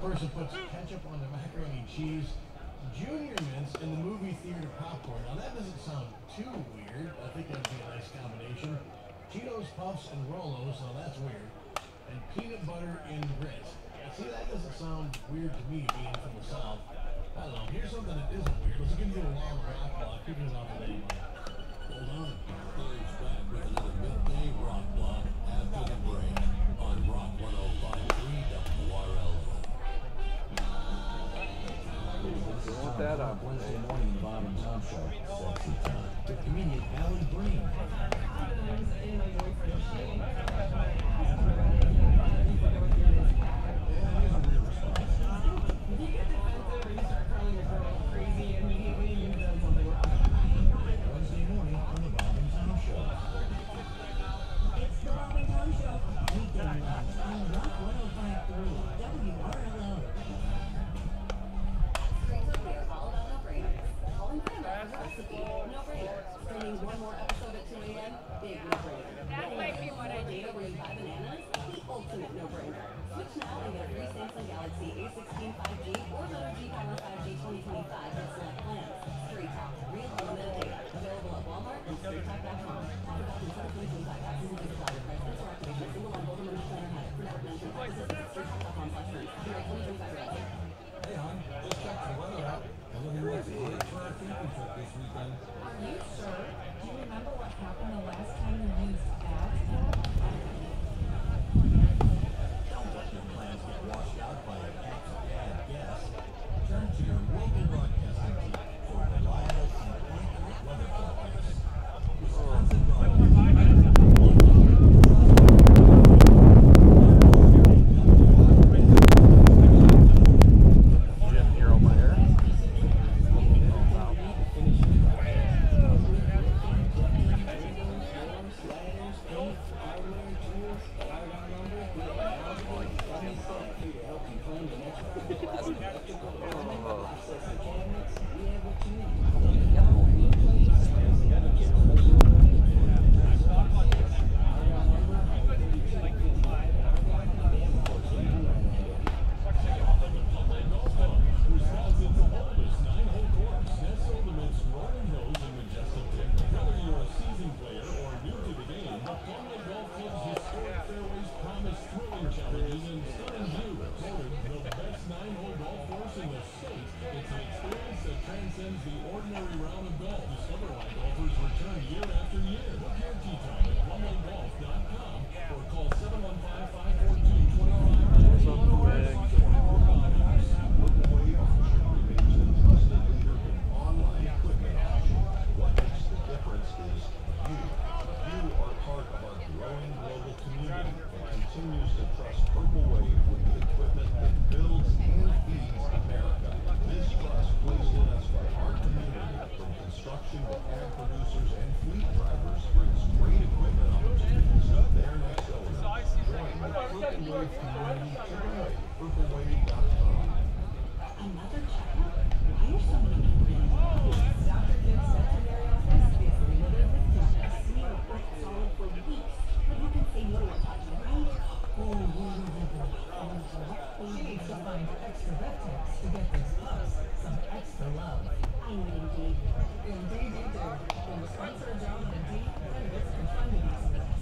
person puts ketchup on the macaroni and cheese, Junior Mints, and the movie theater popcorn. Now that doesn't sound too weird. I think that'd be a nice combination. Cheetos, Puffs, and Rolos. Now that's weird. And peanut butter and grits. See, that doesn't sound weird to me, being from the South. I don't know. Here's something that isn't weird. Let's get into a long rock block. Keeping it off the name. Hold on. Eric's back with another midday rock block after the break on Rock 105.3 WIAA. Want that up? Wednesday morning, Bob and Tom Show. Sexy time. The comedian Allie Breen. One more episode at 2 a.m. Big no-brainer. That might be what I do. Where you buy bananas, the ultimate no-brainer. Switch now and get a free Samsung Galaxy A16 5G or Moto G Power 5G 2025 with select plans. Straight Talk, real unlimited data. Available at Walmart and StraightTalk.com. Offer valid until 2025. Taxes and fees apply. Price or activation. Single line golden member plan or higher. For network mention purposes, StraightTalk.com/terms. Copyright 2025 related. Hey, hon, just check the weather out. And look at what's great for our camping trip this weekend. Are you sure? Do you remember what happened the last time you used ads? Don't let your plans get washed out by an ex-bad guess. Turn to your local broadcasting team for reliable and accurate weather forecasts. Wisconsin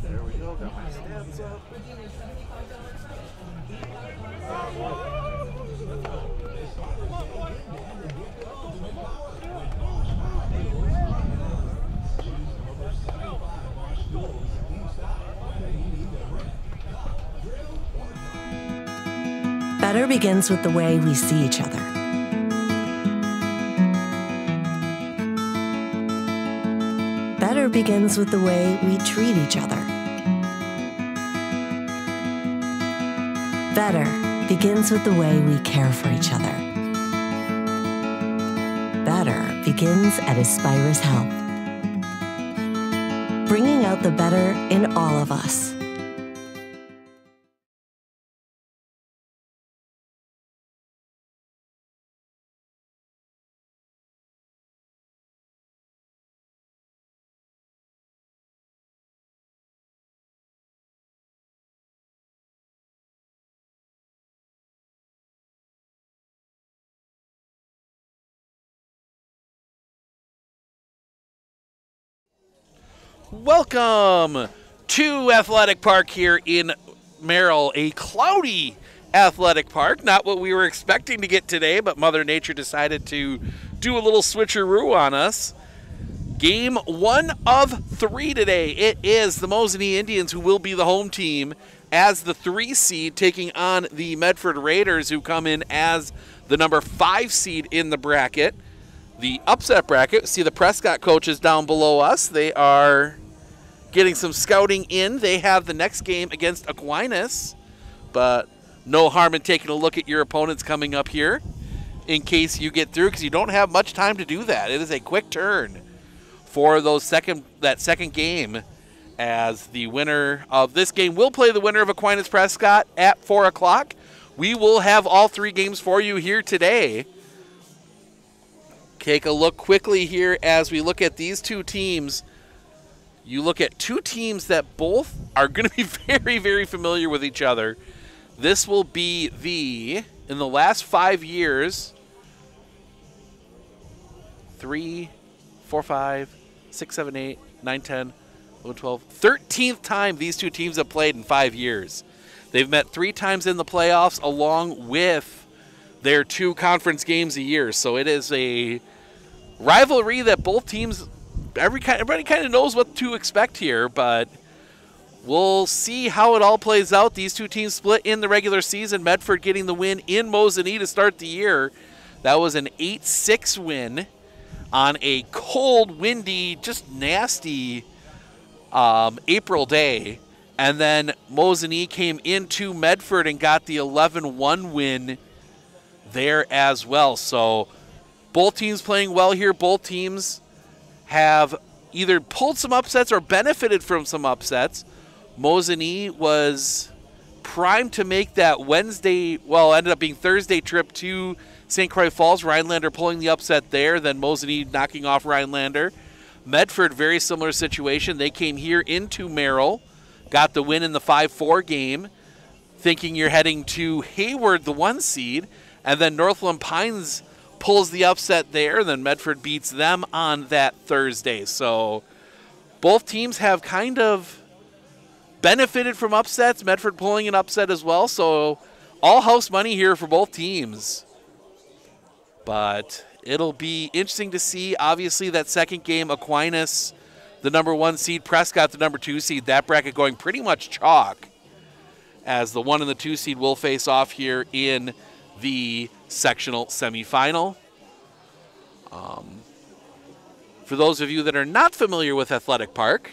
There we go, got my stats up. Better begins with the way we see each other. Better begins with the way we treat each other. Better begins with the way we care for each other. Better begins at Aspirus Health, bringing out the better in all of us. Welcome to Athletic Park here in Merrill, a cloudy Athletic Park. Not what we were expecting to get today, but Mother Nature decided to do a little switcheroo on us. Game 1 of 3 today. It is the Mosinee Indians who will be the home team as the 3 seed, taking on the Medford Raiders, who come in as the number 5 seed in the bracket. The upset bracket, see the Prescott coaches down below us. They are getting some scouting in. They have the next game against Aquinas, but no harm in taking a look at your opponents coming up here in case you get through, because you don't have much time to do that. It is a quick turn for that second game, as the winner of this game will play the winner of Aquinas Prescott at 4 o'clock. We will have all 3 games for you here today. Take a look quickly here as we look at these 2 teams. You look at 2 teams that both are going to be very, very familiar with each other. This will be in the last 5 years, 3, 4, 5, 6, 7, 8, 9, 10, 11, 12, 13th time these 2 teams have played in 5 years. They've met 3 times in the playoffs along with their 2 conference games a year. So it is a rivalry that both teams, everybody kind of knows what to expect here, but we'll see how it all plays out. These 2 teams split in the regular season. Medford getting the win in Mosinee to start the year. That was an 8-6 win on a cold, windy, just nasty April day. And then Mosinee came into Medford and got the 11-1 win there as well. So both teams playing well here. Both teams have either pulled some upsets or benefited from some upsets. Mosinee was primed to make that ended up being Thursday trip to St. Croix Falls. Rhinelander pulling the upset there, then Mosinee knocking off Rhinelander. Medford, very similar situation. They came here into Merrill, got the win in the 5-4 game, thinking you're heading to Hayward, the 1 seed, and then Northland Pines pulls the upset there, then Medford beats them on that Thursday. So both teams have kind of benefited from upsets, Medford pulling an upset as well, so all house money here for both teams. But it'll be interesting to see, obviously, that second game, Aquinas, the number 1 seed, Prescott, the number 2 seed, that bracket going pretty much chalk, as the 1 and the 2 seed will face off here in the sectional semifinal. For those of you that are not familiar with Athletic Park,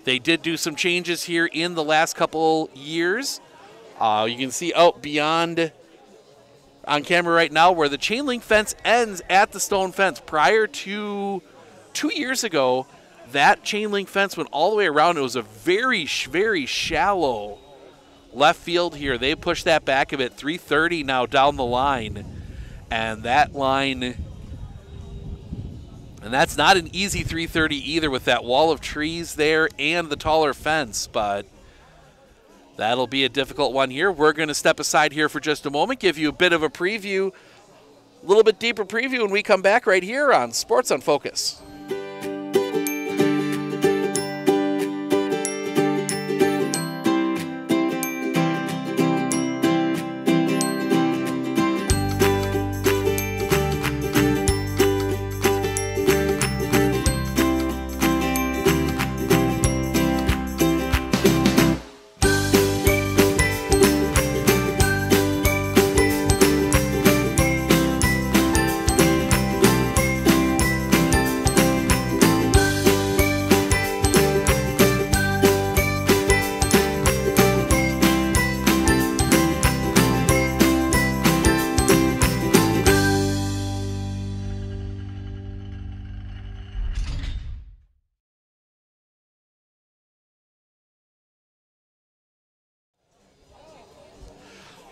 they did do some changes here in the last couple years. You can see out beyond on camera right now where the chain link fence ends at the stone fence. Prior to 2 years ago, that chain link fence went all the way around. It was a very, very shallow left field here. They pushed that back a bit, 330 now down the line. And that line, and that's not an easy 330 either with that wall of trees there and the taller fence, but that'll be a difficult one here. We're going to step aside here for just a moment, give you a bit of a preview, a little bit deeper preview when we come back right here on Sports on Focus.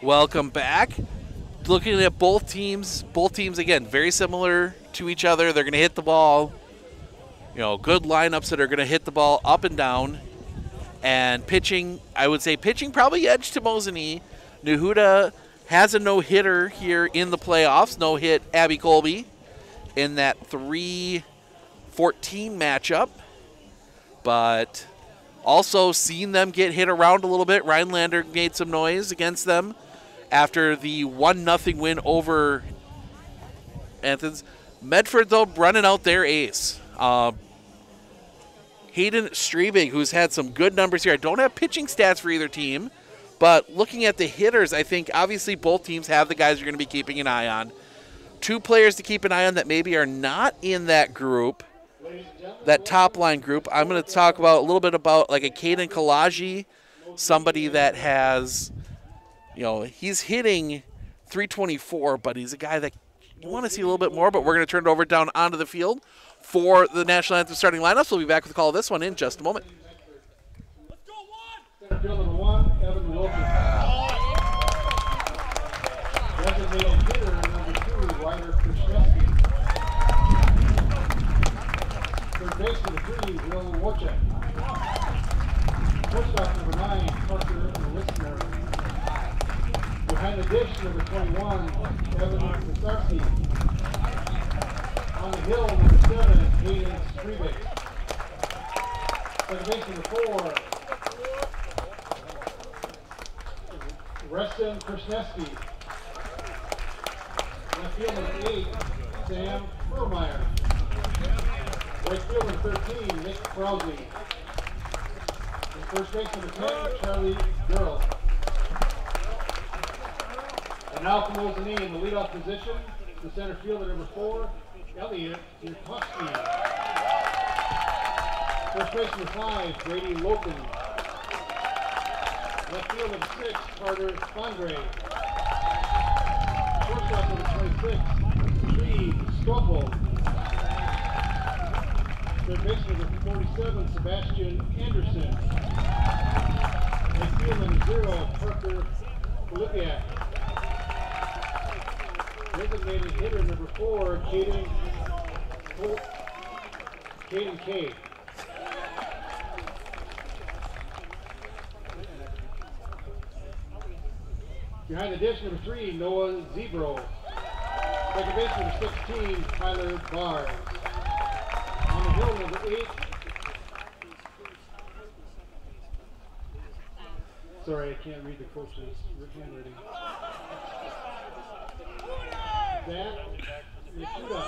Welcome back. Looking at both teams again, very similar to each other. They're going to hit the ball, good lineups that are going to hit the ball up and down. And pitching, I would say pitching probably edge to Mosinee. Nehuda has a no-hitter here in the playoffs. No-hit Abby Colby in that 3-14 matchup. but also seen them get hit around a little bit. Rhinelander made some noise against them after the 1-0 win over Athens. Medford, though, running out their ace. Hayden Strebig, who's had some good numbers here. I don't have pitching stats for either team, but looking at the hitters, I think obviously both teams have the guys you're going to be keeping an eye on. 2 players to keep an eye on that maybe are not in that group, that top line group. I'm going to talk about a little bit about like a Caden Kalaji, somebody that has, you know, he's hitting .324, but he's a guy that you want to see a little bit more, but we're going to turn it over down onto the field for the National Anthem starting lineups. We'll be back with a call of this one in just a moment. Center field number 1, Evan Wilson. Designated hitter number 2, Ryder Krishneski. Third baseman number 3, Will Warchek. Shortstop number 9, Parker Listener. Behind the dish number 21, Evan Pizarski. On the hill number 7, Hayden Strebig. Second baseman number 4, Reston Krishneski. Left field number 8, Sam Furmeyer. Right field number 13, Nick Krause. And first base number 10, Charlie Durrell. And now from Ozani in the leadoff position, the center fielder number 4, Elliot Yurkowski. First base number 5, Brady Loken. Left field number 6, Carter Fondre. Shortstop number 26, Tree Stoffel. Third baseman number 47, Sebastian Anderson. Right field number 0, Parker Filipiak. Designated hitter number 4, Caden K. Behind the dish, number 3, Noah Zebro. Second base, number 16, Tyler Barr. On the hill, number 8. Sorry, I can't read the coach's handwriting. Zach Yakuda.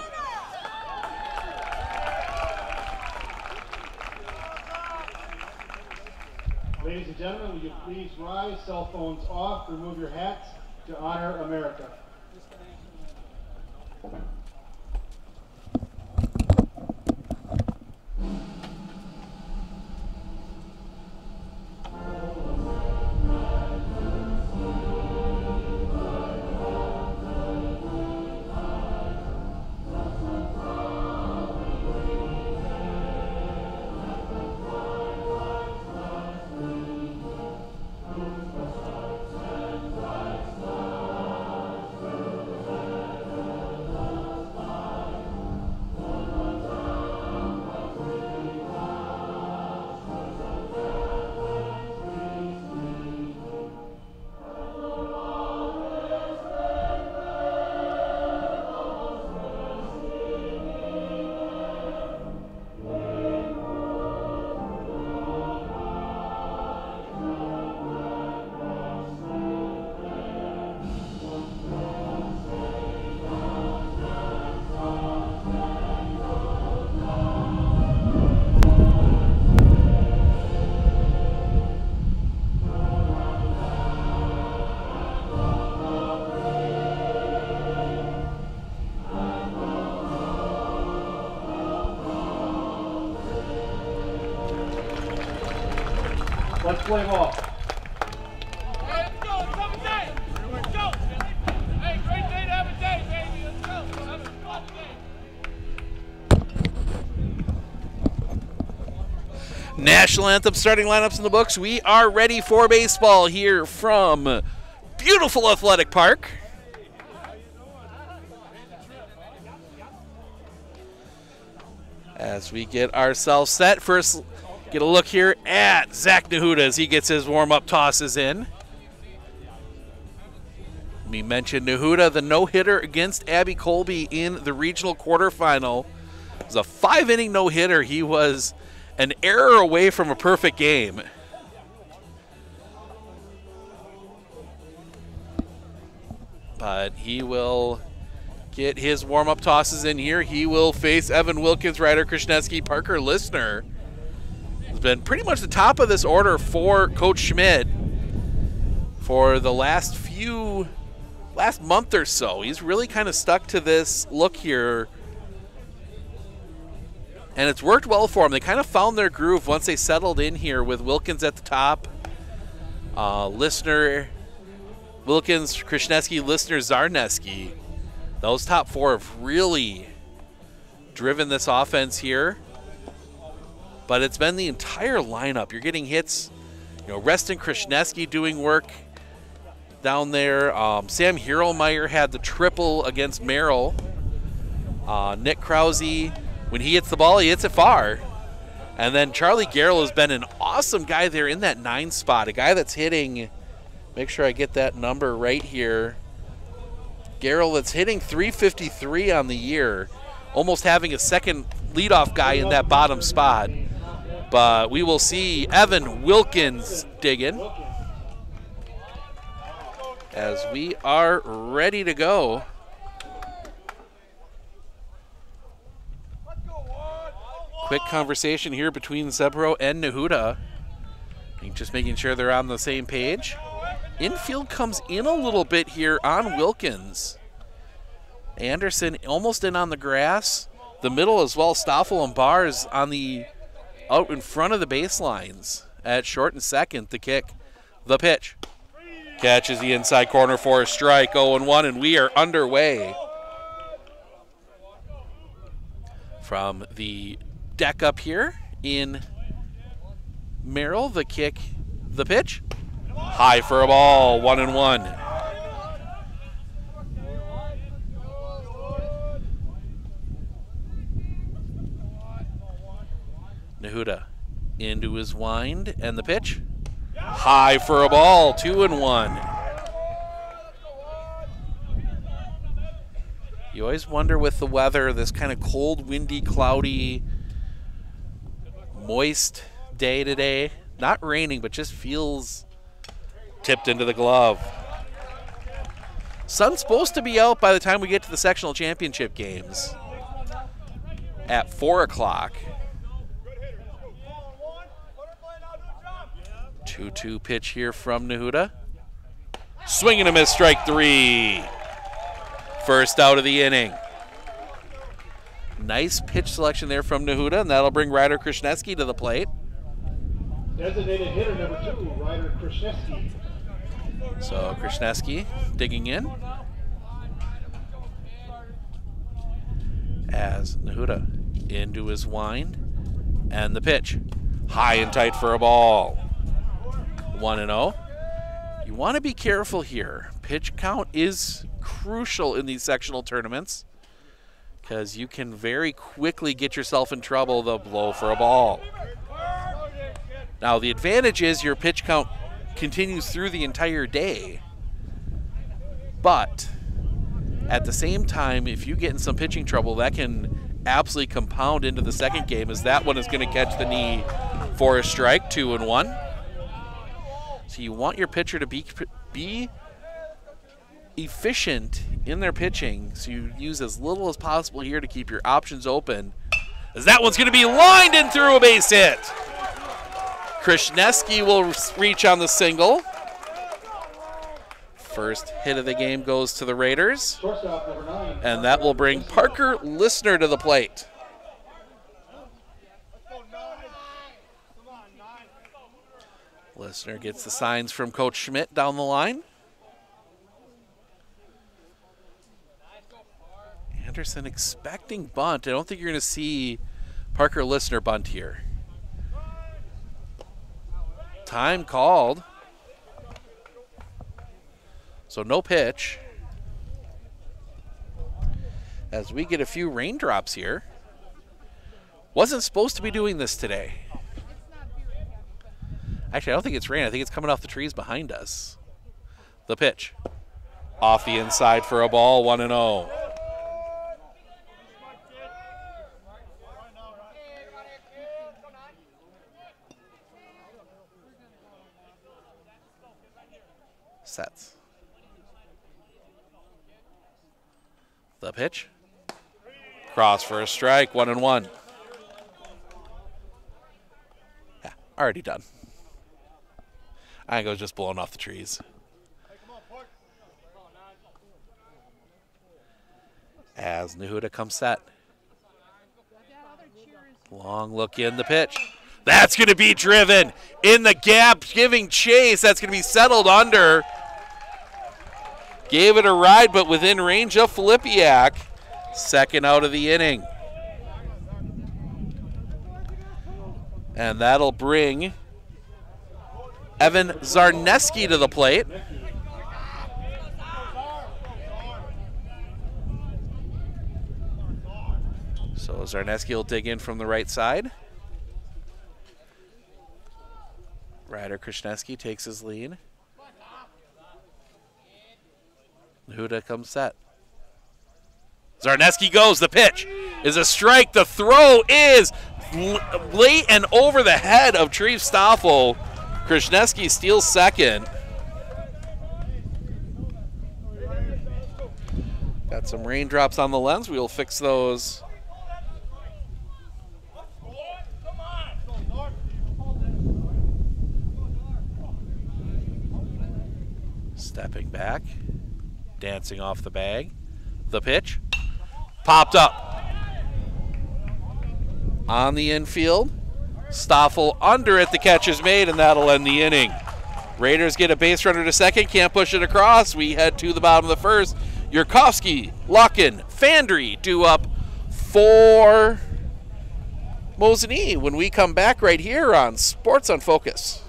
Ladies and gentlemen, will you please rise, cell phones off, remove your hats to honor America. Let's play ball. Let's go. It's up a day. Let's go. Hey, great day to have a day, baby. Let's go. Have a fun day. National Anthem starting lineups in the books. We are ready for baseball here from beautiful Athletic Park. As we get ourselves set, first get a look here at Zach Nahuda as he gets his warm-up tosses in. We mentioned Nahuda, the no-hitter against Abby Colby in the regional quarterfinal. It was a 5-inning no-hitter. He was an error away from a perfect game. But he will get his warm-up tosses in here. He will face Evan Wilkins, Ryder Krasniewski, Parker Listner. Has been pretty much the top of this order for Coach Schmidt for the last month or so. He's really kind of stuck to this look here, and it's worked well for them. They kind of found their groove once they settled in here with Wilkins at the top, Listner, Wilkins, Krasniewski, Listner, Zarneski. Those top four have really driven this offense here. But it's been the entire lineup. You're getting hits, Reston Krasniewski doing work down there. Sam Hierlmeyer had the triple against Merrill. Nick Krause, when he hits the ball, he hits it far. And then Charlie Garrell has been an awesome guy there in that 9 spot, a guy that's hitting, make sure I get that number right here. Garrell that's hitting .353 on the year, almost having a second leadoff guy in that bottom spot. But we will see Evan Wilkins digging as we are ready to go. Quick conversation here between Zebro and Nehuda. Just making sure they're on the same page. Infield comes in a little bit here on Wilkins. Anderson almost in on the grass. The middle as well, Stoffel and Bars on the out in front of the baselines at short and second. The kick, the pitch. Catches the inside corner for a strike, 0-1, and we are underway. From the deck up here in Merrill, the kick, the pitch. High for a ball, 1-1. Nehuda into his wind, and the pitch. High for a ball, 2-1. You always wonder with the weather, this kind of cold, windy, cloudy, moist day today. Not raining, but just feels tipped into the glove. Sun's supposed to be out by the time we get to the sectional championship games at 4 o'clock. 2-2 pitch here from Nehuda. Swing and a miss, strike 3. First out of the inning. Nice pitch selection there from Nehuda, and that'll bring Ryder Krasniewski to the plate. Designated hitter number 2, Ryder Krasniewski. So Krasniewski digging in as Nehuda into his wind, and the pitch. High and tight for a ball. 1-0. You want to be careful here. Pitch count is crucial in these sectional tournaments because you can very quickly get yourself in trouble. They'll blow for a ball. Now, the advantage is your pitch count continues through the entire day. But at the same time, if you get in some pitching trouble, that can absolutely compound into the second game, as that one is going to catch the knee for a strike, 2-1. So you want your pitcher to be efficient in their pitching, so you use as little as possible here to keep your options open, as that one's going to be lined in through a base hit. Krasniewski will reach on the single. First hit of the game goes to the Raiders, and that will bring Parker Listner to the plate. Listner gets the signs from Coach Schmidt down the line. Anderson expecting bunt. I don't think you're going to see Parker Listner bunt here. Time called. So no pitch. As we get a few raindrops here. Wasn't supposed to be doing this today. Actually, I don't think it's rain. I think it's coming off the trees behind us. The pitch. Off the inside for a ball, 1-0. Sets. The pitch. Cross for a strike, 1-1. Yeah, already done. I think I was just blowing off the trees. As Nahuda comes set. Long look in the pitch. That's going to be driven in the gap, giving chase. That's going to be settled under. Gave it a ride, but within range of Filipiak. Second out of the inning. And that'll bring Evan Zarneski to the plate. So Zarneski will dig in from the right side. Ryder Krishneski takes his lead. Nahuda comes set. Zarneski goes. The pitch is a strike. The throw is late and over the head of Trev Stoffel. Krishneski steals second. Got some raindrops on the lens. We will fix those. Stepping back, dancing off the bag. The pitch, popped up. On the infield, Stoffel under it, the catch is made, and that'll end the inning. Raiders get a base runner to second, can't push it across. We head to the bottom of the first. Yurkovsky, Luckin, Fandry due up for Mosinee when we come back right here on Sports on Focus.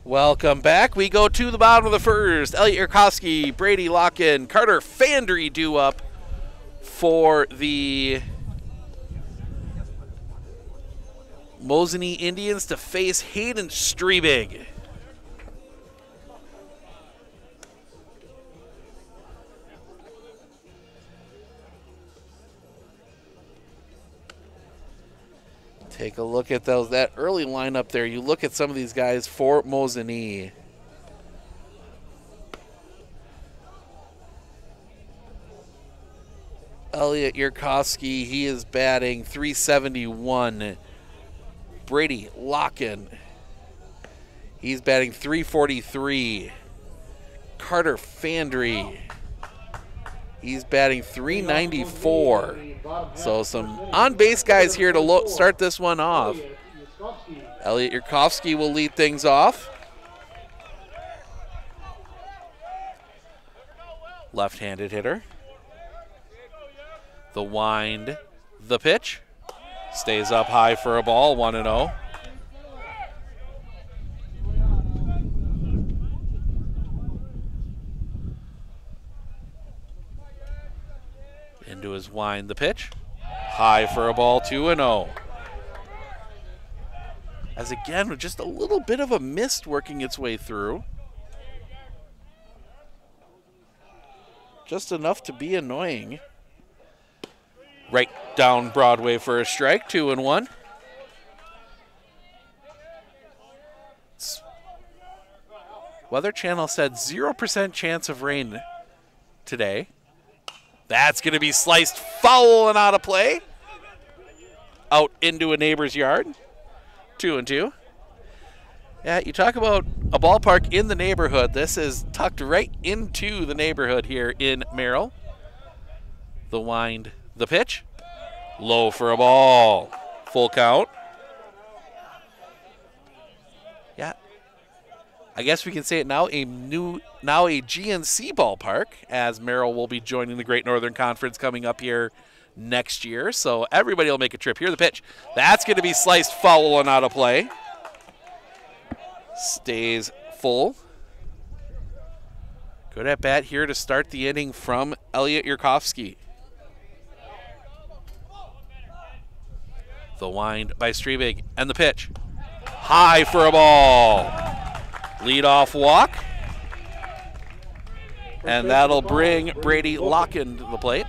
Welcome back. We go to the bottom of the first. Elliot Yurkovsky, Brady Locken, Carter Fandry due up for the Mosinee Indians to face Hayden Strebig. Take a look at that early lineup there. You look at some of these guys for Mosinee. Elliot Yurkovsky, he is batting .371. Brady Locken, he's batting .343. Carter Fandry, he's batting .394. So some on-base guys here to start this one off. Elliot Yurkovsky will lead things off. Left-handed hitter. The wind, the pitch. Stays up high for a ball, 1-0. Into his wind, the pitch. High for a ball, 2-0. As again, with just a little bit of a mist working its way through. Just enough to be annoying. Right down Broadway for a strike, 2-1. Weather Channel said 0% chance of rain today. That's going to be sliced foul and out of play. Out into a neighbor's yard. 2-2. Yeah, you talk about a ballpark in the neighborhood. This is tucked right into the neighborhood here in Merrill. The wind, the pitch. Low for a ball. Full count. Yeah. I guess we can say it now, a GNC ballpark, as Merrill will be joining the Great Northern Conference coming up here next year. So everybody will make a trip here. The pitch. That's going to be sliced foul and out of play. Stays full. Good at bat here to start the inning from Elliot Yurkovsky. The wind by Strebig and the pitch. High for a ball. Leadoff walk. And that'll bring Brady Locken to the plate.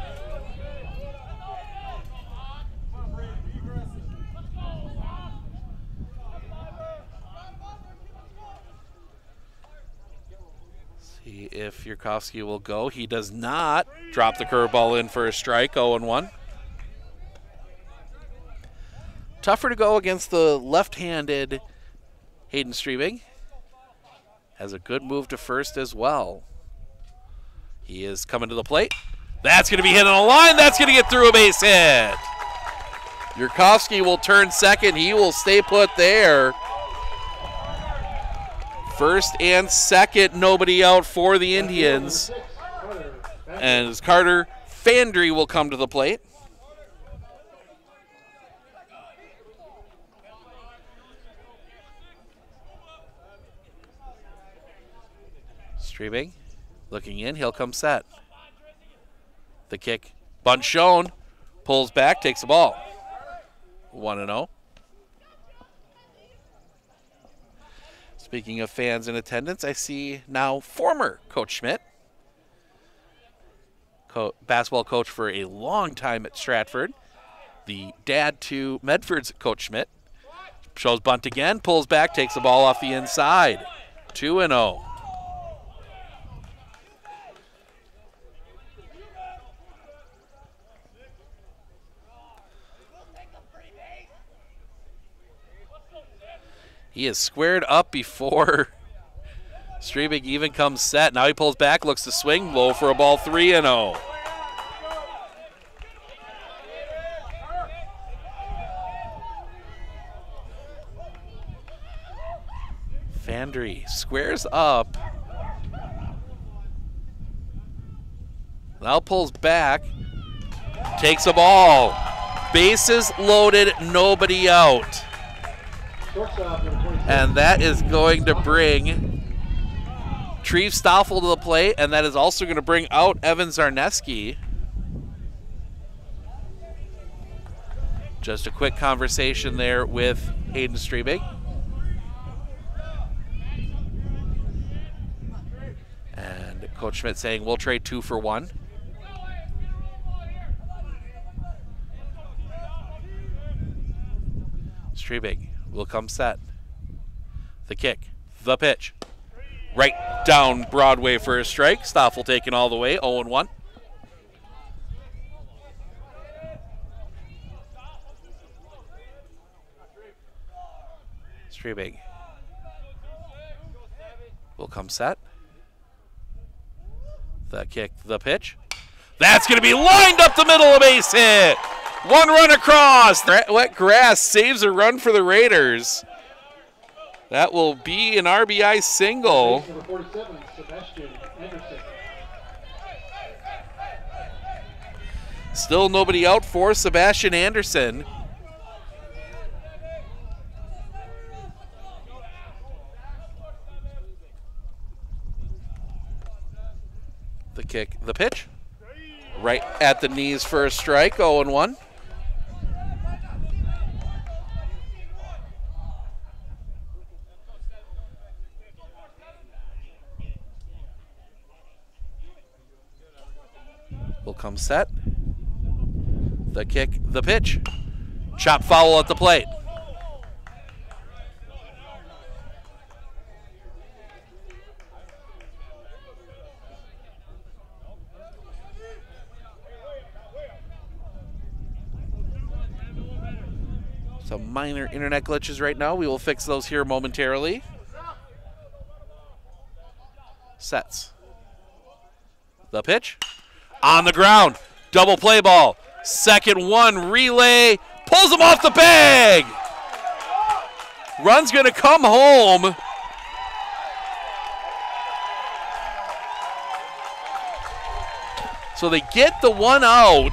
See if Yurkovsky will go. He does not. Drop the curveball in for a strike, 0-1. Tougher to go against the left-handed Hayden Strebig. Has a good move to first as well. He is coming to the plate. That's going to be hit on a line. That's going to get through a base hit. Yurkovsky will turn second. He will stay put there. First and second, nobody out for the Indians. And as Carter Fandry will come to the plate. Strebig looking in, he'll come set. The kick, bunt shown, pulls back, takes the ball. 1-0. Speaking of fans in attendance, I see now former Coach Schmidt, basketball coach for a long time at Stratford, the dad to Medford's Coach Schmidt. Shows bunt again, pulls back, takes the ball off the inside. 2-0. He is squared up before Strebig even comes set. Now he pulls back, looks to swing, low for a ball, 3-0. Fandry squares up. Now pulls back, takes a ball. Bases loaded, nobody out. And that is going to bring Treve Stoffel to the plate, and that is also going to bring out Evan Zarneski. Just a quick conversation there with Hayden Strebig. And Coach Schmidt saying we'll trade 2 for 1. Strebig will come set. The kick, the pitch. Right down Broadway for a strike. Stoffel taken all the way, 0-1. Strebig will come set. The kick, the pitch. That's going to be lined up the middle, a base hit. 1 run across. Wet grass saves a run for the Raiders. That will be an RBI single. Number 47, Sebastian Anderson. Still nobody out for Sebastian Anderson. The kick, the pitch. Right at the knees for a strike, 0-1. Will come set. The kick, the pitch. Chop foul at the plate. Some minor internet glitches right now. We will fix those here momentarily. Sets. The pitch. On the ground. Double play ball. Second one. Relay. Pulls him off the bag. Run's going to come home. So they get the one out.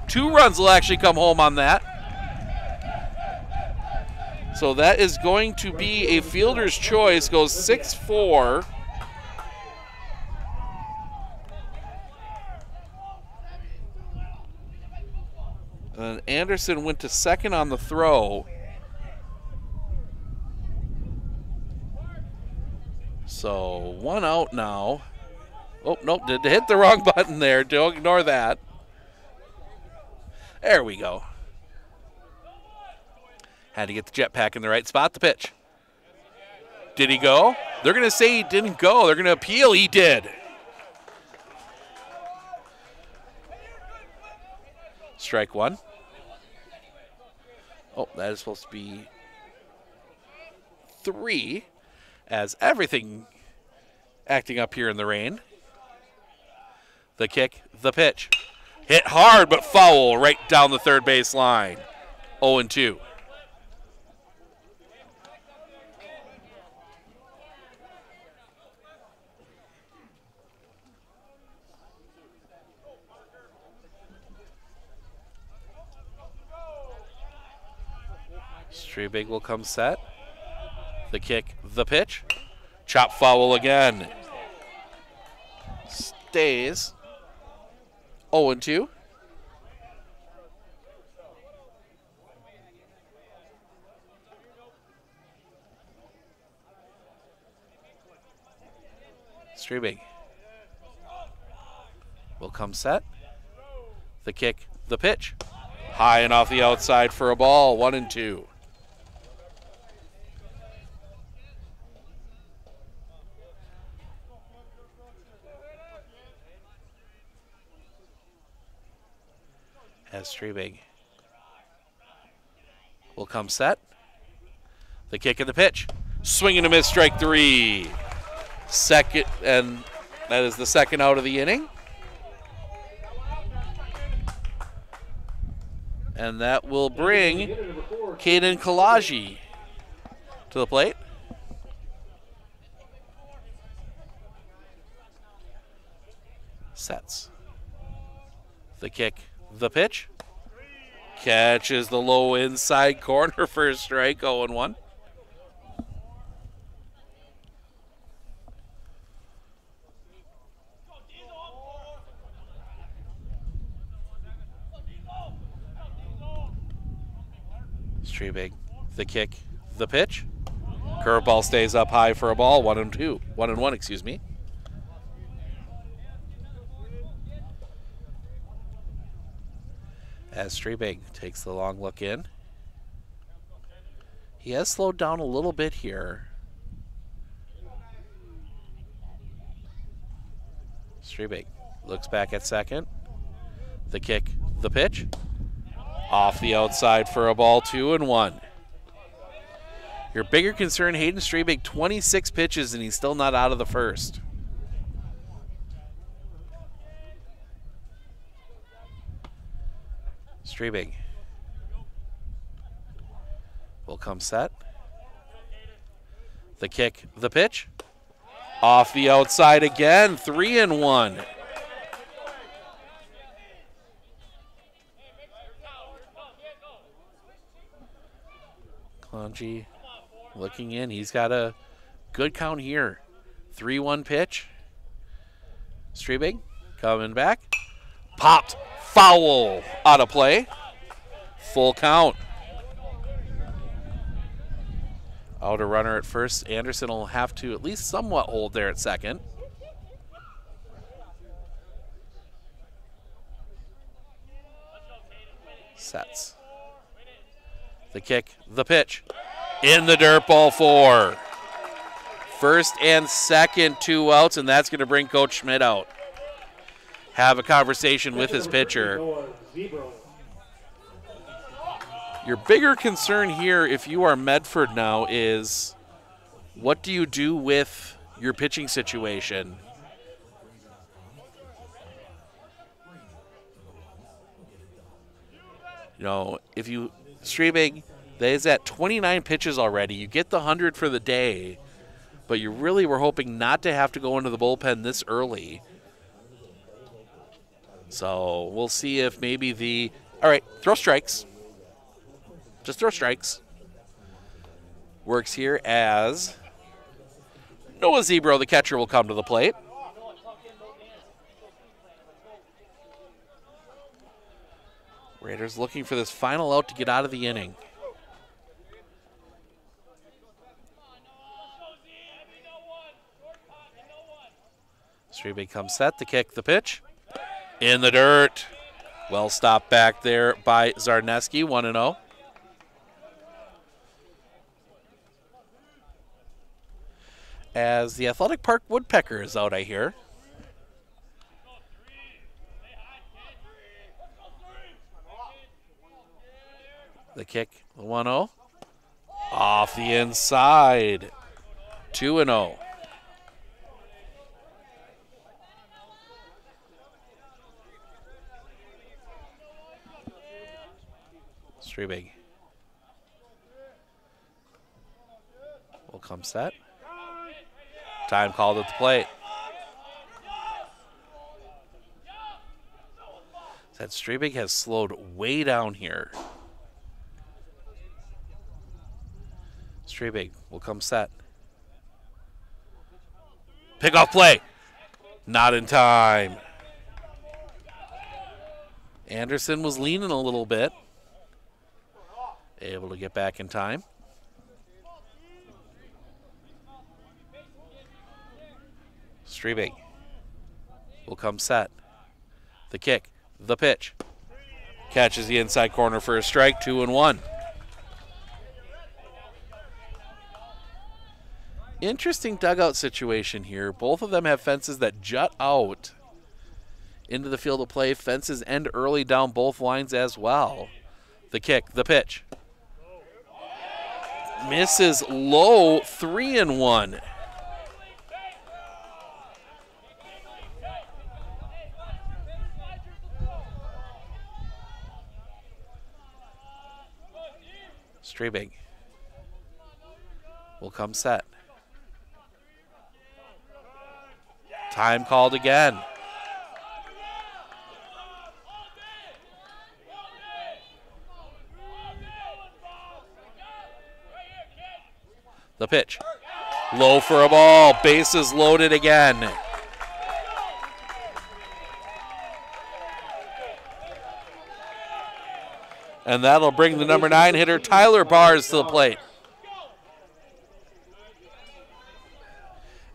2 runs will actually come home on that. So that is going to be a fielder's choice. Goes 6-4. And Anderson went to second on the throw. So 1 out now. Oh, nope, did hit the wrong button there. Don't ignore that. There we go. Had to get the jetpack in the right spot. The pitch. Did he go? They're going to say he didn't go. They're going to appeal. He did. Strike 1. Oh, that is supposed to be 3, as everything acting up here in the rain. The kick, the pitch. Hit hard, but foul right down the third base line. 0-2. Strebig will come set. The kick, the pitch. Chop foul again. Stays. 0-2. Strebig will come set. The kick, the pitch. High and off the outside for a ball. 1-2. As Strebig will come set. The kick and the pitch. Swing and a miss, strike 3. Second, and that is the second out of the inning. And that will bring Caden Kalaji to the plate. Sets. The kick. The pitch. Catches the low inside corner for a strike. 0-1. Strebig. The kick. The pitch. Curveball stays up high for a ball. 1-2. 1-1, excuse me. As Strebig takes the long look in. He has slowed down a little bit here. Strebig looks back at second. The kick, the pitch. Off the outside for a ball. 2-1. Your bigger concern, Hayden Strebig, 26 pitches and he's still not out of the first. Strebig will come set. The kick, the pitch. Off the outside again, 3-1. Klanji looking in. He's got a good count here. 3-1 pitch. Strebig coming back. Popped. Foul out of play. Full count. Out a runner at first. Anderson will have to at least somewhat hold there at second. Sets. The kick, the pitch. In the dirt, ball 4. First and second, 2 outs, and that's going to bring Coach Schmidt out. Have a conversation with his pitcher. Your bigger concern here, if you are Medford now, is what do you do with your pitching situation? You know, if you, Strebig, is at 29 pitches already. You get the 100 for the day, but you really were hoping not to have to go into the bullpen this early. So we'll see if maybe all right, throw strikes. Just throw strikes. Works here as Noah Zebro, the catcher, will come to the plate. Raiders looking for this final out to get out of the inning. Strebig comes set, the kick, the pitch. In the dirt. Well stopped back there by Zarneski, 1-0. As the Athletic Park Woodpecker is out, I hear. The kick, the 1-0. Off the inside, 2-0. Strebig will come set. Time called at the plate. That Strebig has slowed way down here. Strebig will come set. Pick-off play. Not in time. Anderson was leaning a little bit. Able to get back in time. Strebig will come set. The kick, the pitch. Catches the inside corner for a strike, 2-1. Interesting dugout situation here. Both of them have fences that jut out into the field of play. Fences end early down both lines as well. The kick, the pitch. Misses low, 3-1. Strebig will come set. Time called again. The pitch. Low for a ball. Bases loaded again. And that'll bring the number 9 hitter, Tyler Bars, to the plate.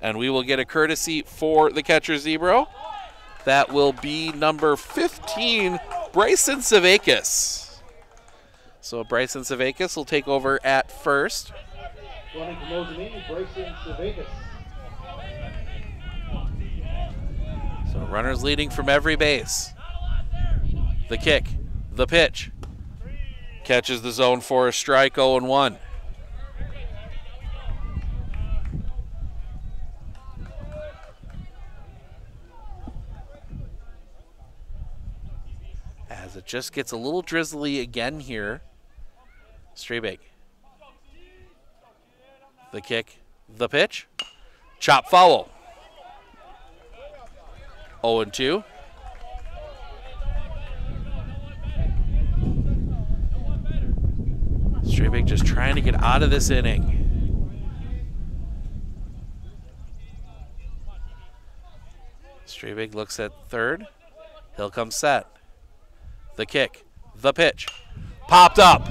And we will get a courtesy for the catcher, Zebro. That will be number 15, Bryson Savakis. So Bryson Savakis will take over at first. Running from Mosinini, Bryson Savakis. So runners leading from every base. The kick, the pitch. Catches the zone for a strike, 0-1. As it just gets a little drizzly again here. Strebig. The kick, the pitch. Chop foul. 0-2. Strebig just trying to get out of this inning. Strebig looks at third. He'll come set. The kick, the pitch. Popped up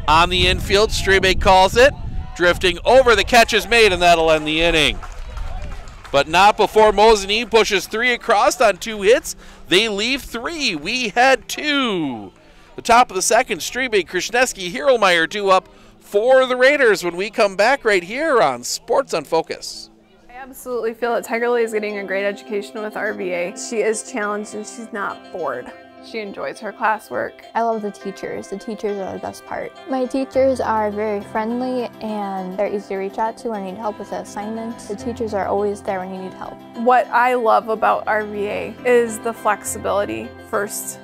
on the infield. Strebig calls it. Drifting over, the catch is made, and that'll end the inning. But not before Mosinini pushes 3 across on 2 hits. They leave 3. We had 2. The top of the second, Strebig, Krishneski, Hierlmeyer 2 up for the Raiders when we come back right here on Sports on Focus. I absolutely feel that Tiger Lily is getting a great education with RVA. She is challenged and she's not bored. She enjoys her classwork. I love the teachers. The teachers are the best part. My teachers are very friendly and they're easy to reach out to when you need help with an assignment. The teachers are always there when you need help. What I love about RVA is the flexibility first,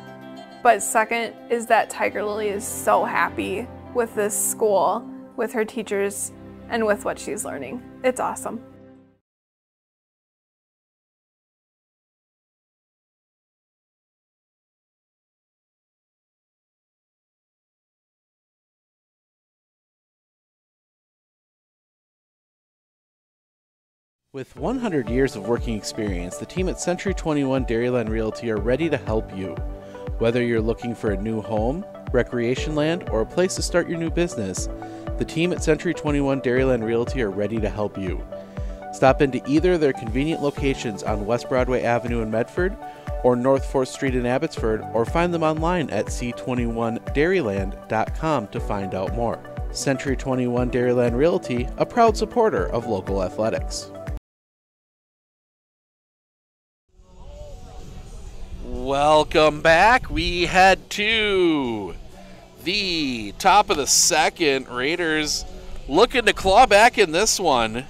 but second is that Tiger Lily is so happy with this school, with her teachers, and with what she's learning. It's awesome. With 100 years of working experience, the team at Century 21 Dairyland Realty are ready to help you. Whether you're looking for a new home, recreation land, or a place to start your new business, the team at Century 21 Dairyland Realty are ready to help you. Stop into either of their convenient locations on West Broadway Avenue in Medford or North 4th Street in Abbotsford, or find them online at c21dairyland.com to find out more. Century 21 Dairyland Realty, a proud supporter of local athletics. Welcome back. We head to the top of the second. Raiders looking to claw back in this one.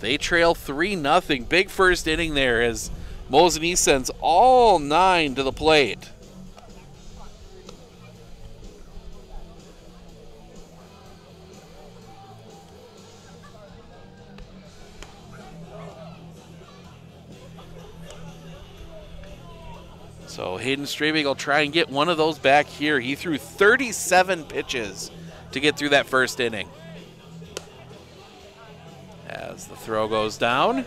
They trail 3-0. Big first inning there as Mosinee sends all 9 to the plate. So Hayden Strabig will try and get one of those back here. He threw 37 pitches to get through that first inning. As the throw goes down.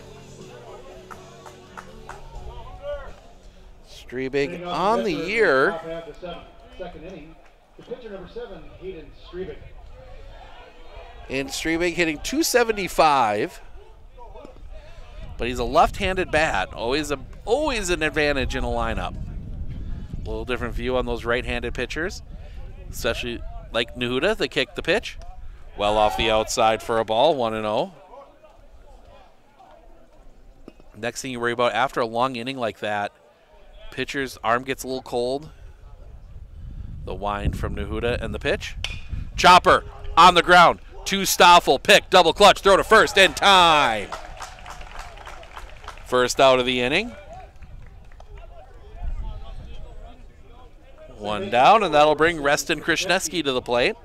Strabig on the year. Second inning. The pitcher number 7, Hayden Strabig. And Strabig hitting .275. But he's a left-handed bat. Always an advantage in a lineup. A little different view on those right-handed pitchers, especially like Nahuda, that kicked the pitch. Well off the outside for a ball, 1-0. Next thing you worry about after a long inning like that, pitcher's arm gets a little cold. The wind from Nahuda and the pitch. Chopper on the ground to Stoffel, pick, double clutch, throw to first in time. First out of the inning. One down, and that'll bring Reston Krishneski to the plate.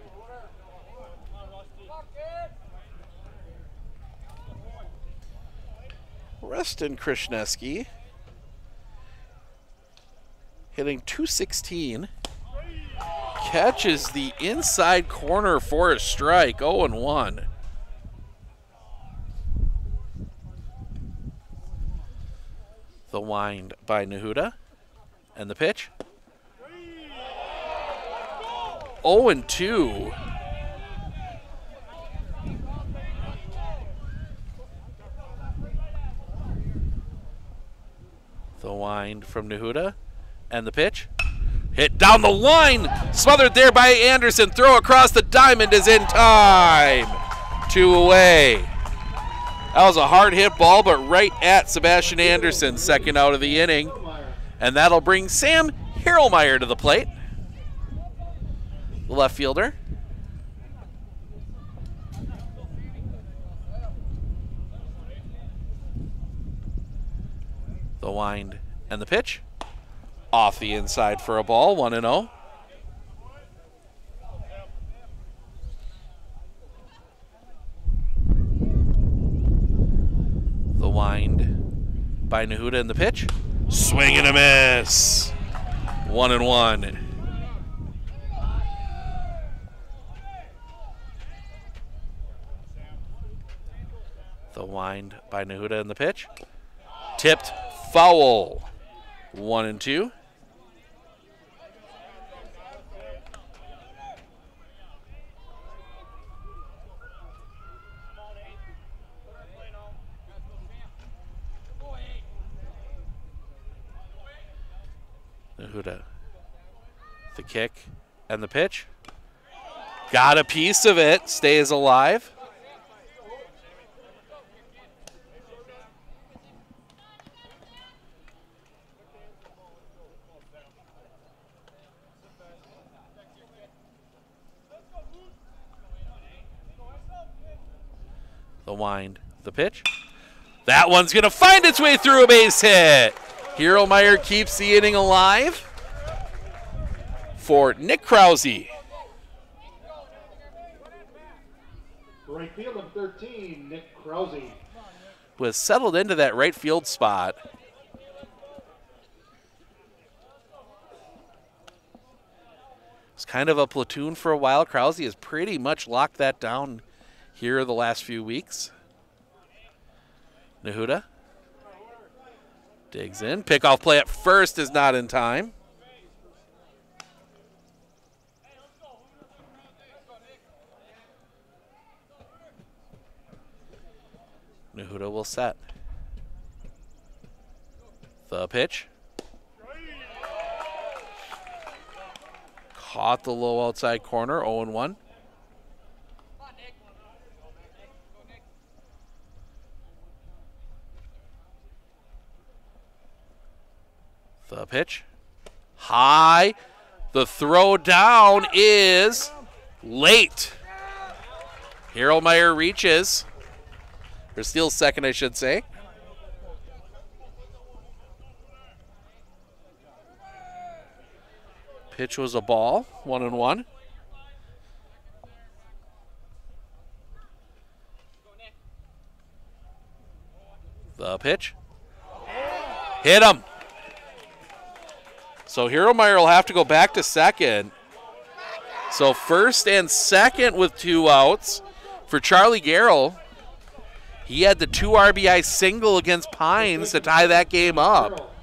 Reston Krishneski hitting .216. Catches the inside corner for a strike, 0-1. The wind by Nahuda. And the pitch. 0-2. The wind from Nahuda. And the pitch. Hit down the line. Smothered there by Anderson. Throw across the diamond is in time. 2 away. That was a hard hit ball, but right at Sebastian Anderson, second out of the inning. And that'll bring Sam Hirlmeyer to the plate. The left fielder. The wind and the pitch. Off the inside for a ball, 1-0. The wind by Nahuda in the pitch. Swing and a miss. 1-1. The wind by Nahuda in the pitch. Tipped foul. 1-2. Nahuda. The kick and the pitch. Got a piece of it. Stays alive. The wind, the pitch. That one's going to find its way through a base hit. Hierlmeyer keeps the inning alive for Nick Krause. Right field of 13, Nick Krause. Was settled into that right field spot. It's kind of a platoon for a while. Krause has pretty much locked that down here the last few weeks. Nahuda digs in. Pickoff play at first is not in time. Nahuda will set. The pitch. Caught the low outside corner, 0-1. The pitch. High. The throw down is late. Hierlmeyer reaches. Or steals second, I should say. Pitch was a ball, 1-1. The pitch. Hit him. So Hierlmeyer will have to go back to second. So first and second with 2 outs for Charlie Garrell. He had the 2 RBI single against Pines to tie that game up.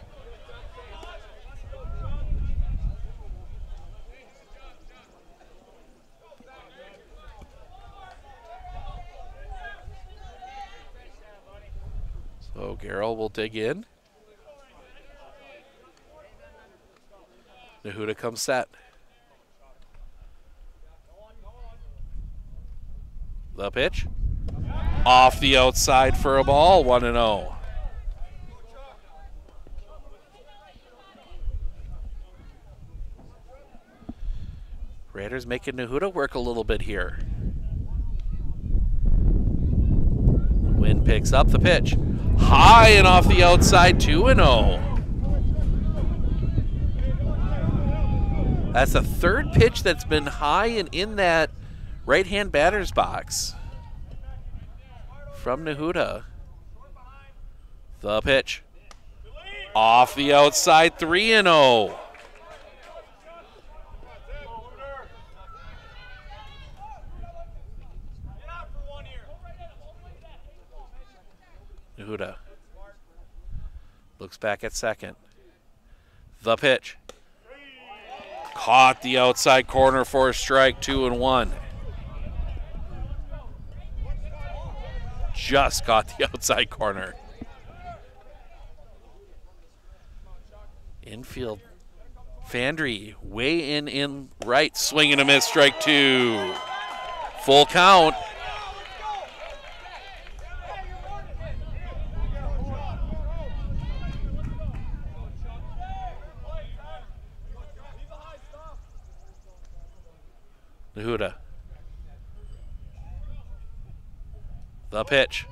So Garrell will dig in. Nahuda comes set. The pitch. Off the outside for a ball, 1-0. Raiders making Nahuda work a little bit here. Wind picks up the pitch. High and off the outside, 2-0. That's the 3rd pitch that's been high and in that right-hand batter's box from Nahuda. The pitch. Off the outside, 3-0. Nahuda looks back at second. The pitch. Caught the outside corner for a strike, 2-1. Just caught the outside corner. Infield. Fandry way in right. Swing and a miss, strike 2. Full count. Nahuda. The pitch.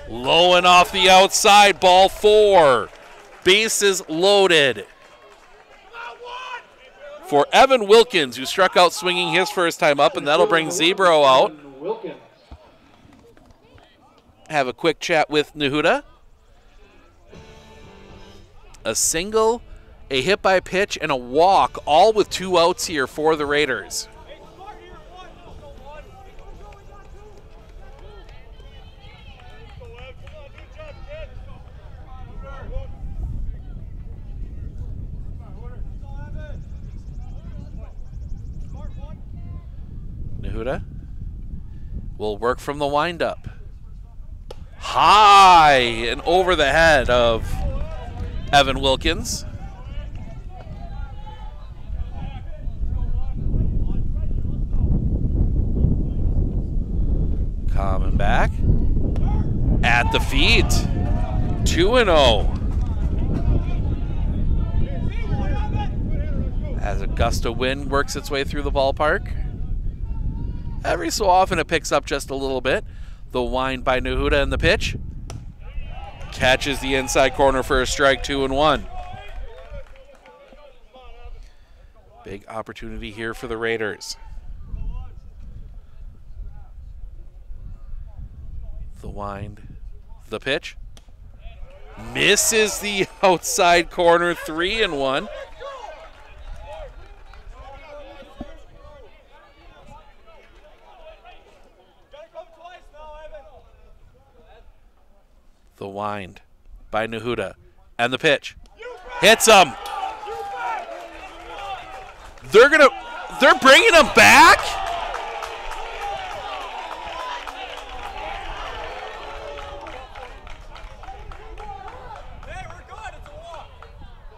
Low and off the outside, ball 4. Bases loaded. For Evan Wilkins, who struck out swinging his first time up, and that'll bring Zebro out. Have a quick chat with Nahuda. A single, a hit by pitch, and a walk, all with 2 outs here for the Raiders. Nahuda will work from the windup. High and over the head of Evan Wilkins. Coming back. At the feet. 2-0. As a gust of wind works its way through the ballpark. Every so often it picks up just a little bit. The wind by Nahuda and the pitch. Catches the inside corner for a strike, 2-1. Big opportunity here for the Raiders. The wind, the pitch. Misses the outside corner, 3-1. The wind by Nahuda and the pitch. Hits him. They're bringing him back?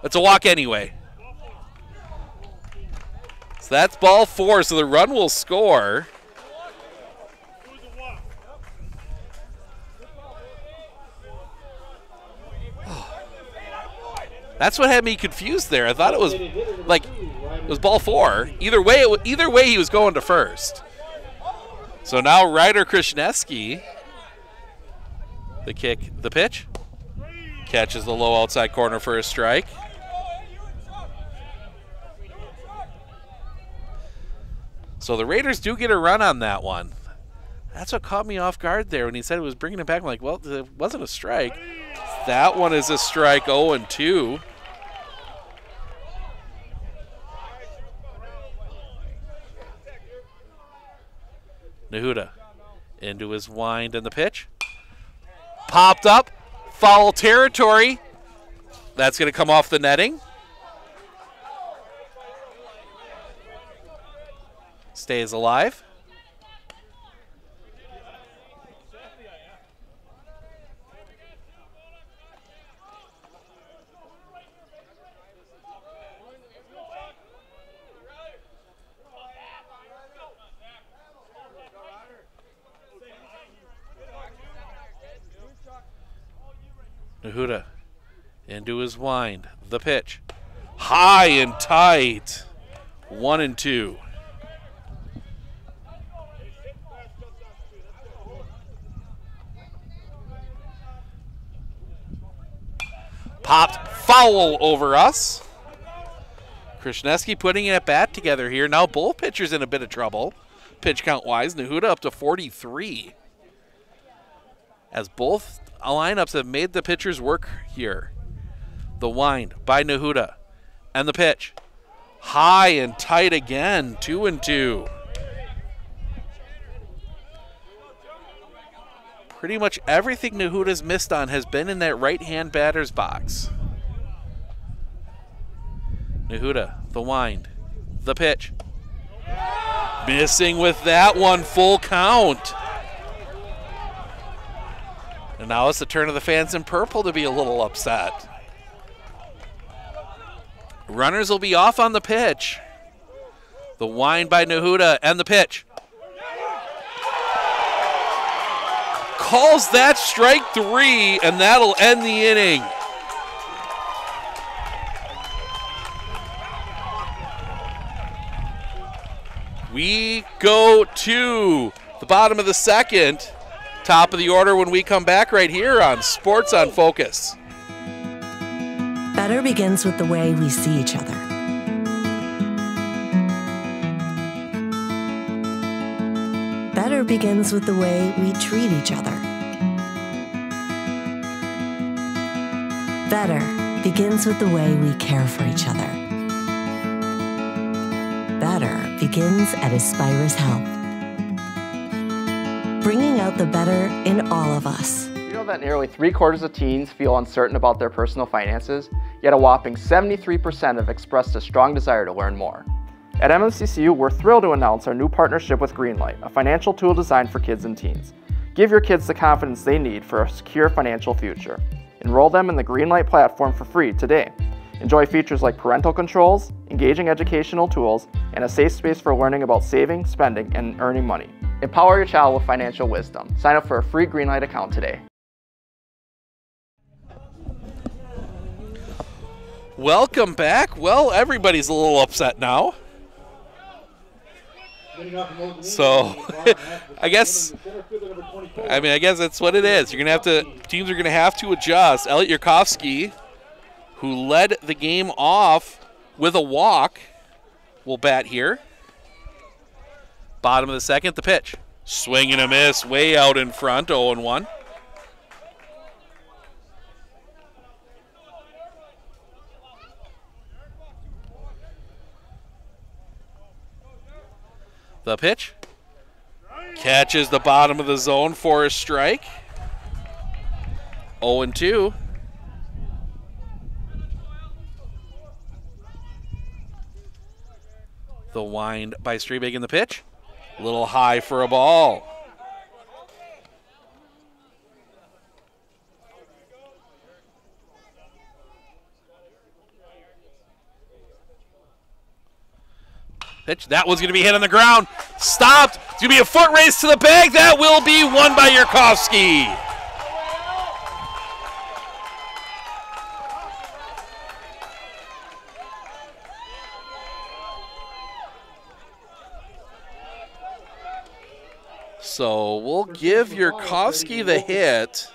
It's a walk anyway. So that's ball 4, so the run will score. That's what had me confused there. I thought it was like it was ball 4. Either way he was going to first. So now Ryder Krishneski, the kick, the pitch, catches the low outside corner for a strike. So the Raiders do get a run on that one. That's what caught me off guard there when he said it was bringing it back. I'm like, well, it wasn't a strike. That one is a strike, 0-2. Nahuda into his wind and the pitch. Popped up, foul territory. That's going to come off the netting. Stays alive. Nahuda into his wind, the pitch. High and tight, 1-2. Popped foul over us. Krishneski putting it at bat together here. Now both pitchers in a bit of trouble. Pitch count wise, Nahuda up to 43. As both lineups have made the pitchers work here. The wind by Nahuda and the pitch. High and tight again, 2-2. Pretty much everything Nahuda's missed on has been in that right-hand batter's box. Nahuda, the wind, the pitch. Missing with that one, full count. And now it's the turn of the fans in purple to be a little upset. Runners will be off on the pitch. The wind by Nahuda and the pitch. Calls that strike 3, and that'll end the inning. We go to the bottom of the second. Top of the order when we come back right here on Sports on Focus. Better begins with the way we see each other. Better begins with the way we treat each other. Better begins with the way we care for each other. Better begins at Aspirus Health. Bringing out the better in all of us. You know that nearly 3/4 of teens feel uncertain about their personal finances, yet a whopping 73% have expressed a strong desire to learn more. At MMCCU, we're thrilled to announce our new partnership with Greenlight, a financial tool designed for kids and teens. Give your kids the confidence they need for a secure financial future. Enroll them in the Greenlight platform for free today. Enjoy features like parental controls, engaging educational tools, and a safe space for learning about saving, spending, and earning money. Empower your child with financial wisdom. Sign up for a free Greenlight account today. Welcome back. Well, everybody's a little upset now. So, I guess that's what it is. Teams are going to have to adjust. Elliot Yurkovsky, who led the game off with a walk, will bat here. Bottom of the second, the pitch. Swing and a miss, way out in front, 0-1. The pitch. Catches the bottom of the zone for a strike. 0-2. The wind by Strebig in the pitch. A little high for a ball. Pitch. That one's going to be hit on the ground. Stopped. It's going to be a foot race to the bag. That will be won by Yurkovsky. So we'll give Yurkovsky the hit.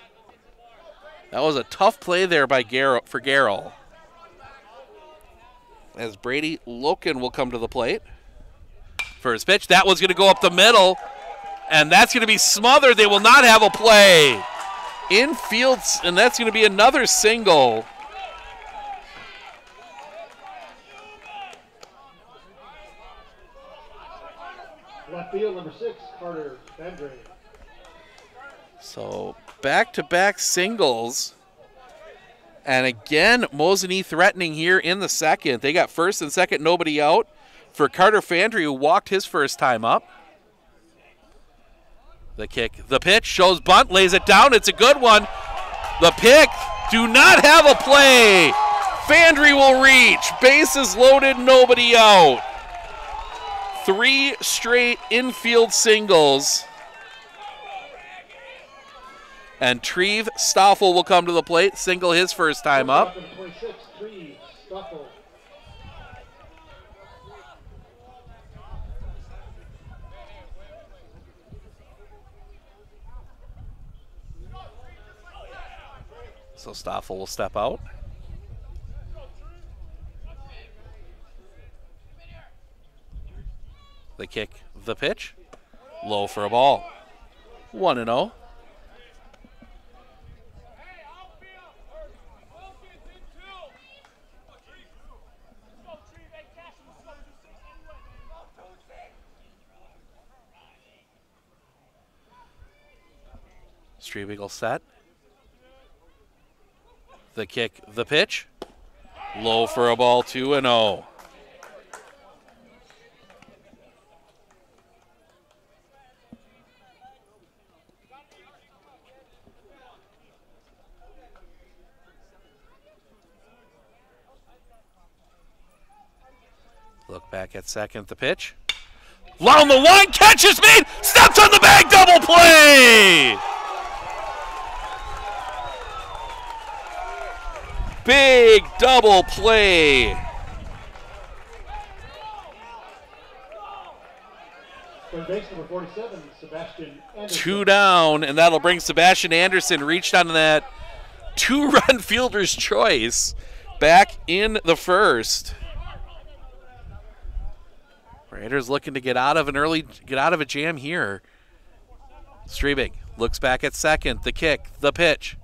That was a tough play there by for Garrell. As Brady Loken will come to the plate. First pitch, that one's going to go up the middle, and that's going to be smothered. They will not have a play. Infield, and that's going to be another single. Left field, number 6, Carter Bendre. So back-to-back singles. And again, Mosinee threatening here in the second. They got first and second, nobody out. For Carter Fandry, who walked his first time up. The kick, the pitch, shows bunt, lays it down. It's a good one. The pick, do not have a play. Fandry will reach. Bases loaded, nobody out. 3 straight infield singles. And Treve Stoffel will come to the plate, single his first time up. 26, Treve Stoffel. So Stoffel will step out. The kick, the pitch, low for a ball. 1-0. Strebig will set. The kick, the pitch, low for a ball, 2-0. Look back at second, the pitch. Down the one, catch is made, steps on the bag, double play! Big double play. Third base number 47, Sebastian Anderson. 2 down, and that'll bring Sebastian Anderson, reached on that 2-run fielder's choice back in the first. Raiders looking to get out of a jam here. Strebig looks back at second, the kick, the pitch.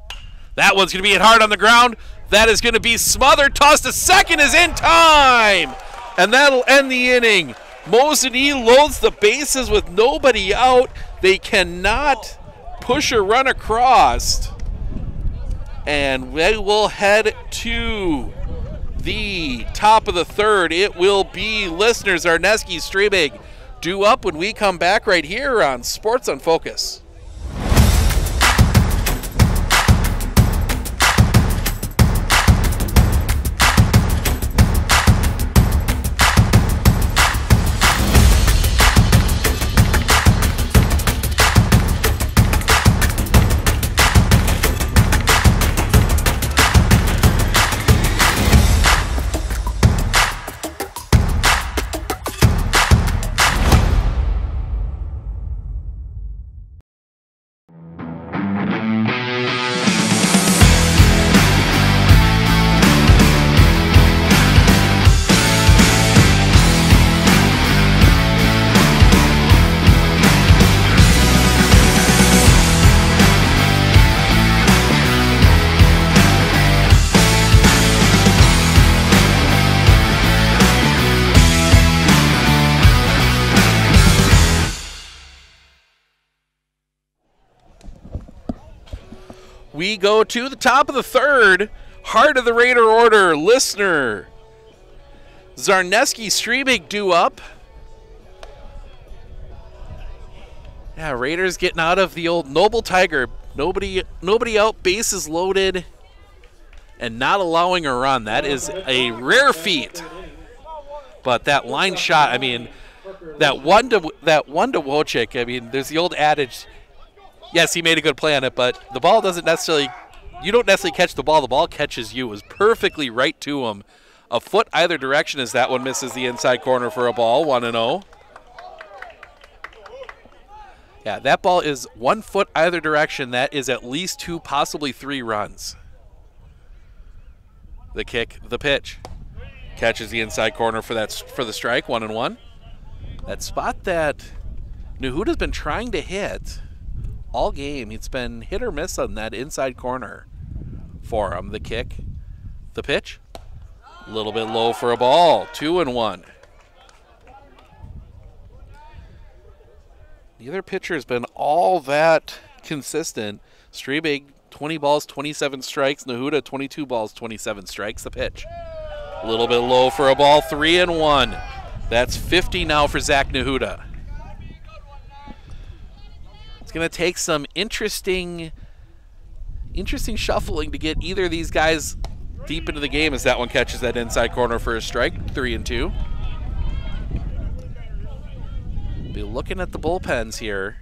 That one's going to be hit hard on the ground. That is going to be smothered. Toss to second is in time. And that'll end the inning. Mosinee loads the bases with nobody out. They cannot push a run across. And we will head to the top of the third. It will be listeners, Arneski, Strebig due up when we come back right here on Sports on Focus. We go to the top of the third. Heart of the Raider order. Listener, Zarneski, Strebig due up. Yeah, Raiders getting out of the old Noble Tiger. Nobody out, bases loaded, and not allowing a run. That is a rare feat. But that line shot, I mean, that one to Wojcik, I mean, there's the old adage, yes, he made a good play on it, but the ball doesn't necessarily, you don't necessarily catch the ball catches you. It was perfectly right to him. A foot either direction as that one misses the inside corner for a ball, 1-0. Yeah, that ball is 1 foot either direction. That is at least 2, possibly 3 runs. The kick, the pitch. Catches the inside corner for the strike, 1-1. That spot that Nahuda's been trying to hit all game. It's been hit or miss on that inside corner for him. The kick, the pitch. A little bit low for a ball, 2-1. Neither pitcher has been all that consistent. Strebig, 20 balls, 27 strikes. Nahuda, 22 balls, 27 strikes. The pitch. A little bit low for a ball, 3-1. That's 50 now for Zach Nahuda. It's going to take some interesting shuffling to get either of these guys deep into the game as that one catches that inside corner for a strike, 3-2. Be looking at the bullpens here.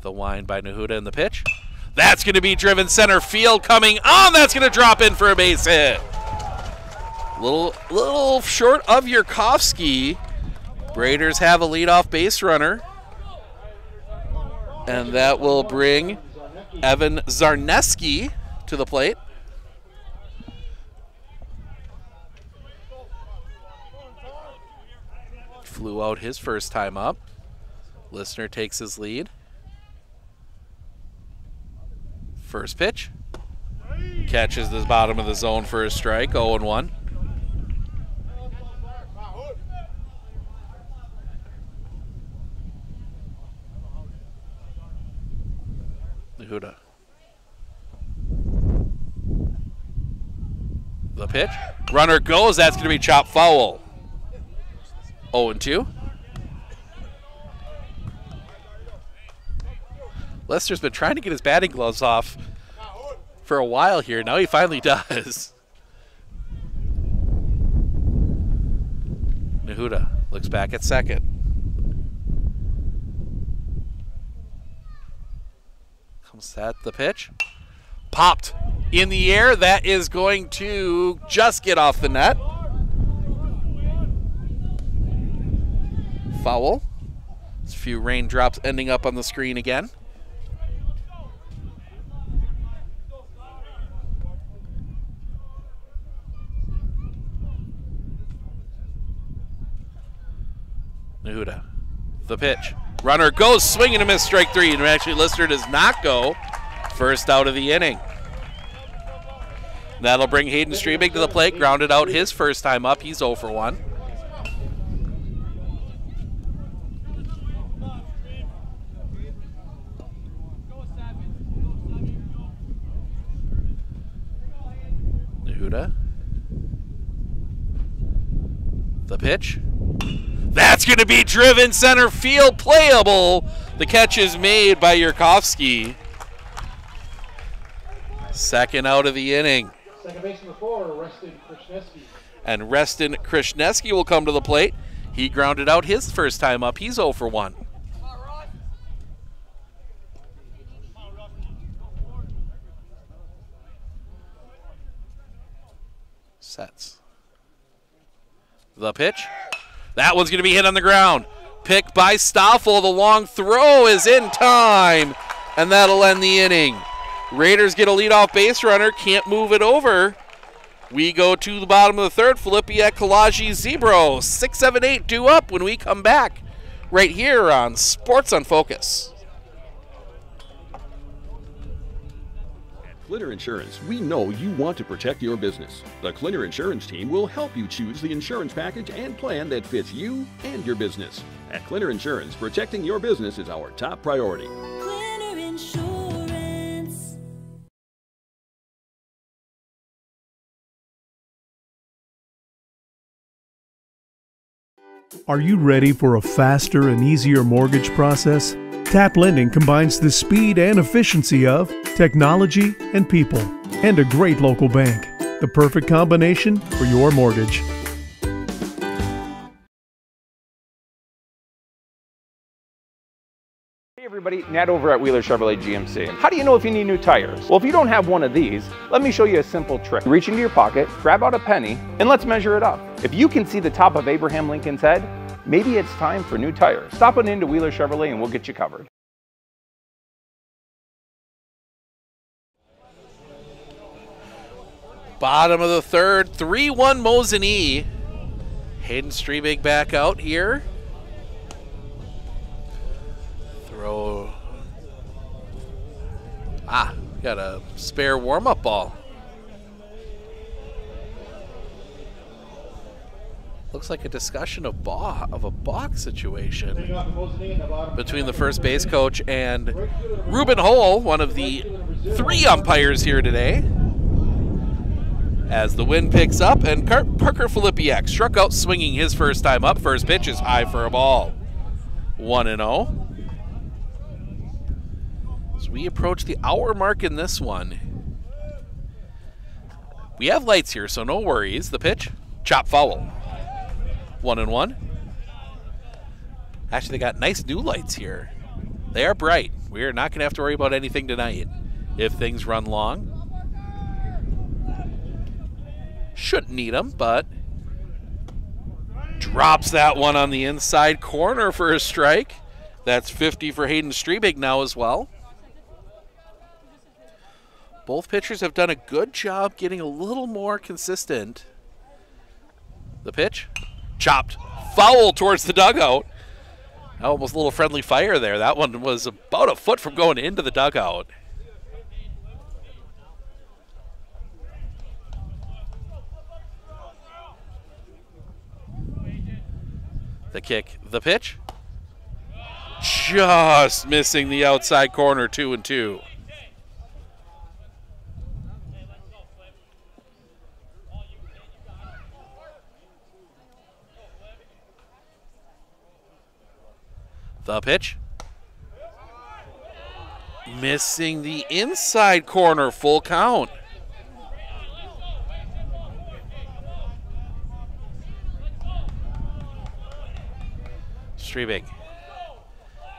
The wind by Nahuda and the pitch. That's going to be driven center field coming on. That's going to drop in for a base hit. Little short of Yurkovsky. Raiders have a leadoff base runner. And that will bring Evan Zarneski to the plate. Flew out his first time up. Listener takes his lead. First pitch. Catches the bottom of the zone for a strike, 0-1. Nahuda. The pitch. Runner goes. That's going to be chopped foul. 0-2. Lester's been trying to get his batting gloves off for a while here. Now he finally does. Nahuda looks back at second. Comes at the pitch. Popped in the air. That is going to just get off the net. Foul. There's a few raindrops ending up on the screen again. Nahuda, the pitch. Runner goes, swing and a miss, strike 3. And actually Lister does not go. First out of the inning. That'll bring Hayden Strebig to the plate. Grounded out his first time up. He's 0-1. Nahuda. The pitch. That's going to be driven center field, playable. The catch is made by Yurkovsky. Second out of the inning. Second baseman before, Reston Krishneski. And Reston Krishneski will come to the plate. He grounded out his first time up. He's 0-1. Sets. The pitch. That one's going to be hit on the ground. Pick by Stoffel. The long throw is in time, and that'll end the inning. Raiders get a leadoff base runner. Can't move it over. We go to the bottom of the third. Felipe Kalaji Zebro. 6, 7, 8 due up when we come back right here on Sports on Focus. Clitter Insurance, we know you want to protect your business. The Clitter Insurance team will help you choose the insurance package and plan that fits you and your business. At Clinner Insurance, protecting your business is our top priority. Clinner Insurance. Are you ready for a faster and easier mortgage process? Tap Lending combines the speed and efficiency of technology and people, and a great local bank. The perfect combination for your mortgage. Hey everybody, Nat over at Wheeler Chevrolet GMC. How do you know if you need new tires? Well, if you don't have one of these, let me show you a simple trick. Reach into your pocket, grab out a penny, and let's measure it up. If you can see the top of Abraham Lincoln's head, maybe it's time for new tires. Stop on into Wheeler Chevrolet and we'll get you covered. Bottom of the third, 3-1 Mosinee. Hayden Strebig back out here. Throw. Got a spare warm-up ball. Looks like a discussion of a balk situation between the first base coach and Ruben Hole, one of the 3 umpires here today. As the wind picks up, and Parker Filipiak struck out swinging his first time up. First pitch is high for a ball. 1-0. As we approach the hour mark in this one. We have lights here, so no worries. The pitch, chop foul. 1-1. Actually, they got nice new lights here. They are bright. We are not going to have to worry about anything tonight if things run long. Shouldn't need them, but drops that one on the inside corner for a strike. That's 50 for Hayden Strebig now as well. Both pitchers have done a good job getting a little more consistent. The pitch, chopped, foul towards the dugout. Almost a little friendly fire there. That one was about a foot from going into the dugout. The kick, the pitch, just missing the outside corner, 2-2. The pitch, missing the inside corner, full count. Strebig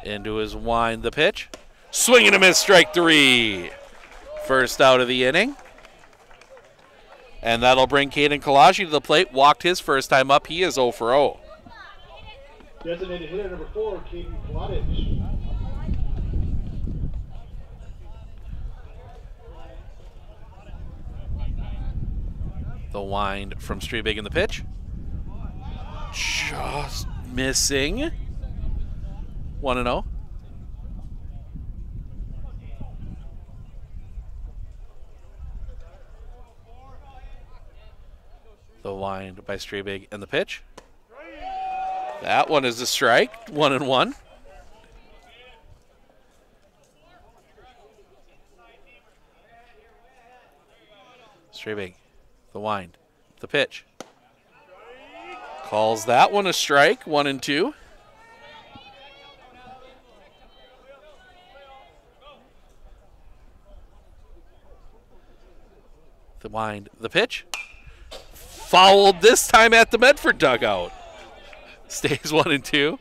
into his wind, the pitch, swing and a miss, strike 3. First out of the inning. And that'll bring Caden Kalaji to the plate. Walked his first time up. He is 0 for 0. Designated hitter number 4, Caden Kalaji. The wind from Strebig in the pitch. Just missing. 1-0. The wind by Strebig and the pitch. That one is a strike. 1-1. Strebig, the wind, the pitch. Calls that one a strike. 1-2. The wind, the pitch. Fouled this time at the Medford dugout. Stays 1-2.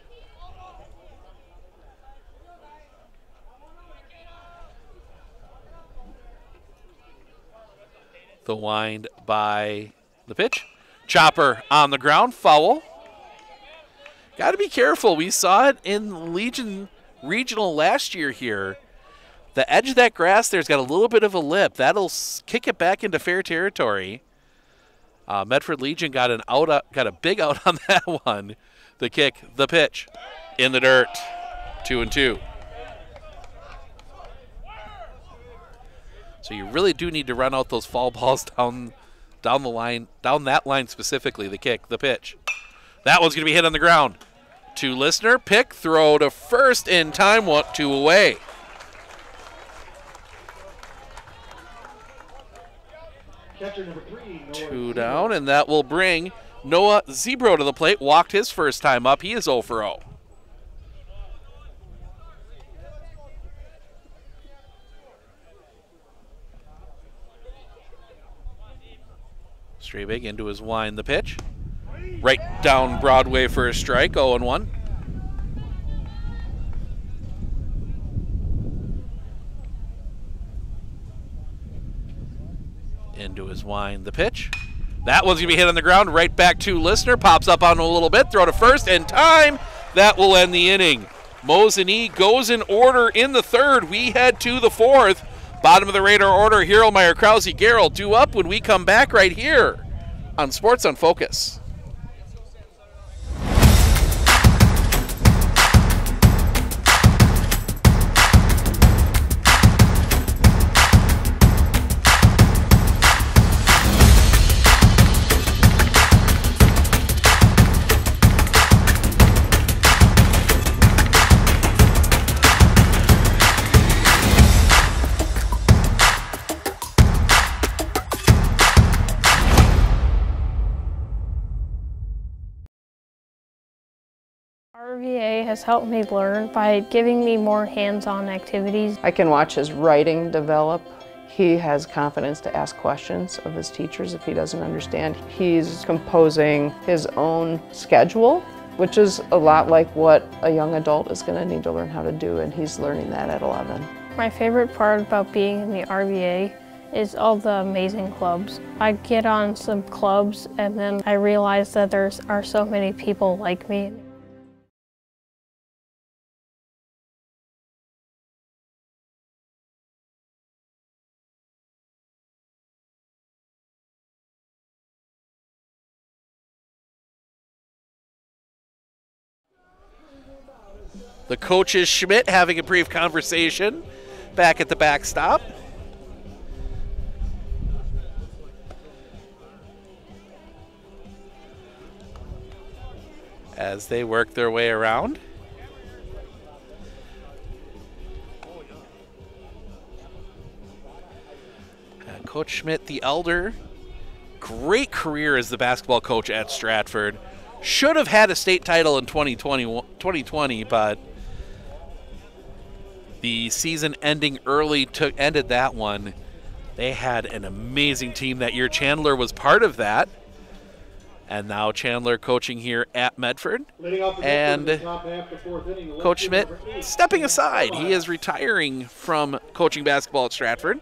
The wind by the pitch. Chopper on the ground, foul. Got to be careful. We saw it in Legion Regional last year here. The edge of that grass there's got a little bit of a lip. That'll kick it back into fair territory. Medford Legion got a big out on that one. The kick, the pitch, in the dirt. 2-2. So you really do need to run out those foul balls down the line, down that line specifically. The kick, the pitch. That one's going to be hit on the ground. To Listener, pick, throw to first in time, 2 away. Catcher number 3, Noah 2 down, and that will bring Noah Zebro to the plate. Walked his first time up. He is 0 for 0. Straight big into his wind, the pitch. Right down Broadway for a strike, 0-1. Into his wind, the pitch. That one's going to be hit on the ground, right back to Listener. Pops up on a little bit, throw to first, and time. That will end the inning. Mosinee goes in order in the third. We head to the fourth. Bottom of the radar order, Hierlmeyer, Krause, Gerald, 2 up when we come back right here on Sports on Focus. RVA has helped me learn by giving me more hands-on activities. I can watch his writing develop. He has confidence to ask questions of his teachers if he doesn't understand. He's composing his own schedule, which is a lot like what a young adult is going to need to learn how to do, and he's learning that at 11. My favorite part about being in the RVA is all the amazing clubs. I get on some clubs and then I realize that there are so many people like me. The coaches, Schmidt, having a brief conversation back at the backstop. As they work their way around. Coach Schmidt, the elder, great career as the basketball coach at Stratford. Should have had a state title in 2020, but the season ending early ended that one. They had an amazing team that year. Chandler was part of that. And now Chandler coaching here at Medford. And Coach Schmidt stepping aside. He is retiring from coaching basketball at Stratford.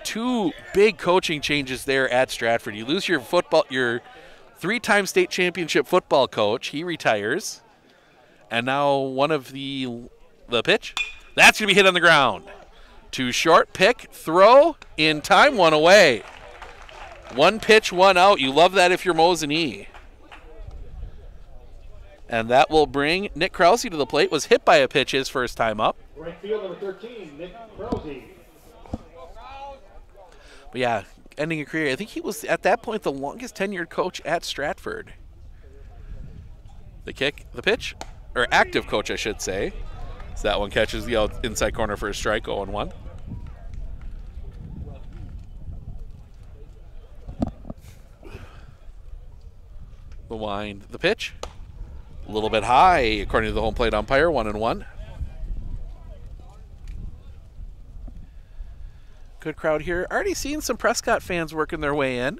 2 big coaching changes there at Stratford. You lose your 3-time state championship football coach. He retires. And now one of the pitch. That's going to be hit on the ground. Too short, pick, throw, in time, 1 away. 1 pitch, 1 out. You love that if you're Mosinee. And that will bring Nick Krause to the plate. Was hit by a pitch his first time up. Right field number 13, Nick Krause. But yeah, ending a career. I think he was, at that point, the longest tenured coach at Stratford. The kick, the pitch, or active coach, I should say. So that one catches the inside corner for a strike, 0-1. The wind, the pitch. A little bit high, according to the home plate umpire, 1-1. Good crowd here. Already seeing some Prescott fans working their way in.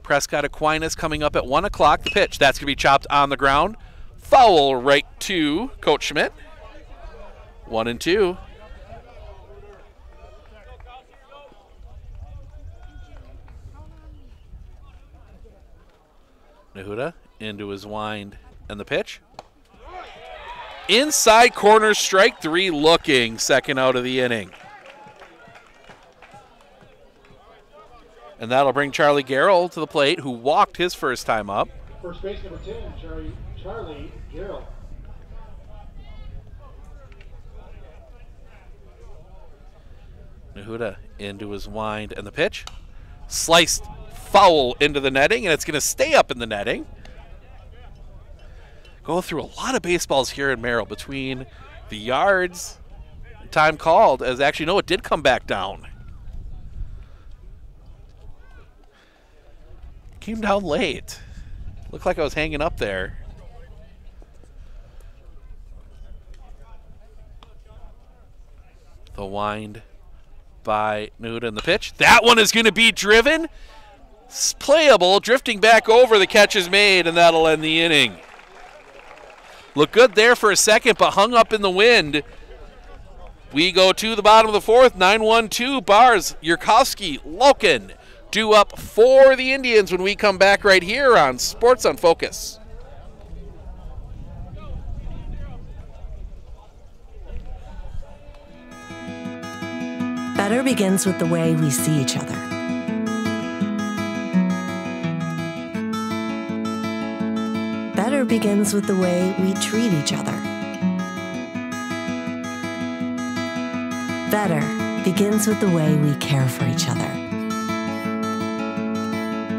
Prescott Aquinas coming up at 1 o'clock. The pitch, that's going to be chopped on the ground. Foul right to Coach Schmidt. 1-2. Nahuda into his wind and the pitch. Inside corner, strike 3 looking. Second out of the inning. And that'll bring Charlie Garrell to the plate, who walked his first time up. First base number 10, Charlie Garrell. Nahuda into his wind and the pitch. Sliced foul into the netting, and it's going to stay up in the netting. go through a lot of baseballs here in Merrill between the yards, time called, as actually, no, it did come back down. Came down late. Looked like I was hanging up there. The wind by Nuda and the pitch. That one is going to be driven. It's playable, drifting back over, the catch is made, and that'll end the inning. Looked good there for a second, but hung up in the wind. We go to the bottom of the fourth, 9-1-2, Bars, Yurkovsky, Loken, due up for the Indians when we come back right here on Sports on Focus. Better begins with the way we see each other. Better begins with the way we treat each other. Better begins with the way we care for each other.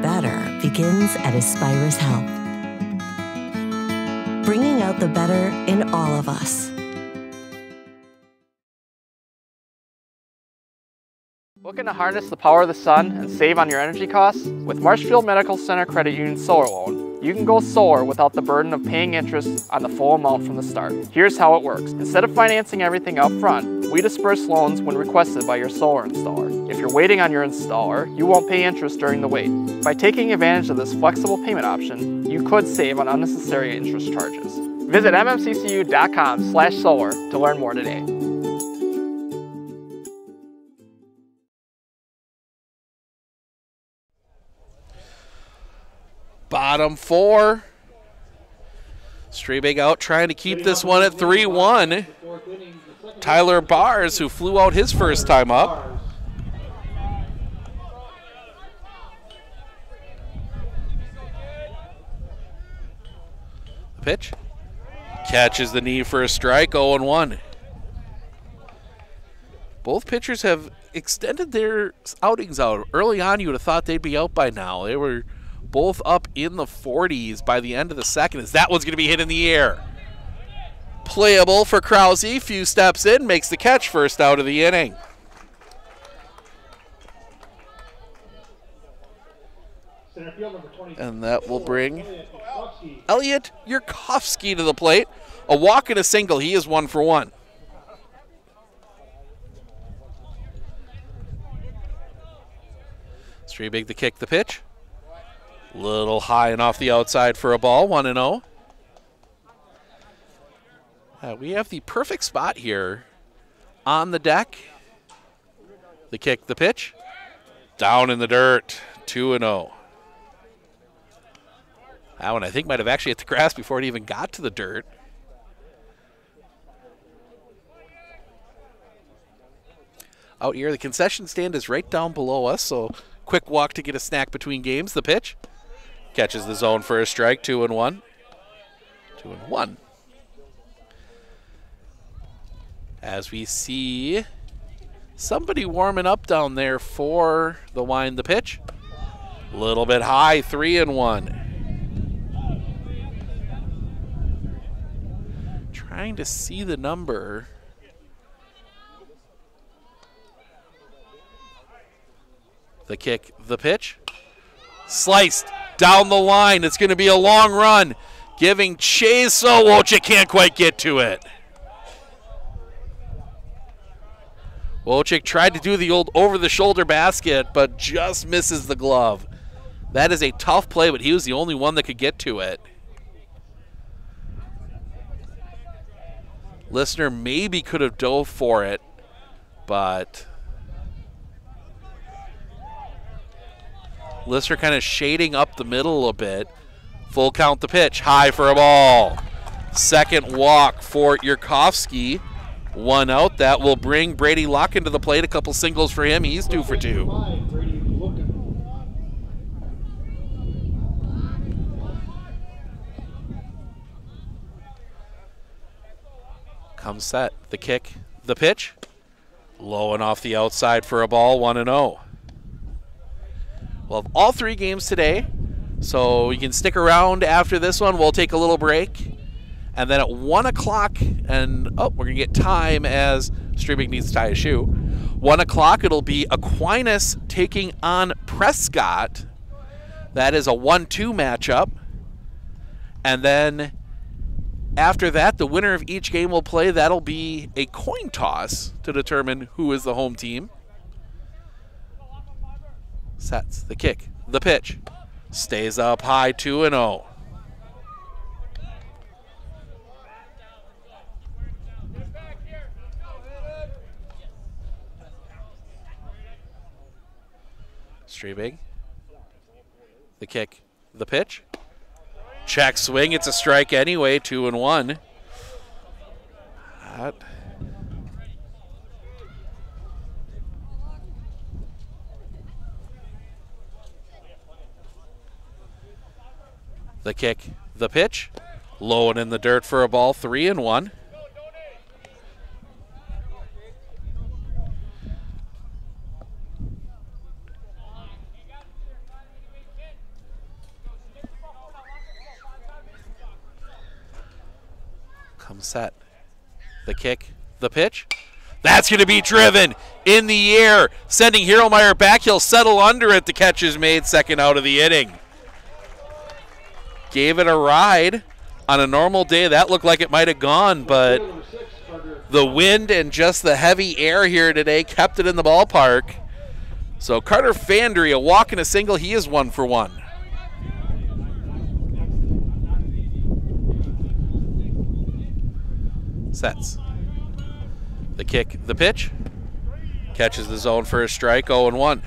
Better begins at Aspirus Health, bringing out the better in all of us. Looking to harness the power of the sun and save on your energy costs? With Marshfield Medical Center Credit Union Solar Loan, you can go solar without the burden of paying interest on the full amount from the start. Here's how it works. Instead of financing everything up front, we disperse loans when requested by your solar installer. If you're waiting on your installer, you won't pay interest during the wait. By taking advantage of this flexible payment option, you could save on unnecessary interest charges. Visit mmccu.com/solar to learn more today. Bottom four. Strabig out trying to keep this one at 3-1. Tyler Bars, who flew out his first time up. The pitch. Catches the knee for a strike, 0-1. Both pitchers have extended their outings out. Early on, you would have thought they'd be out by now. They were both up in the 40s by the end of the second, as that one's going to be hit in the air. Playable for Krause, few steps in, makes the catch, first out of the inning. And that will bring Elliot Yurkovsky to the plate. A walk and a single, he is 1 for 1. Strabig the kick, the pitch. Little high and off the outside for a ball, 1-0. We have the perfect spot here on the deck. The kick, the pitch. Down in the dirt, 2-0. That one I think might have actually hit the grass before it even got to the dirt. Out here, the concession stand is right down below us, so quick walk to get a snack between games. The pitch. Catches the zone for a strike, 2-1. 2-1. As we see somebody warming up down there for the wind, the pitch. A little bit high, 3-1. Trying to see the number. The kick, the pitch. Sliced down the line. It's going to be a long run. Giving chase. Oh, Wojcik can't quite get to it. Wojcik tried to do the old over-the-shoulder basket, but just misses the glove. That is a tough play, but he was the only one that could get to it. Listener maybe could have dove for it, but Lister kind of shading up the middle a bit. Full count the pitch. High for a ball. Second walk for Yurkovsky. 1 out. That will bring Brady Locken to the plate. A couple singles for him. He's 2 for 2. Comes set. The kick. The pitch. Low and off the outside for a ball. 1-0. We'll have all 3 games today, so you can stick around after this one. We'll take a little break, And then at 1 o'clock, and we're going to get time as Streaming needs to tie a shoe. 1 o'clock, it'll be Aquinas taking on Prescott. That is a 1-2 matchup. And then after that, the winner of each game will play. That'll be a coin toss to determine who is the home team. Sets the kick, the pitch. Stays up high, 2-0. Streaming. The kick, the pitch. Check swing, it's a strike anyway, 2-1. The kick, the pitch. Low and in the dirt for a ball, 3-1. Come set. The kick, the pitch. That's going to be driven in the air, sending Hierlemeyer back. He'll settle under it. The catch is made, second out of the inning. Gave it a ride. On a normal day, that looked like it might have gone, but the wind and just the heavy air here today kept it in the ballpark. So Carter Fandry, a walk and a single. He is 1 for 1. Sets. The kick, the pitch. Catches the zone for a strike, 0-1.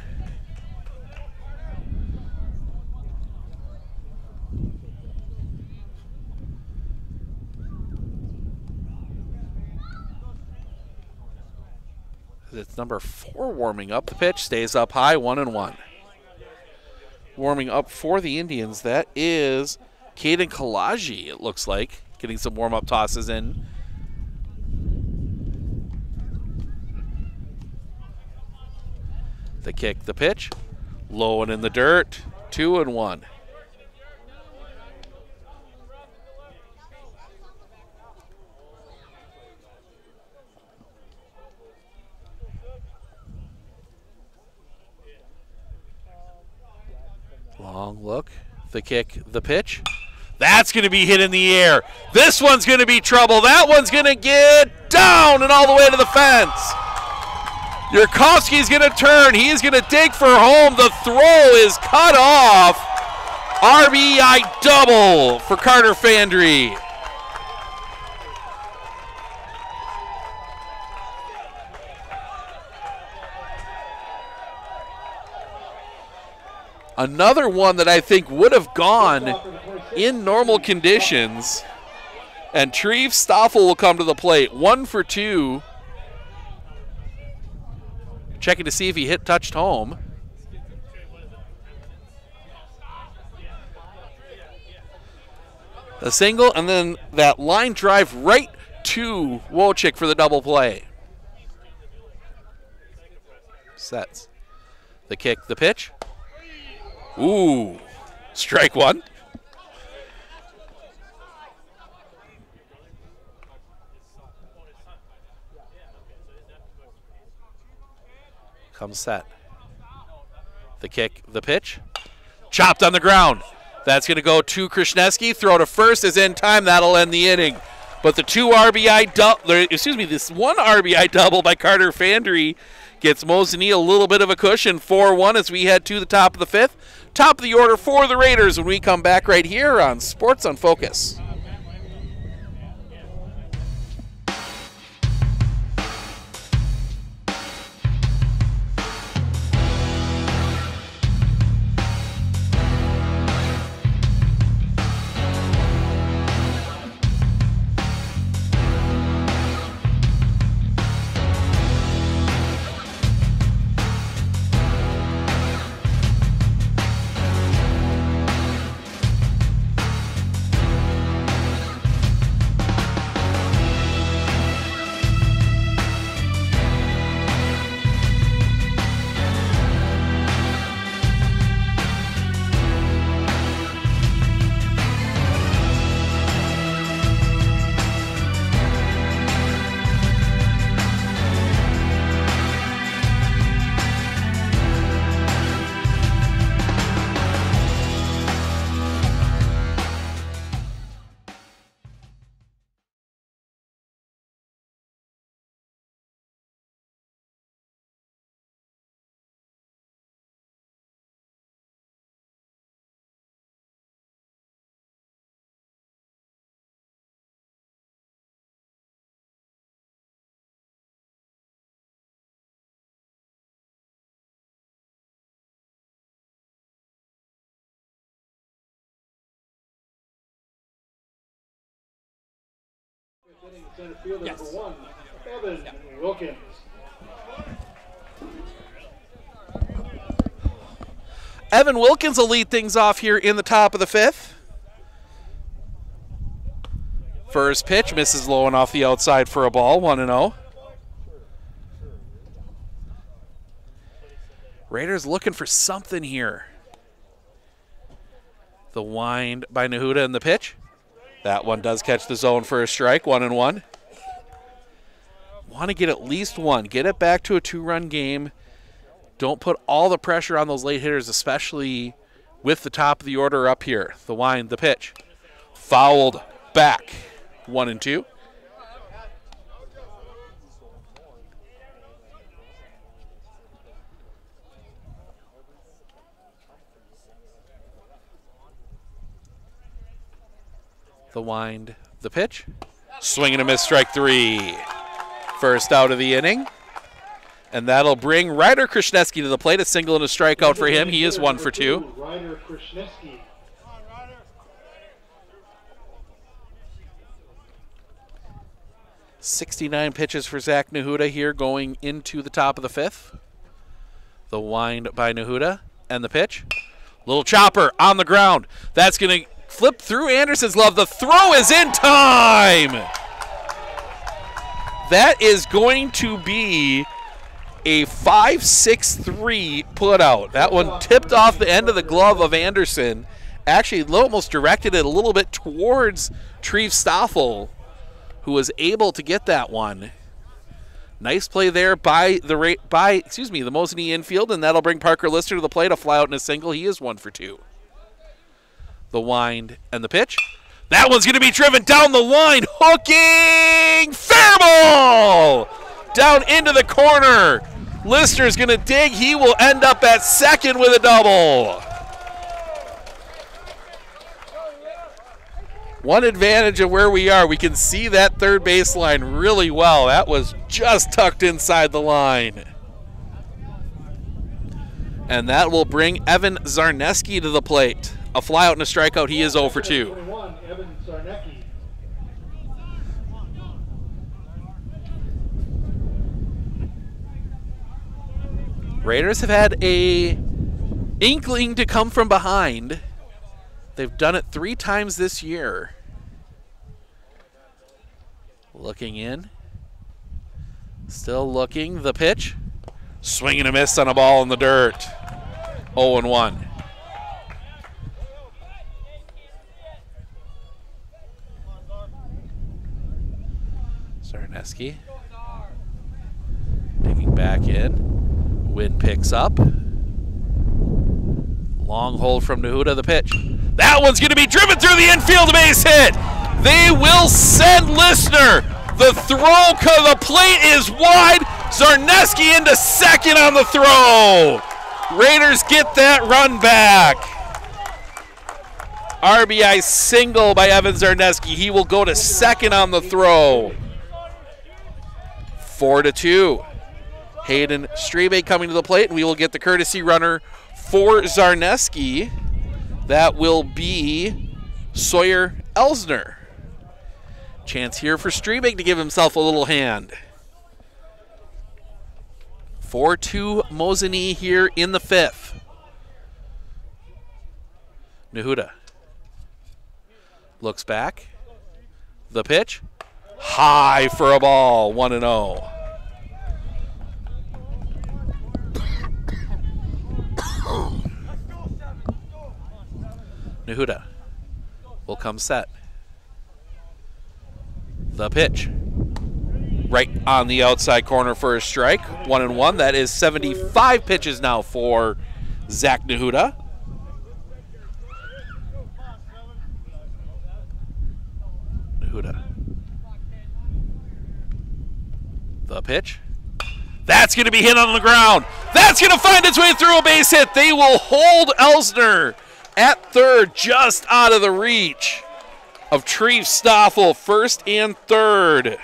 It's number 4 warming up. The pitch stays up high, 1-1. Warming up for the Indians, that is Caden Kalaji, it looks like, getting some warm-up tosses in. The kick, the pitch, low and in the dirt, 2-1. Long look, the kick, the pitch. That's going to be hit in the air. This one's going to be trouble. That one's going to get down and all the way to the fence. Yurkovsky's going to turn. He's going to dig for home. The throw is cut off. RBI double for Carter Fandry. Another one that I think would have gone in normal conditions. And Treve Stoffel will come to the plate. 1 for 2. Checking to see if he touched home. A single, and then that line drive right to Wojcik for the double play. Sets. The kick, the pitch. Ooh, strike 1. Comes set. The kick, the pitch. Chopped on the ground. That's going to go to Krasniewski. Throw to first is in time. That'll end the inning. But the this one RBI double by Carter Fandry gets Mosinee a little bit of a cushion. 4-1 as we head to the top of the 5th. Top of the order for the Raiders when we come back right here on Sports on Focus. Hitting center fielder number 1, Evan Wilkins. Evan Wilkins will lead things off here in the top of the 5th. First pitch misses low and off the outside for a ball, 1-0. Raiders looking for something here. The wind by Nahuda in the pitch. That one does catch the zone for a strike, 1-1. Want to get at least one. Get it back to a 2-run game. Don't put all the pressure on those late hitters, especially with the top of the order up here. The wind, the pitch. Fouled back, 1-2. The wind, the pitch. Swing and a miss, strike 3. First out of the inning. And that'll bring Ryder Krishneski to the plate. A single and a strikeout for him. He is 1 for 2. Ryder Krishneski. 69 pitches for Zach Nahuda here going into the top of the 5th. The wind by Nahuda and the pitch. Little chopper on the ground. That's going to flip through Anderson's glove. The throw is in time. That is going to be a 5-6-3 put out. That one tipped off the end of the glove of Anderson. Actually, almost directed it a little bit towards Treve Stoffel, who was able to get that one. Nice play there by the Mosinee infield, and that'll bring Parker Lister to the plate. A fly out and a single. He is 1 for 2. The wind and the pitch. That one's going to be driven down the line. Hooking! Fair ball! Down into the corner. Lister's going to dig. He will end up at second with a double. One advantage of where we are, we can see that third baseline really well. That was just tucked inside the line. And that will bring Evan Zarneski to the plate. A fly out and a strikeout. He is 0 for 2. 21, Evan Zarneski. Raiders have had a inkling to come from behind. They've done it 3 times this year. Looking in. Still looking. The pitch. Swing and a miss on a ball in the dirt. 0-1. Zarneski digging back in. Wind picks up. Long hold from Nahuda, the pitch. That one's going to be driven through the infield, base hit. They will send Listener. The throw, the plate is wide. Zarneski into second on the throw. Raiders get that run back. RBI single by Evan Zarneski. He will go to second on the throw. 4-2. Hayden Strebe coming to the plate, and we will get the courtesy runner for Zarneski. That will be Sawyer Elsner. Chance here for Strebe to give himself a little hand. 4-2 Mosinee here in the 5th. Nahuda looks back. The pitch. High for a ball, 1-0. Nahuda will come set. The pitch. Right on the outside corner for a strike. 1-1. That is 75 pitches now for Zach Nahuda. Nahuda. The pitch. That's going to be hit on the ground. That's going to find its way through a base hit. They will hold Elsner at third, just out of the reach of Treve Stoffel, first and third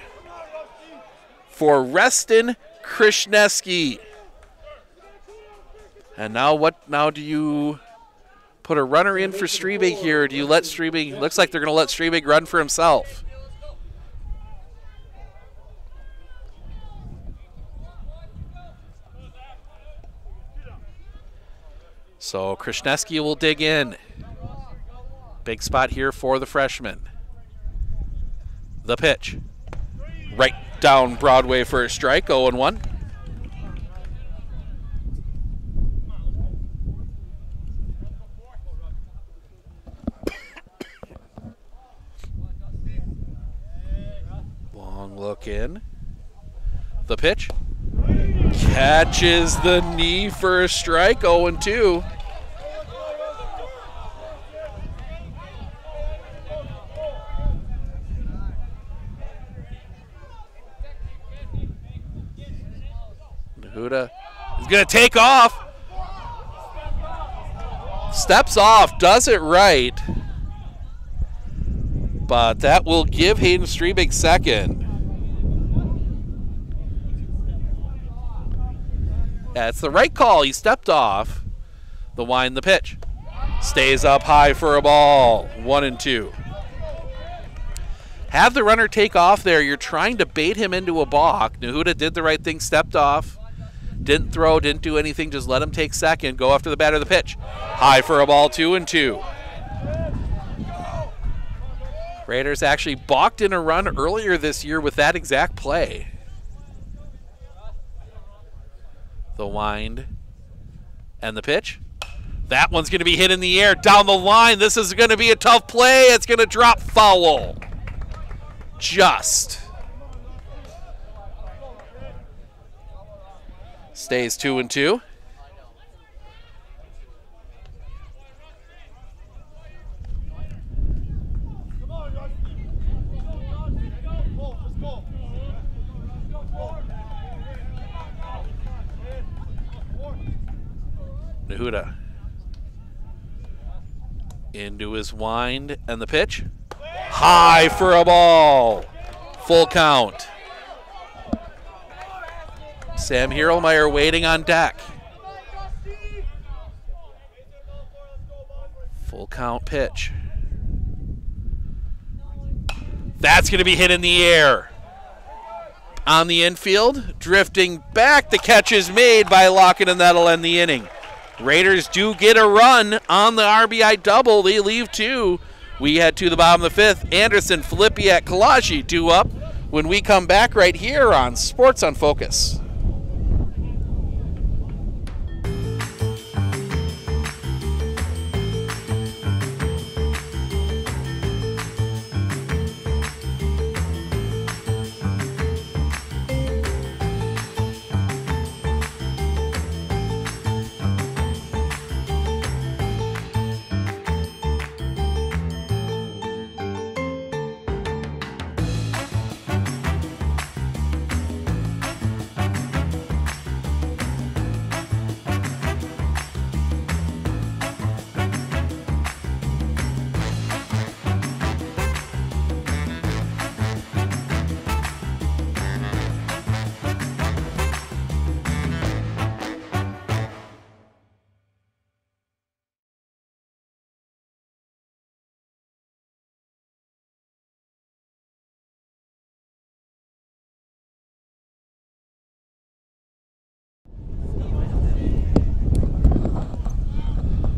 for Reston Krishneski. And now what? Now do you put a runner in for Strebe here? Do you let Strebe? Looks like they're going to let Strebe run for himself. So Krishneski will dig in. Big spot here for the freshman. The pitch. Right down Broadway for a strike, 0-1. Long look in. The pitch. Catches the knee for a strike, 0-2. Nahuda is going to take off. Steps off, does it right. But that will give Hayden Strebig second. That's the right call. He stepped off. The wind, the pitch. Stays up high for a ball. 1-2. Have the runner take off there. You're trying to bait him into a balk. Nahuda did the right thing, stepped off. Didn't throw, didn't do anything. Just let him take second. Go after the batter, the pitch. High for a ball, 2-2. Raiders actually balked in a run earlier this year with that exact play. The wind and the pitch. That one's going to be hit in the air down the line. This is going to be a tough play. It's going to drop foul. Just. Stays 2-2. Nahuda into his wind and the pitch. High for a ball. Full count. Sam Hierlmeyer waiting on deck. Full count pitch. That's going to be hit in the air. On the infield, drifting back. The catch is made by Lockett, and that'll end the inning. Raiders do get a run on the RBI double. They leave two. We head to the bottom of the fifth. Anderson, Filipiak, Kalaji, 2 up. When we come back right here on Sports on Focus.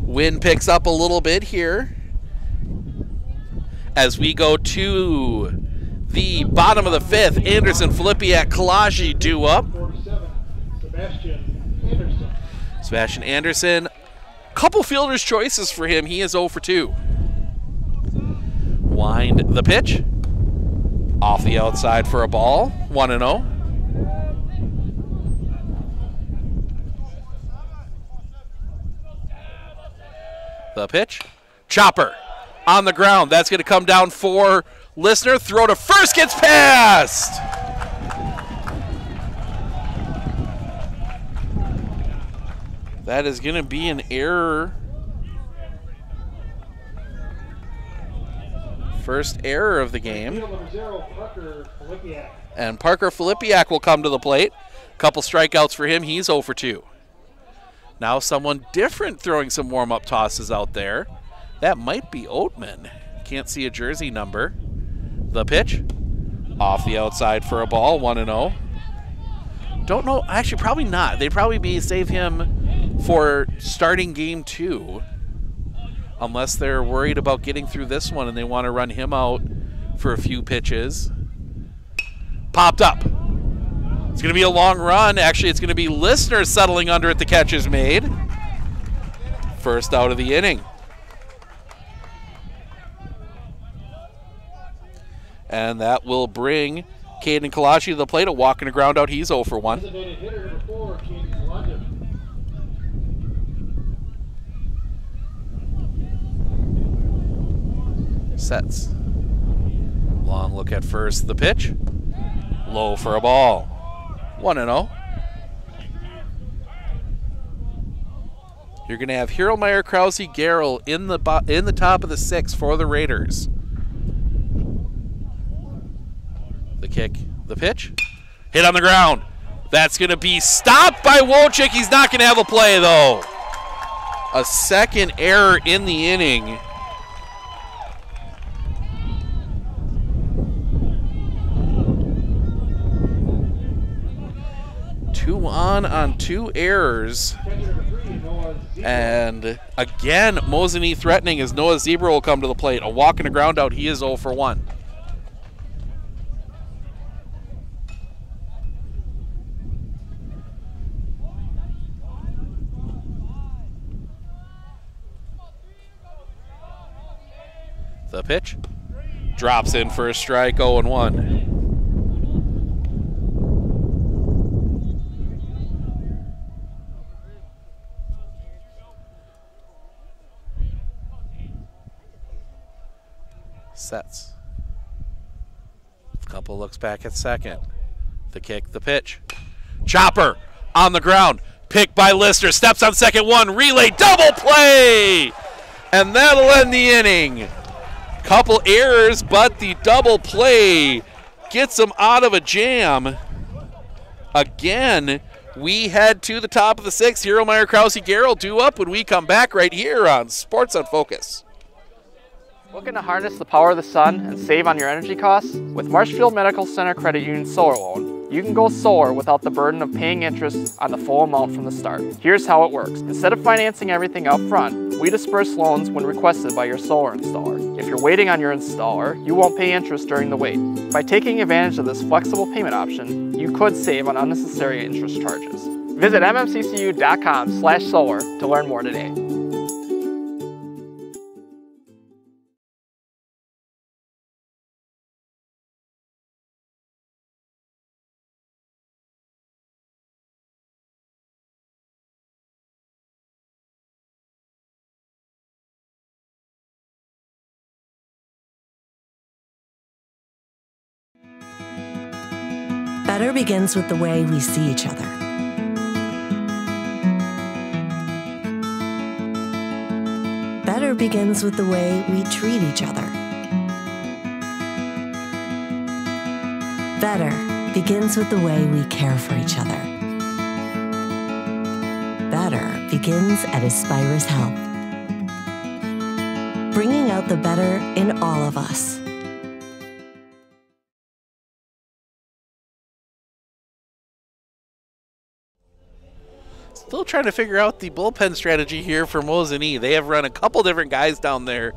Wind picks up a little bit here as we go to the bottom of the fifth. Anderson, Filipiak, Kalaji, 2 up. Sebastian Anderson. Couple fielder's choices for him. He is 0 for 2. Wind the pitch. Off the outside for a ball. 1-0. The pitch. Chopper on the ground. That's going to come down for Listener. Throw to first. Gets past. That is going to be an error. First error of the game. And Parker Filipiak will come to the plate. Couple strikeouts for him. He's 0 for 2. Now someone different throwing some warm-up tosses out there. That might be Oatman. Can't see a jersey number. The pitch. Off the outside for a ball, 1-0. Don't know. Actually, probably not. They'd probably be save him for starting game 2. Unless they're worried about getting through this one and they want to run him out for a few pitches. Popped up. It's going to be a long run. Actually, it's going to be Listener settling under it. The catch is made. First out of the inning. And that will bring Caden Kalashi to the plate. A walk and a ground out. He's 0 for 1. Sets. Long look at first. The pitch. Low for a ball. 1-0. You're going to have Hieromeier, Krause, Garrell in the top of the 6 for the Raiders. The kick, the pitch, hit on the ground. That's going to be stopped by Wojcik. He's not going to have a play, though. A second error in the inning. Two on 2 errors. And again, Mosinee threatening as Noah Zebra will come to the plate. A walk and a ground out. He is 0 for 1. The pitch drops in for a strike. 0-1. Sets. Couple looks back at second. The kick, the pitch. Chopper on the ground. Picked by Lister. Steps on second. One. Relay. Double play! And that'll end the inning. Couple errors, but the double play gets him out of a jam. Again, we head to the top of the 6th. Hieromeier, Krause, Garrell due up when we come back right here on Sports on Focus. Looking to harness the power of the sun and save on your energy costs? With Marshfield Medical Center Credit Union Solar Loan, you can go solar without the burden of paying interest on the full amount from the start. Here's how it works. Instead of financing everything up front, we disperse loans when requested by your solar installer. If you're waiting on your installer, you won't pay interest during the wait. By taking advantage of this flexible payment option, you could save on unnecessary interest charges. Visit mmccu.com/solar to learn more today. Better begins with the way we see each other. Better begins with the way we treat each other. Better begins with the way we care for each other. Better begins at Aspirus Health, bringing out the better in all of us. Still trying to figure out the bullpen strategy here for Mosinee. They have run a couple different guys down there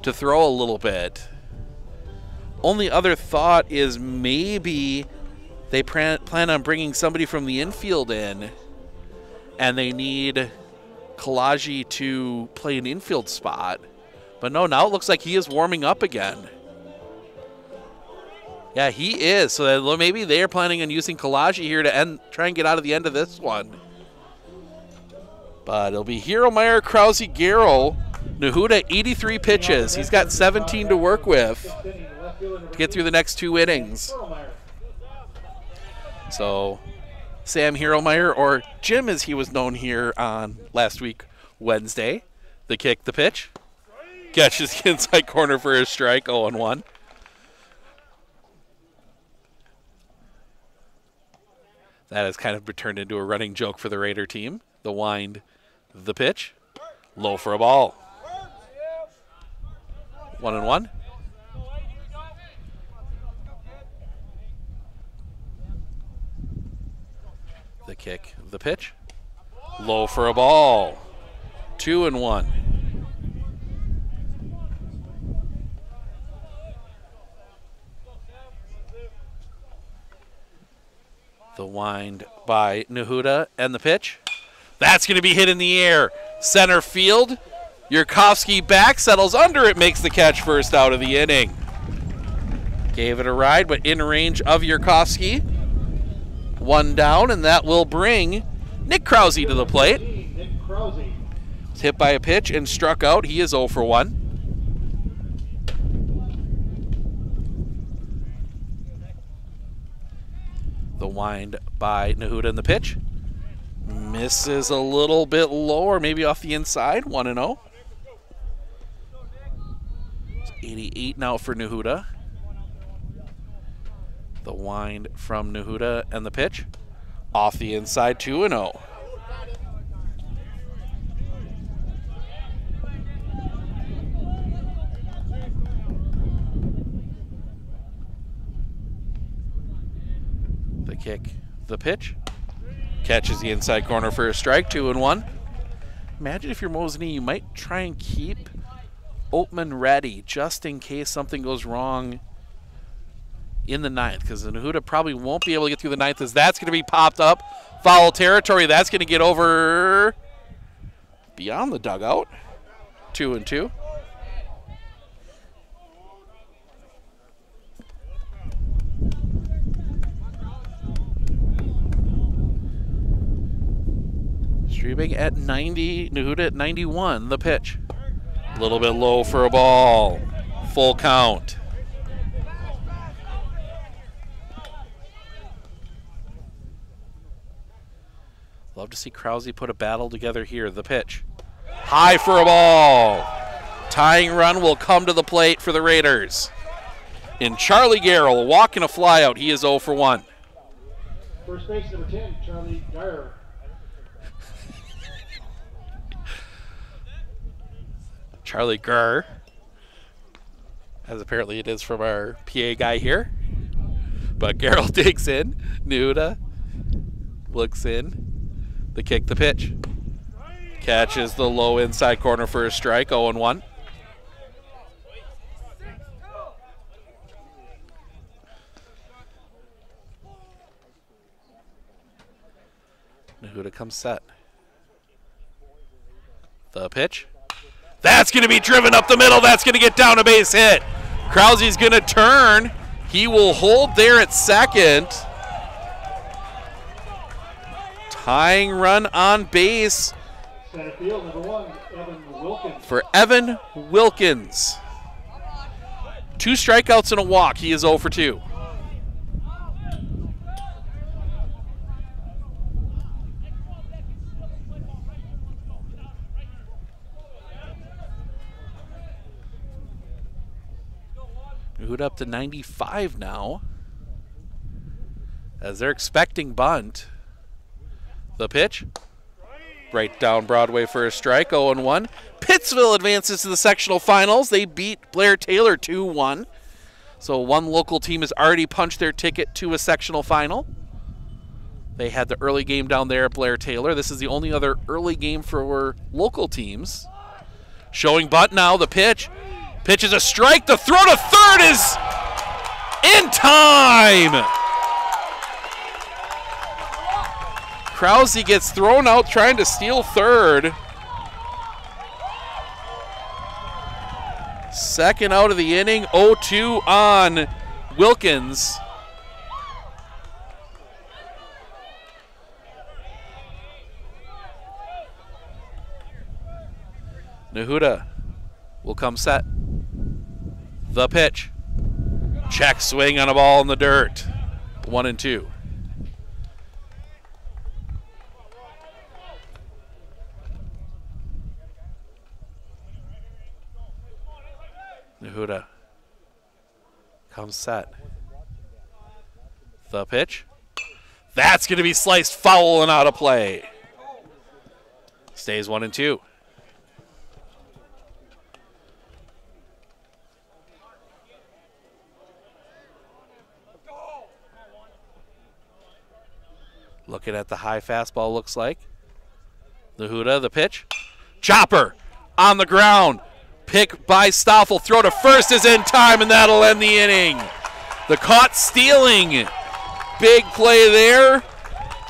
to throw a little bit. Only other thought is maybe they plan on bringing somebody from the infield in, and they need Kalaji to play an infield spot. But no, now it looks like he is warming up again. Yeah, he is. So maybe they are planning on using Kalaji here to try and get out of the end of this one. But it'll be Hieromeier, Krause, Garrell. Nahuda, 83 pitches. He's got 17 to work with to get through the next 2 innings. So Sam Hieromeier, or Jim as he was known here on last week, Wednesday. The kick, the pitch. Catches the inside corner for a strike, 0-1. That has kind of turned into a running joke for the Raider team. The wind, the pitch, low for a ball. 1-1. The kick, the pitch, Low for a ball. 2-1. The wind by Nahuda and the pitch. That's going to be hit in the air. Center field. Yurkovsky back, settles under it, makes the catch, first out of the inning. Gave it a ride, but in range of Yurkovsky. One down, and that will bring Nick Krause to the plate. Nick Krause. Was hit by a pitch and struck out. He is 0 for 1. The wind by Nahuda in the pitch. Misses a little bit lower, maybe off the inside. 1-0. 88 now for Nahuda. The wind from Nahuda and the pitch. Off the inside, 2-0. The kick, the pitch. Catches the inside corner for a strike, 2-1. Imagine if you're Mosinee, you might try and keep Oatman ready just in case something goes wrong in the ninth, because Nahuda probably won't be able to get through the ninth, as that's going to be popped up. Foul territory, that's going to get over beyond the dugout. 2-2. Streebing at 90, Nahuda at 91, the pitch. A little bit low for a ball. Full count. Love to see Krause put a battle together here. The pitch. High for a ball. Tying run will come to the plate for the Raiders. In Charlie Garrell, a walk and a fly out. He is 0 for 1. First base number 10, Charlie Dyer. Charlie Gurr, as apparently it is from our PA guy here. But Garrell digs in. Nahuda looks in. The kick, the pitch. Catches the low inside corner for a strike, 0-1. Nahuda comes set. The pitch. That's going to be driven up the middle. That's going to get down a base hit. Krause's going to turn. He will hold there at second. Tying run on base Center field, number 1, Evan Wilkins. for Evan Wilkins. 2 strikeouts and a walk. He is 0 for 2. Nahuda up to 95 now, as they're expecting bunt. The pitch. Right down Broadway for a strike, 0-1. Pittsville advances to the sectional finals. They beat Blair Taylor 2-1. So one local team has already punched their ticket to a sectional final. They had the early game down there at Blair Taylor. This is the only other early game for local teams. Showing bunt now, the pitch. Pitch is a strike. The throw to third is in time. Krause gets thrown out trying to steal third. Second out of the inning, 0-2 on Wilkins. Nahuda will come set. The pitch. Check swing on a ball in the dirt. 1-2. Nahuda comes set. The pitch. That's going to be sliced foul and out of play. Stays 1-2. Looking at the high fastball, looks like. The Huda, the pitch. Chopper on the ground. Pick by Stoffel. Throw to first is in time, and that'll end the inning. The caught stealing. Big play there.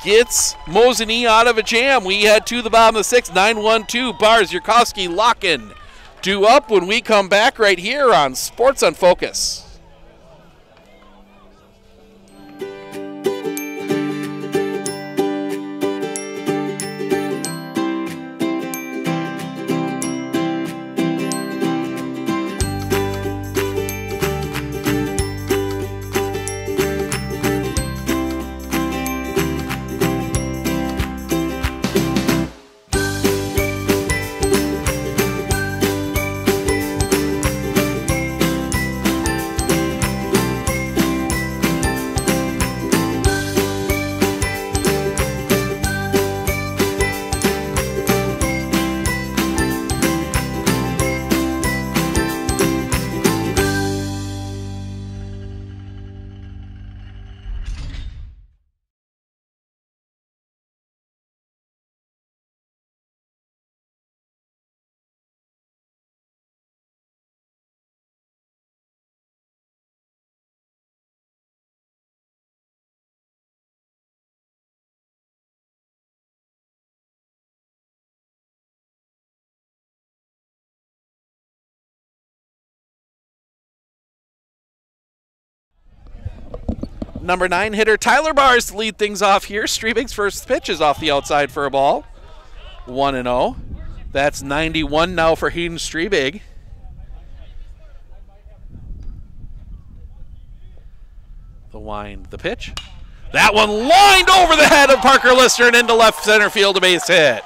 Gets Mosini out of a jam. We head to the bottom of the sixth. 9-1-2. Bars, Yurkowski, Locken. Due up when we come back right here on Sports on Focus. Number 9 hitter Tyler Bars to lead things off here. Strebig's first pitch is off the outside for a ball. 1-0. That's 91 now for Hayden Strebig. The wind, the pitch. That one lined over the head of Parker Listener and into left center field, a base hit.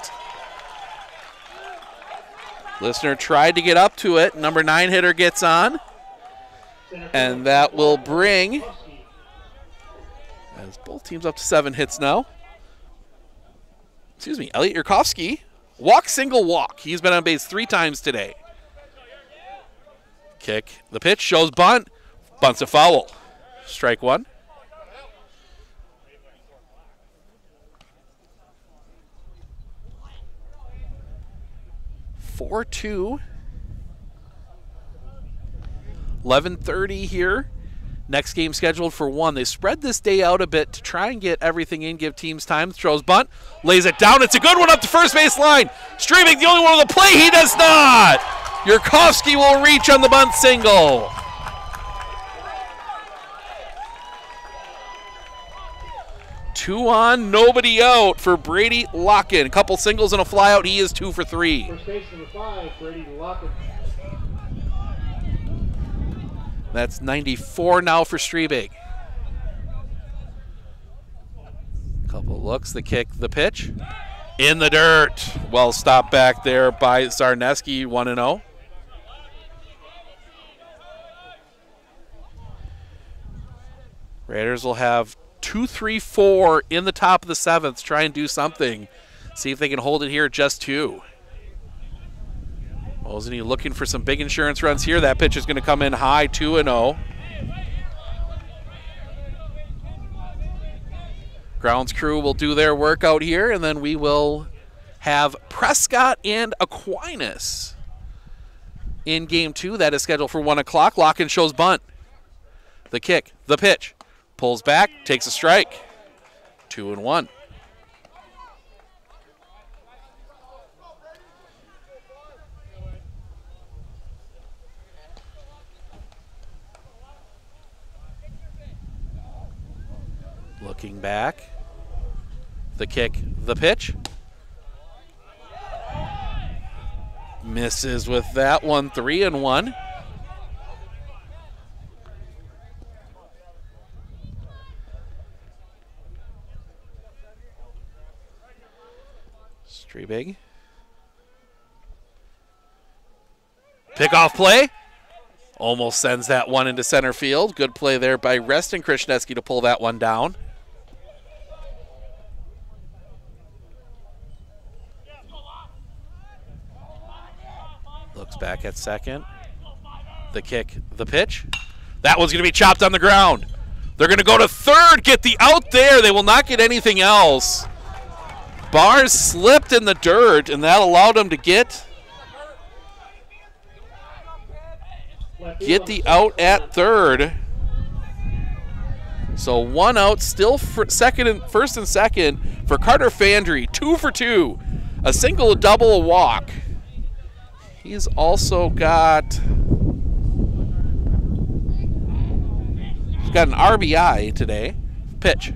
Listener tried to get up to it. Number 9 hitter gets on. And that will bring, as both teams up to 7 hits now. Excuse me, Elliot Yurkowski. Walk, single, walk. He's been on base 3 times today. Kick, the pitch, shows bunt. Bunt's a foul. Strike 1. (4-2). 11:30 here. Next game scheduled for 1. They spread this day out a bit to try and get everything in, give teams time. Throws bunt, lays it down. It's a good one up the first base line. Strebig, the only one with the play. He does not. Yurkowski will reach on the bunt single. Two on, nobody out for Brady Locken. A couple singles and a flyout. He is 2 for 3. First base number 5, Brady Locken. That's 94 now for Strebig. Couple looks, the kick, the pitch. In the dirt. Well stopped back there by Zarneski, 1-0. Raiders will have 2, 3, 4 in the top of the 7th. Try and do something. See if they can hold it here at just 2. Mosini looking for some big insurance runs here. That pitch is going to come in high, 2-0. Grounds crew will do their work out here, and then we will have Prescott and Aquinas in game 2. That is scheduled for 1 o'clock. Locken shows bunt. The kick, the pitch. Pulls back, takes a strike. 2-1. Looking back. The kick, the pitch. Misses with that one, 3-1. Strebig. Pickoff play. Almost sends that one into center field. Good play there by Reston Krishneski to pull that one down. Looks back at second. The kick, the pitch. That one's going to be chopped on the ground. They're going to go to third, get the out there. They will not get anything else. Bars slipped in the dirt, and that allowed him to get the out at third. So 1 out, still for first and second for Carter Fandry. 2 for 2, a single, a double, a walk. He's also got an RBI today. Pitch.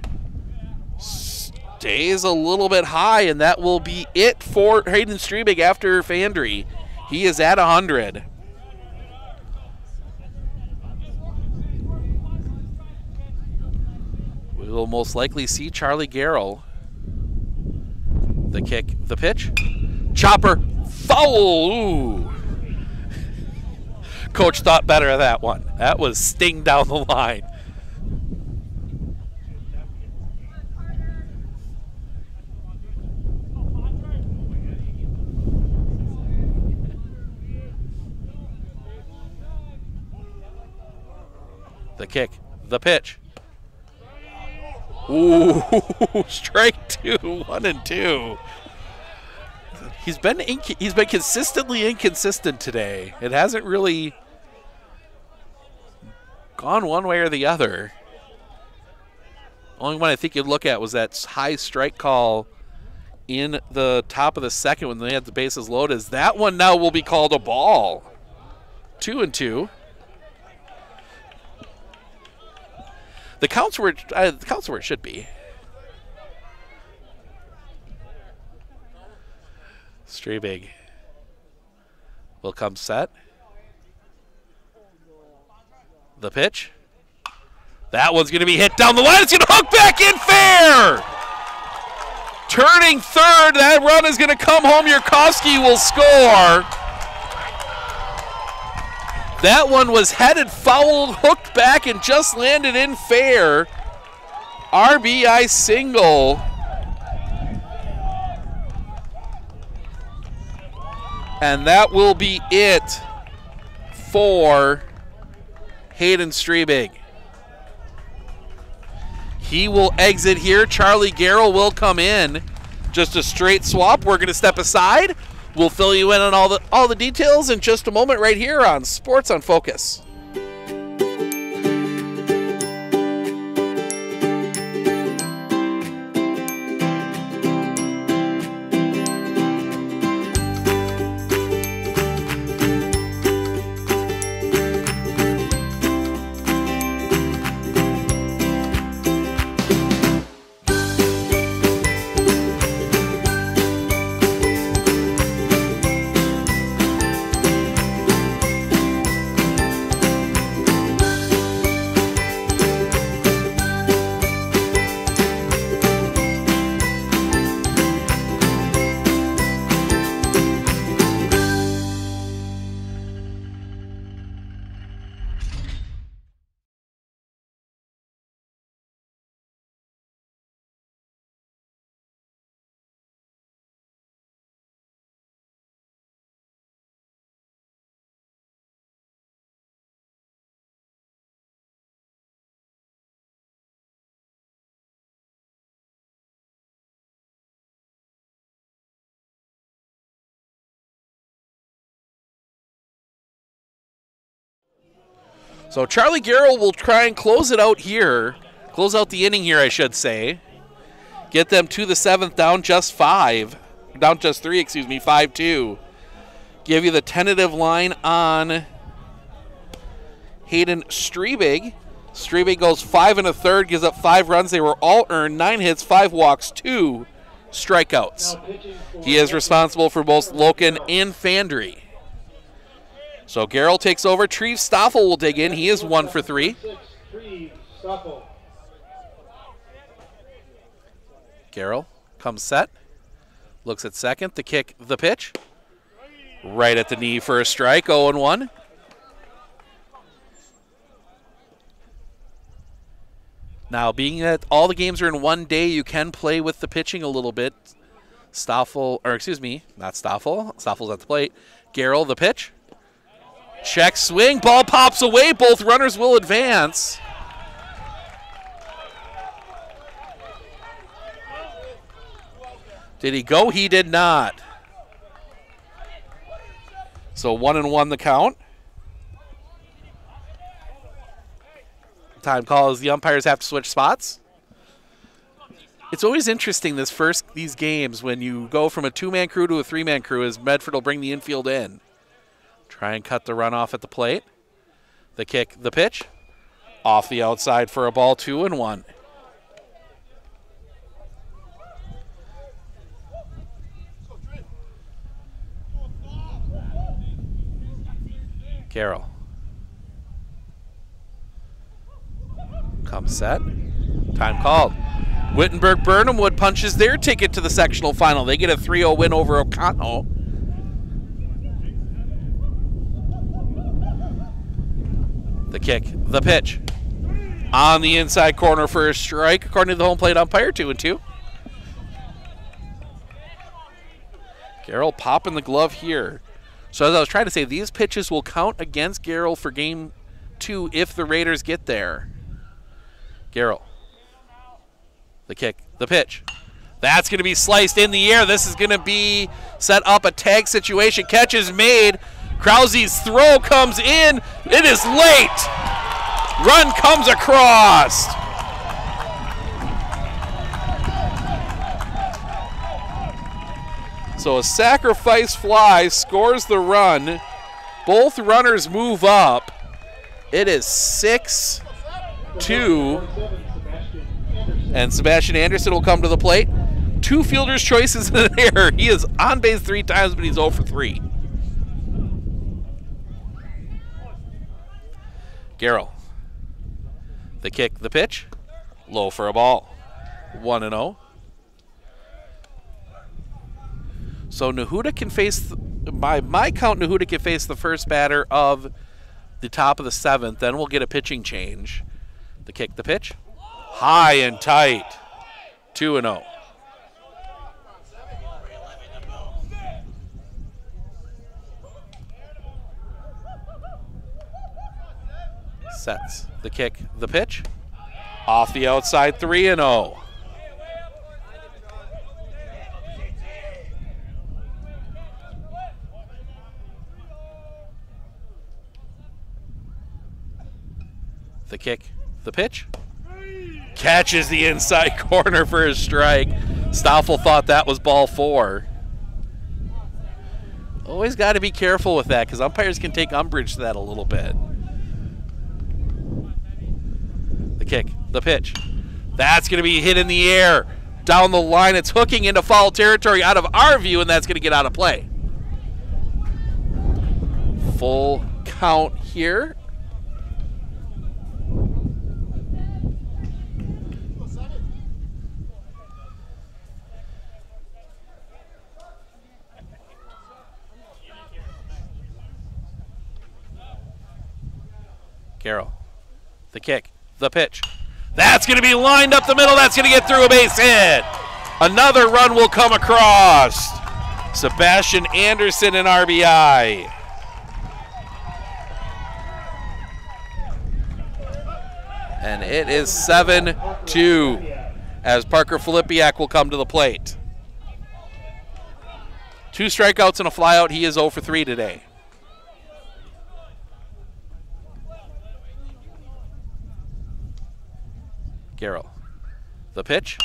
Stays a little bit high, and that will be it for Hayden Strebig after Fandry. He is at 100. We will most likely see Charlie Garrell. The kick, the pitch. Chopper, foul! Ooh. Coach thought better of that one. That was sting down the line. The kick, the pitch. Ooh, strike 2, 1 and 2. He's been consistently inconsistent today. It hasn't really gone one way or the other. Only one I think you'd look at was that high strike call in the top of the second when they had the bases loaded. That one now will be called a ball. 2 and 2. The counts where it should be. Strebig will come set. The pitch. That one's going to be hit down the line. It's going to hook back in fair. Turning third. That run is going to come home. Yurkovsky will score. That one was headed, fouled, hooked back, and just landed in fair. RBI single. And that will be it for Hayden Strebig. He will exit here. Charlie Garrell will come in. Just a straight swap. We're going to step aside. We'll fill you in on all the details in just a moment right here on Sports on Focus. So Charlie Garrell will try and close it out here. Close out the inning here, I should say. Get them to the seventh, down just 3, 5-2. Give you the tentative line on Hayden Strebig. Strebig goes 5 1/3, gives up 5 runs. They were all earned, 9 hits, 5 walks, 2 strikeouts. He is responsible for both Loken and Fandry. So Garrell takes over. Treve Stoffel will dig in. He is 1 for 3. Garrell comes set. Looks at second. The kick, the pitch. Right at the knee for a strike. 0-1. Now, being that all the games are in one day, you can play with the pitching a little bit. Stoffel, or excuse me, not Stoffel. Stoffel's at the plate. Garrell, the pitch. Check swing. Ball pops away. Both runners will advance. Did he go? He did not. So 1-1 the count. Time call as the umpires have to switch spots. It's always interesting these games when you go from a 2-man crew to a 3-man crew as Medford will bring the infield in. Try and cut the run off at the plate. The kick, the pitch. Off the outside for a ball, 2-1. Carroll. Comes set. Time called. Wittenberg-Burnhamwood punches their ticket to the sectional final. They get a 3-0 win over O'Connell. The kick, the pitch. On the inside corner for a strike, according to the home plate umpire, 2-2. Garrell popping the glove here. So as I was trying to say, these pitches will count against Garrell for game 2 if the Raiders get there. Garrell. The kick, the pitch. That's going to be sliced in the air. This is going to be set up a tag situation. Catch is made. Krause's throw comes in. It is late. Run comes across. So a sacrifice fly scores the run. Both runners move up. It is 6-2. And Sebastian Anderson will come to the plate. 2 fielder's choices and an error. He is on base 3 times, but he's 0 for 3. Garrell. The kick, the pitch. Low for a ball. 1-0. So Nahuda can face, by my count, Nahuda can face the first batter of the top of the 7th. Then we'll get a pitching change. The kick, the pitch. High and tight. 2-0. Sets. The kick, the pitch. Off the outside, 3-0. The kick, the pitch. Catches the inside corner for a strike. Stoffel thought that was ball 4. Always got to be careful with that because umpires can take umbrage to that a little bit. The kick, the pitch. That's going to be hit in the air. Down the line, it's hooking into foul territory out of our view, and that's going to get out of play. Full count here. Carroll. The kick. The pitch. That's going to be lined up the middle. That's going to get through a base hit. Another run will come across. Sebastian Anderson in RBI. And it is 7-2 as Parker Filipiak will come to the plate. 2 strikeouts and a flyout. He is 0 for 3 today. Garrell. The pitch.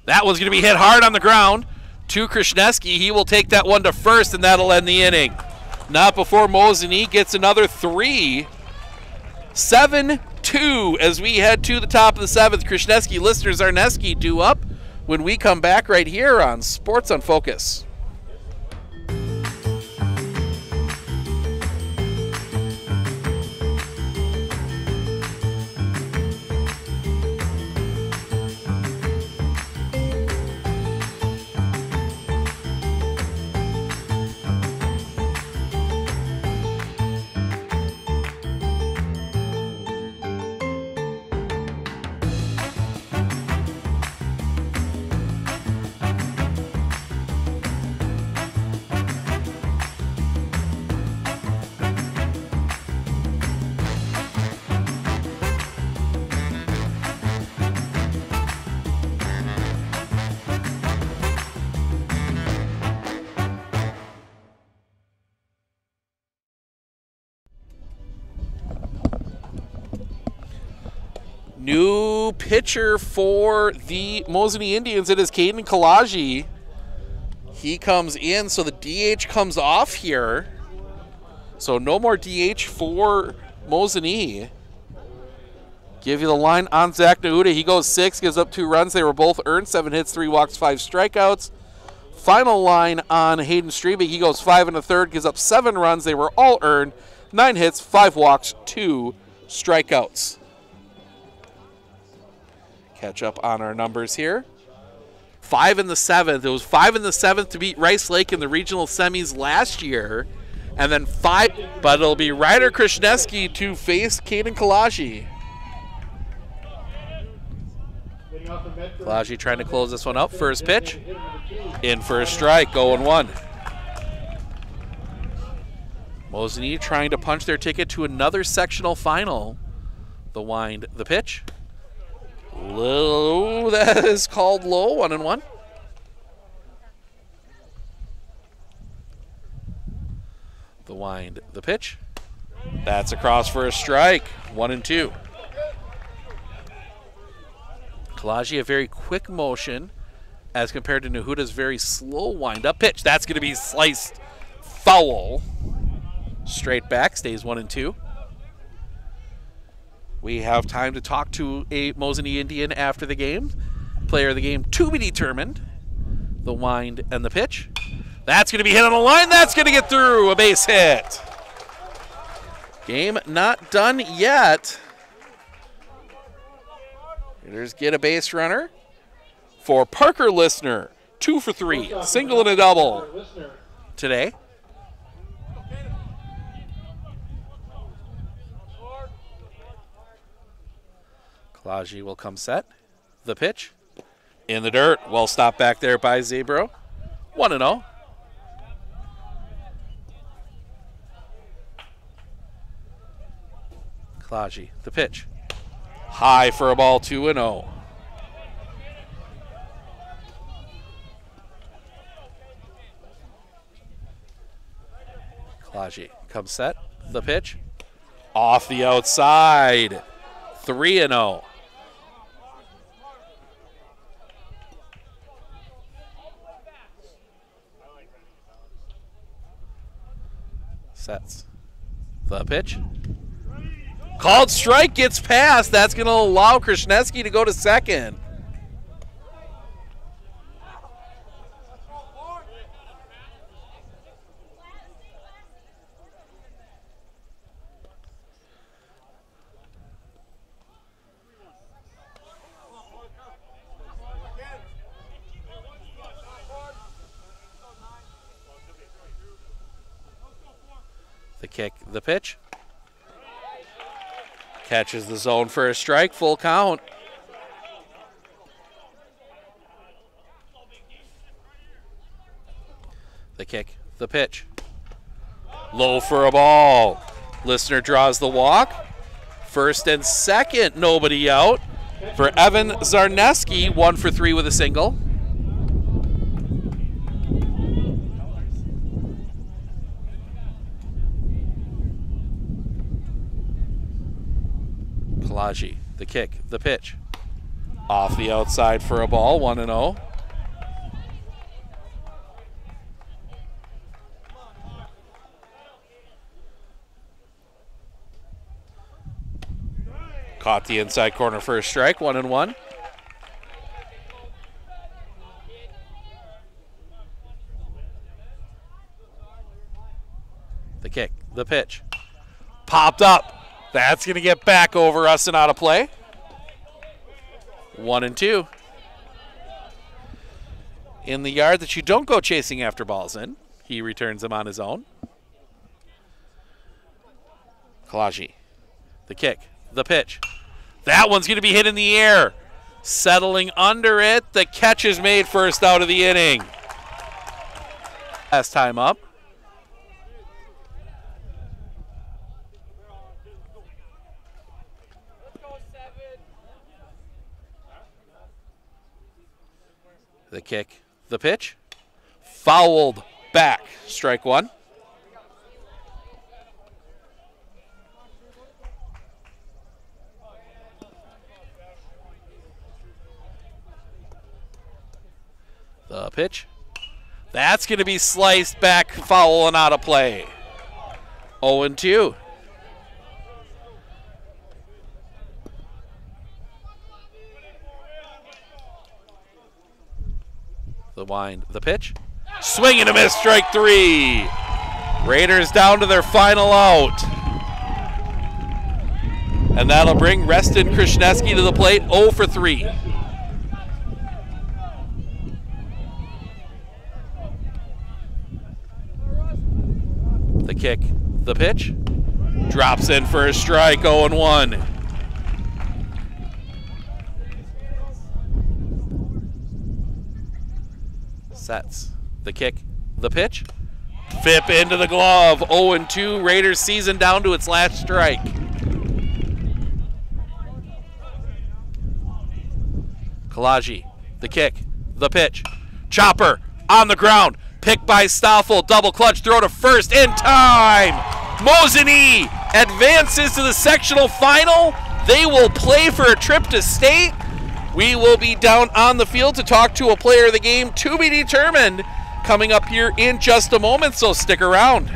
That one's going to be hit hard on the ground to Krishneski. He will take that one to first, and that'll end the inning. Not before Mosini gets another 3. 7-2 as we head to the top of the 7th. Krishneski, Lister, Zarneski due up when we come back right here on Sports on Focus. New pitcher for the Mosinee Indians. It is Caden Kalaji. He comes in, so the DH comes off here. So no more DH for Mosinee. Give you the line on Zach Nahuda. He goes 6, gives up 2 runs. They were both earned. 7 hits, 3 walks, 5 strikeouts. Final line on Hayden Strebig. He goes 5 1/3, gives up 7 runs. They were all earned. 9 hits, 5 walks, 2 strikeouts. Catch up on our numbers here. 5 in the 7th. It was 5 in the 7th to beat Rice Lake in the regional semis last year. And then 5, but it'll be Ryder Krishneski to face Caden Kalaji. Kalaji trying to close this one up. First pitch. In for a strike, 0-1. Mosinee trying to punch their ticket to another sectional final. The wind, the pitch. Low, that is called low, 1-1. The wind, the pitch. That's across for a strike, 1-2. Kalaji, a very quick motion as compared to Nahuda's very slow wind-up pitch. That's going to be sliced foul. Straight back, stays 1-2. We have time to talk to a Mosinee Indian after the game. Player of the game to be determined. The wind and the pitch. That's going to be hit on the line. That's going to get through. A base hit. Game not done yet. Hitters get a base runner for Parker Listener. 2 for 3. Single and a double today. Kalaji will come set. The pitch. In the dirt. Well stopped back there by Zabro. 1-0. Kalaji, the pitch. High for a ball, 2-0. Kalaji comes set. The pitch. Off the outside. 3-0. Sets. The pitch. Called strike, gets past. That's going to allow Krishneski to go to second. The kick, the pitch. Catches the zone for a strike, full count. The kick, the pitch. Low for a ball. Listener draws the walk. First and second, nobody out. For Evan Zarneski, 1 for 3 with a single. Kalaji, the kick, the pitch. Off the outside for a ball, 1-0. Caught the inside corner for a strike, 1-1. The kick, the pitch. Popped up. That's going to get back over us and out of play. 1-2. In the yard that you don't go chasing after balls in. He returns them on his own. Kalaji, the kick, the pitch. That one's going to be hit in the air. Settling under it. The catch is made first out of the inning. Last time up. The kick, the pitch. Fouled back. Strike 1. The pitch. That's going to be sliced back, foul and out of play. 0-2. The wind, the pitch. Swing and a miss, strike 3. Raiders down to their final out. And that'll bring Reston Krishneski to the plate, 0 for 3. The kick, the pitch. Drops in for a strike, 0-1. Sets, the kick, the pitch. Fip into the glove, 0-2. Raiders season down to its last strike. Kalaji, the kick, the pitch. Chopper on the ground, picked by Stoffel, double clutch throw to first in time. Mosini advances to the sectional final. They will play for a trip to state. We will be down on the field to talk to a player of the game to be determined coming up here in just a moment, so stick around.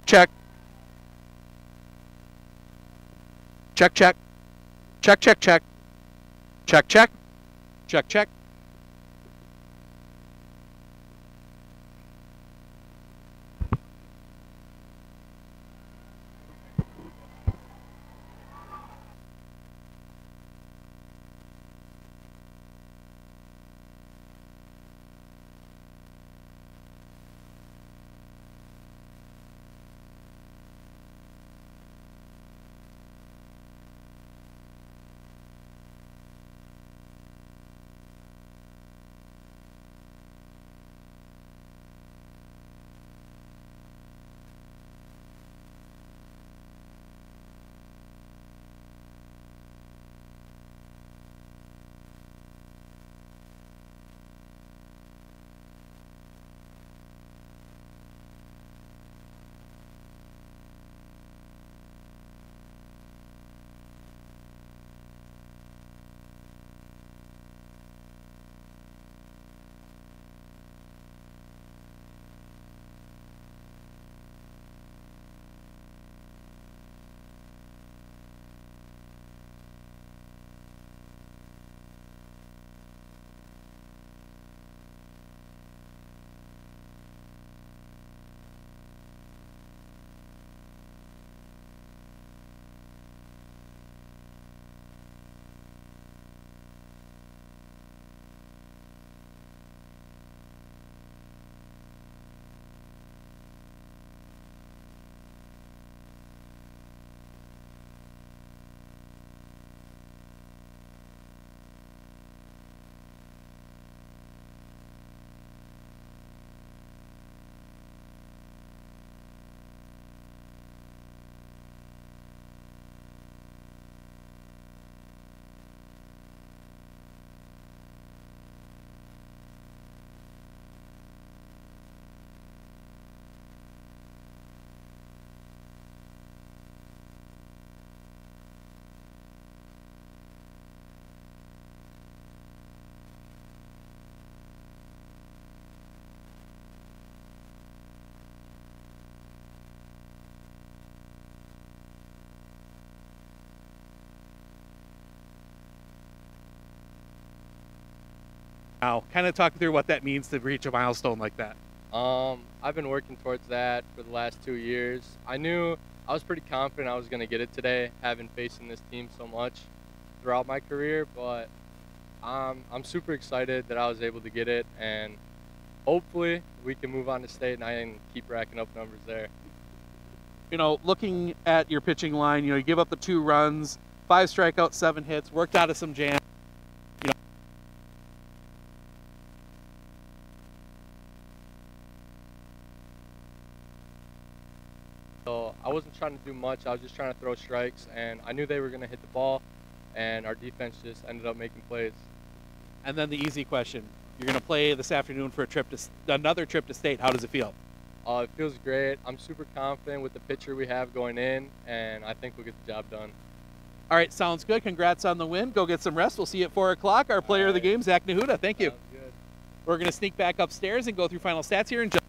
Check. Check, check. Check, check, check. Check, check. Check, check. Now, kind of talk through what that means to reach a milestone like that. I've been working towards that for the last 2 years. I was pretty confident I was going to get it today, having facing this team so much throughout my career, but I'm super excited that I was able to get it, and hopefully we can move on to state and I can keep racking up numbers there. You know, looking at your pitching line, you know, you give up the 2 runs, 5 strikeouts, 7 hits, worked out of some jam. You know, so I wasn't trying to do much. I was just trying to throw strikes, and I knew they were going to hit the ball, and our defense just ended up making plays. And then the easy question. You're going to play this afternoon for another trip to state. How does it feel? It feels great. I'm super confident with the pitcher we have going in, and I think we'll get the job done. All right, sounds good. Congrats on the win. Go get some rest. We'll see you at 4 o'clock. Our player of the game, Zach Nahuda. Thank you. Good. We're going to sneak back upstairs and go through final stats here in just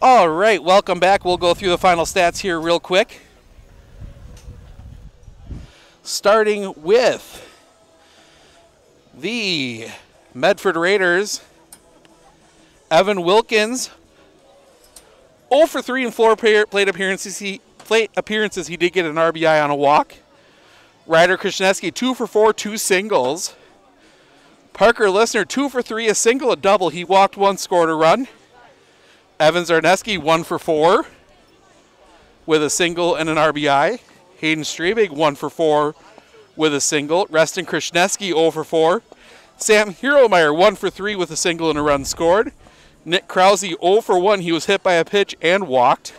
All right, welcome back. We'll go through the final stats here real quick. Starting with the Medford Raiders, Evan Wilkins, 0 for 3 in 4 plate appearances. He did get an RBI on a walk. Ryder Krishneski, 2 for 4, 2 singles. Parker Lissner, 2 for 3, a single, a double. He walked 1, scored a run. Evan Zarneski, 1 for 4 with a single and an RBI. Hayden Strebig, 1 for 4 with a single. Reston Krishneski, 0 for 4. Sam Hieromeyer, 1 for 3 with a single and a run scored. Nick Krause, 0 for 1. He was hit by a pitch and walked.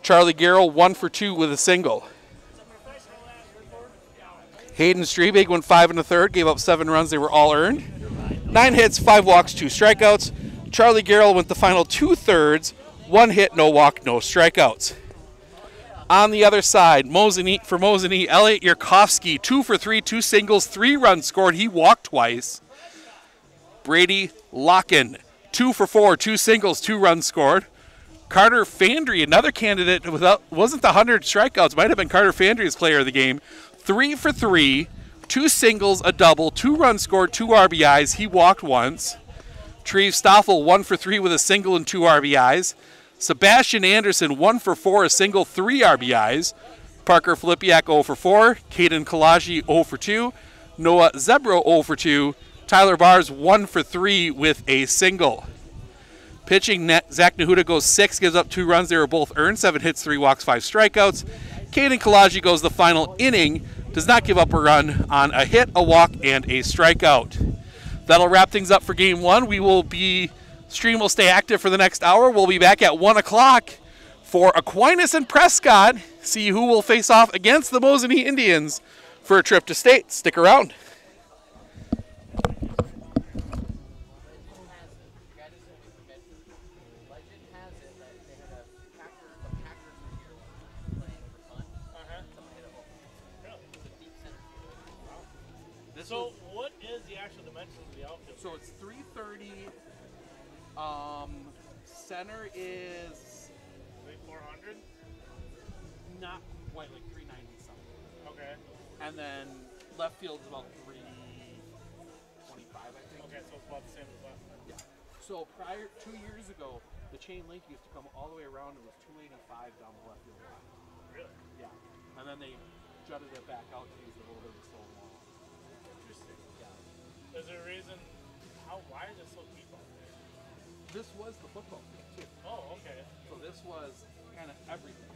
Charlie Garrell, 1 for 2 with a single. Hayden Strebig went 5 1/3, gave up 7 runs. They were all earned. 9 hits, 5 walks, 2 strikeouts. Charlie Garrell went the final 2/3, 1 hit, no walk, no strikeouts. On the other side, for Mosinee, Elliot Yurkovsky, 2 for 3, 2 singles, 3 runs scored. He walked twice. Brady Locken, 2 for 4, 2 singles, 2 runs scored. Carter Fandry, another candidate, wasn't the 100 strikeouts, might have been Carter Fandry's player of the game. 3 for 3, 2 singles, a double, 2 runs scored, 2 RBIs. He walked once. Treve Stoffel, 1 for 3 with a single and 2 RBIs. Sebastian Anderson, 1 for 4, a single, 3 RBIs. Parker Filipiak, 0 for 4. Caden Kalaji, 0 for 2. Noah Zebro, 0 for 2. Tyler Bars, 1 for 3 with a single. Pitching, Zach Nahuda goes 6, gives up 2 runs. They were both earned, 7 hits, 3 walks, 5 strikeouts. Caden Kalaji goes the final inning, does not give up a run on a hit, a walk, and a strikeout. That'll wrap things up for Game 1. Stream will stay active for the next hour. We'll be back at 1 o'clock for Aquinas and Prescott. See who will face off against the Mosinee Indians for for a trip to state. Stick around. So what is the actual dimensions of the outfield? So it's 330. Center is 400. Not quite, like 390 something. Okay. And then left field is about 325, I think. Okay, so it's about the same as left. Yeah. So prior 2 years ago, the chain link used to come all the way around. It was 285 down the left field line. Really? Yeah. And then they jutted it back out to use a little bit of a stone wall. Interesting. Yeah. Is there a reason? Why is it so deep out there? This was the football field too. Oh, okay. So this was kind of everything.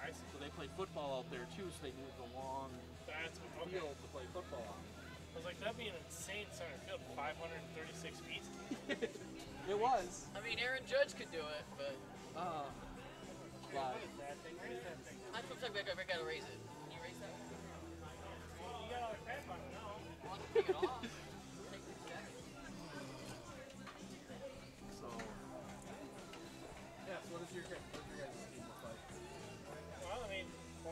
I see. So they played football out there too. So they moved a long field to play football on. I was like, that'd be an insane center field, 536 feet. It was. I mean, Aaron Judge could do it, but. What is that thing? Where is that thing? I'm supposed to gotta raise it. Can you raise that? You got all the crap on it now. Well, I can take it off. Take it back. So, yeah. So what does your guys' team look like? Well, I mean, 21-4.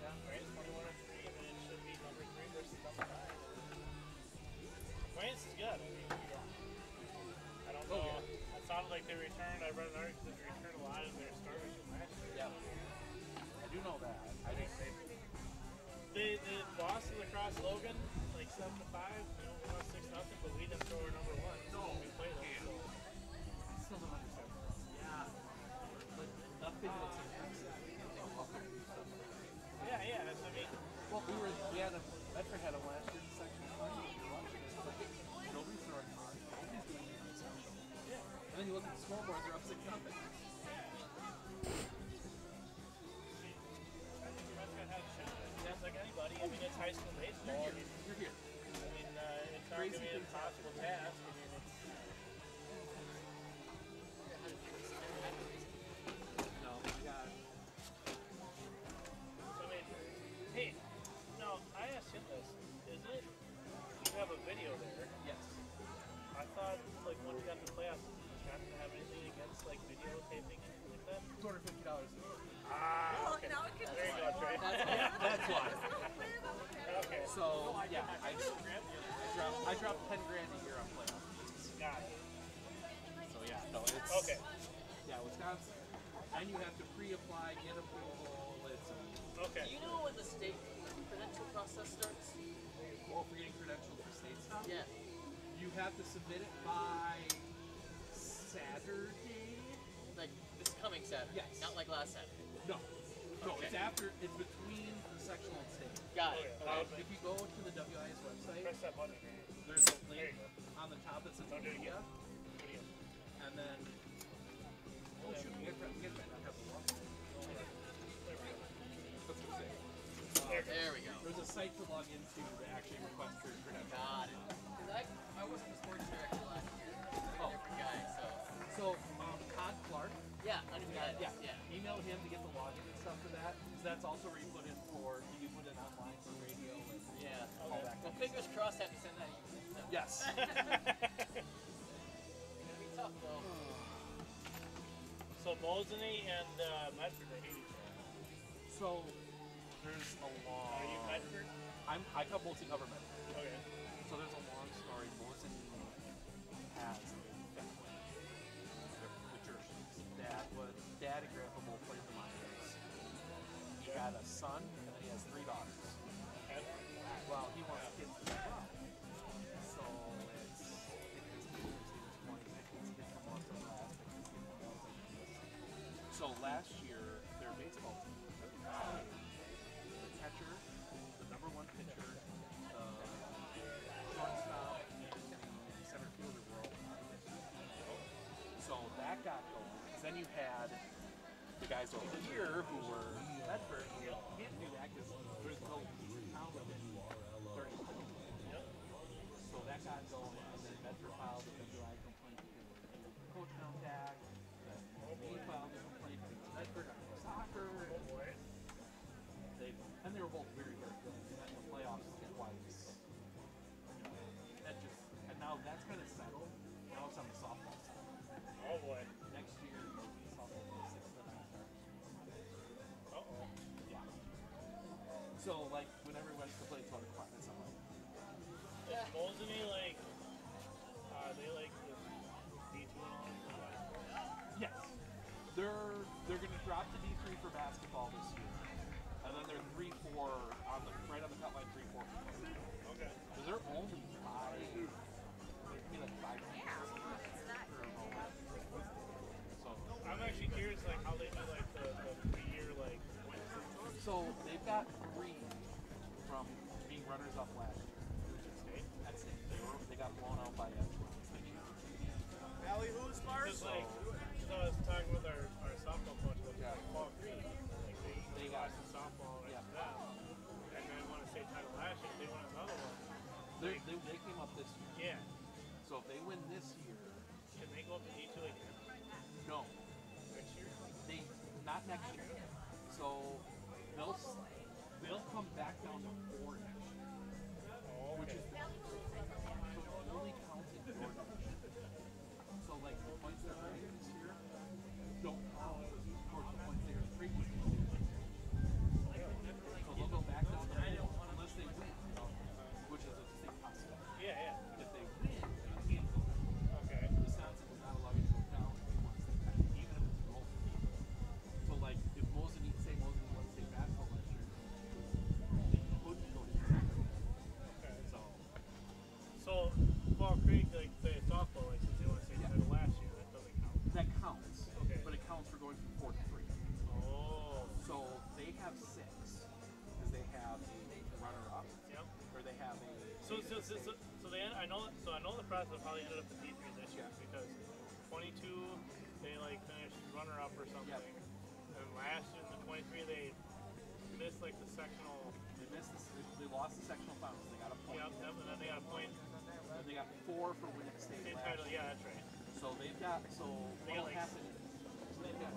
Yeah, right. 21-3, and then it should be number 3 versus number 9. Wayne's is good. I mean, I don't know. It sounded like they returned. I read an article that they returned a lot of their starters from last year. Yeah. I do know that. I think they lost to Lacrosse Logan like 7-5. You know, we lost 6-0, but we didn't throw our number 1. No, we played them. So. I still don't understand. Yeah. But nothing looks impressive. Yeah. I mean, well, Medford had a last year in the section final. You're watching this, like, nobody's throwing hard. Nobody's doing anything special. Yeah. And then you look at the scoreboard, they're up 6-0. Like anybody, I mean, it's high school baseball. You're here. I mean, it's not going to be an impossible task. I mean, it's. No, we got. I mean, hey, no, I asked him this. Is it? You have a video there. Yes. I thought, like, when we got the playoffs, you not to have anything against, like, videotaping and like that? $250. Ah, okay. There you go, Trey. That's why. Okay. So, yeah, I dropped 10 grand a year on playoffs. Got it. So, yeah, no, it's... Okay. Yeah, Wisconsin. And you have to pre-apply, get approval, it's... Okay. Do you know when the state credential process starts? Well, for getting credentialed for state stuff? Yeah. You have to submit it by Saturday. Like this coming Saturday? Yes. Not like last Saturday? No. No, Okay. it's between the sectional and state. Got it. If you go to the WIA's website, Press that button. there's a link on the top that says media. And then, oh shoot, we get that. I have the wrong. There we go. There's a site to log into to actually request your credential. Got it. Because I wasn't the sports director last year. I'm a different guy, so. So, Todd Clark. Yeah, I knew that. Yeah. Email him to get the login and stuff for that. Because that's also where you put in for, you put in online for radio and all that. Well, fingers crossed I have to send that email. So. Yes. It's gonna be tough though. So Mosinee and Medford, they hate each other. So there's a long. Are you Medford? I come mostly cover Medford. Okay. So there's a long story. Mosinee has a family. The Jerseys. Dad and Grandpa both played the minors. He had a son and then he has 3 daughters. Okay. Well, he wants kids as well. So it's his team is 20 kids from once in the last. So last year, their baseball team, the catcher, the number 1 pitcher, shortstop, and the center fielder were all. So that got going. Because then you had the guys over here who were Medford. You can't do that because there's no town limit. 30. So that got going, and then Medford filed a WIAA complaint for coach contact. We filed a complaint for Medford on soccer. And then they were both very, very good. They met in the playoffs twice. That just, and now that's kind of settled. Now it's on the softball side. Oh boy. Next year, softball will be 6 to 9 starters. Uh-oh. Yeah. So, like, when everyone wants to play, it's about a quiet. It's not like. Is Mosinee like, they like the D2 and all that? Yes. They're going to drop to D3 for basketball this year. And then they're 3-4 on the right on the cut line, 3-4. Okay. Because they're only 5. Maybe like 5 years. So I'm actually curious, like how they do like the 3-year like wins. So they've got 3 from being runners up last year. At state. They got blown out by Valley who's Mars? Like, I was talking with our softball coach about Fall Creek. Like they got some softball right to them. And then won a state title last year. They won another one. They came up this year. Yeah. So if they win this year, can they go up to D2 again? No. Next year? Not next year. So they'll come back down to 4 next year. Oh, which is only counting Georgia. So like the points they're getting this year don't count towards the points they are frequent. So they'll go back down to 4 unless they win, which is a state possibility. Yeah. If they win, you can't go. Okay. Wisconsin does not allow you to go down even if it's a goal. So like if Mosinee won state basketball last year, they couldn't go to So Fall Creek, like the softball, like since they want to say title last year, that doesn't count. That counts. Okay. But it counts for going from 4 to 3. Oh. So they have 6 because they have a runner-up. Yep. Or they have a. So they I know the process of how they ended up at D3 this year because 22 they like finished runner-up or something, and last year in the 23 they missed like the sectional. They lost the sectional finals. They got a point. Yep, and then they got a point. And they got 4 for winning state title. Yeah, that's right. So they've got what'll like, happen is they've got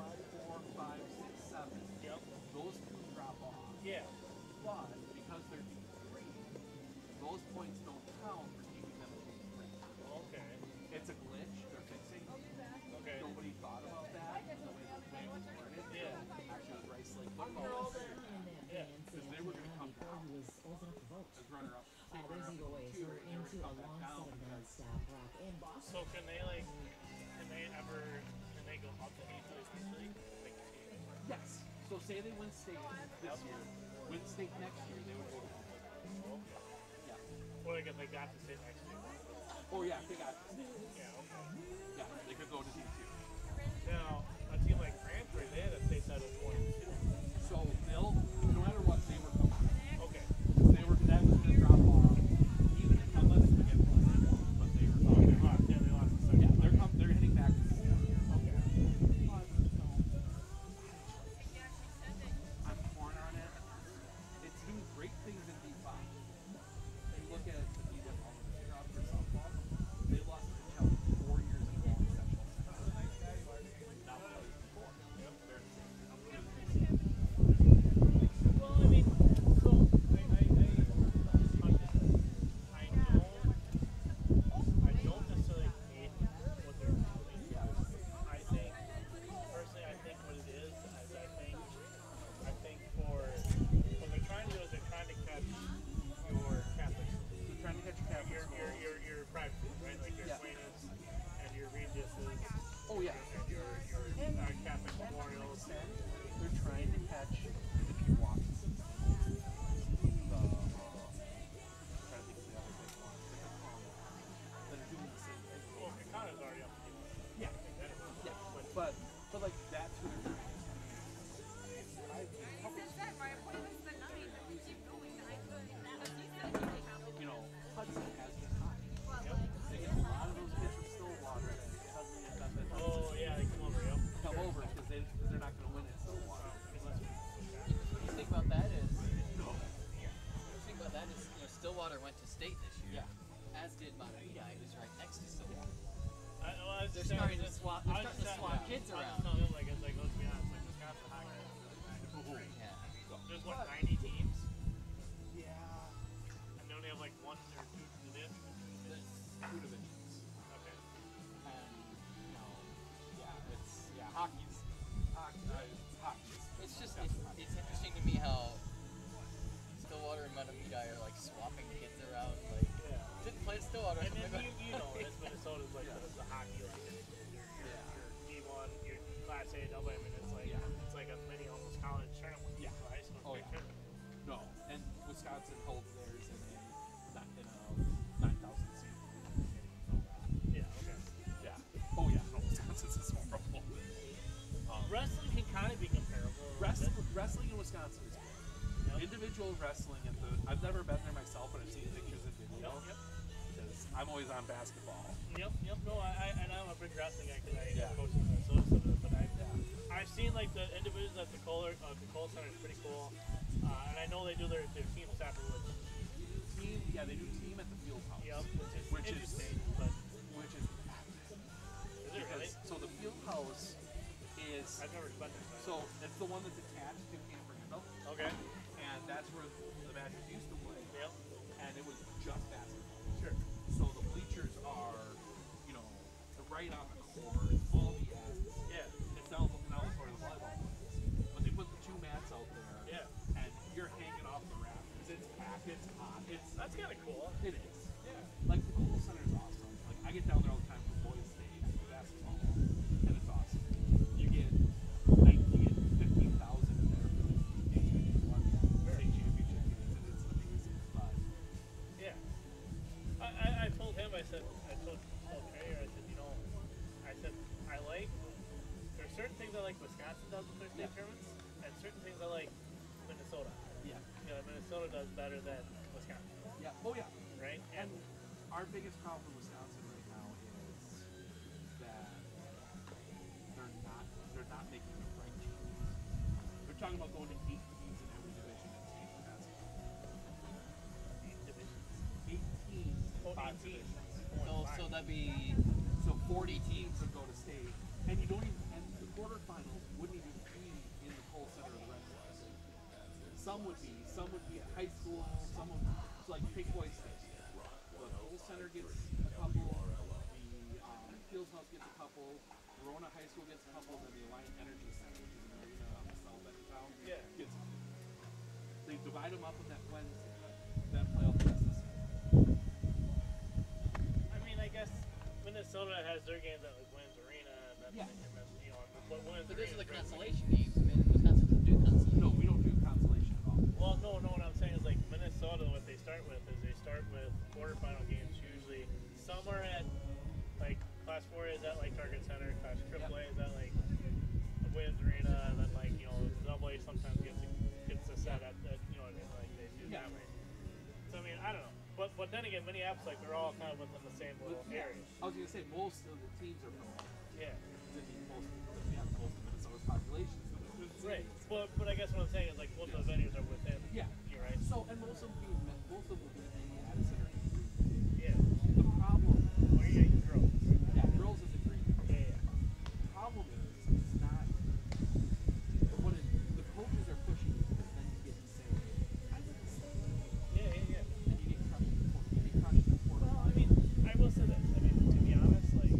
4, 5, 6, 7. Yep. Those 2 drop off. Yeah. But because they're D3, those points don't count for keeping them in D3. Okay. It's a glitch. They're fixing. Okay. Nobody thought about that. The way it was worded. Yeah. Actually, with Rice Lake football. Yeah. Because they were going to come down as runner-up. There's either way, so we're into a long set of non-stop rock and Boston. So can they go up to D2 eventually? Yes. So say they win state this year, win state next year, they would go to D2. Yeah. Or they got to state next year. Oh yeah, they got to state. Yeah, okay. Yeah, they could go to D2. Now, a team like Cranford, they had a state title point. So they'll, no matter what, they were coming. Okay. That was going to drop off, even unless we get played. But they were coming. Yeah, they lost the second. Yeah, they're heading back to 4. Okay. I'm torn on it. It's doing great things in D5. If you look at the D1 crowd for softball, they lost to Kelly 4 years ago in sectional. Now individual wrestling at the. I've never been there myself, but I've seen pictures and videos. Yep. Because I'm always on basketball. Yep. No, and I'm a big wrestling guy because I coach in Minnesota, but I've seen like the individuals at the Cole Center is pretty cool, and I know they do their teams afterwards. Yeah, they do team at the field house. Yep, which is interesting, but which is is it really? So the field house is. I've never been there. So it's the one that's attached to Camp Randall. Okay. And that's where the Badgers used to play. Yep. And it was just basketball. Sure. So the bleachers are, you know, right on the court, all the ends. Yeah. It's now where the volleyball was. But they put the 2 mats out there. Yeah. And you're hanging off the rafters. It's packed. It's hot. That's kind of cool. It is. Yeah. Like the Cole Center is awesome. Like I get down there all the time for boys' state basketball, and it's awesome. You get 15,000 in there for state championship games, and it's amazing. But yeah, I told him. I told Trayer. I said, you know, I like. There's certain things I like Wisconsin does with their state tournaments, and certain things I like Minnesota. Yeah. You know, Minnesota does better than Wisconsin. Yeah. Oh yeah. Right. And our biggest problem in Wisconsin right now is that they're not making the right changes. They're talking about going to 8 teams in every division in state basketball. 8 divisions. 8 teams. Oh, 5 8 teams. divisions. So that'd be 40 teams would go to state, and you don't even. And the quarterfinals wouldn't even be in the Cole Center or the Red Sox. Some would be at high school. Some would. So like take boys state. The Cole Center gets a couple. The Fields House gets a couple. Verona High School gets a couple. Then the Alliant Energy Center, which is an arena on the south end of town, gets a couple. They divide them up on that Wednesday. Then play all the rest of the season. I mean, I guess Minnesota has their games at like Williams Arena, and then you know, but Williams But those are Arena the consolation games. I mean, Wisconsin doesn't do consolation. No, we don't do consolation at all. Well, no, what I'm saying is like Minnesota, what they start with is they start with quarterfinal games usually. Some are at like Class 4 is at like Target Center, Class AAA is at like Williams Arena, and then like you know AA sometimes gets a set at you know what I mean, like they do that way. So I mean I don't know, but then again Minneapolis like they're all kind of within the same little area. I was gonna say most of the teams are from. Yeah. Most of Minnesota's population. Right, but I guess what I'm saying is like most of the venues are within. Yeah, you're right. So and most of them will be in the Addison or yeah. The problem. Or you get girls. Yeah, girls is a green. Yeah. The problem is it's not. The coaches are pushing you because then you get to say, I did the same. Yeah. And you get crushed in the quarter. You get crushed in the quarter. Well, I mean, I will say this. I mean, to be honest, like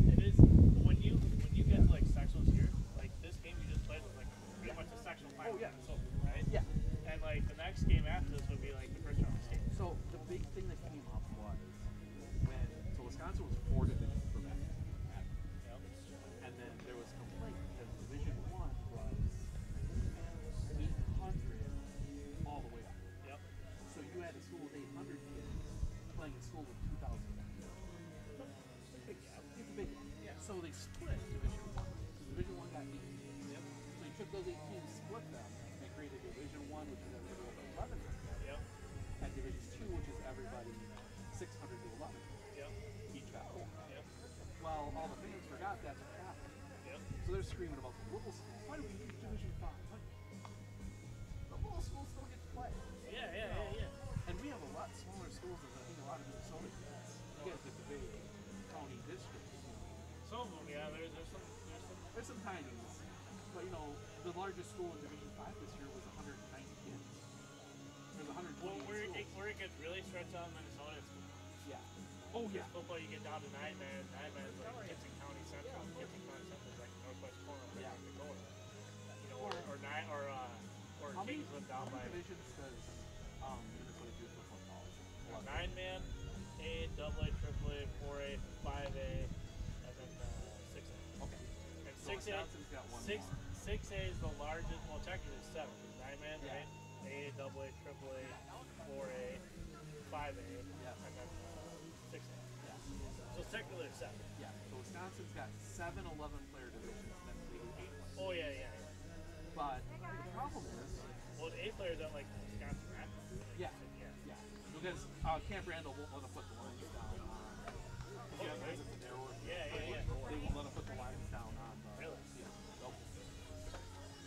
it is when you get to like sectionals here, like this game you just played was like pretty much a sectional final. Oh yeah. So, right? Yeah. And like the next game after this would be like the first round of state. So the big thing that came up was when Wisconsin was 4 divisions for basketball. Yep. And then there was a complaint because Division 1 was 800 all the way up. Yep. So you had a school with 800 kids playing a school with 2,000 kids. It's a big gap. It's a big gap. Yeah. So they split Division 1. So Division 1 got 8 teams. Yep. So you took those 8 teams, split them, and created Division 1, which is everybody over 1100. Yep. And Division 2, which is everybody 600 to 11. Yep. Each got 4. Yep. Well, all the fans forgot that's what happened. Yep. So they're screaming about the little schools. Why do we need Division 5? Like, the little schools still get to play. Yeah. And we have a lot smaller schools than I think a lot of Minnesota gets. You guys get the big county districts. Some of them, yeah. There's some tiny ones. But you know, the largest school in Division 5 this year was 190 kids. There's 120 Well, where schools. it gets really stretched out in Minnesota is yeah. Oh yeah. Football, you get down to 9 man. 9 man is like Gibson County Central. Gibson County Central is like northwest corner of North Dakota. You know, or Kingsland down by. Divisions does Minnesota do for football? 9 man, A, AA, AAA, 4A, 5A, and then 6A. Okay. And So 6A, Wisconsin's got one 6A is the largest. Well, technically it's 7. It's 9 man, Yeah. right? A, AA, AAA, 4A, 5A, and then 6A. Yeah. So technically it's 7. Yeah. So Wisconsin's got 7 11-player divisions, and then they do 8. Oh yeah. But the problem is, Well, the A players don't like Wisconsin Rapids. Yeah. Because Camp Randall won't let them put the lines down on. Yeah, it's a narrower. Yeah. They won't let them put the lines down on. Really? Yeah. Nope.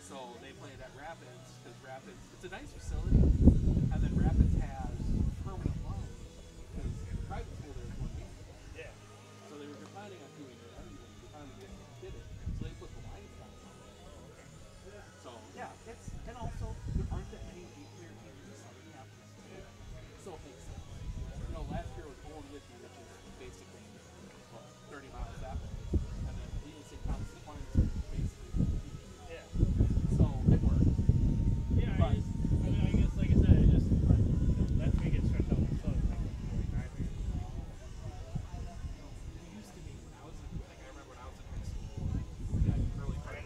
So they play it at Rapids because Rapids, it's a nice facility, and then Rapids has permanent lines because the private school there is one game. Yeah. So they were planning on doing it anyway. They finally did it. So they put the lines down. So yeah, it's and also there aren't that many eight-player teams in the Southern Capital. So it makes sense. You know, last year was Owen Whitney, which is basically 30 miles that way, and then Leland St. Thomas Appliance is basically. Yeah. So it worked. Yeah, But, I guess, like I said, it just that's me get stretched out so like 9 years. It used to be when I was in, like I remember when I was in high school, that early part of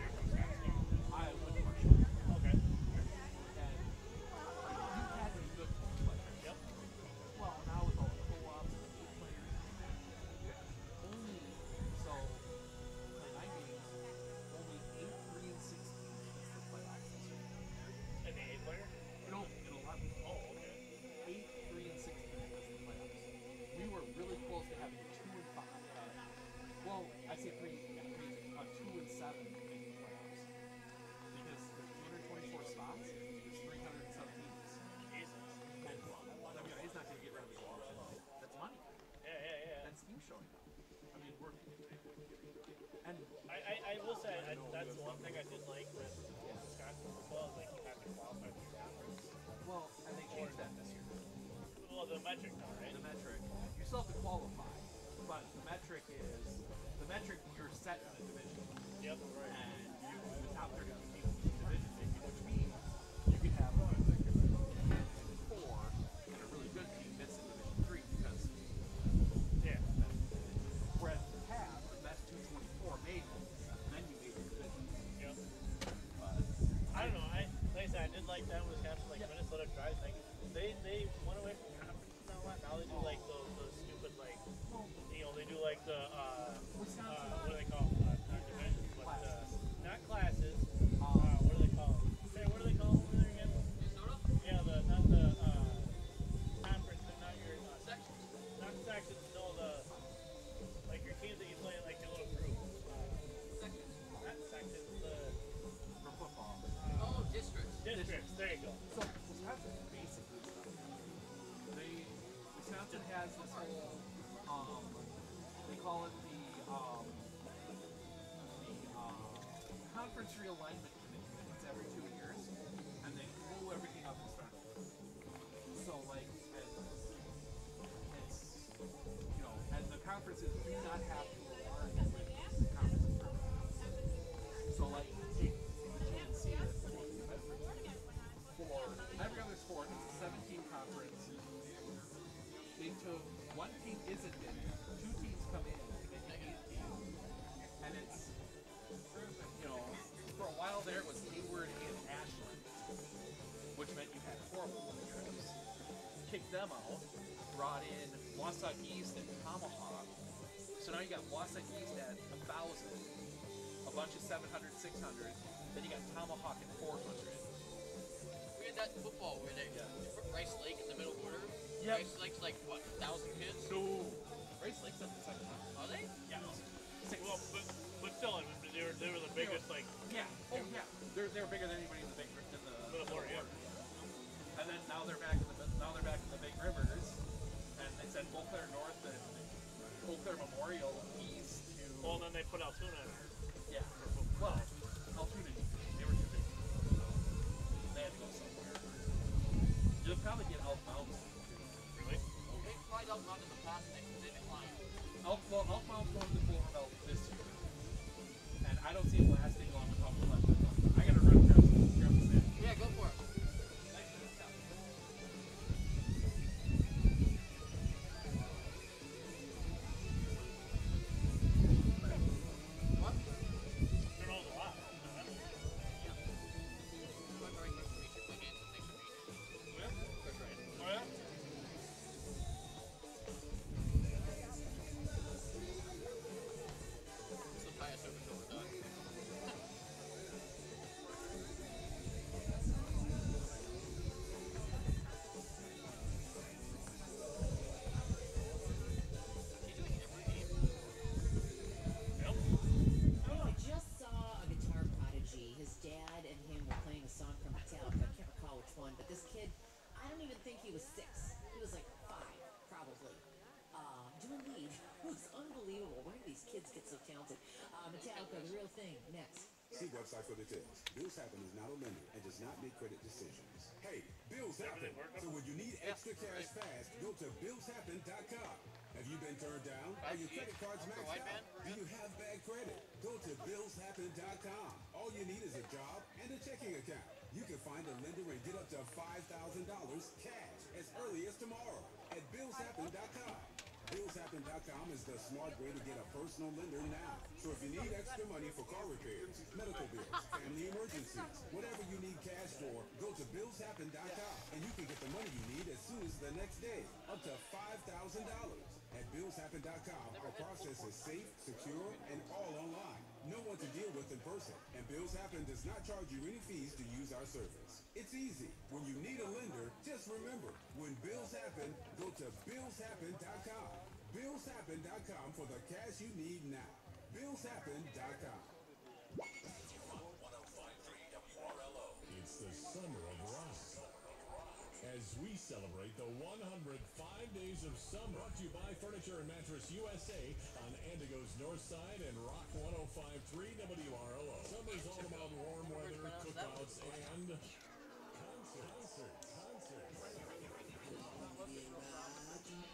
I went to Marshall. Okay. And you had to be good players. Yep. Well, now with all the co-ops and the 8 players, only so in my games, only 8, 3, and 16 missed the playoffs this year. And the 8 player? No, in 11. Oh, okay. 8, 3, and 16 missed the playoffs. We were really close to having 2 and 5. Well, I say 3, 2 and 7 in the playoffs. Because there's 224 spots, there's 317 teams. Jesus. And WIAA is not going to get rid of the division. That's money. Yeah. That's team showing up. I mean, we're. And I will say that's the one thing I did like with Wisconsin football is like you have to qualify for the conference. Well, and they changed that this year. Well, the metric though, right? The metric. You still have to qualify, but the metric you're set in a division. Yep. Right. And the top 30 teams in the division, which means you could have a 4 and a really good team that's in Division 3 because. Yeah. Whereas in the past, the best 224 made it, and then you made your division. Yep. But I don't know. Like I said, I did like that when Wisconsin, like Minnesota tries. Like they went away from conferences now. Now they do like those stupid like, you know, they do like the what do they call them? Not divisions, but not classes. What do they call them? Hey, what do they call them over there again? Minnesota? Yeah, not the conference, and not your sections. Not sections. No, like your teams that you play in like your little group. Sections. Not sections. For football. Districts. Districts. There you go. So Wisconsin basically Wisconsin has this whole they call it the conference realignment committee that meets every 2 years, and they blow everything up and start over. So like it's you know, and the conferences do not have to align with conferences. So like take the GNC that's supposed to be better for every other sport, it's a 17 conference. They took one team isn't in it, 2 teams come in, and then 8 teams. And it's, you know, for a while there it was Hayward and Ashland, which meant you had horrible trips. Kicked them out, brought in Wausau East and Tomahawk. So now you got Wausau East at 1,000, a bunch of 700, 600, then you got Tomahawk at 400. We had that in football where they put Rice Lake in the middle order. Yep. Rice Lake's like, what, 1,000 kids? No. Rice Lake's up the second time. Are they? Yeah. Well, but still, I mean, they were the biggest, like. Yeah. Oh, yeah. They were bigger than anybody in the Big in the Middle Order, yeah. And then now they're back in the Big Rivers, and they said Eau Claire North and Eau Claire Memorial East to. Well, then they put Altoona in there. Yeah. Well, Altoona, they were too big. They had to go somewhere. You'll probably get Elk Mountain too. Really? They flied Elk Mountain in the past, and they declined. Elk Mountain's going to the Silver Belt this year, and I don't see it lasting long enough to let them go. I gotta run grab the sand. Yeah, go for it. What? There knows a lot. Oh, yeah? kids get so talented. Metallica, the real thing, next. See website for details. Bills Happen is not a lender and does not make credit decisions. Hey, Bills Happen. So when you need extra cash fast, go to BillsHappen.com. Have you been turned down? Are your credit cards maxed out? Do you have bad credit? Go to BillsHappen.com. All you need is a job and a checking account. You can find a lender and get up to $5,000 cash as early as tomorrow at BillsHappen.com. BillsHappen.com is the smart way to get a personal lender now. So if you need extra money for car repairs, medical bills, family emergencies, whatever you need cash for, go to BillsHappen.com and you can get the money you need as soon as the next day, up to $5,000. At BillsHappen.com, our process is safe, secure, and all online. No one to deal with in person, and Bills Happen does not charge you any fees to use our service. It's easy. When you need a lender, just remember, when bills happen, go to BillsHappen.com. BillsHappen.com for the cash you need now. BillsHappen.com. It's the summer of rock. As we celebrate the 105 days of summer, brought to you by Furniture and Mattress USA on Andigo's North Side and Rock 105.3 WRLO. Summer's all about warm weather, cookouts, and concerts.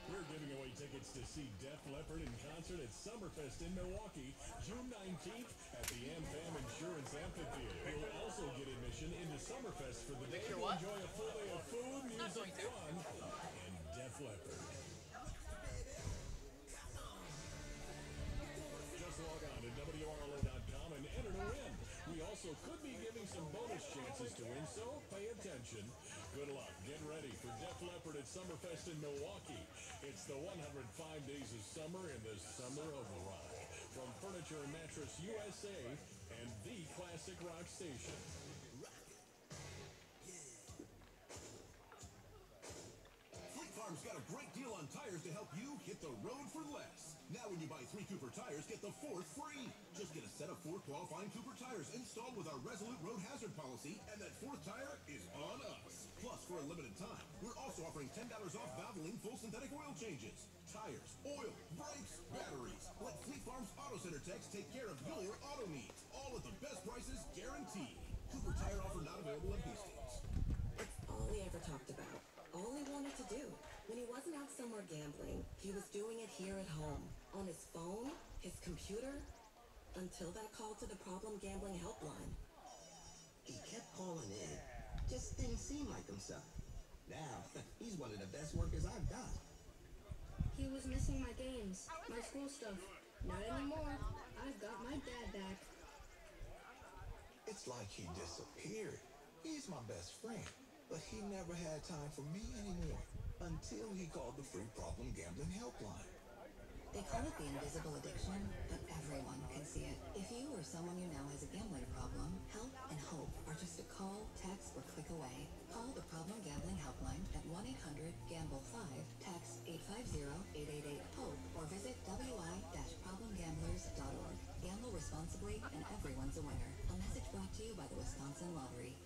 We're giving away tickets to see Def Leppard in concert at Summerfest in Milwaukee, June 19th at the AmFam Insurance Amphitheater. You'll also get admission into Summerfest for the day to enjoy a full day of food, music, fun, and Def Leppard. Just log on to WRLO.com and enter to win. We also could be giving some bonus chances to win, so pay attention. Good luck. Get ready for Def Leppard at Summerfest in Milwaukee. It's the 105 days of summer in the summer of rock. From Furniture and Mattress USA and the Classic Rock Station. Fleet Farm's got a great deal on tires to help you hit the road for less. Now when you buy 3 Cooper tires, get the 4th free. Just get a set of 4 qualifying Cooper tires installed with our Resolute Road Hazard policy, and that 4th tire is on us. Plus, for a limited time, we're also offering $10 off Valvoline full synthetic oil changes. Tires, oil, brakes, batteries. Let Fleet Farm's Auto Center techs take care of your auto needs. All at the best prices guaranteed. Cooper tire offer not available in Hastings. It's all he ever talked about. All he wanted to do. When he wasn't out somewhere gambling, he was doing it here at home. On his phone, his computer, until that call to the problem gambling helpline. He kept calling in. Just didn't seem like himself. Now, he's one of the best workers I've got. He was missing my games, my school stuff. Not anymore. I've got my dad back. It's like he disappeared. He's my best friend, but he never had time for me anymore until he called the free problem gambling helpline. They call it the invisible addiction, but everyone can see it. If you or someone you know has a gambling problem, help and hope are just a call, text, or click away. Call the Problem Gambling Helpline at 1-800-GAMBLE-5, text 850-888-HOPE, or visit wi-problemgamblers.org. Gamble responsibly, and everyone's a winner. A message brought to you by the Wisconsin Lottery.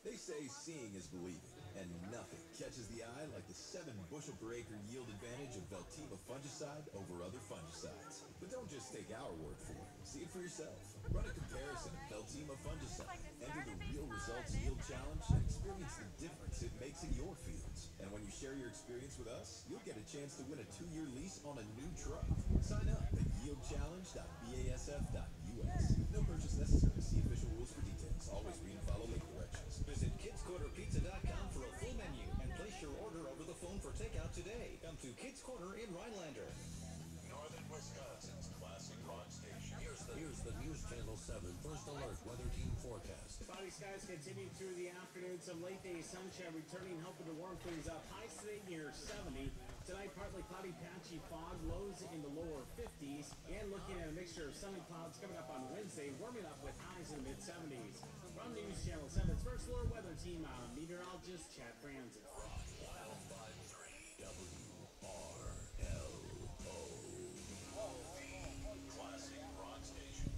They say seeing is believing, and nothing catches the eye like the 7 bushel per acre yield advantage of Veltiva fungicide over other fungicides. But don't just take our word for it. See it for yourself. Run a comparison of Veltiva fungicide. Enter the Real Results Yield Challenge and experience the difference it makes in your fields. And when you share your experience with us, you'll get a chance to win a 2-year lease on a new truck. Sign up at yieldchallenge.basf.us. No purchase necessary. See official rules for details. Always read and follow label directions. Visit KidsCornerPizza.com for a full menu and place your order over the phone for takeout today. Come to Kids Corner in Rhinelander. Northern Wisconsin's classic rock station. Here's the News Channel 7 First Alert Weather Team Forecast. Cloudy skies continue through the afternoon. Some late day sunshine returning, helping to warm things up. Highs today near 70. Tonight, partly cloudy, patchy fog. Lows in the lower 50s. And looking at a mixture of sunny clouds coming up on Wednesday, warming up with highs in the mid-70s. From News Channel 7's First Alert Weather Team, meteorologist Chad Francis. Rock 105.3 WRLO. Classic rock station.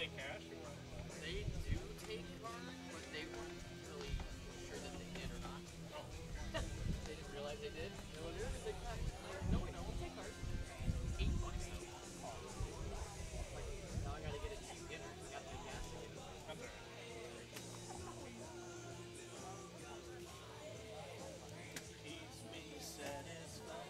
take cash or what? They do take card, but they weren't really sure that they did or not. Oh. They didn't realize they did. They were like, "We're gonna take cash." No, we don't. We'll take cards. $8 though. Like, now I gotta get a cheap dinner. I gotta pay gas to get it. That's alright. Keeps me satisfied.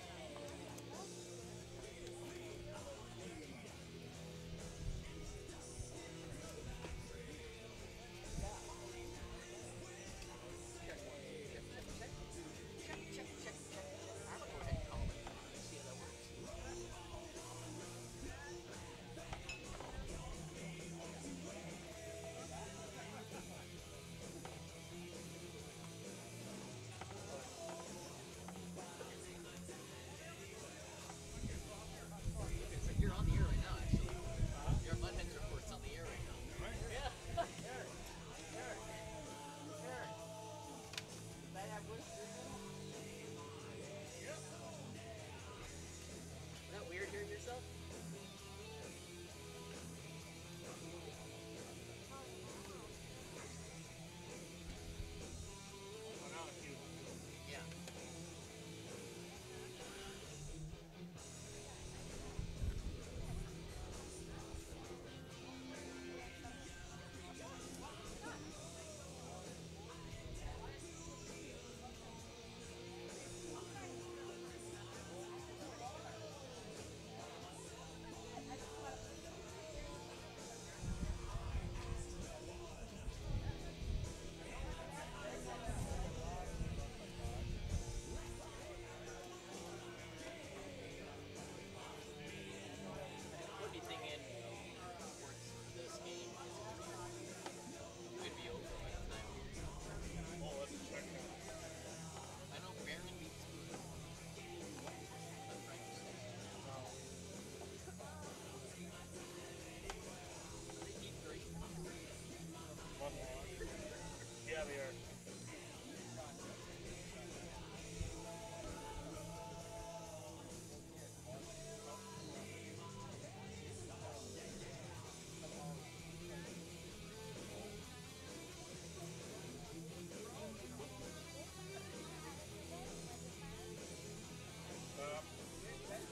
You're on the air right now, actually. Your Mudheads report's on the air right now. Yeah. Isn't that weird hearing yourself? Yeah. What do you think in towards this game could be over by the time Oh, let's check out. I know Merrill beats Booth. That's right. They beat 3. One more. Yeah, they are.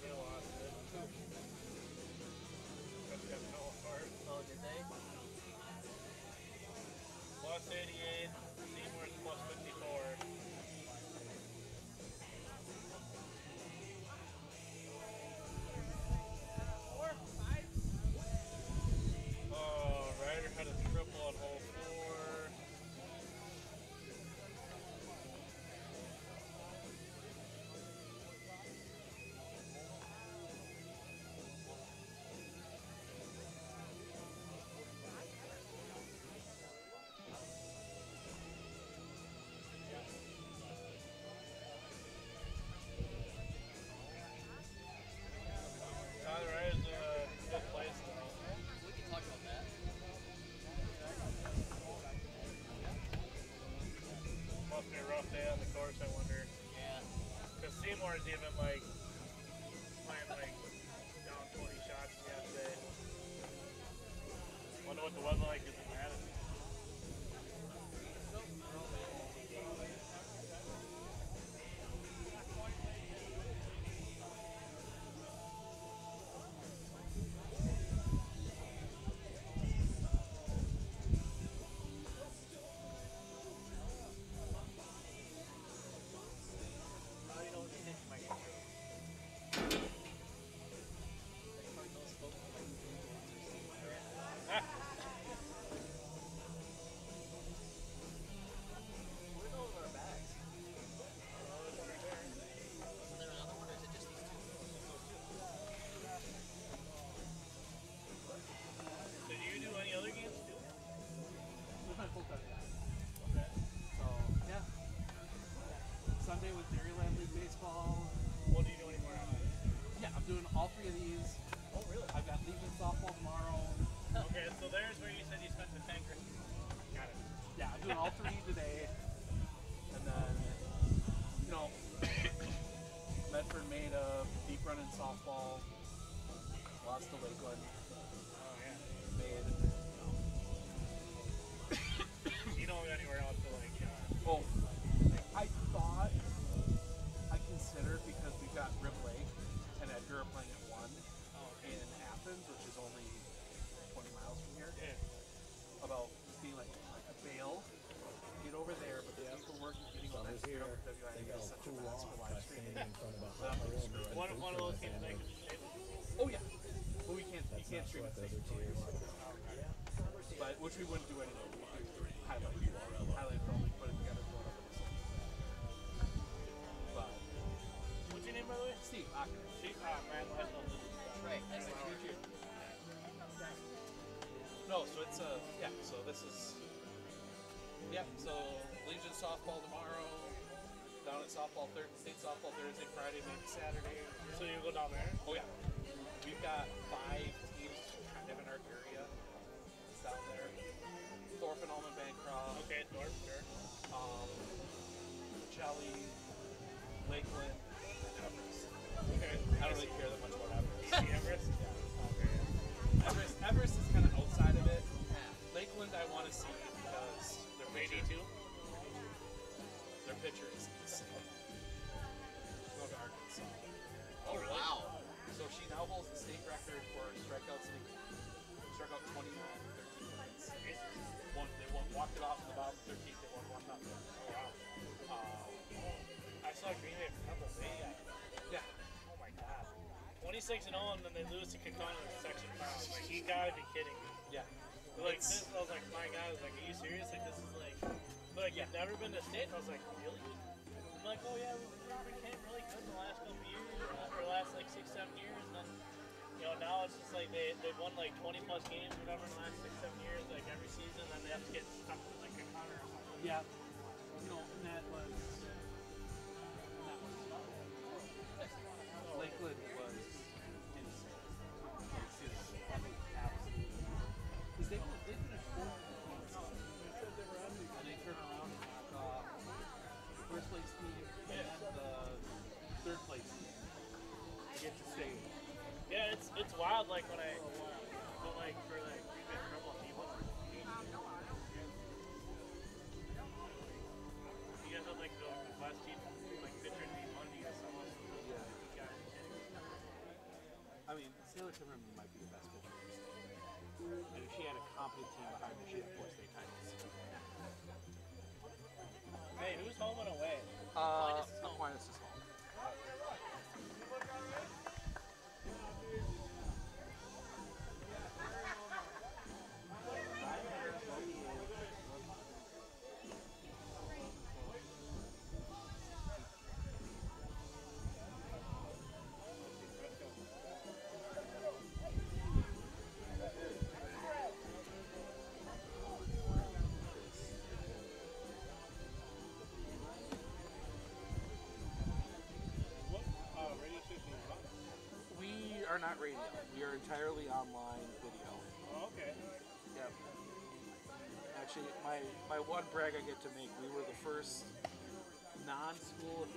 They lost it. That's got fell apart. Oh, did they? Plus 88, Seymour's plus 54. Oh, Ryder had a triple on hole 4. Tyler Ryder's in fifth place now. We can talk about that. Must be a rough day on the course, I wonder. Yeah. Because Seymour's even like playing like down 20 shots yesterday. Wonder what the weather like is in Madison. So do you do any other games too? With my full time, yeah. Okay. So, yeah. Sunday with Maryland League Baseball. What do you do anymore now? Yeah, I'm doing all 3 of these. Oh, really? I've got league and softball tomorrow. Okay, so there's where you said you spent the 10 grand. Got it. Yeah, I'm doing all 3 today. And then, you know, Medford made a deep run in softball. Lost to Lakeland. Oh, yeah. Made stream at the other tiers. But which we wouldn't do anyway. We do highlight film, we put it together, throw it up on the social. But What's your name, by the way? Steve Acker. Steve? Man, I love this. Right, nice to meet you. No, so it's yeah. So this is So Legion softball tomorrow. Down at state softball Thursday, Friday, maybe Saturday. So you go down there? Oh yeah. We've got 5 teams kind of in our area. It's down there. Thorpe and Almond Bancroft. Okay, Thorpe, sure. Shelley, Lakeland, and Everest. Okay. I don't really care that much about Everest. Everest? Yeah. Everest is kind of outside of it. Lakeland I want to see because their pitcher, their pitcher is insane. She's going to Arkansas. Oh, wow. So she now holds the state record for strikeouts in a game. Struck out 29 in 13 minutes. They walked it off in the bottom 13th. They won 1-0. Oh, wow. I saw Green Bay for a couple days. Yeah. Oh, my God. 26-0, and then they lose to Kakana in the section finals. Like, you gotta be kidding me. Yeah. Like, this, I was like, my God, I was like, are you serious? Like, this is like, you've never been to state? And I was like, really? I'm like, oh, yeah, we've became really good in the last couple years, or the last, like, 6-7 years, and then, you know, now it's just like they've won, like, 20-plus games, or whatever, in the last 6-7 years, like, every season, and then they have to get stuck with, like, Kakana or something. Yeah. You know, and that was Lakeland was insane. Because they finished 4th and they turned around and knocked off the first place team and the third place team to get to state. Yeah, it's wild. Like when I go like for like Green Bay Merrill people. You guys have like the last team like pitcher and D1. You guys saw us. Yeah. I mean, Taylor Timmerman might be the best pitcher in the state. And if she had a competent team behind her, she'd have 4 state titles. Hey, who's home and away? Aquinas is home. We are not radio. We are entirely online video. Oh, okay. Yep. Actually, my one brag I get to make, we were the first non-school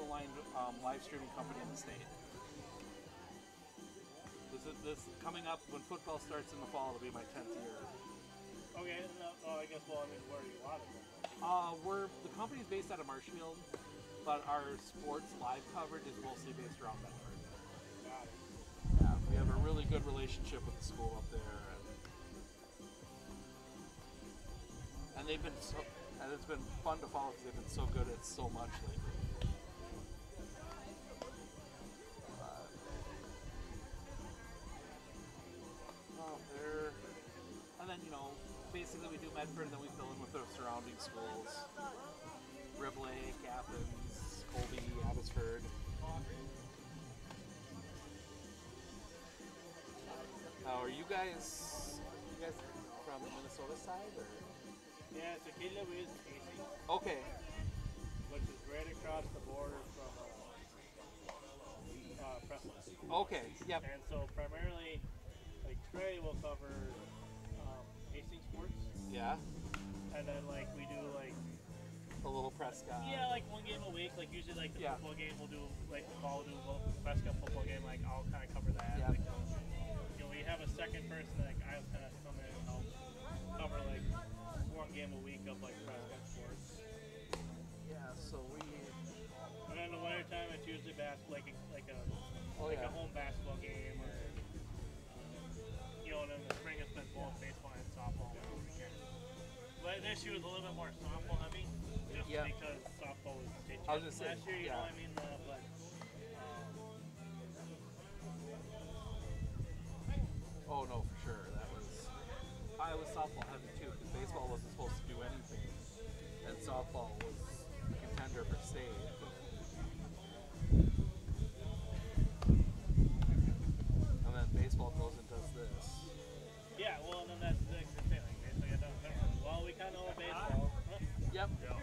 aligned live streaming company in the state. This coming up when football starts in the fall, it'll be my 10th year. Okay. I guess. Well, I mean, where are you out of? The company's based out of Marshfield, but our sports live coverage is mostly based around Bedford. Got it. Yeah, we have a really good relationship with the school up there, and they've been and it's been fun to follow because they've been so good at so much lately. And then, you know, basically we do Medford, and then we fill in with the surrounding schools. Rib Lake, Athens, Colby, Abbotsford. Are you guys from the Minnesota side, or? Yeah, so KW is Casey. Okay. Which is right across the border from Preston. Okay, yep. And so primarily, like Trey will cover Hastings sports. Yeah. And then like we do like a little Prescott. Yeah, like one game a week. Like usually like the football game we'll do like the fall we'll do a Prescott football game. Like I'll kind of cover that. Yeah. Like, you know, we have a second person like I'll kind of come in and help cover like one game a week of like Prescott sports. Yeah. So we. And then in the wintertime it's usually a home basketball game or. You know, and in the spring it's been both baseball and softball. But this year was a little bit more softball heavy, just because softball was state champion last year. You know what I mean? Oh no, for sure. That was. I was softball heavy too, because baseball wasn't supposed to do anything, and softball was a contender for state. And then baseball goes and does this. Yeah, well, and then that's the thing. Like, basically, I don't know. Well, we kind of own baseball. Yep. You know,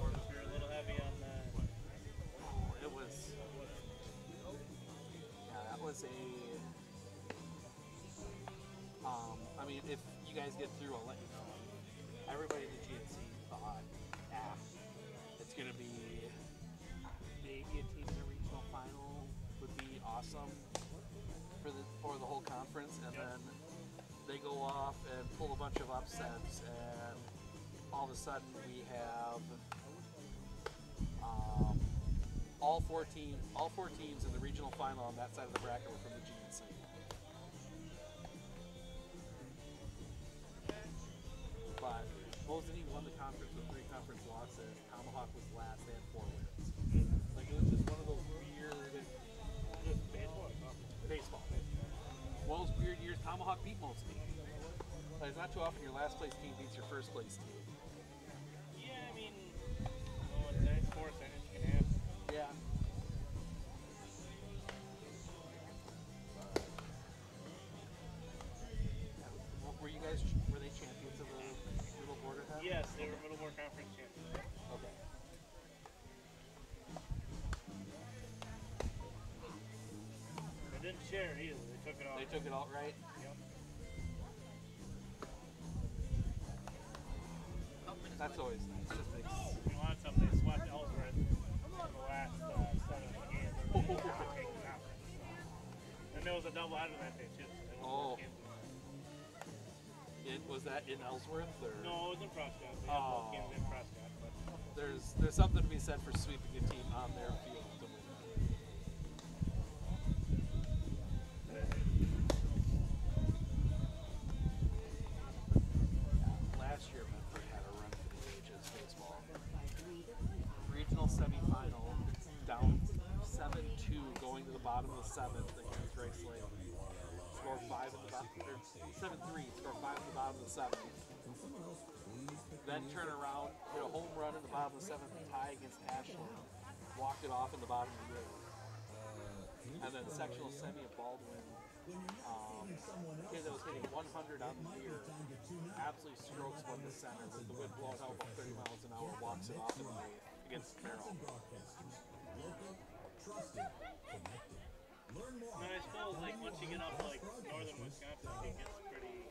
we're a little heavy on that. It was. Yeah, that was a. I mean, if you guys get through, I'll let you know. Everybody in the GNC thought, it's going to be maybe a team in the regional final would be awesome for the whole conference, and then they go off and pull a bunch of upsets, and all of a sudden we have all four teams in the regional final on that side of the bracket were from the GNC. But Mosinee won the conference with 3 conference losses. Tomahawk was last. They had 4 wins. Like, it was just one of those weird baseball. One of those weird years. Tomahawk beat Mosinee. Like, it's not too often your last place team beats your first place team. Yeah, I mean, in today's sports, anything can happen. Yeah. Were they champions of the Middle Border Cup? Yes, they were Middle Border Conference champions. Okay. They didn't share it either. They took it all. They took it outright? Yep. That's always nice. Just makes... If you want something, they swept Ellsworth in the last 7 games. And there was a double header that day, too. Oh. Was that in Ellsworth? Or? No, it was in Prescott. They had both games in Prescott. But there's something to be said for sweeping a team on their field to win. Last year, Medford had a run for the ages baseball. Regional semifinal, down 7-2, going to the bottom of the 7th against Rice Lake. Scored 5 in the bottom, or 7-3, scored 5 in the bottom of the 7th. Then turn around, hit a home run in the bottom of the 7th, tie against Ashland. Walked it off in the bottom of the 8th. And then sectional semi at Baldwin. Kid that was hitting 100 on the year, absolutely strokes one to center with the wind blowing out about 30 miles an hour, walks it off in the 8th against Merrill. And I suppose, like, once you get up, like, northern Wisconsin, it gets pretty...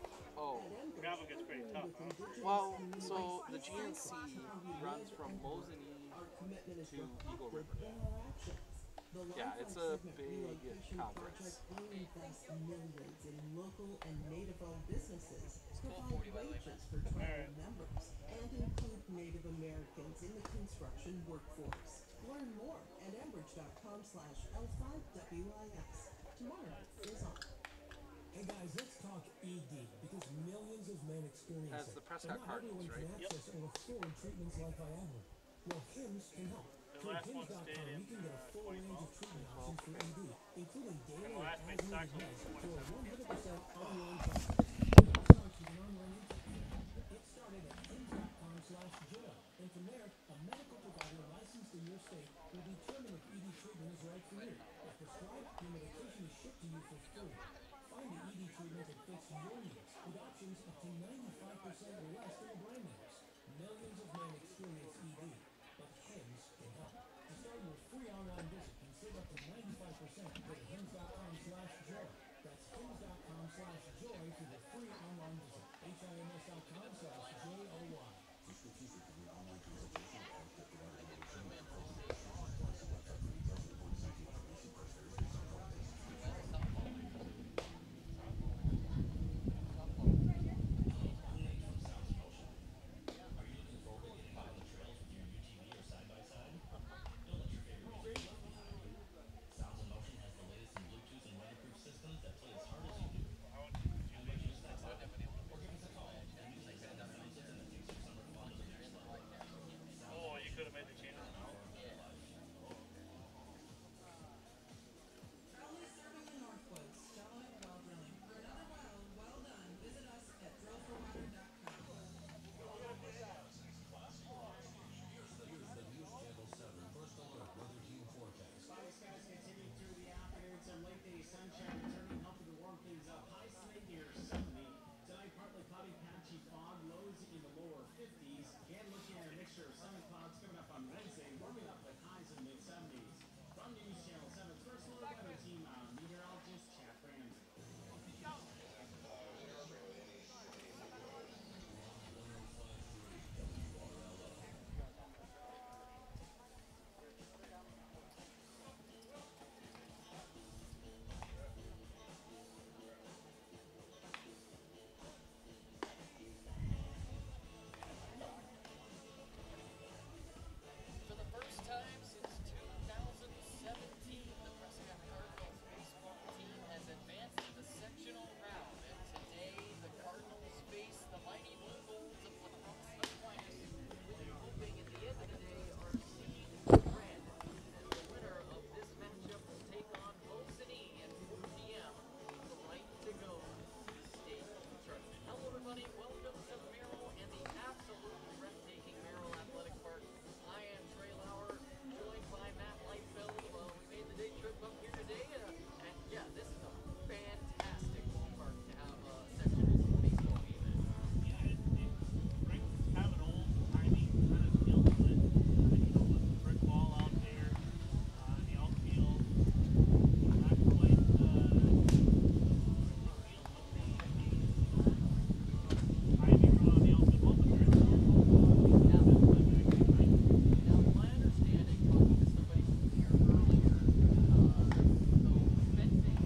Gravel gets pretty tough, huh? Well, so the GNC runs from Mosinee to Eagle River. Yeah, it's a big conference. Invest millions in local and native-owned businesses, provide wages for tribal members, and include Native Americans in the construction workforce. Learn more at Enbridge.com/L5WIS. Tomorrow is on. Hey guys, let's talk ED, because millions of men experience That's it. the Prescott and not Cardinals, everyone right? can access or afford treatments like Viagra. Well, HIMS can help. Through HIMS.com, you can get a full range of treatment options for ED, including daily and as-needed meds for a 100% online price. It all starts with an online interview. Get started at HIMS.com/joy, and from there, a medical provider licensed in your state will determine if ED treatment is right for you. If prescribed, your medication is shipped to you for free. Find the ED treatment that fits your needs, with options up to 95% less than the brand names. Millions of men experience ED, but HIMS can help. To start your free online visit and save up to 95%, go to HIMS.com/joy. That's HIMS.com/joy for the free online visit. HIMS.com/JOY. Subscriptions for free online consultation are protected under the terms and conditions. Website for details and important safety information. Price varies based on qualifications. Oh, temperature, sunny clouds coming up on Wednesday, warming up with highs in the mid-70s. From News Channel 7's first look weather team, meteorologist Chad Ramsey. For the first time since 2017, the Prescott Cardinals baseball team has advanced to the sectional round, and today the Cardinals face the mighty Blue Bulls of lacrosse Aquinas, really hoping at the end of the day our seed grand. And the winner of this matchup will take on Mosinee at 4 p.m. with the right to go to the state tournament. Hello everybody, welcome to Merrill and the absolutely breathtaking Merrill Athletic Park. I am Trey Lauer, joined by Matt Lightfeld. We made the day trip up here today, and yeah, this is a fantastic ballpark to have a sectional baseball game in. Yeah, it brings kind of an old timey kind of feel to it. You know, with the brick wall out there, the outfield, not quite it feels like the ivy around the outfield, but there is Now, my understanding, talking to somebody here earlier, the fencing,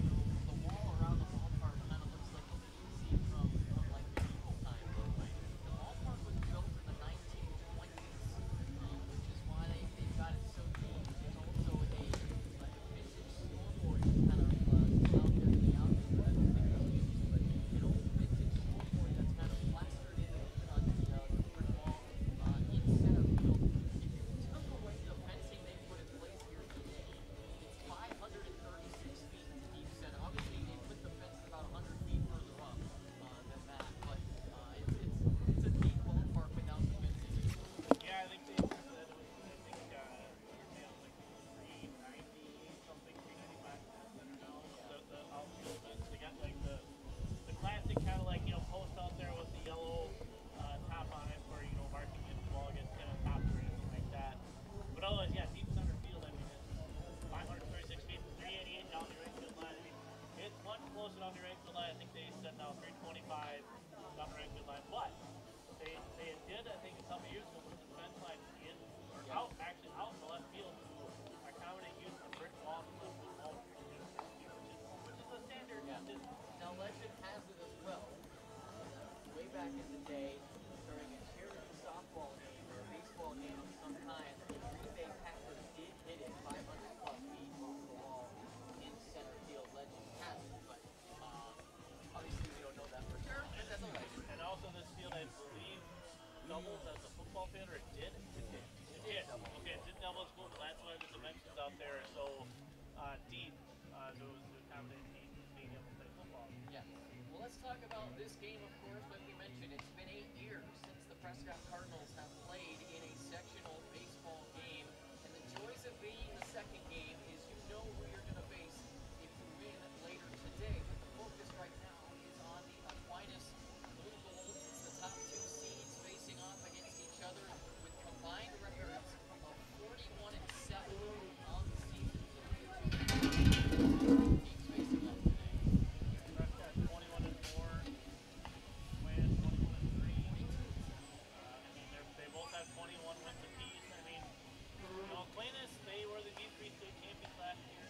the wall around the ballpark kind of looks like what you see from like medieval times. The ballpark was built in the 1920s, which is why they got it so deep. There's also a vintage scoreboard kind of out there in the outfield that I think was used, but an old vintage scoreboard that's kind of plastered in on the brick wall in center field. If you took away the fencing they put in place here today, it's 536 feet to deep center. Obviously, they put the fence about 100 feet further up than that, but it's a deep ballpark without the fencing. Yeah, I think they said it was, I think, like 390 something, 395 center now. The outfield fence, they got like the classic kind of like, you know, post out there with the yellow top on it for, you know, marking if the ball gets kind of topped or anything like that. But otherwise, yeah, deep center field, I mean, it's 536 feet, 388 down the right field line. I mean, it's much closer down the right field line. I think they said now 325 down the right field line. But they did, I think, a couple years ago put the fence line in, or out, actually out in the left field to accommodate use of brick wall from left field wall, which is a standard. Yeah. Now, legend has it as well. Way back in the day, during a charity softball game or a baseball game of some kind, the Green Bay Packers did hit it 500 plus feet off the wall in center field. Legend has it, but obviously we don't know that for sure. But that's a legend. And also this field, I believe, doubles as a football field, or it did? It did. Okay, it did double as well, but that's why the dimensions out there are so deep to accommodate being able to play football. Yeah. Well, let's talk about this game, of course. Like we mentioned, it's been 8 years since the Prescott Cardinals have played in a sectional baseball game. And the joys of being the second game is you know who you're going to face if you win later today. But the focus right now is on the Aquinas Blue Bulls. It's the top two seeds facing off against each other with combined records of 41-7 on the season. Teams facing off today. Prescott 21-4, Wayne 21-3. I mean, they both have 21 wins apiece. I mean, you know, Aquinas, they were the D3 state champions last year.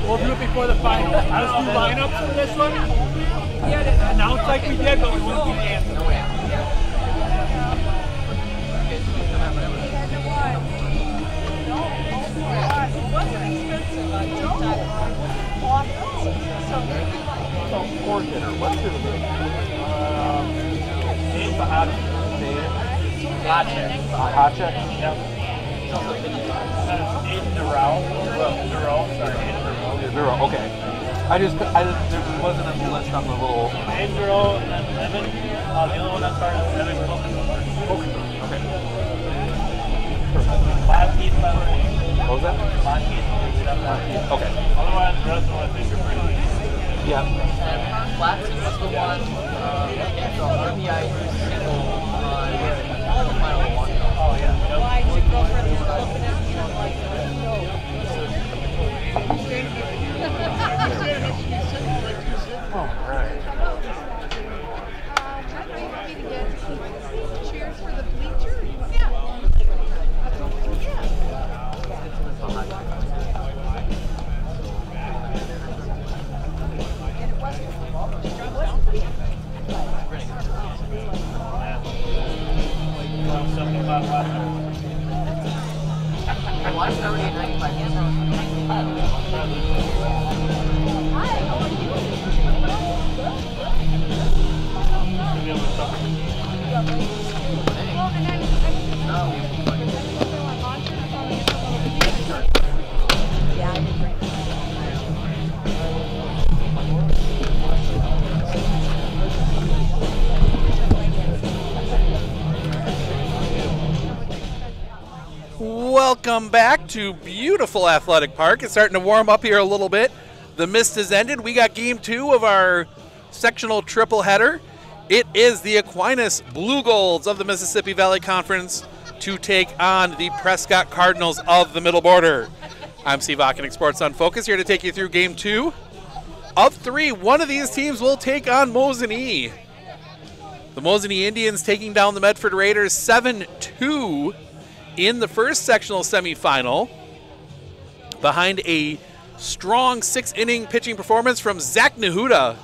We'll do it before the final. Let's do lineups for this one. Yeah, announce like we did, but we won't do the anthem. Hot check? Yep. Zero, okay. There wasn't a list on the little... 8-0 and then 11. The only one that started with 11 is Okay. Okay. Last piece, by the way. What was that? Last piece. Okay. Otherwise, the rest of them I think are pretty easy. Yeah. Flats was the one, the RBI single, the final one. Oh, yeah. Why your girlfriend was looking at me and I'm like, no. All right. Cheers for the bleacher? Yeah. Why is already 95 years old? Hi, how are you? Welcome back to beautiful Athletic Park. It's starting to warm up here a little bit. The mist has ended. We got game 2 of our sectional triple header. It is the Aquinas Blue Golds of the Mississippi Valley Conference to take on the Prescott Cardinals of the Middle Border. I'm Steve Ockening, Sports on Focus, here to take you through game 2 of 3. One of these teams will take on Mosinee. The Mosinee Indians taking down the Medford Raiders 7-2 in the first sectional semifinal, behind a strong 6-inning pitching performance from Zach Nahuda,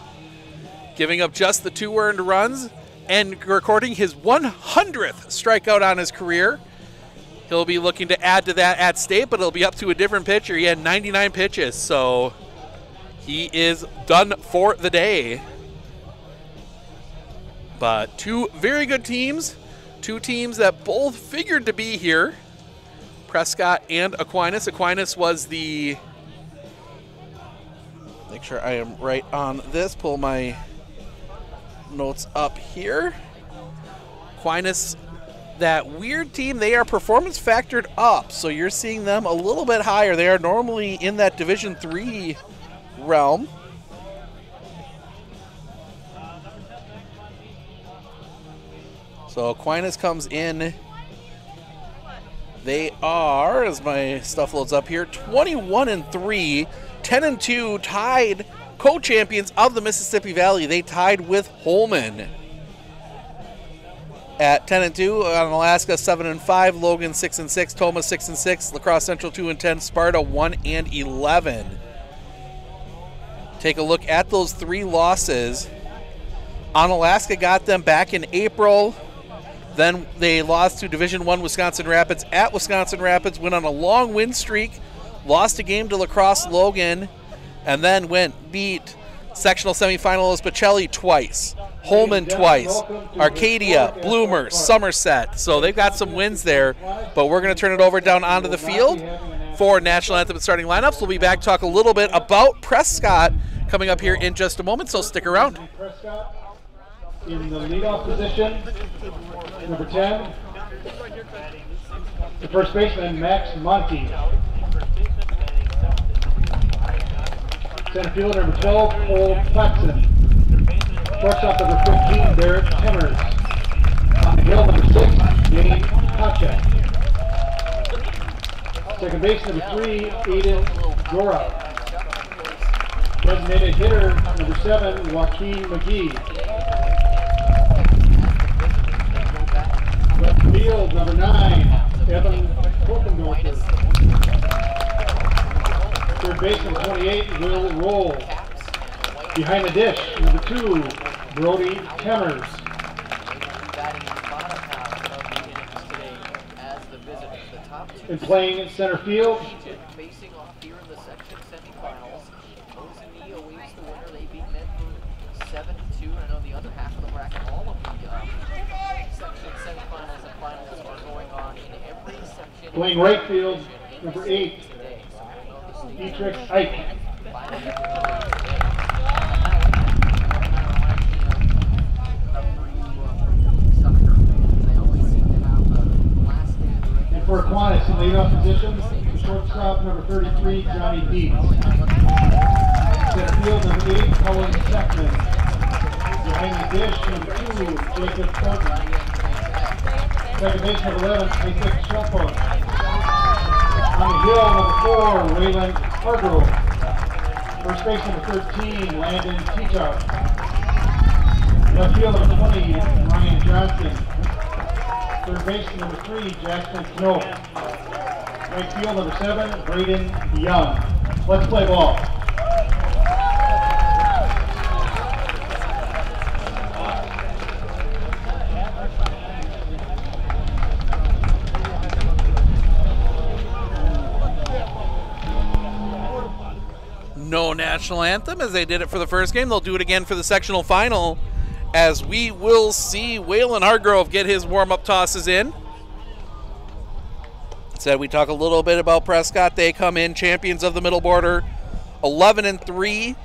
giving up just the 2 earned runs and recording his 100th strikeout on his career. He'll be looking to add to that at state, but it'll be up to a different pitcher. He had 99 pitches, so he is done for the day. But 2 very good teams. 2 teams that both figured to be here, Prescott and Aquinas. Aquinas was the, make sure I am right on this, pull my notes up here. Aquinas, that weird team, they are performance factored up, so you're seeing them a little bit higher. They are normally in that Division III realm. So Aquinas comes in. They are, as my stuff loads up here, 21-3, 10-2, tied co-champions of the Mississippi Valley. They tied with Holman at 10-2. On Alaska, 7-5, Logan 6-6, Toma 6-6, La Crosse Central 2-10, Sparta 1-11. Take a look at those 3 losses. On Alaska got them back in April. Then they lost to Division I Wisconsin Rapids at Wisconsin Rapids, went on a long win streak, lost a game to La Crosse Logan, and then beat sectional semifinalist Bocelli twice, Holman twice, Arcadia, Bloomer, Somerset. So they've got some wins there, but we're going to turn it over down onto the field for National Anthem and starting lineups. We'll be back to talk a little bit about Prescott coming up here in just a moment, so stick around. In the leadoff position, number 10, the first baseman, Max Monty. Center fielder, number 12, Cole Plaxton. Shortstop, number 15, Derek Hemmers. On the hill, number 6, Dane Kachek. Second base, number 3, Aiden Dora. Designated hitter, number 7, Joaquin McGee. Left field, number 9, Evan Kokendorfer. Third baseman, 28, Will Roll. Behind the dish, number 2, Brody Kemmers. And playing in center field, facing off here in the section semifinals. Mosinee awaits the winner. They beat Medford 7-2. And I know the other half of the bracket, all of the section semifinals and finals are going on in every section. playing right field, number 8, Dietrich Ike. For Aquinas in leadoff position, the shortstop number 33, Johnny Dietz. Center field number 8, Cullen Seckman. Behind the dish, number 2, Jacob Thornton. Second base number 11, Isaac Shelpo. On the hill, number 4, Waylon Hargrove. First base number 13, Landon Teachout. Left field number 20, Ryan Johnson. Third base number 3, Jackson Snow. Right field number 7, Braden Young. Let's play ball. No national anthem as they did it for the first game. They'll do it again for the sectional final, as we will see Waylon Hargrove get his warm-up tosses in. Said we talk a little bit about Prescott. They come in champions of the middle border, 11-3.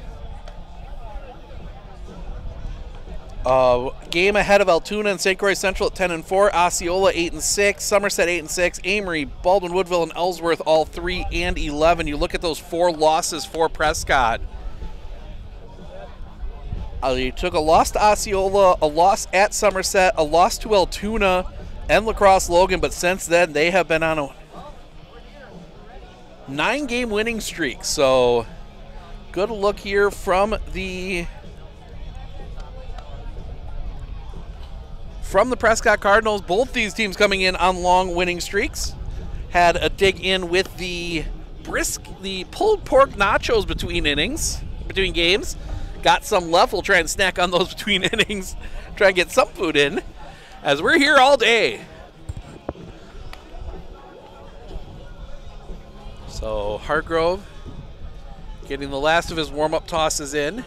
Game ahead of Altoona and St. Croix Central at 10-4. Osceola 8-6. Somerset 8-6. Amory, Baldwin Woodville, and Ellsworth all 3-11. You look at those 4 losses for Prescott. You took a loss to Osceola, a loss at Somerset, a loss to Altoona and La Crosse Logan, but since then they have been on a 9-game winning streak. So good look here from the Prescott Cardinals. Both these teams coming in on long winning streaks. Had a dig in with the pulled pork nachos between games. Got some left. We'll try and snack on those between innings. Try and get some food in, as we're here all day. So Hargrove getting the last of his warm-up tosses in.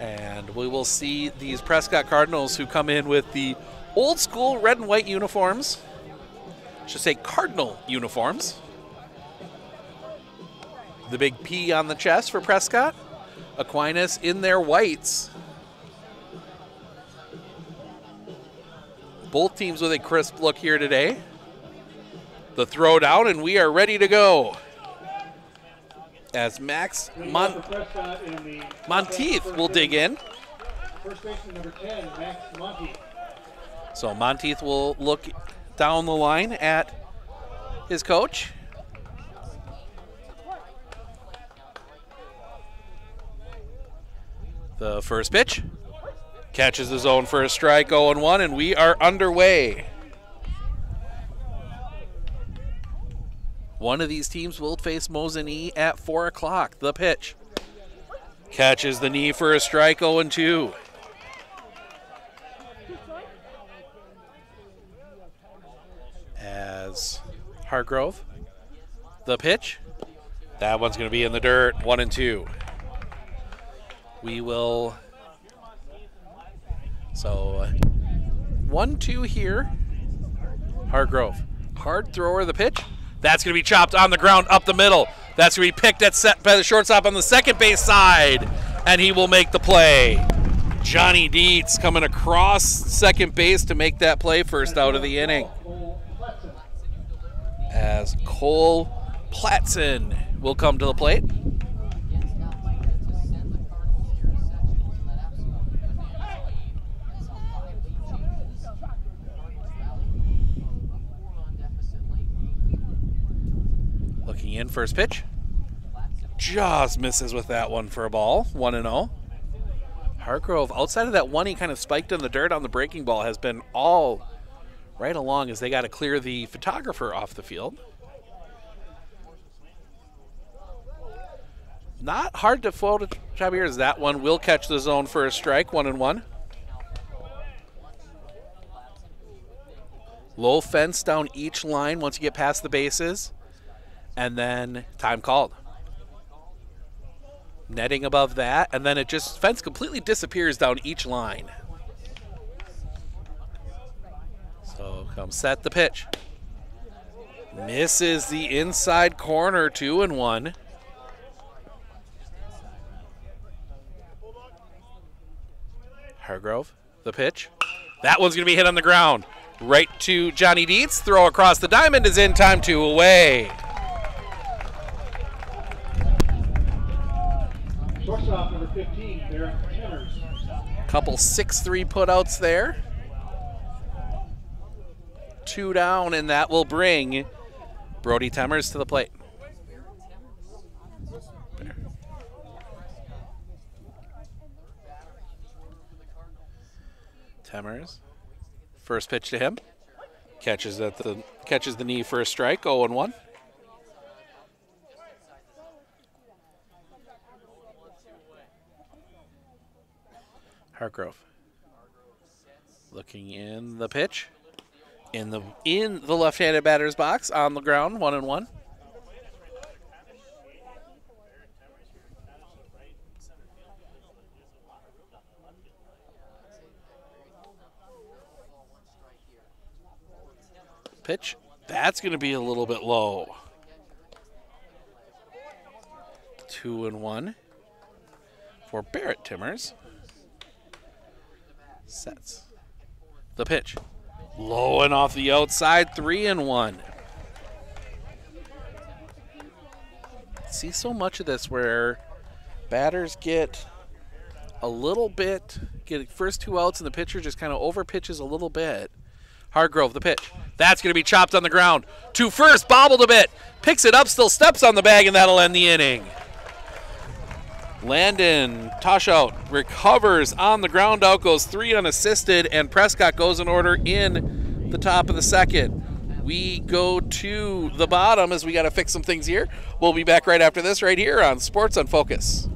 And we will see these Prescott Cardinals, who come in with the old school red and white uniforms. I should say Cardinal uniforms. The big P on the chest for Prescott. Aquinas in their whites. Both teams with a crisp look here today. The throw down, and we are ready to go. As Max Monteith will dig in. First baseman number 10, Max Monteith. So Monteith will look down the line at his coach. The first pitch catches the zone for a strike, 0-1, and we are underway. One of these teams will face Mosinee at 4 o'clock. The pitch catches the knee for a strike, 0-2. As Hargrove, the pitch, that one's going to be in the dirt, 1-2. We will, so 1-2 here. Hargrove, hard thrower, the pitch. That's going to be chopped on the ground up the middle. That's going to be picked by the shortstop on the second base side, and he will make the play. Johnny Dietz coming across second base to make that play, first out of the inning. As Cole Platson will come to the plate. Looking in, first pitch. just misses with that one for a ball, 1-0. Hargrove, outside of that one, he kind of spiked in the dirt on the breaking ball, has been all right along as they got to clear the photographer off the field. Not hard to Photoshop here as that one will catch the zone for a strike, 1-1. Low fence down each line once you get past the bases, and then time called. Netting above that, and then it just, fence completely disappears down each line. So come set the pitch. Misses the inside corner, 2-1. Hargrove, the pitch. That one's going to be hit on the ground. Right to Johnny Dietz. Throw across the diamond is in, time 2 away. Shortstop number 15, Barrett Timmers. Couple 6-3 putouts there. 2 down, and that will bring Brody Timmers to the plate. Timmers, first pitch to him, catches the knee for a strike, 0-1. Hargrove, looking in the pitch, in the left-handed batter's box, on the ground, 1-1. Pitch, that's going to be a little bit low. 2-1 for Barrett Timmers. Sets the pitch, low and off the outside, 3-1. See so much of this where batters get a little bit, get first 2 outs and the pitcher just kind of over pitches a little bit. Hargrove, the pitch. That's going to be chopped on the ground. To first, bobbled a bit. Picks it up, still steps on the bag, and that'll end the inning. Landon, toss out, recovers on the ground out, goes 3 unassisted, and Prescott goes in order in the top of the second. We go to the bottom as we got to fix some things here. We'll be back right after this right here on Sports on Focus.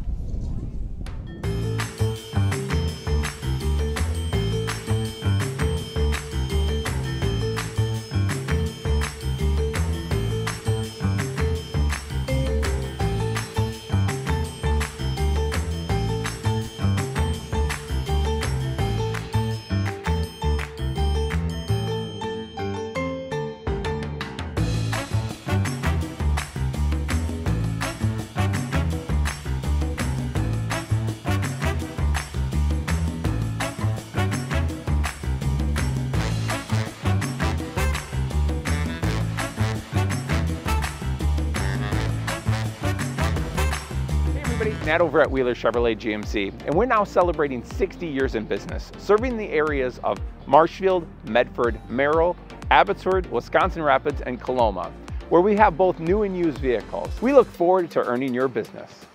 Nat over at Wheeler Chevrolet GMC, and we're now celebrating 60 years in business, serving the areas of Marshfield, Medford, Merrill, Abbotsford, Wisconsin Rapids, and Coloma, where we have both new and used vehicles. We look forward to earning your business.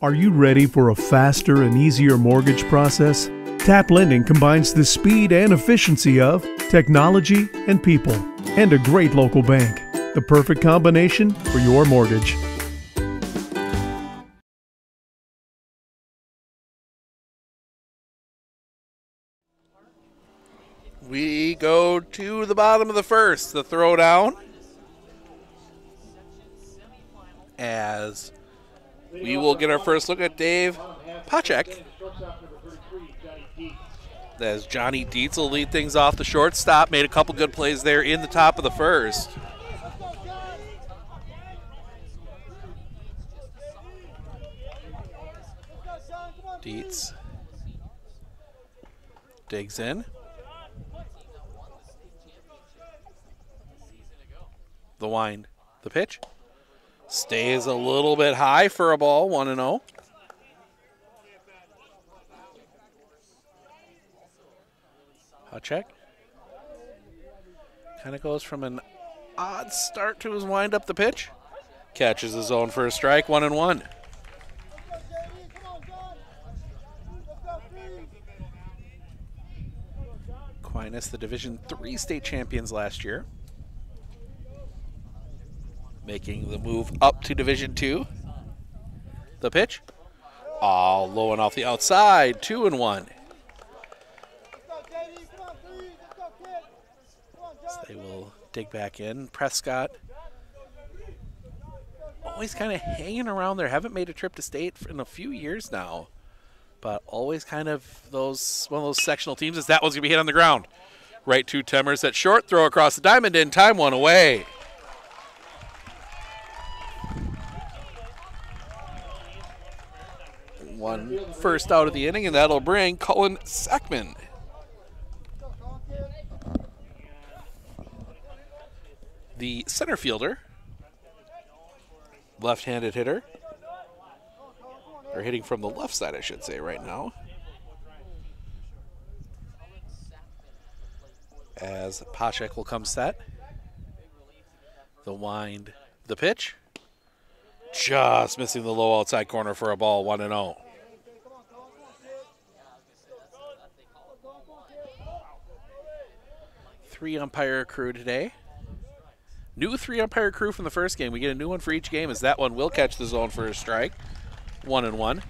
Are you ready for a faster and easier mortgage process? Tap Lending combines the speed and efficiency of technology and people, and a great local bank. The perfect combination for your mortgage. We go to the bottom of the first, the throwdown, as we will get our first look at Dave Pacek, as Johnny Dietz will lead things off. The shortstop made a couple good plays there in the top of the first. Dietz digs in. The wind, the pitch. Stays a little bit high for a ball, 1-0. Check. Kind of goes from an odd start to his wind up the pitch. Catches his own for a strike, 1-1. Aquinas, the Division III state champions last year. Making the move up to Division II. The pitch. All low and off the outside, 2-1. So they will dig back in. Prescott always kind of hanging around there. Haven't made a trip to state in a few years now. But always kind of one of those sectional teams. As that one's going to be hit on the ground. Right to Temmers at short. Throw across the diamond in. Time one away. One first out of the inning, and that'll bring Cullen Sackman. The center fielder. Left-handed hitter. Or hitting from the left side, I should say, right now. As Pashek will come set. The wind, the pitch. Just missing the low outside corner for a ball, 1-0. Three umpire crew today. New 3 umpire crew from the first game. We get a new one for each game as that one will catch the zone for a strike. 1-1.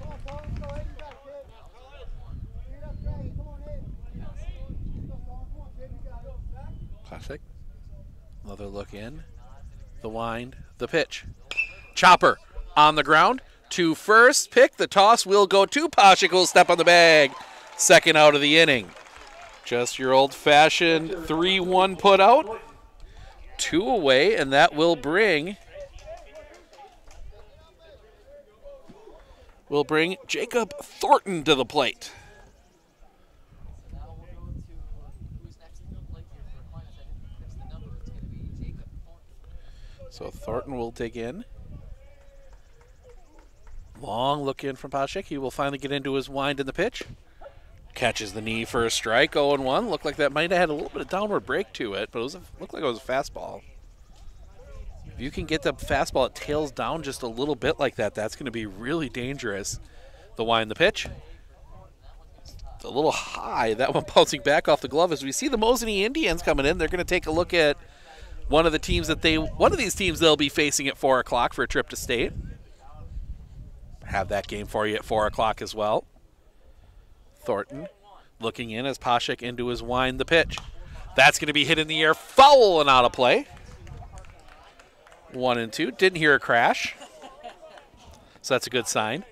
Classic. Another look in. The wind, the pitch. Chopper on the ground to first. Pick. The toss will go to Pashek, who will step on the bag. Second out of the inning. Just your old-fashioned 3-1 put out. 2 away, and that will bring Jacob Thornton to the plate. So Thornton will dig in. Long look in from Pashek. He will finally get into his wind in the pitch. Catches the knee for a strike, 0-1. Looked like that might have had a little bit of downward break to it, but looked like it was a fastball. If you can get the fastball, it tails down just a little bit like that, that's going to be really dangerous. The wind, the pitch. It's a little high. That one bouncing back off the glove. As we see the Mosinee Indians coming in, they're going to take a look at one of these teams they'll be facing at 4 o'clock for a trip to state. Have that game for you at 4 o'clock as well. Thornton looking in as Pashek into his wind, the pitch. That's going to be hit in the air, foul and out of play. 1-2. Didn't hear a crash, so that's a good sign.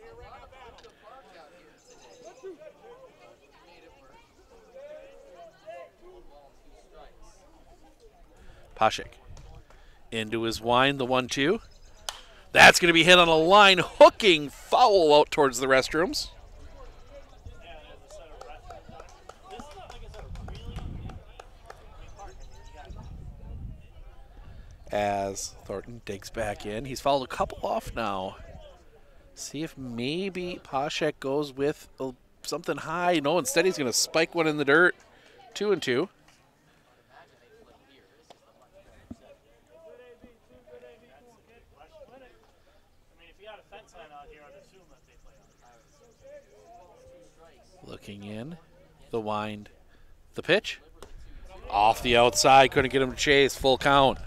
Pashek into his wind, the 1-2. That's going to be hit on a line, hooking foul out towards the restrooms. As Thornton digs back in. He's fouled a couple off now. See if maybe Pashek goes with something high. No, instead he's going to spike one in the dirt. 2-2. Looking in. The wind. The pitch. Off the outside. Couldn't get him to chase. Full count.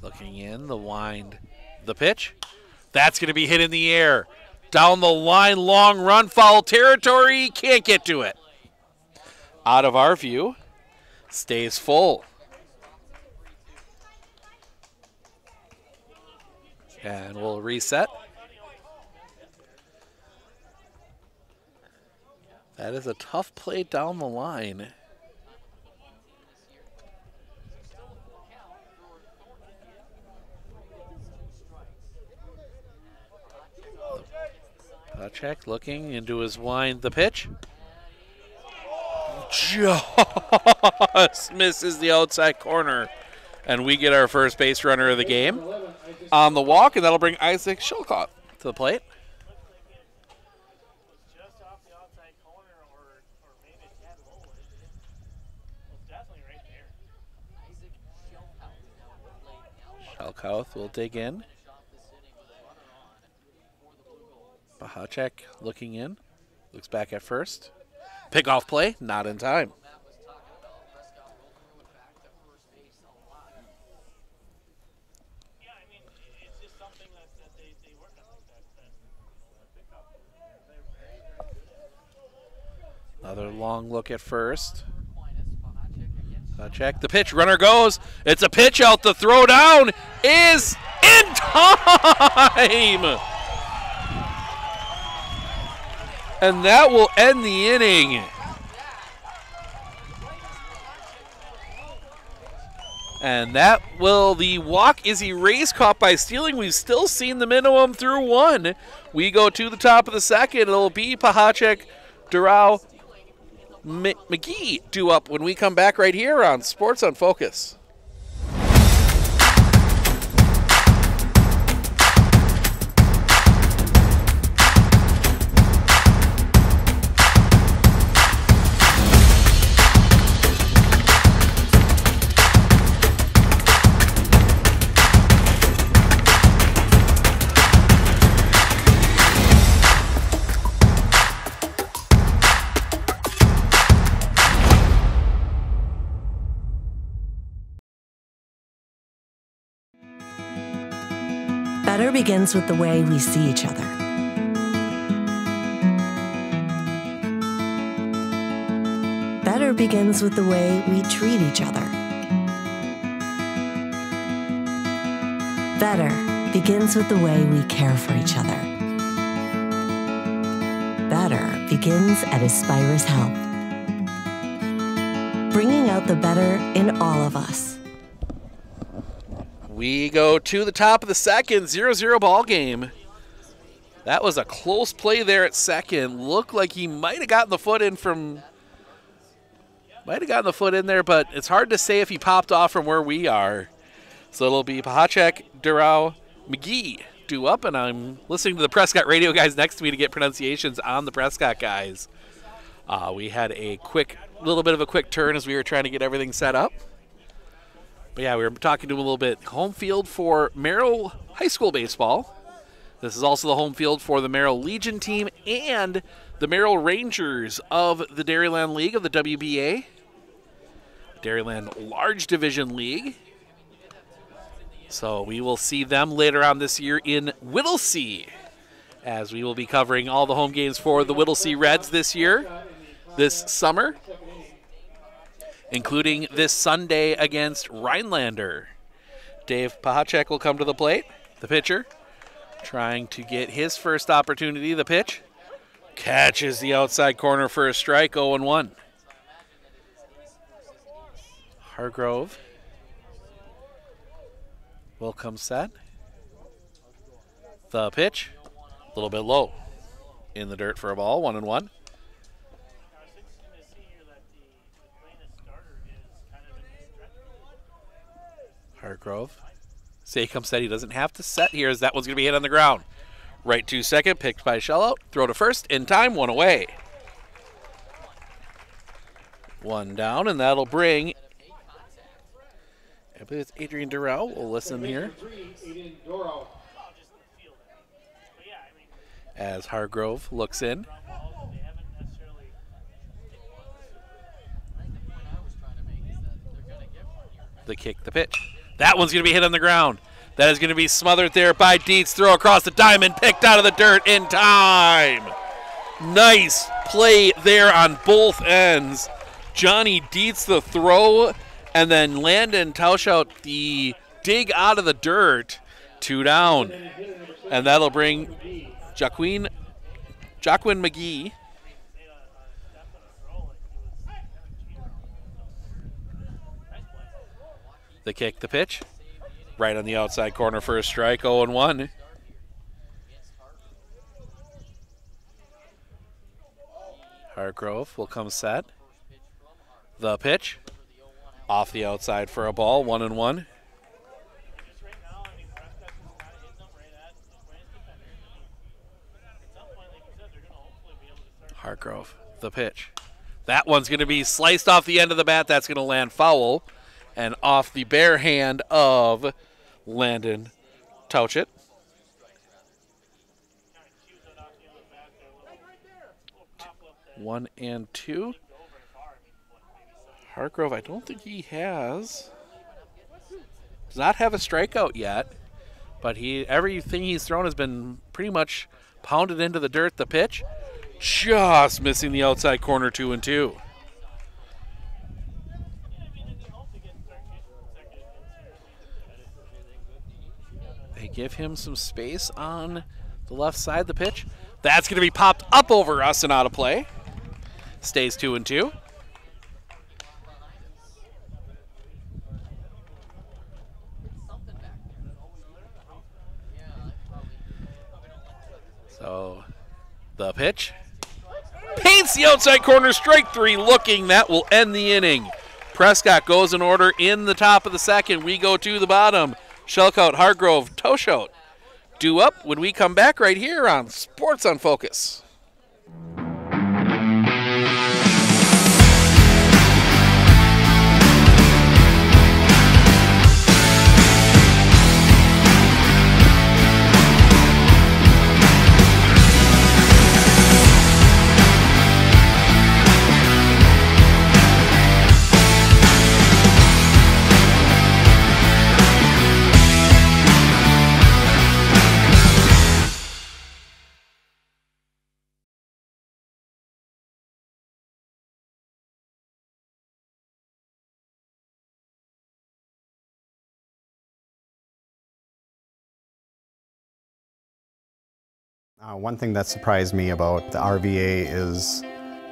Looking in, the wind, the pitch. That's going to be hit in the air. Down the line, long run, foul territory. Can't get to it. Out of our view, stays full. And we'll reset. That is a tough play down the line. Pashek looking into his wind, the pitch. Just misses the outside corner. And we get our first base runner of the game on the walk, and that'll bring Isaac Shilcott to the plate. Shilcott will dig in. Bahacek looking in. Looks back at first. Pickoff play, not in time. Another long look at first. Check the pitch. Runner goes. It's a pitch out. The throw down is in time. And that will end the inning. And that will, the walk is erased, caught by stealing. We've still seen the minimum through one. We go to the top of the second. It'll be Pahacek, Durao, McGee due up when we come back right here on Sports on Focus. Better begins with the way we see each other. Better begins with the way we treat each other. Better begins with the way we care for each other. Better begins at Aspirus Health, bringing out the better in all of us. We go to the top of the second, 0-0 ball game. That was a close play there at second. Looked like he might have gotten the foot in there, but it's hard to say if he popped off from where we are. So it'll be Pahacek, Durao, McGee due up, and I'm listening to the Prescott radio guys next to me to get pronunciations on the Prescott guys. We had a little bit of a quick turn as we were trying to get everything set up. But yeah, we were talking to him a little bit. Home field for Merrill High School baseball. This is also the home field for the Merrill Legion team and the Merrill Rangers of the Dairyland League of the WBA. Dairyland Large Division League. So we will see them later on this year in Whittlesea, as we will be covering all the home games for the Whittlesea Reds this summer, including this Sunday against Rhinelander. Dave Pahacek will come to the plate, the pitcher, trying to get his first opportunity. The pitch catches the outside corner for a strike, 0-1. Hargrove will come set. The pitch, a little bit low, in the dirt for a ball, 1-1. Hargrove. Say comes set. He doesn't have to set here, as that one's going to be hit on the ground. Right to second, picked by Shellout. Throw to first, in time, one away. One down, and that'll bring, I believe it's Adrian Durrell. We'll listen here. As Hargrove looks in. The kick, the pitch. That one's going to be hit on the ground. That is going to be smothered there by Dietz. Throw across the diamond, picked out of the dirt in time. Nice play there on both ends. Johnny Dietz the throw, and then Landon Tauschout the dig out of the dirt. 2 down. And that'll bring Jacqueline McGee. The kick, the pitch. Right on the outside corner for a strike, 0-1. Hargrove will come set. The pitch. Off the outside for a ball, 1-1. Hargrove, the pitch. That one's going to be sliced off the end of the bat. That's going to land foul and off the bare hand of Landon Touchett. One and two. Hargrove, I don't think he does not have a strikeout yet, but everything he's thrown has been pretty much pounded into the dirt. The pitch, just missing the outside corner, 2-2. They give him some space on the left side. The pitch, that's going to be popped up over us and out of play. Stays 2-2. So the pitch paints the outside corner, strike three looking. That will end the inning. Prescott goes in order in the top of the second. We go to the bottom. Shelcout, Hargrove, Toshout. Due up when we come back right here on Sports on Focus. One thing that surprised me about the RVA is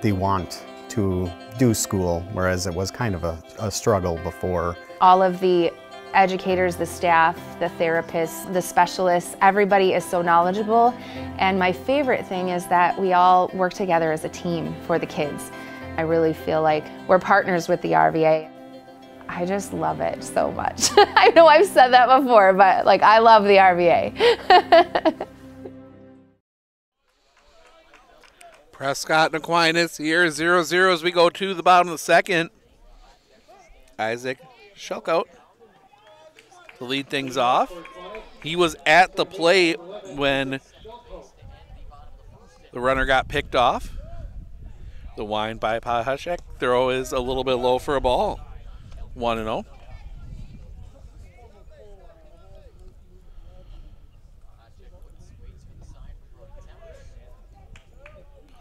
the want to do school, whereas it was kind of a struggle before. All of the educators, the staff, the therapists, the specialists, everybody is so knowledgeable. And my favorite thing is that we all work together as a team for the kids. I really feel like we're partners with the RVA. I just love it so much. I know I've said that before, but like I love the RVA. Prescott and Aquinas here, 0-0 as we go to the bottom of the second. Isaac Shelcout to lead things off. He was at the plate when the runner got picked off. The wind by Pahashek. Throw is a little bit low for a ball. 1-0.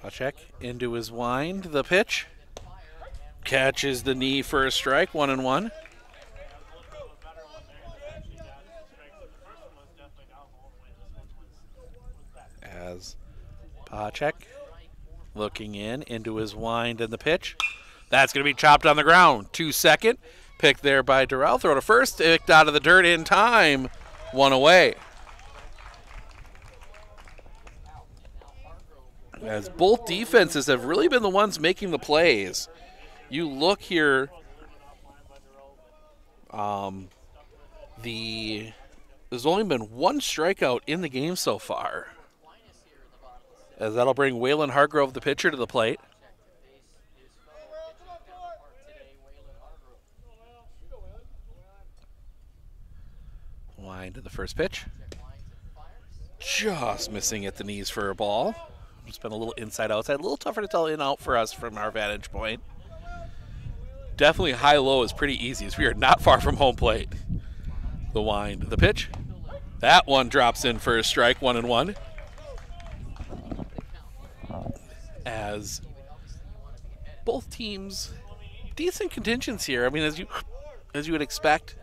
Pahashek into his wind. The pitch. Catches the knee for a strike. 1-1. As Pahashek looking into his wind and the pitch. That's going to be chopped on the ground. 2-2. Picked there by Durrell. Throw to first. Picked out of the dirt in time. One away. As both defenses have really been the ones making the plays. You look here, there's only been one strikeout in the game so far. As that'll bring Waylon Hargrove, the pitcher, to the plate. Wind to the first pitch. Just missing at the knees for a ball. It's been a little inside-outside. A little tougher to tell in-out for us from our vantage point. Definitely high-low is pretty easy as we are not far from home plate. The wind, the pitch. That one drops in for a strike, 1-1. As both teams, decent contingents here. I mean, as you would expect,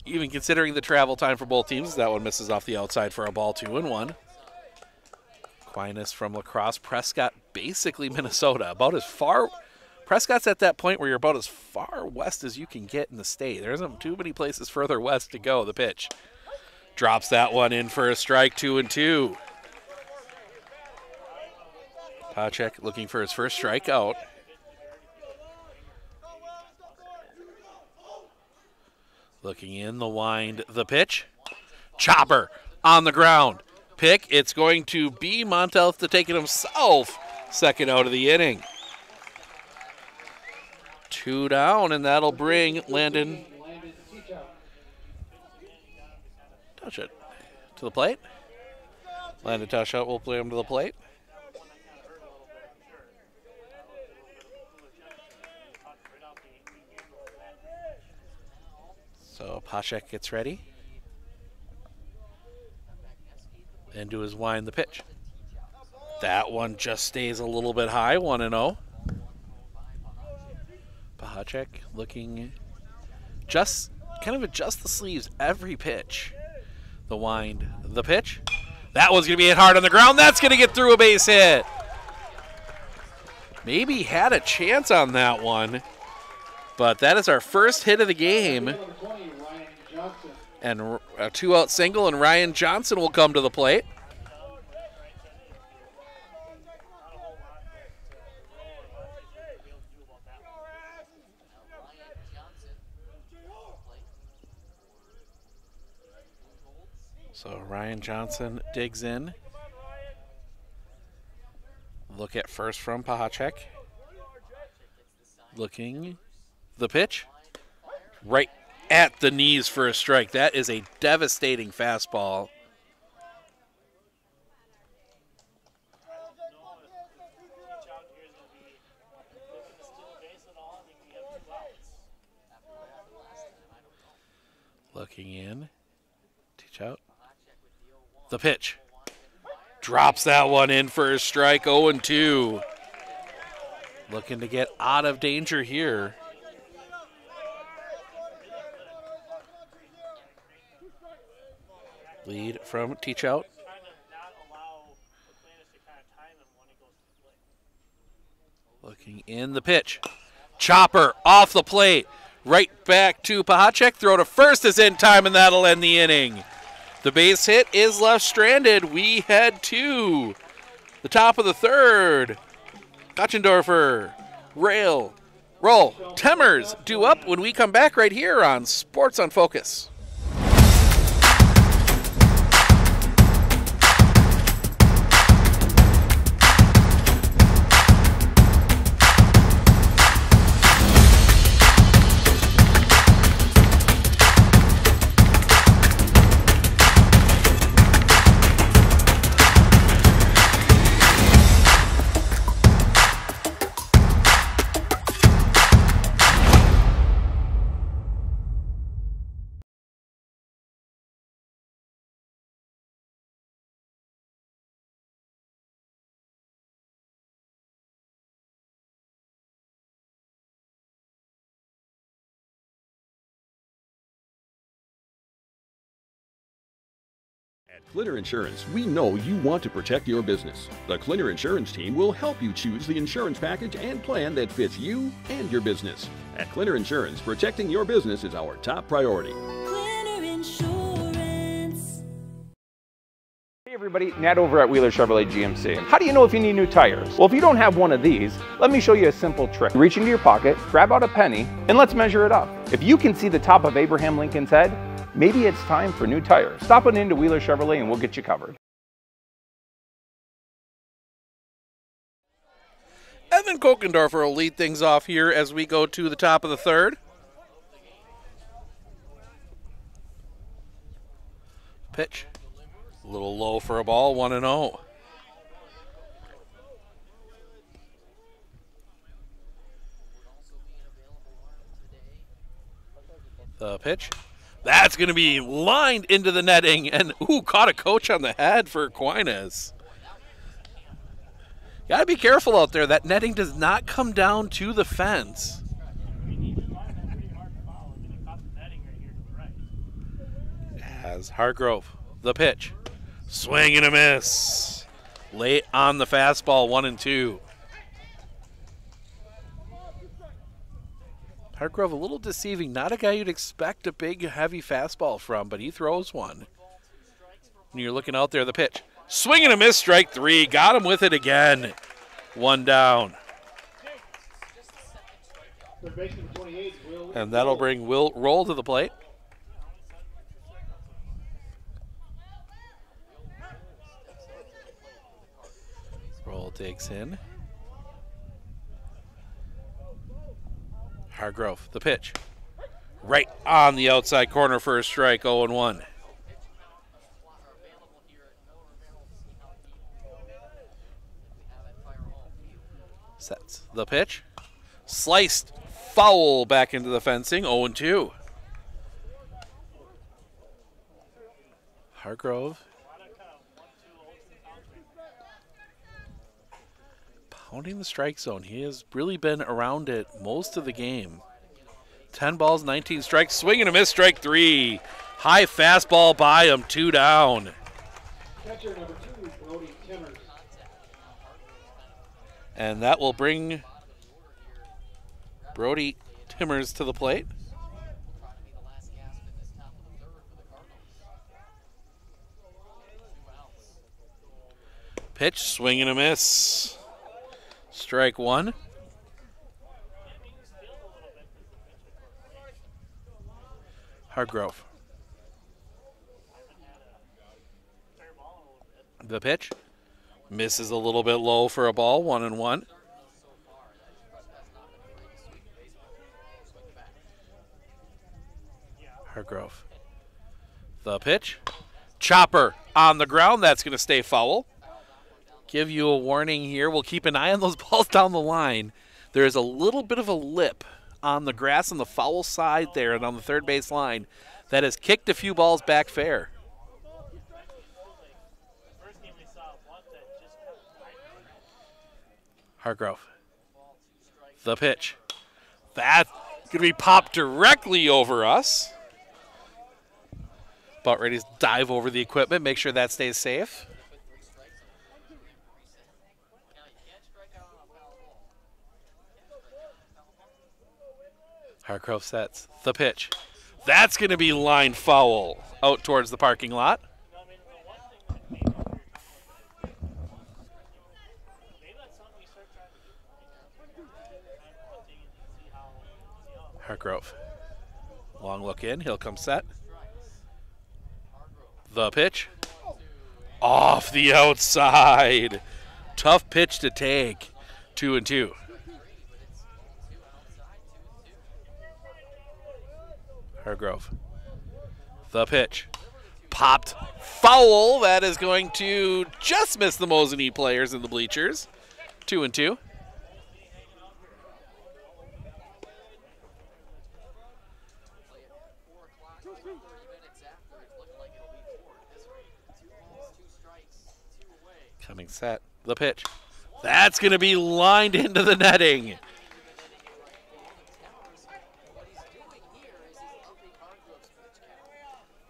even considering the travel time for both teams. That one misses off the outside for a ball, 2-1. Aquinas from La Crosse. Prescott, basically Minnesota. About as far. Prescott's at that point where you're about as far west as you can get in the state. There isn't too many places further west to go. The pitch drops that one in for a strike, 2-2. Pahashek looking for his first strikeout. Looking in the wind, the pitch. Chopper on the ground. Pick, it's going to be Montelf to take it himself Second out of the inning. 2 down, and that'll bring Landon touch it to the plate. Landon touch out will play him to the plate. So Pashek gets ready. And do his wind the pitch. That one just stays a little bit high, 1-0. Pahacek looking just kind of adjust the sleeves every pitch. The wind, the pitch. That one's going to be hit hard on the ground. That's going to get through a base hit. Maybe had a chance on that one, but that is our first hit of the game. And a 2-out single, and Ryan Johnson will come to the plate. So Ryan Johnson digs in. Look at first from Pahacek. Looking. The pitch. Right at the knees for a strike. That is a devastating fastball. Looking in. Teach out. The pitch. Drops that one in for a strike, 0-2. Looking to get out of danger here. Lead from Teach Out. Looking in the pitch. Chopper off the plate. Right back to Pahacek. Throw to first is in time, and that'll end the inning. The base hit is left stranded. We head to the top of the third. Gotchendorfer, Roll, Temmers due up when we come back right here on Sports on Focus. At Clinner Insurance, we know you want to protect your business. The Clinner Insurance team will help you choose the insurance package and plan that fits you and your business. At Clinner Insurance, protecting your business is our top priority. Clinner Insurance. Hey everybody, Nat over at Wheeler Chevrolet GMC. How do you know if you need new tires? Well, if you don't have one of these, let me show you a simple trick. Reach into your pocket, grab out a penny, and let's measure it up. If you can see the top of Abraham Lincoln's head, maybe it's time for new tires. Stop on into Wheeler Chevrolet and we'll get you covered. Evan Kokendorfer will lead things off here as we go to the top of the third. Pitch. A little low for a ball, 1-0. The pitch. That's going to be lined into the netting, and caught a coach on the head for Aquinas. Got to be careful out there. That netting does not come down to the fence. As Hargrove, the pitch. Swing and a miss. Late on the fastball, 1-2. Hargrove a little deceiving. Not a guy you'd expect a big, heavy fastball from, but he throws one. And you're looking out there, the pitch. Swing and a miss, strike 3. Got him with it again. 1 down. And that'll bring Roll to the plate. Roll digs in. Hargrove, the pitch. Right on the outside corner for a strike, 0-1. Sets the pitch. Sliced foul back into the fencing, 0-2. Hargrove pounding the strike zone. He has really been around it most of the game. 10 balls, 19 strikes, swing and a miss, strike 3. High fastball by him, 2 down. Catcher number 2, Brody Timmers. And that will bring Brody Timmers to the plate. Pitch, swing and a miss. Strike 1. Hargrove. The pitch. Misses a little bit low for a ball, 1-1. Hargrove. The pitch. Chopper on the ground. That's going to stay foul. Give you a warning here. We'll keep an eye on those balls down the line. There's a little bit of a lip on the grass on the foul side there and on the third base line that has kicked a few balls back fair. Hargrove. The pitch. That's going to be popped directly over us. About ready to dive over the equipment, make sure that stays safe. Hargrove sets the pitch. That's going to be line foul out towards the parking lot. Hargrove. Long look in. He'll come set. The pitch. Off the outside. Tough pitch to take. 2-2. Hargrove. The pitch. Popped foul. That is going to just miss the Mosinee players in the bleachers. 2-2. Coming set. The pitch. That's going to be lined into the netting.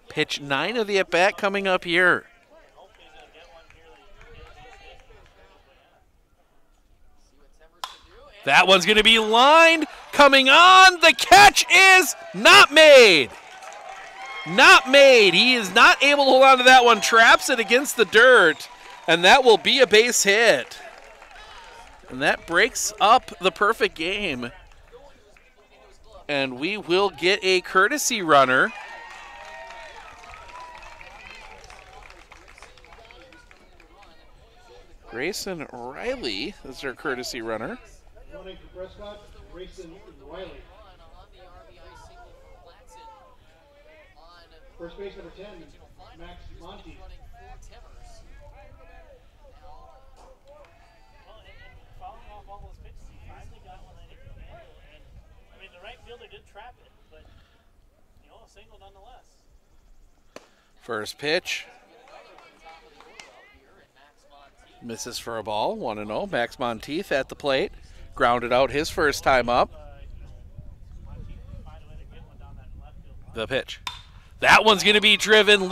Pitch 9 of the at-bat coming up here. That one's going to be lined. Coming on. The catch is not made. Not made. He is not able to hold on to that one. Traps it against the dirt. And that will be a base hit. And that breaks up the perfect game. And we will get a courtesy runner. Grayson Riley is our courtesy runner. Running for Prescott, Grayson Riley. First base number 10, Max Monty. First pitch. Misses for a ball, 1-0. Max Monteith at the plate. Grounded out his first time up. The pitch. That one's going to be driven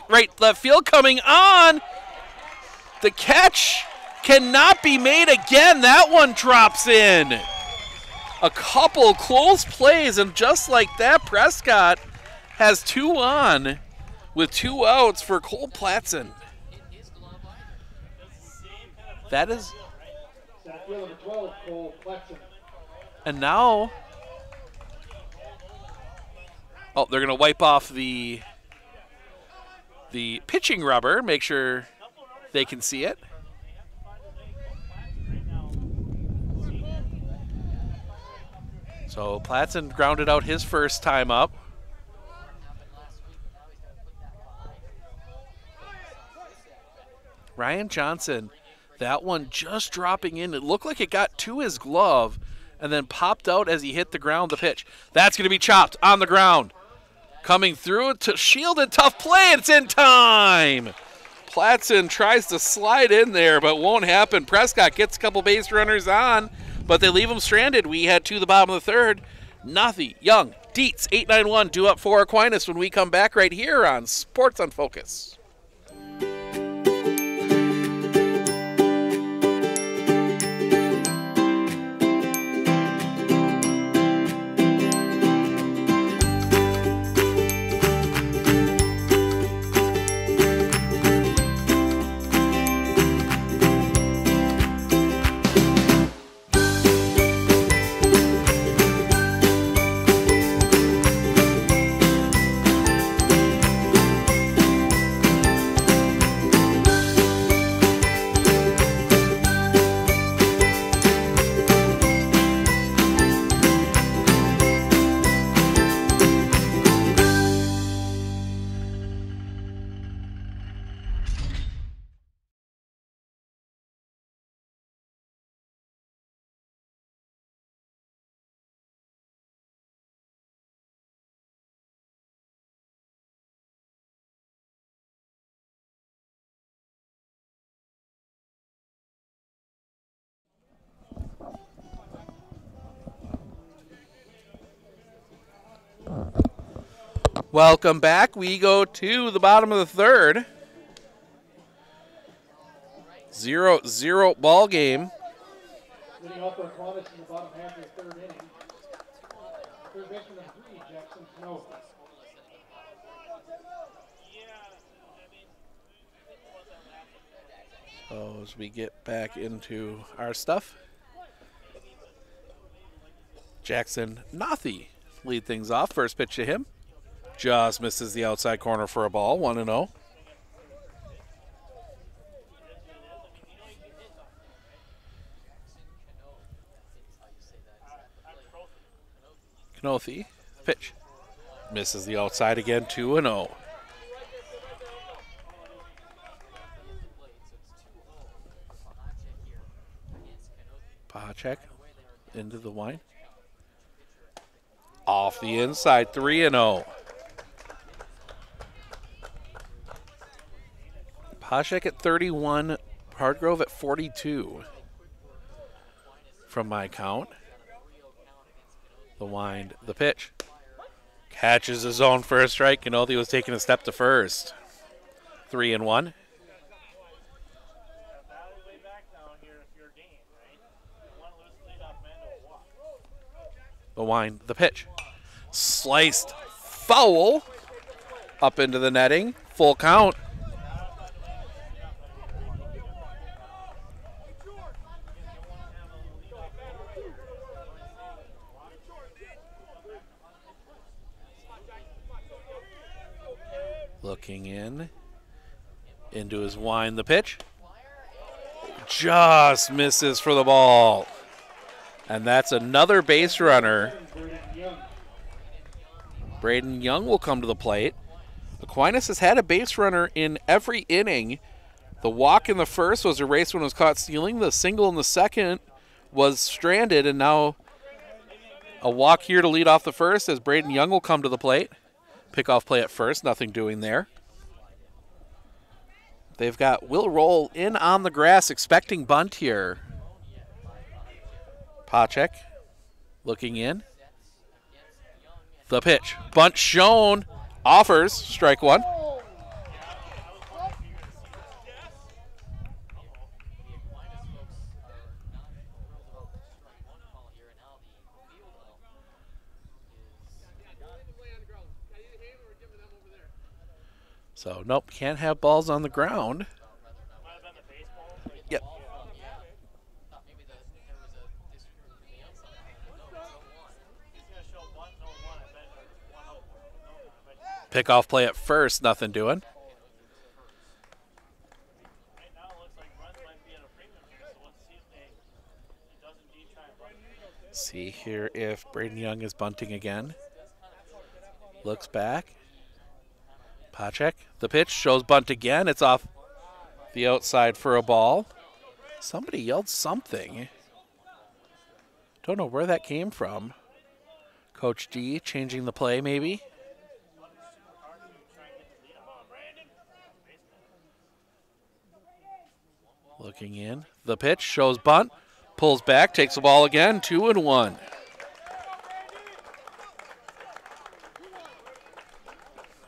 right left field. Coming on. The catch cannot be made again. That one drops in. A couple close plays, and just like that, Prescott has 2 on with 2 outs for Cole Platson. That is. Number 12, Cole Platson. And now. Oh, they're going to wipe off the pitching rubber, make sure they can see it. So Platson grounded out his first time up. Ryan Johnson, that one just dropping in. It looked like it got to his glove and then popped out as he hit the ground, the pitch. That's going to be chopped on the ground. Coming through to shielded, tough play, it's in time. Platson tries to slide in there, but won't happen. Prescott gets a couple base runners on, but they leave him stranded. We head to the bottom of the third. Nothy, Young, Dietz, 8-9-1, due up for Aquinas when we come back right here on Sports on Focus. Welcome back. We go to the bottom of the third. 0-0 ball game. Leading off for Aquinas in the bottom half of the third inning. Third baseman number 3, Jackson Snow. So as we get back into our stuff, Jackson Nothy lead things off. First pitch to him. Just misses the outside corner for a ball, 1-0. Knothy, pitch. Misses the outside again, 2-0. Pahacek into the line. Off the inside, 3-0. Pahacek at 31, Hardgrove at 42 from my count. The wind, the pitch. Catches his own first strike. Kenothi was taking a step to first. 3-1. The wind, the pitch. Sliced foul up into the netting. Full count. Looking into his wind, the pitch. Just misses for the ball. And that's another base runner. Braden Young will come to the plate. Aquinas has had a base runner in every inning. The walk in the first was erased when it was caught stealing. The single in the second was stranded, and now a walk here to lead off the first as Braden Young will come to the plate. Pickoff play at first, nothing doing there. They've got Will Roll in on the grass, expecting bunt here. Pahacek looking in. The pitch. Bunt shown. Offers. Strike one. So, nope, can't have balls on the ground. Yep. Pickoff play at first, nothing doing. See here if Braden Young is bunting again. Looks back. Pacek, the pitch, shows bunt again. It's off the outside for a ball. Somebody yelled something. Don't know where that came from. Coach D changing the play maybe. Looking in. The pitch shows bunt. Pulls back, takes the ball again. 2-1.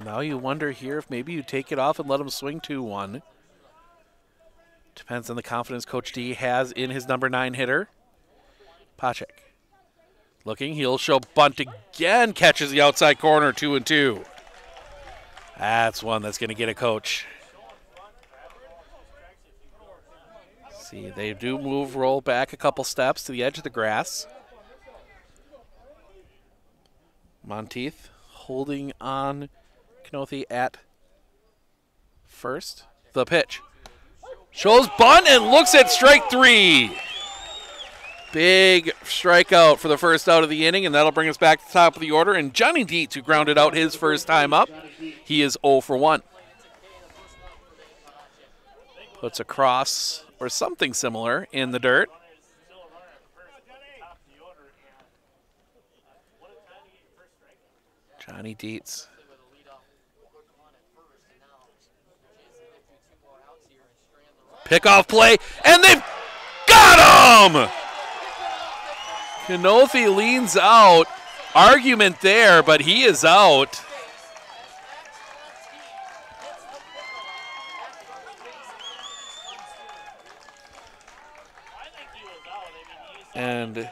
Now you wonder here if maybe you take it off and let him swing 2-1. Depends on the confidence Coach D has in his number 9 hitter. Pacek. Looking, he'll show bunt again. Catches the outside corner, 2-2. That's one that's going to get a coach. See, they do roll back a couple steps to the edge of the grass. Monteith holding on Knothi at first. The pitch. Shows bunt and looks at strike 3. Big strikeout for the first out of the inning, and that'll bring us back to the top of the order. And Johnny Dietz, who grounded out his first time up, he is 0 for 1. Puts a cross or something similar in the dirt. Johnny Dietz. Pickoff play, and they've got him! Knothi leans out. Argument there, but he is out. And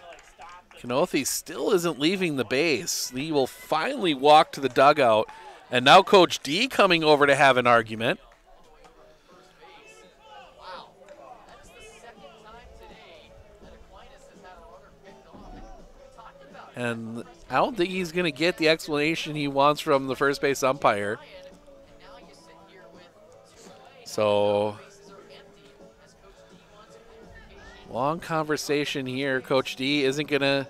Knothi still isn't leaving the base. He will finally walk to the dugout. And now Coach D coming over to have an argument. And I don't think he's going to get the explanation he wants from the first base umpire. So, long conversation here. Coach D isn't going to...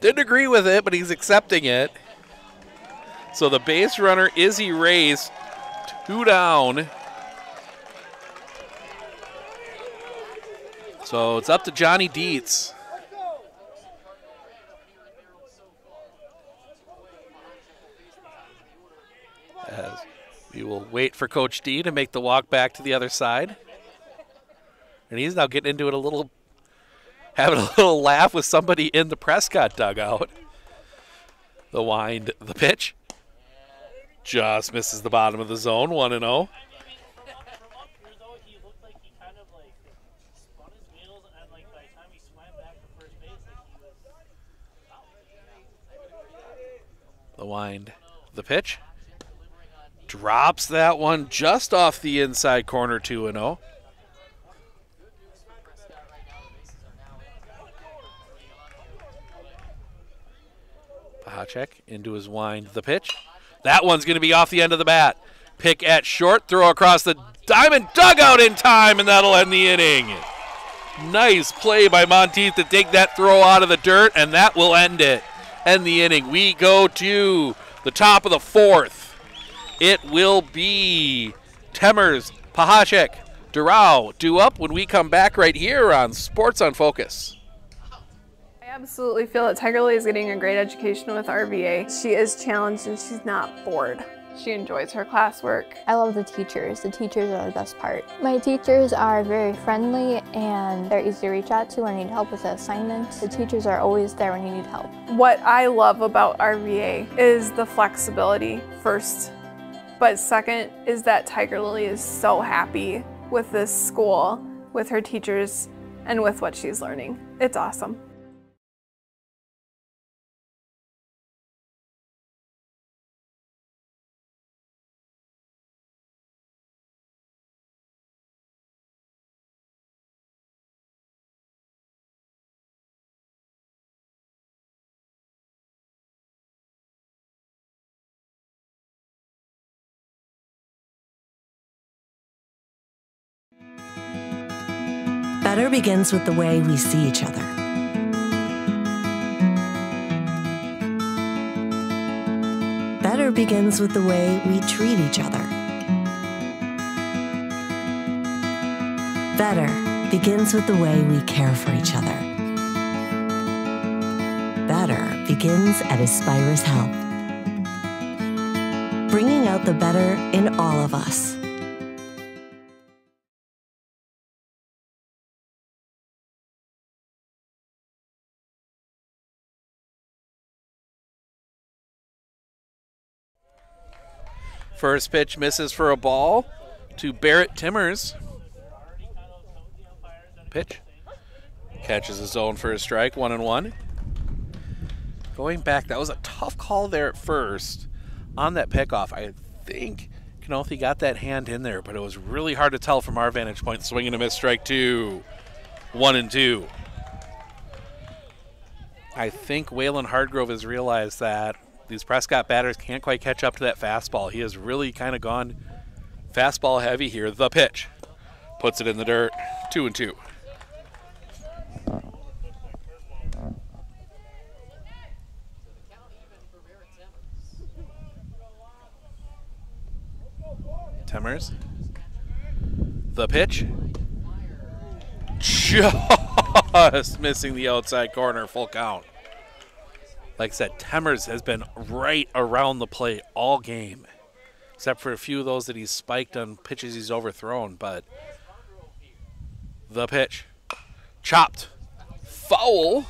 Didn't agree with it, but he's accepting it. So the base runner is erased. 2 down. So it's up to Johnny Dietz. As we will wait for Coach D to make the walk back to the other side. And he's now getting into it a little, having a little laugh with somebody in the Prescott dugout. The wind, the pitch. Just misses the bottom of the zone, 1-0. The wind, the pitch. Drops that one just off the inside corner, 2-0. Pacek into his wind, the pitch. That one's going to be off the end of the bat. Pick at short, throw across the diamond, dugout in time, and that'll end the inning. Nice play by Monteith to take that throw out of the dirt, and that will end it. End the inning. We go to the top of the 4th. It will be Temmers, Pacek, Durao due up when we come back right here on Sports on Focus. I absolutely feel that Tiger Lily is getting a great education with RVA. She is challenged and she's not bored. She enjoys her classwork. I love the teachers. The teachers are the best part. My teachers are very friendly and they're easy to reach out to when I need help with assignments. The teachers are always there when you need help. What I love about RVA is the flexibility first, but second is that Tiger Lily is so happy with this school, with her teachers, and with what she's learning. It's awesome. Better begins with the way we see each other. better begins with the way we treat each other. Better begins with the way we care for each other. Better begins at Aspirus Health, bringing out the better in all of us. First pitch misses for a ball to Barrett Timmers. Pitch. Catches his zone for a strike, 1-1. Going back, that was a tough call there at first on that pickoff. I think Kanothi got that hand in there, but it was really hard to tell from our vantage point. Swing and a miss, strike 2, 1-2. I think Waylon Hardgrove has realized that these Prescott batters can't quite catch up to that fastball. He has really kind of gone fastball heavy here. The pitch. Puts it in the dirt, 2-2. Timmers. The pitch. Just missing the outside corner, full count. Like I said, Timmers has been right around the plate all game, except for a few of those that he's spiked on pitches he's overthrown. But the pitch. Chopped. Foul.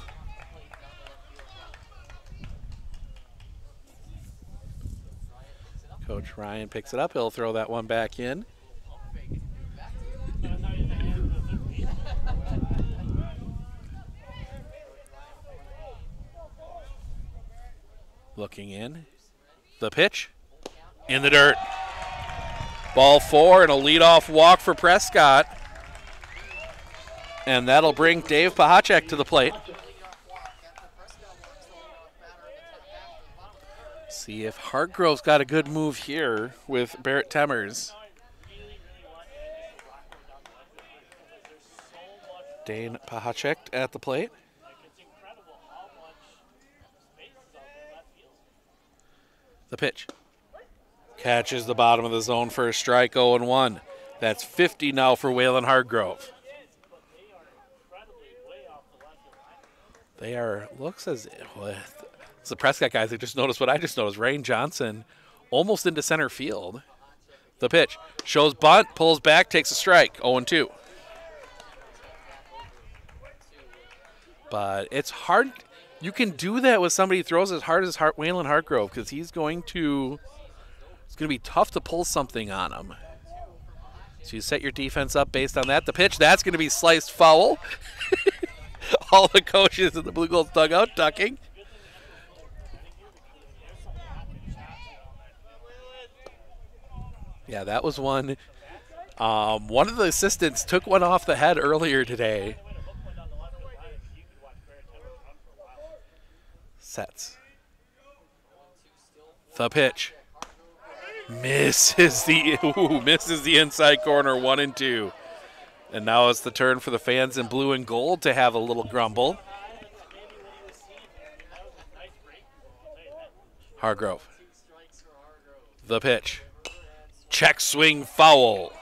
Coach Ryan picks it up. He'll throw that one back in. Looking in. The pitch. In the dirt. Ball 4 and a leadoff walk for Prescott. And that'll bring Dave Pahacek to the plate. See if Hartgrove's got a good move here with Barrett Timmers. Dane Pahacek at the plate. The pitch. Catches the bottom of the zone for a strike, 0-1. That's 50 now for Waylon Hardgrove. They are, looks as if, it's the Prescott guys that just noticed what I just noticed. Rain Johnson almost into center field. The pitch. Shows bunt, pulls back, takes a strike, 0-2. But it's hard. You can do that with somebody who throws as hard as Waylon Hardgrove because it's going to be tough to pull something on him. So you set your defense up based on that. The pitch, that's going to be sliced foul. All the coaches in the Blue Gold dugout ducking. Yeah, that was one. One of the assistants took one off the head earlier today. Sets. The pitch. Misses the inside corner, 1-2. And now it's the turn for the fans in blue and gold to have a little grumble. Hargrove. The pitch. Check swing foul.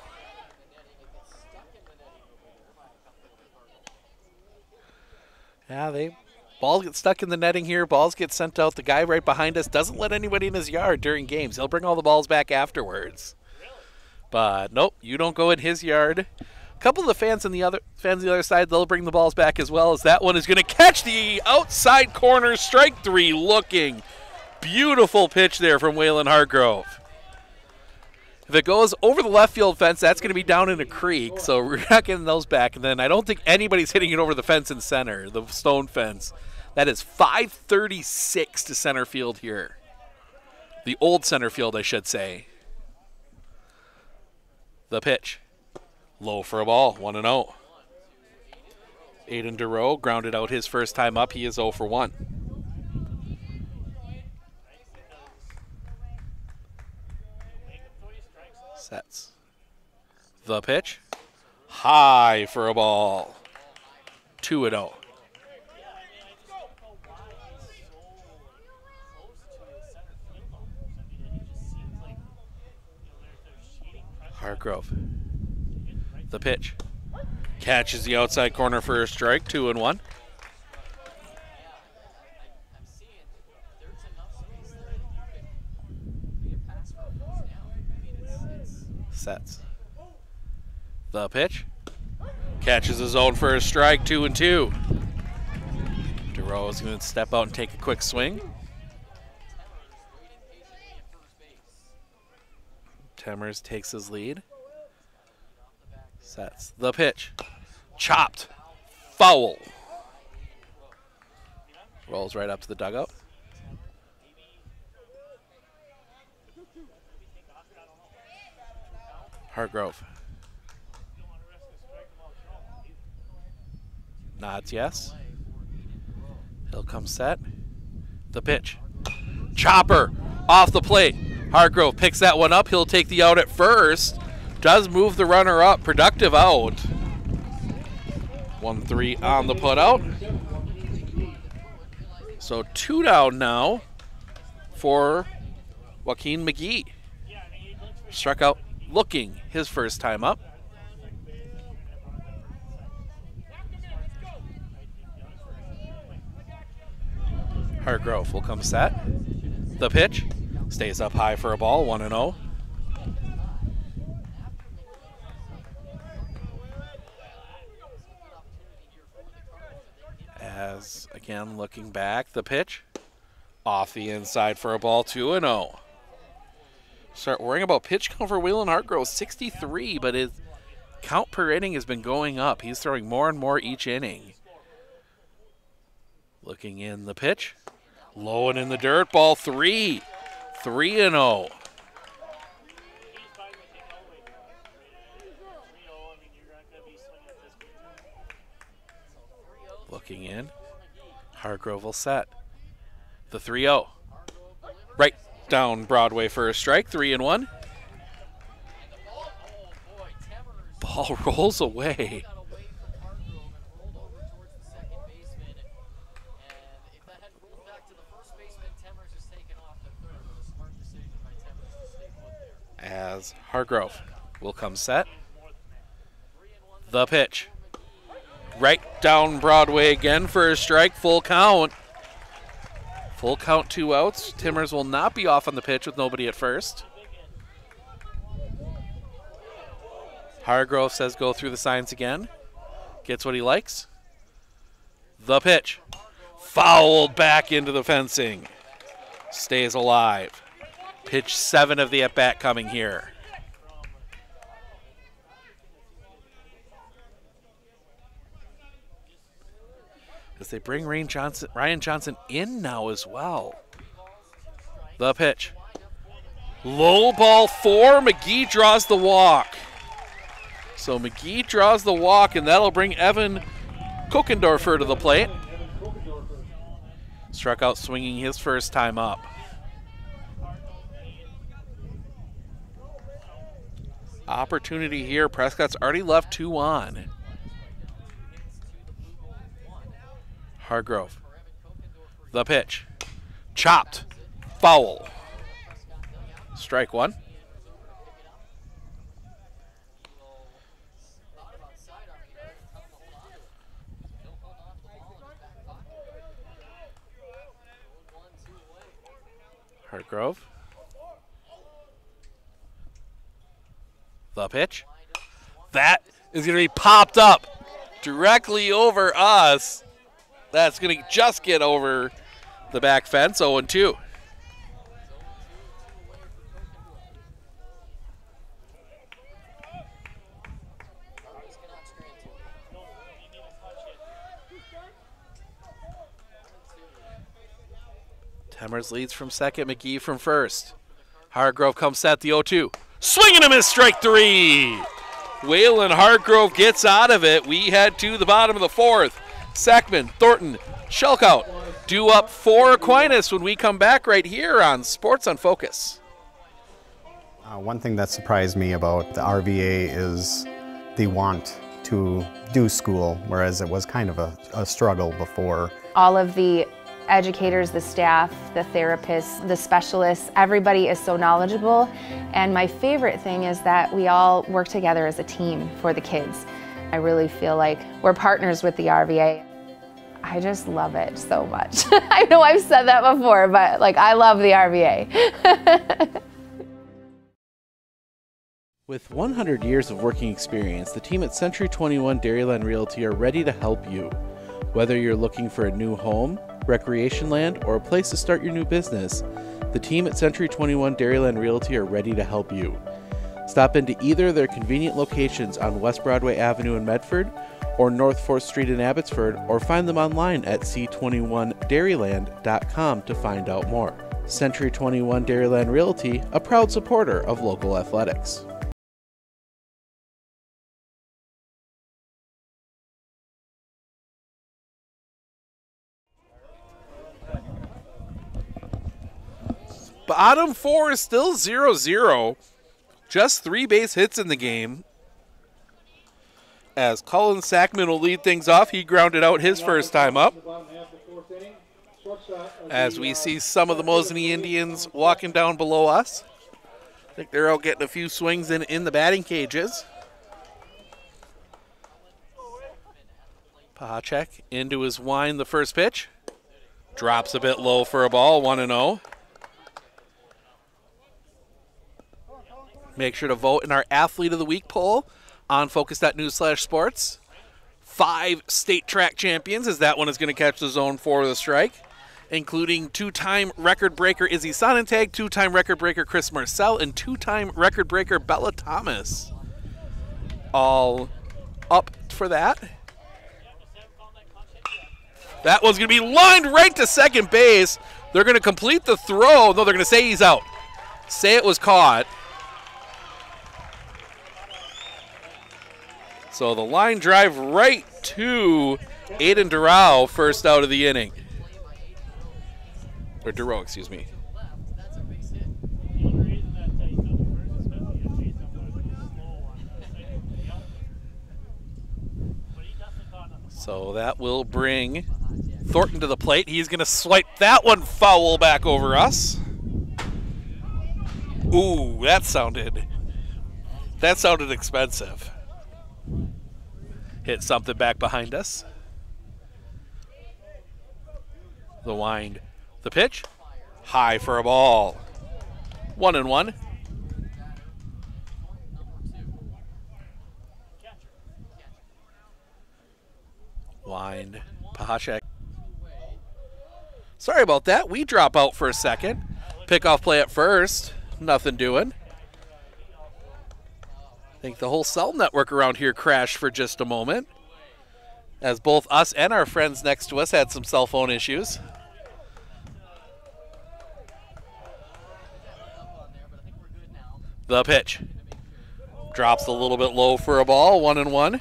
Yeah, balls get stuck in the netting here. Balls get sent out. The guy right behind us doesn't let anybody in his yard during games. He'll bring all the balls back afterwards. But nope, you don't go in his yard. A couple of the fans on the other side, they'll bring the balls back as well, as that one is going to catch the outside corner. Strike 3 looking. Beautiful pitch there from Waylon Hardgrove. If it goes over the left field fence, that's going to be down in a creek, so we're not getting those back. And then I don't think anybody's hitting it over the fence in center, the stone fence. That is 536 to center field here. The old center field, I should say. The pitch. Low for a ball, 1-0. Aiden Durow grounded out his first time up. He is 0 for 1. Sets. The pitch. High for a ball. 2-0. Hargrove. The pitch. Catches the outside corner for a strike, 2-1. Sets. The pitch. Catches his own for a strike, 2-2. DeRoe is going to step out and take a quick swing. Temmers takes his lead. Sets. The pitch. Chopped. Foul. Rolls right up to the dugout. Hargrove. Nods yes. He'll come set. The pitch. Chopper off the plate. Hargrove picks that one up. He'll take the out at first. Does move the runner up. Productive out. 1-3 on the put out. So 2 down now for Joaquin McGee. Struck out looking his first time up. Hargrove will come set. The pitch stays up high for a ball, 1-0. As again looking back, the pitch off the inside for a ball, 2-0. Start worrying about pitch count for Waylon Hargrove, 63, but his count per inning has been going up. He's throwing more and more each inning. Looking in the pitch. Low and in the dirt, ball 3. 3-0. Looking in. Hargrove will set. The 3-0. Right down Broadway for a strike, 3-1. Ball rolls away. As Hargrove will come set. The pitch. Right down Broadway again for a strike, full count. Full count, 2 outs. Timmers will not be off on the pitch with nobody at first. Hargrove says go through the signs again. Gets what he likes. The pitch. Fouled back into the fencing. Stays alive. Pitch 7 of the at-bat coming here. As they bring Ryan Johnson in now as well. The pitch. Low ball 4. McGee draws the walk. So McGee draws the walk, and that'll bring Evan Kokendorfer to the plate. Struck out swinging his first time up. Opportunity here. Prescott's already left 2 on. Hargrove. The pitch. Chopped. Foul. Strike 1. Hargrove. The pitch. That is going to be popped up directly over us. That's going to just get over the back fence, 0-2. Temmers leads from second, McGee from first. Hargrove comes set, the 0-2. Swing and a miss, strike 3. Waylon Hargrove gets out of it. We head to the bottom of the 4th. Sackman, Thornton, Shelkout due up for Aquinas when we come back right here on Sports on Focus. One thing that surprised me about the RVA is the want to do school, whereas it was kind of a struggle before. All of the educators, the staff, the therapists, the specialists, everybody is so knowledgeable. And my favorite thing is that we all work together as a team for the kids. I really feel like we're partners with the RVA. I just love it so much. I know I've said that before, but like I love the RVA. With 100 years of working experience, the team at Century 21 Dairyland Realty are ready to help you. Whether you're looking for a new home, recreation land, or a place to start your new business, the team at Century 21 Dairyland Realty are ready to help you. Stop into either of their convenient locations on West Broadway Avenue in Medford or North 4th Street in Abbotsford, or find them online at c21dairyland.com to find out more. Century 21 Dairyland Realty, a proud supporter of local athletics. Bottom four is still 0-0. Just 3 base hits in the game. As Colin Sackman will lead things off, he grounded out his first time up. As we see some of the Mosinee Indians walking down below us. I think they're out getting a few swings in the batting cages. Pahacek into his wind, the first pitch. Drops a bit low for a ball, 1-0. Make sure to vote in our Athlete of the Week poll on Focus.News/Sports. 5 state track champions, as that one is going to catch the zone for the strike, including 2-time record breaker Izzy Sonnentag, 2-time record breaker Chris Marcel, and 2-time record breaker Bella Thomas. All up for that. That one's going to be lined right to second base. They're going to complete the throw. No, they're going to say he's out. Say it was caught. So the line drive right to Aiden Durao, first out of the inning. Or Duro, excuse me. So that will bring Thornton to the plate. He's going to swipe that one foul back over us. Ooh, that sounded expensive. Hit something back behind us. The wind. The pitch. High for a ball. 1-1. Wind. Pahacek. Sorry about that. We drop out for a second. Pickoff play at first. Nothing doing. I think the whole cell network around here crashed for just a moment, as both us and our friends next to us had some cell phone issues. The pitch. Drops a little bit low for a ball, 1-1.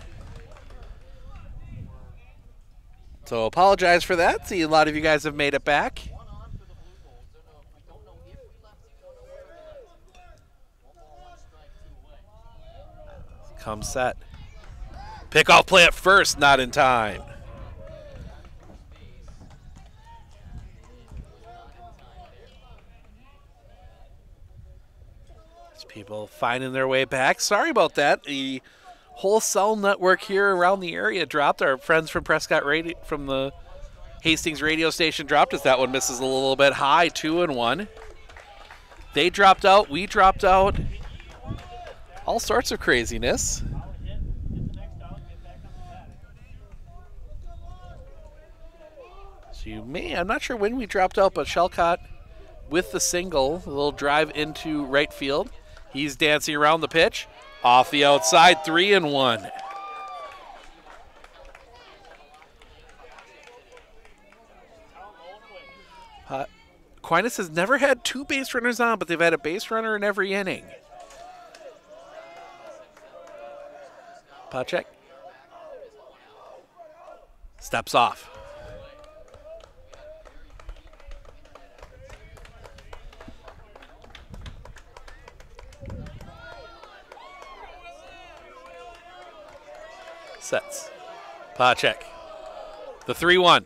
So apologize for that. See, a lot of you guys have made it back. Come set. Pickoff play at first, not in time. There's people finding their way back. Sorry about that. The whole cell network here around the area dropped. Our friends from Prescott Radio, from the Hastings radio station, dropped us. That one misses a little bit high, 2-1. They dropped out. We dropped out. All sorts of craziness. So you may, I'm not sure when we dropped out, but Shelcott with the single, a little drive into right field. He's dancing around the pitch. Off the outside, 3-1. Aquinas has never had 2 base runners on, but they've had a base runner in every inning. Pahacek steps off. Sets. Pahacek. The 3-1.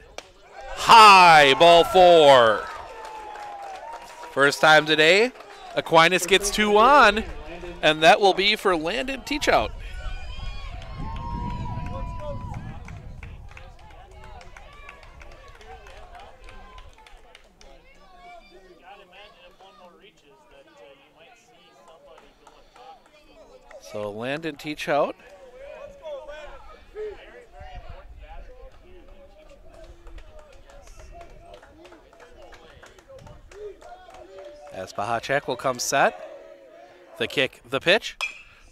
high, ball 4. First time today, Aquinas gets 2 on, and that will be for Landon Teachout. So Landon Teachout. As Pahacek will come set. The kick, the pitch.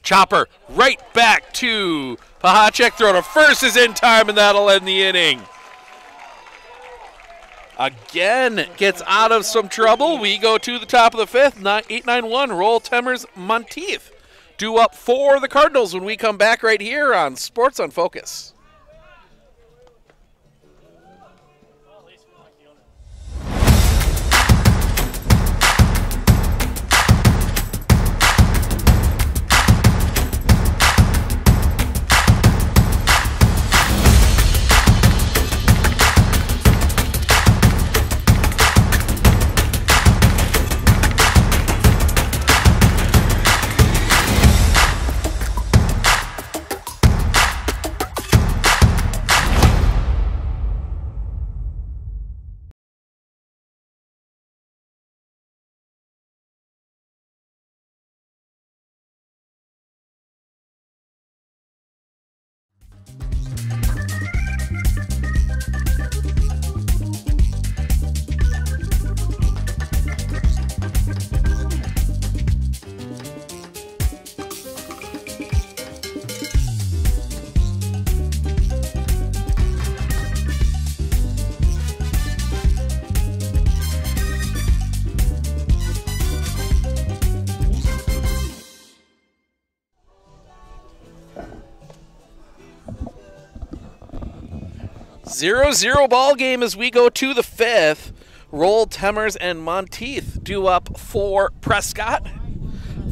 Chopper right back to Pahacek. Throw to first is in time, and that'll end the inning. Again, gets out of some trouble. We go to the top of the 5th. 8-9-1, Roll Temmers Monteith. Due up for the Cardinals when we come back right here on Sports on Focus. Zero ball game as we go to the 5th. Roll Temmers and Monteith due up for Prescott.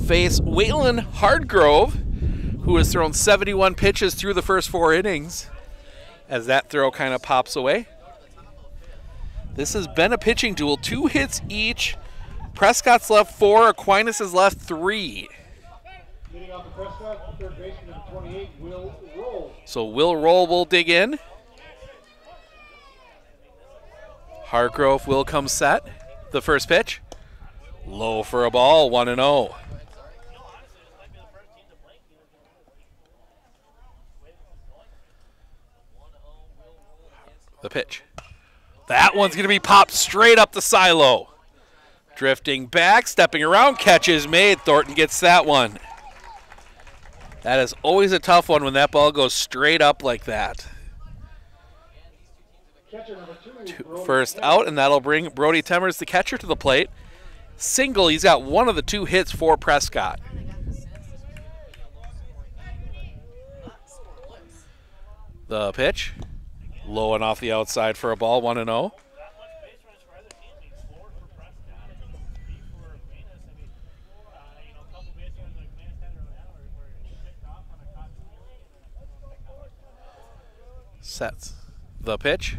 Face Waylon Hardgrove, who has thrown 71 pitches through the first 4 innings. As that throw kind of pops away. This has been a pitching duel. 2 hits each. Prescott's left 4. Aquinas has left 3. Leading off the Prescott, third baseman at 28, Will Roll. So Will Roll will dig in. Hargrove will come set. The first pitch. Low for a ball, 1-0. The pitch. That one's going to be popped straight up the silo. Drifting back, stepping around, catch is made. Thornton gets that one. That is always a tough one when that ball goes straight up like that. First out, and that'll bring Brody Temmers, the catcher, to the plate. Single, he's got one of the 2 hits for Prescott. The pitch, low and off the outside for a ball, 1-0. Sets. The pitch.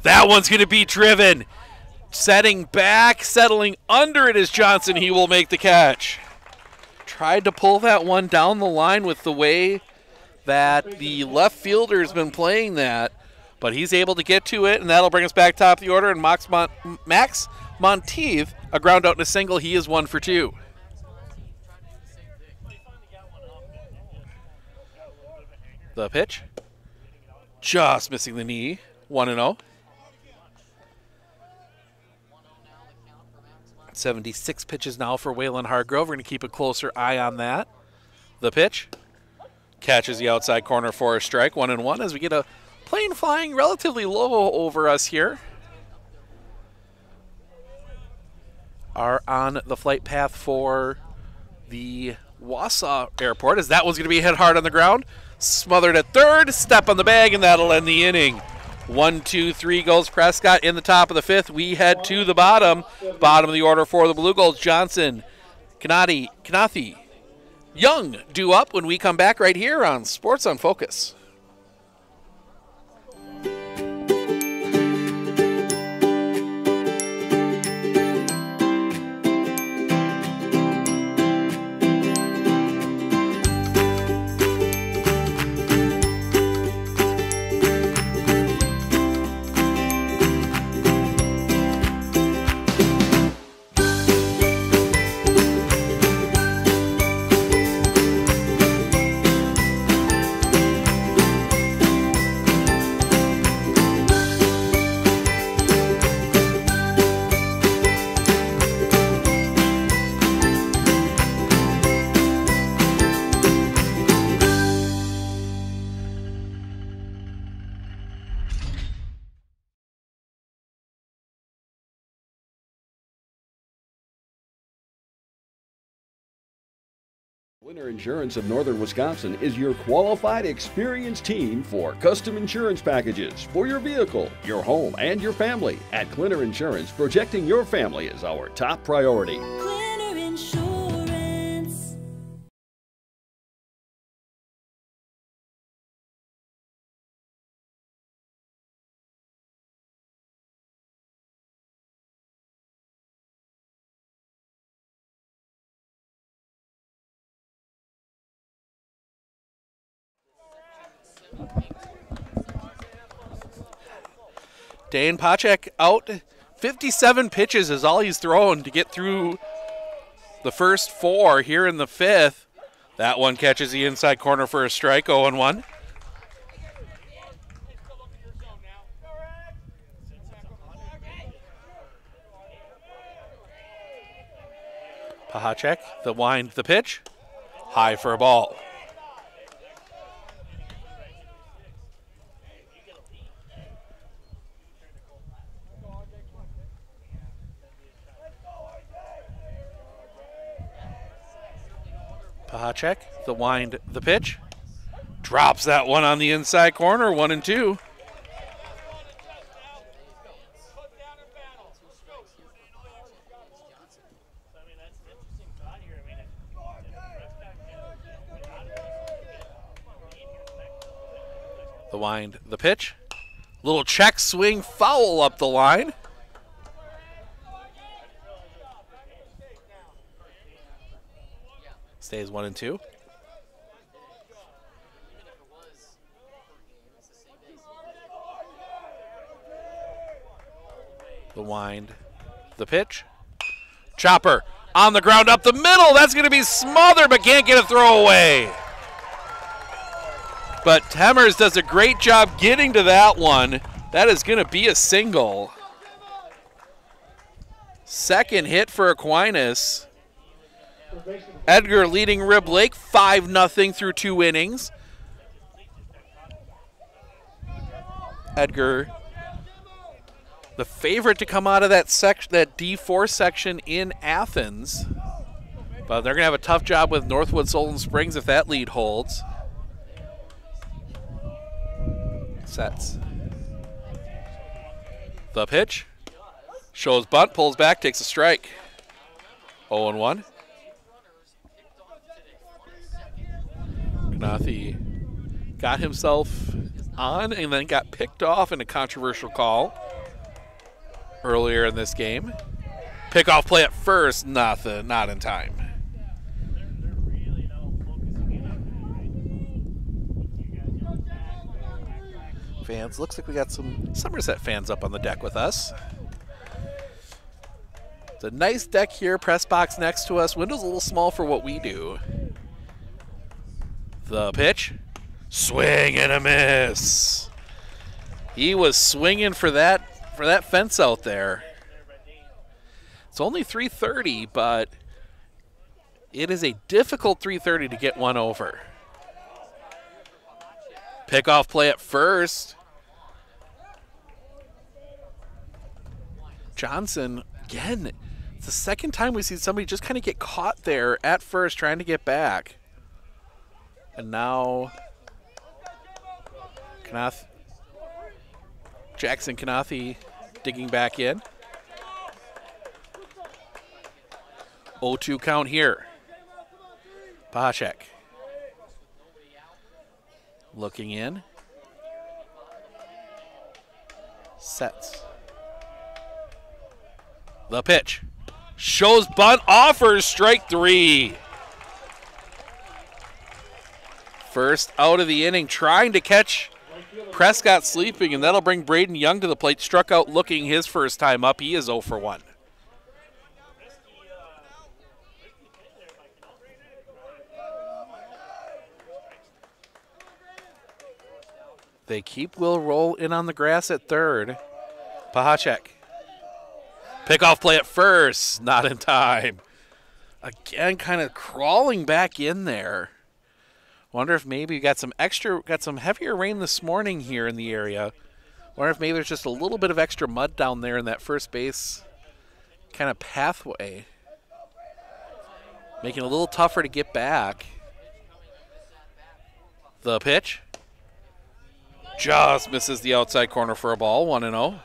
That one's going to be driven. Setting back, settling under it is Johnson. He will make the catch. Tried to pull that one down the line with the way that the left fielder has been playing that, but he's able to get to it, and that'll bring us back top of the order. And Max Monteith, a ground out and a single. He is 1 for 2. The pitch. Just missing the knee. 1-0. 76 pitches now for Waylon Hargrove. We're going to keep a closer eye on that. The pitch. Catches the outside corner for a strike. 1-1 as we get a plane flying relatively low over us here. Are on the flight path for the Wausau Airport, as that one's going to be hit hard on the ground. Smothered at third, step on the bag, and that'll end the inning. 1-2-3 goes Prescott in the top of the 5th. We head to the bottom of the order for the Blue Goals. Johnson, Kanathi, Young due up when we come back right here on Sports on Focus. Clinner Insurance of Northern Wisconsin is your qualified, experienced team for custom insurance packages for your vehicle, your home, and your family. At Clinner Insurance, protecting your family is our top priority. Clinner Insurance. Dane Pacek out. 57 pitches is all he's thrown to get through the first 4 here in the 5th. That one catches the inside corner for a strike, 0-1. Pacek, the wind, the pitch. High for a ball. Pacek, the wind, the pitch. Drops that one on the inside corner, 1-2. The wind, the pitch. Little check swing, foul up the line. Stays 1-2. The wind, the pitch. Chopper on the ground up the middle. That's going to be smothered, but can't get a throw away. But Temmers does a great job getting to that one. That is going to be a single. Second hit for Aquinas. Edgar leading Rib Lake 5-0 through 2 innings. Edgar, the favorite to come out of that D4 section in Athens. But they're going to have a tough job with Northwood Solon Springs if that lead holds. Sets. The pitch. Shows bunt, pulls back, takes a strike. 0-1. McNaughty got himself on and then got picked off in a controversial call earlier in this game. Pickoff play at first, not in time. Fans, looks like we got some Somerset fans up on the deck with us. It's a nice deck here, press box next to us. Window's a little small for what we do. The pitch, swing and a miss. He was swinging for that fence out there. It's only 330, but it is a difficult 330 to get one over. Pickoff play at first. Johnson, again, it's the second time we see somebody just kind of get caught there at first trying to get back. And now Jackson Kanathi digging back in. 0-2 count here. Pacek looking in. Sets. The pitch. Shows bunt, offers, strike 3. First out of the inning, trying to catch Prescott sleeping, and that'll bring Braden Young to the plate. Struck out looking his first time up. He is 0 for 1. They keep Will Roll in on the grass at third. Pacek. Pickoff play at first, not in time. Again, kind of crawling back in there. Wonder if maybe we got some heavier rain this morning here in the area. Wonder if maybe there's just a little bit of extra mud down there in that first base kind of pathway. making it a little tougher to get back. The pitch. Just misses the outside corner for a ball, 1-0.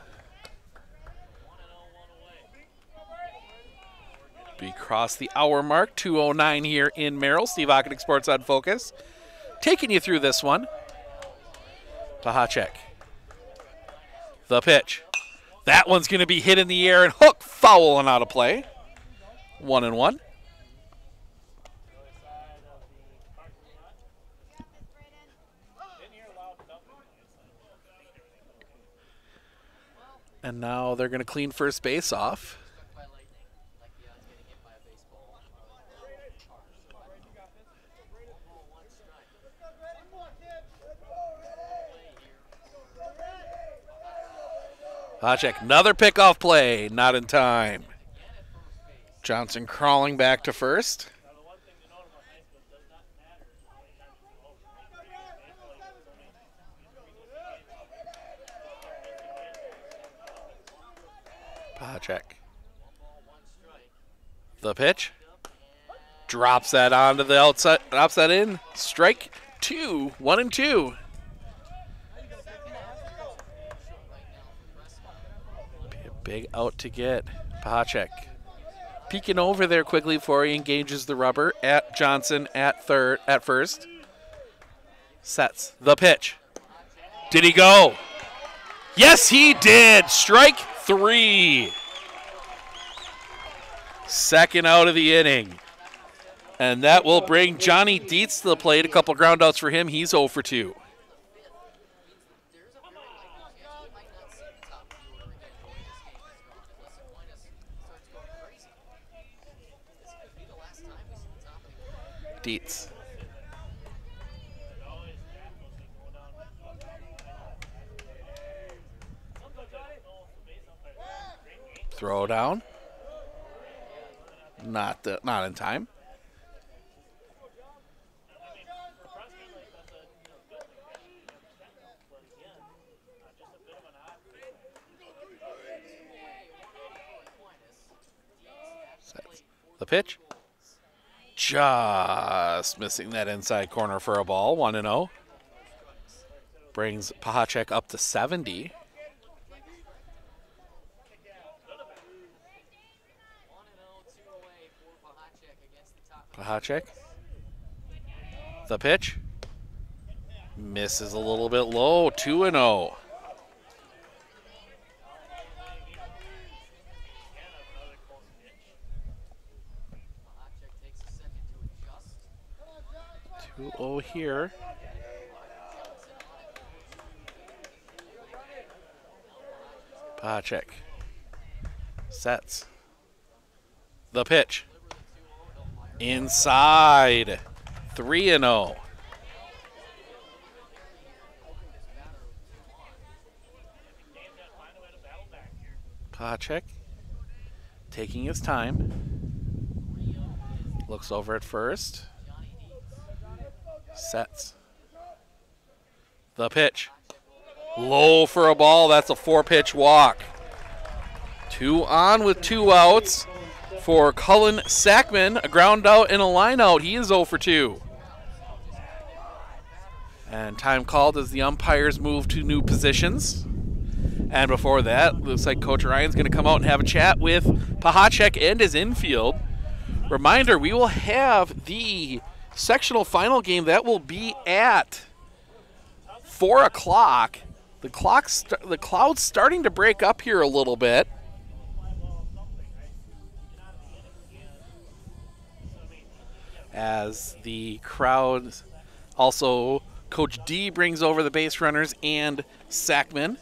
We cross the hour mark, 2:09 here in Merrill. Steve Ockenick, Sports on Focus, taking you through this one. Pahacek. The pitch. That one's going to be hit in the air and hook, foul and out of play. 1-1. And now they're going to clean first base off. Pahacek, another pickoff play, not in time. Johnson crawling back to first. Pahacek. The pitch. Drops that onto the outside, drops that in. Strike 2, 1-2. Big out to get. Pahacek peeking over there quickly before he engages the rubber at Johnson at first. Sets the pitch. Did he go? Yes, he did. Strike 3. Second out of the inning. And that will bring Johnny Dietz to the plate. A couple ground outs for him. He's 0 for 2. Dietz. Throw down. Not in time. Sets the pitch. Just missing that inside corner for a ball, 1-0. Brings Pahacek up to 70. Pahacek. The pitch. Misses a little bit low, 2-0. Here. Pahacek sets the pitch inside, 3-0. Pahacek taking his time, looks over at first. Sets the pitch. Low for a ball. That's a 4-pitch walk. 2 on with 2 outs for Cullen Sackman. A ground out and a line out. He is 0 for 2. And time called as the umpires move to new positions. And before that, looks like Coach Ryan's going to come out and have a chat with Pahacek and his infield. Reminder, we will have the sectional final game. That will be at 4 o'clock. The cloud's starting to break up here a little bit. As the crowd, also Coach D brings over the base runners and Sackman.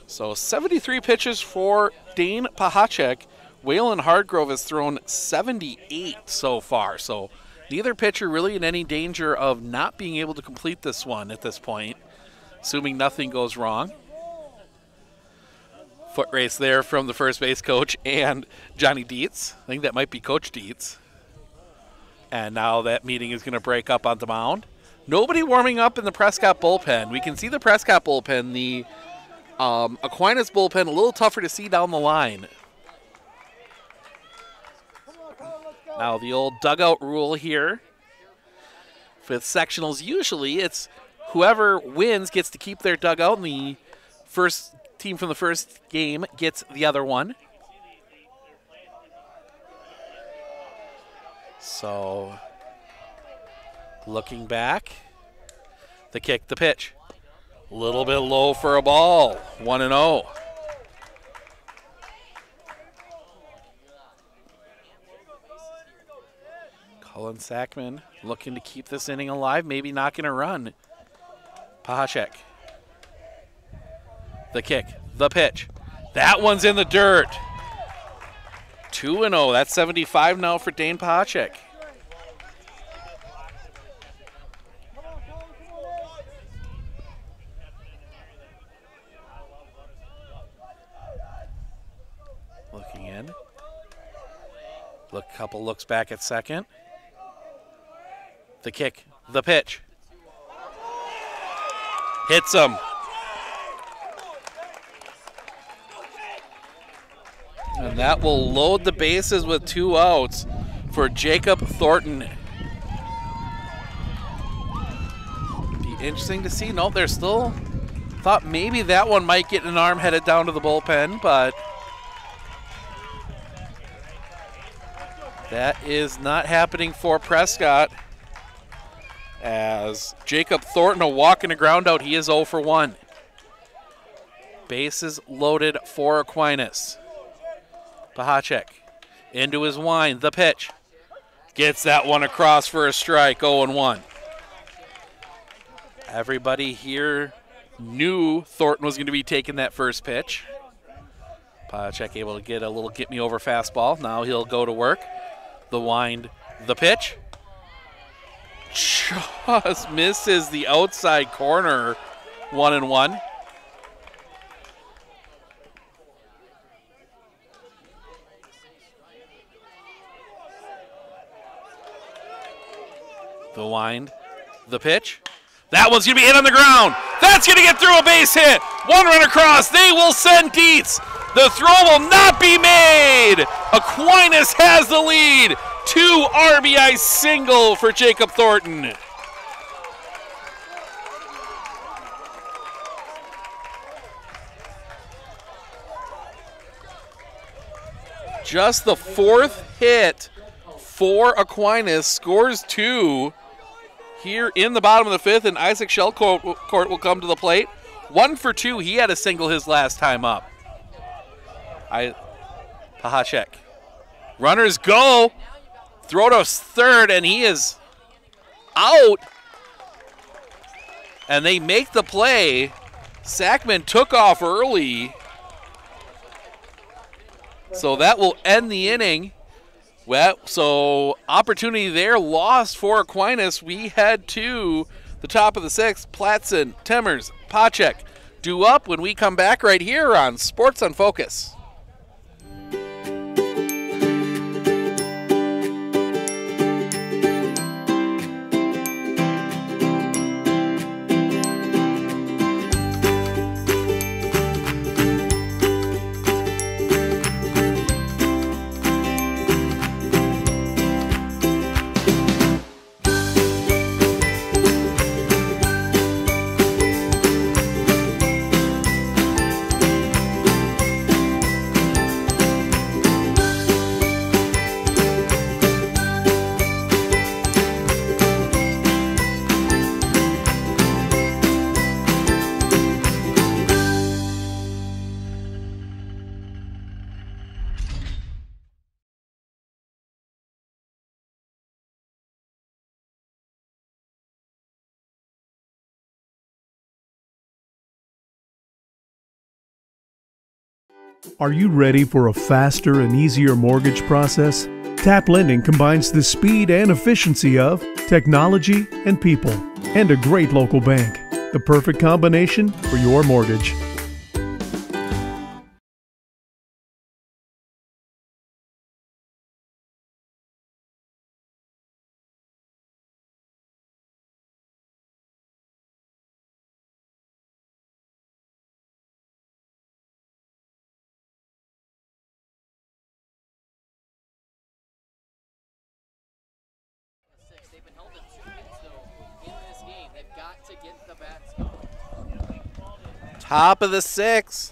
So 73 pitches for Dane Pahacek. Waylon Hardgrove has thrown 78 so far. So neither pitcher really in any danger of not being able to complete this one at this point, assuming nothing goes wrong. Foot race there from the first base coach and Johnny Dietz. I think that might be Coach Dietz. And now that meeting is going to break up on the mound. Nobody warming up in the Prescott bullpen. We can see the Prescott bullpen. The Aquinas bullpen a little tougher to see down the line. Now the old dugout rule here with sectionals, usually it's whoever wins gets to keep their dugout, and the first team from the first game gets the other one. So, looking back, the kick, the pitch. A little bit low for a ball, 1-0. Colin Sackman looking to keep this inning alive, maybe not going to run. Pahacek. The kick, the pitch. That one's in the dirt. 2-0. That's 75 now for Dane Pahacek. Looking in. Couple looks back at second. The kick, the pitch. Hits him. And that will load the bases with 2 outs for Jacob Thornton. Be interesting to see. No, they're still thought maybe that one might get an arm headed down to the bullpen, but that is not happening for Prescott. As Jacob Thornton, a walk and a ground out, he is 0 for 1. Bases loaded for Aquinas. Pahacek into his wind, the pitch. Gets that one across for a strike, 0-1. Everybody here knew Thornton was going to be taking that first pitch. Pahacek able to get a little get-me-over fastball. Now he'll go to work. The wind, the pitch. Just misses the outside corner, 1-1. The wind, the pitch. That one's going to be hit on the ground. That's going to get through a base hit. 1 run across. They will send Dietz. The throw will not be made. Aquinas has the lead. 2 RBI single for Jacob Thornton. Just the 4th hit for Aquinas, scores 2 here in the bottom of the 5th, and Isaac Shellcourt will come to the plate. 1 for 2. He had a single his last time up. Pahacek. Runners go. Throw to third, and he is out. And they make the play. Sackman took off early. So that will end the inning. Well, so opportunity there lost for Aquinas. We head to the top of the 6th. Platson, Timmers, Pahacek due up when we come back right here on Sports on Focus. Are you ready for a faster and easier mortgage process? Tap Lending combines the speed and efficiency of technology and people, and a great local bank. The perfect combination for your mortgage. Top of the 6th.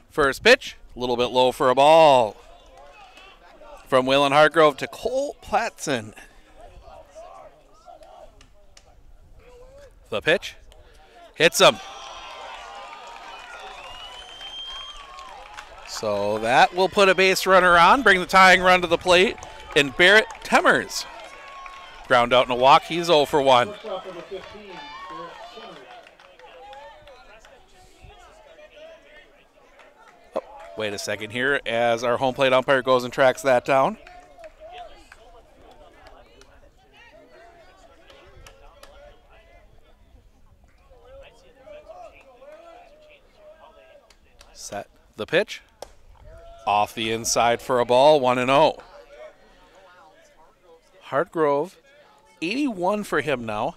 First pitch, a little bit low for a ball. From Waylon Hargrove to Cole Platson. The pitch. Hits him. So that will put a base runner on, bring the tying run to the plate, and Barrett Temmers. Ground out in a walk, he's 0 for 1. Oh, wait a second here as our home plate umpire goes and tracks that down. Set the pitch. Off the inside for a ball, 1-0. Hargrove, 81 for him now.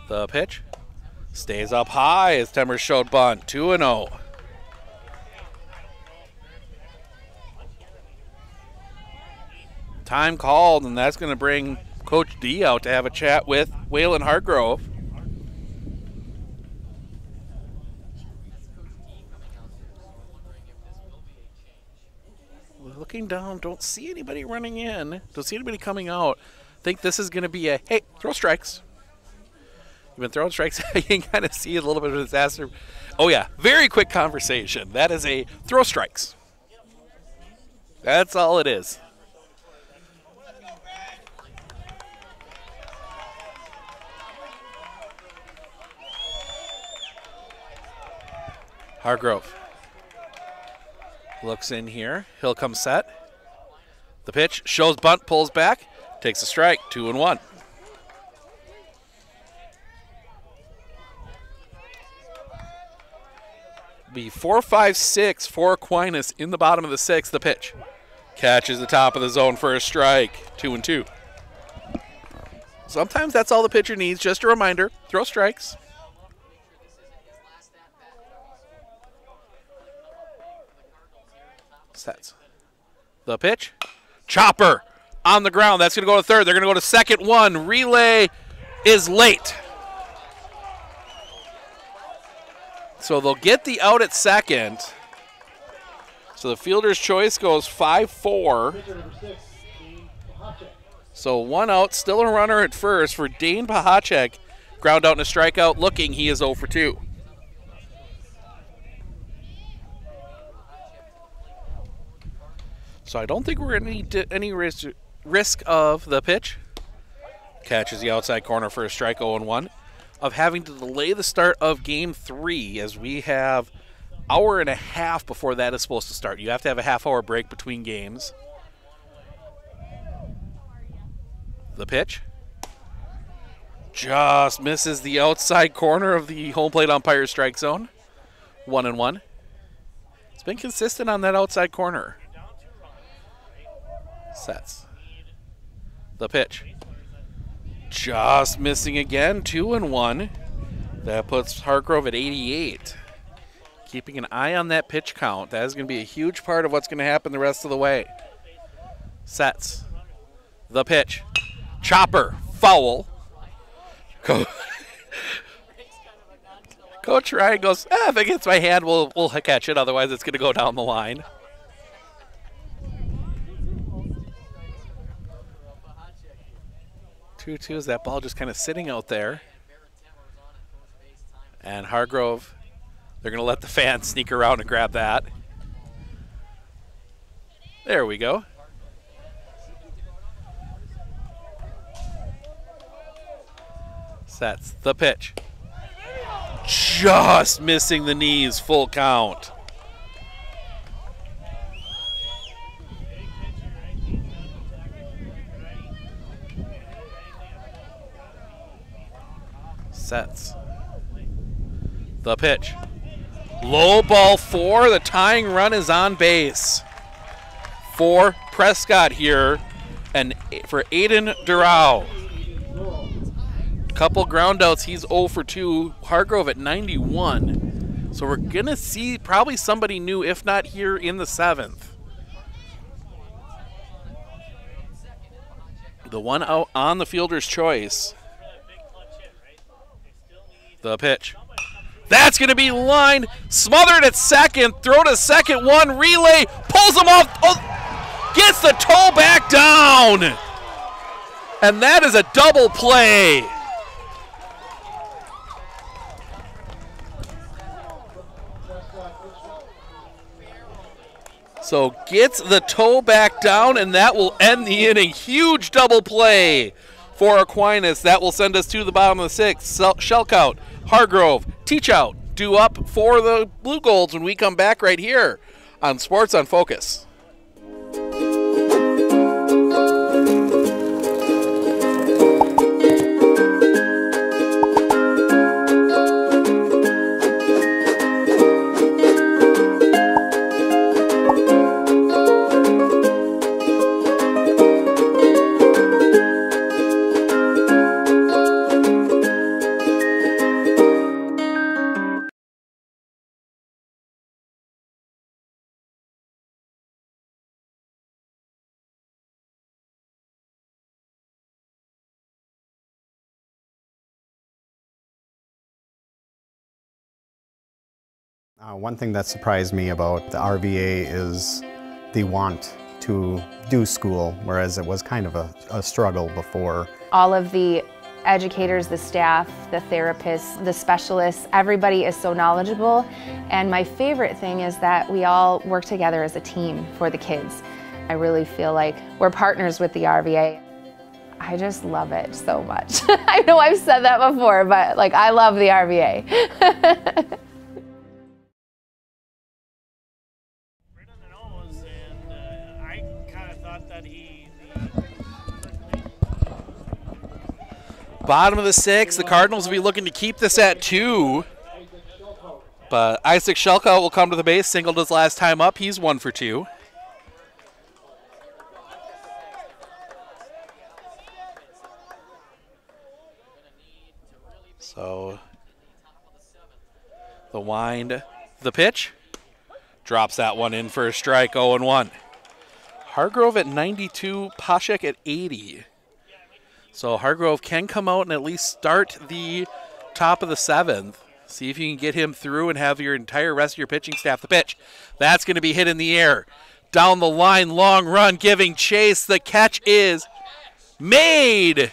The pitch stays up high as Temmers showed bunt, 2-0. Time called, and that's going to bring Coach D out to have a chat with Waylon Hargrove. Looking down, don't see anybody running in. Don't see anybody coming out. Think this is going to be a, hey, throw strikes. You've been throwing strikes. You can kind of see a little bit of a disaster. Oh, yeah, very quick conversation. That is a throw strikes. That's all it is. Hargrove looks in here. He'll come set. The pitch shows bunt, pulls back, takes a strike, 2-1. Be 4-5-6 for Aquinas in the bottom of the 6th. The pitch catches the top of the zone for a strike, 2-2. Sometimes that's all the pitcher needs. Just a reminder, throw strikes. Sets. The pitch. Chopper on the ground. That's going to go to third. They're going to go to second. One. Relay is late. So they'll get the out at second. So the fielder's choice goes 5-4. So 1 out. Still a runner at first for Dane Pahacek. Ground out and a strikeout. Looking, he is 0 for 2. So I don't think we're going to need any risk of the pitch. Catches the outside corner for a strike, 0-1. Of having to delay the start of Game 3 as we have an hour and a half before that is supposed to start. You have to have a half-hour break between games. The pitch. Just misses the outside corner of the home plate umpire's strike zone. 1-1. It's been consistent on that outside corner. Sets. The pitch. Just missing again, 2-1. That puts Hargrove at 88. Keeping an eye on that pitch count. That is going to be a huge part of what's going to happen the rest of the way. Sets. The pitch. Chopper. Foul. Coach Ryan goes, if it gets my hand, we'll catch it. Otherwise, it's going to go down the line. Is that ball just kind of sitting out there. And Hargrove, they're going to let the fans sneak around and grab that. There we go. Sets the pitch. Just missing the knees, full count. Sets. The pitch. Low ball 4. The tying run is on base for Prescott here and for Aiden Durao. Couple ground outs. He's 0 for 2. Hargrove at 91. So we're going to see probably somebody new, if not here in the 7th. The 1 out on the fielder's choice. The pitch. That's going to be lined, smothered at second, throw to second, one, relay, pulls him off, gets the toe back down. And that is a double play. So gets the toe back down, and that will end the inning. Huge double play for Aquinas. That will send us to the bottom of the sixth. Shelkout, Hargrove, Teachout due up for the Blue Golds when we come back right here on Sports on Focus. One thing that surprised me about the RVA is the want to do school, whereas it was kind of a struggle before. All of the educators, the staff, the therapists, the specialists, everybody is so knowledgeable. And my favorite thing is that we all work together as a team for the kids. I really feel like we're partners with the RVA. I just love it so much. I know I've said that before, but like I love the RVA. Bottom of the sixth, the Cardinals will be looking to keep this at 2. But Isaac Shelkout will come to the base, singled his last time up. He's 1 for 2. So the wind, the pitch, drops that one in for a strike, 0-1. Hargrove at 92, Pashek at 80. So Hargrove can come out and at least start the top of the 7th. See if you can get him through and have your entire rest of your pitching staff. The pitch, that's going to be hit in the air. Down the line, long run, giving chase. The catch is made.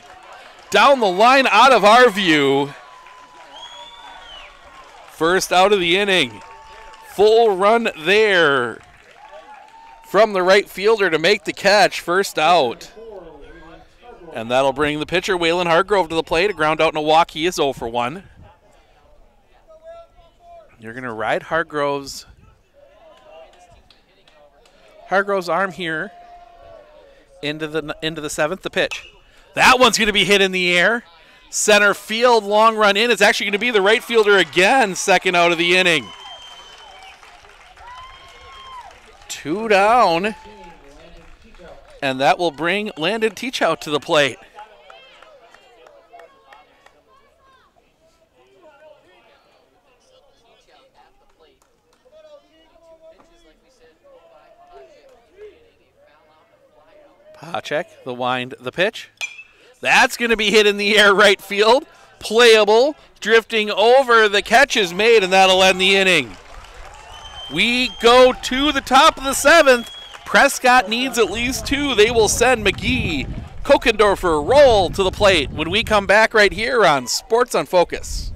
Down the line, out of our view. First out of the inning. Full run there from the right fielder to make the catch. First out. And that'll bring the pitcher, Waylon Hargrove, to the plate. A ground out and a walk. He is 0 for 1. You're going to ride Hargrove's arm here into the 7th. The pitch. That one's going to be hit in the air. Center field, long run in. It's actually going to be the right fielder again, second out of the inning. 2 down. And that will bring Landon Teachout to the plate. Pacek, the wind, the pitch. That's going to be hit in the air right field. Playable, drifting over. The catch is made, and that'll end the inning. We go to the top of the 7th. Prescott needs at least 2. They will send McGee, Kokendorfer, Roll to the plate when we come back right here on Sports on Focus.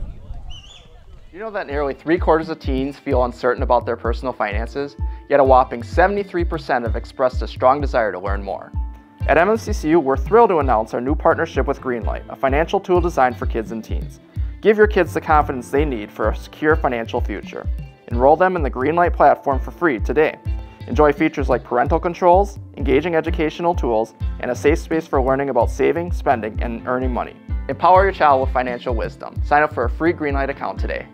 You know that nearly 3/4 of teens feel uncertain about their personal finances, yet a whopping 73% have expressed a strong desire to learn more. At MMCCU, we're thrilled to announce our new partnership with Greenlight, a financial tool designed for kids and teens. Give your kids the confidence they need for a secure financial future. Enroll them in the Greenlight platform for free today. Enjoy features like parental controls, engaging educational tools, and a safe space for learning about saving, spending, and earning money. Empower your child with financial wisdom. Sign up for a free Greenlight account today.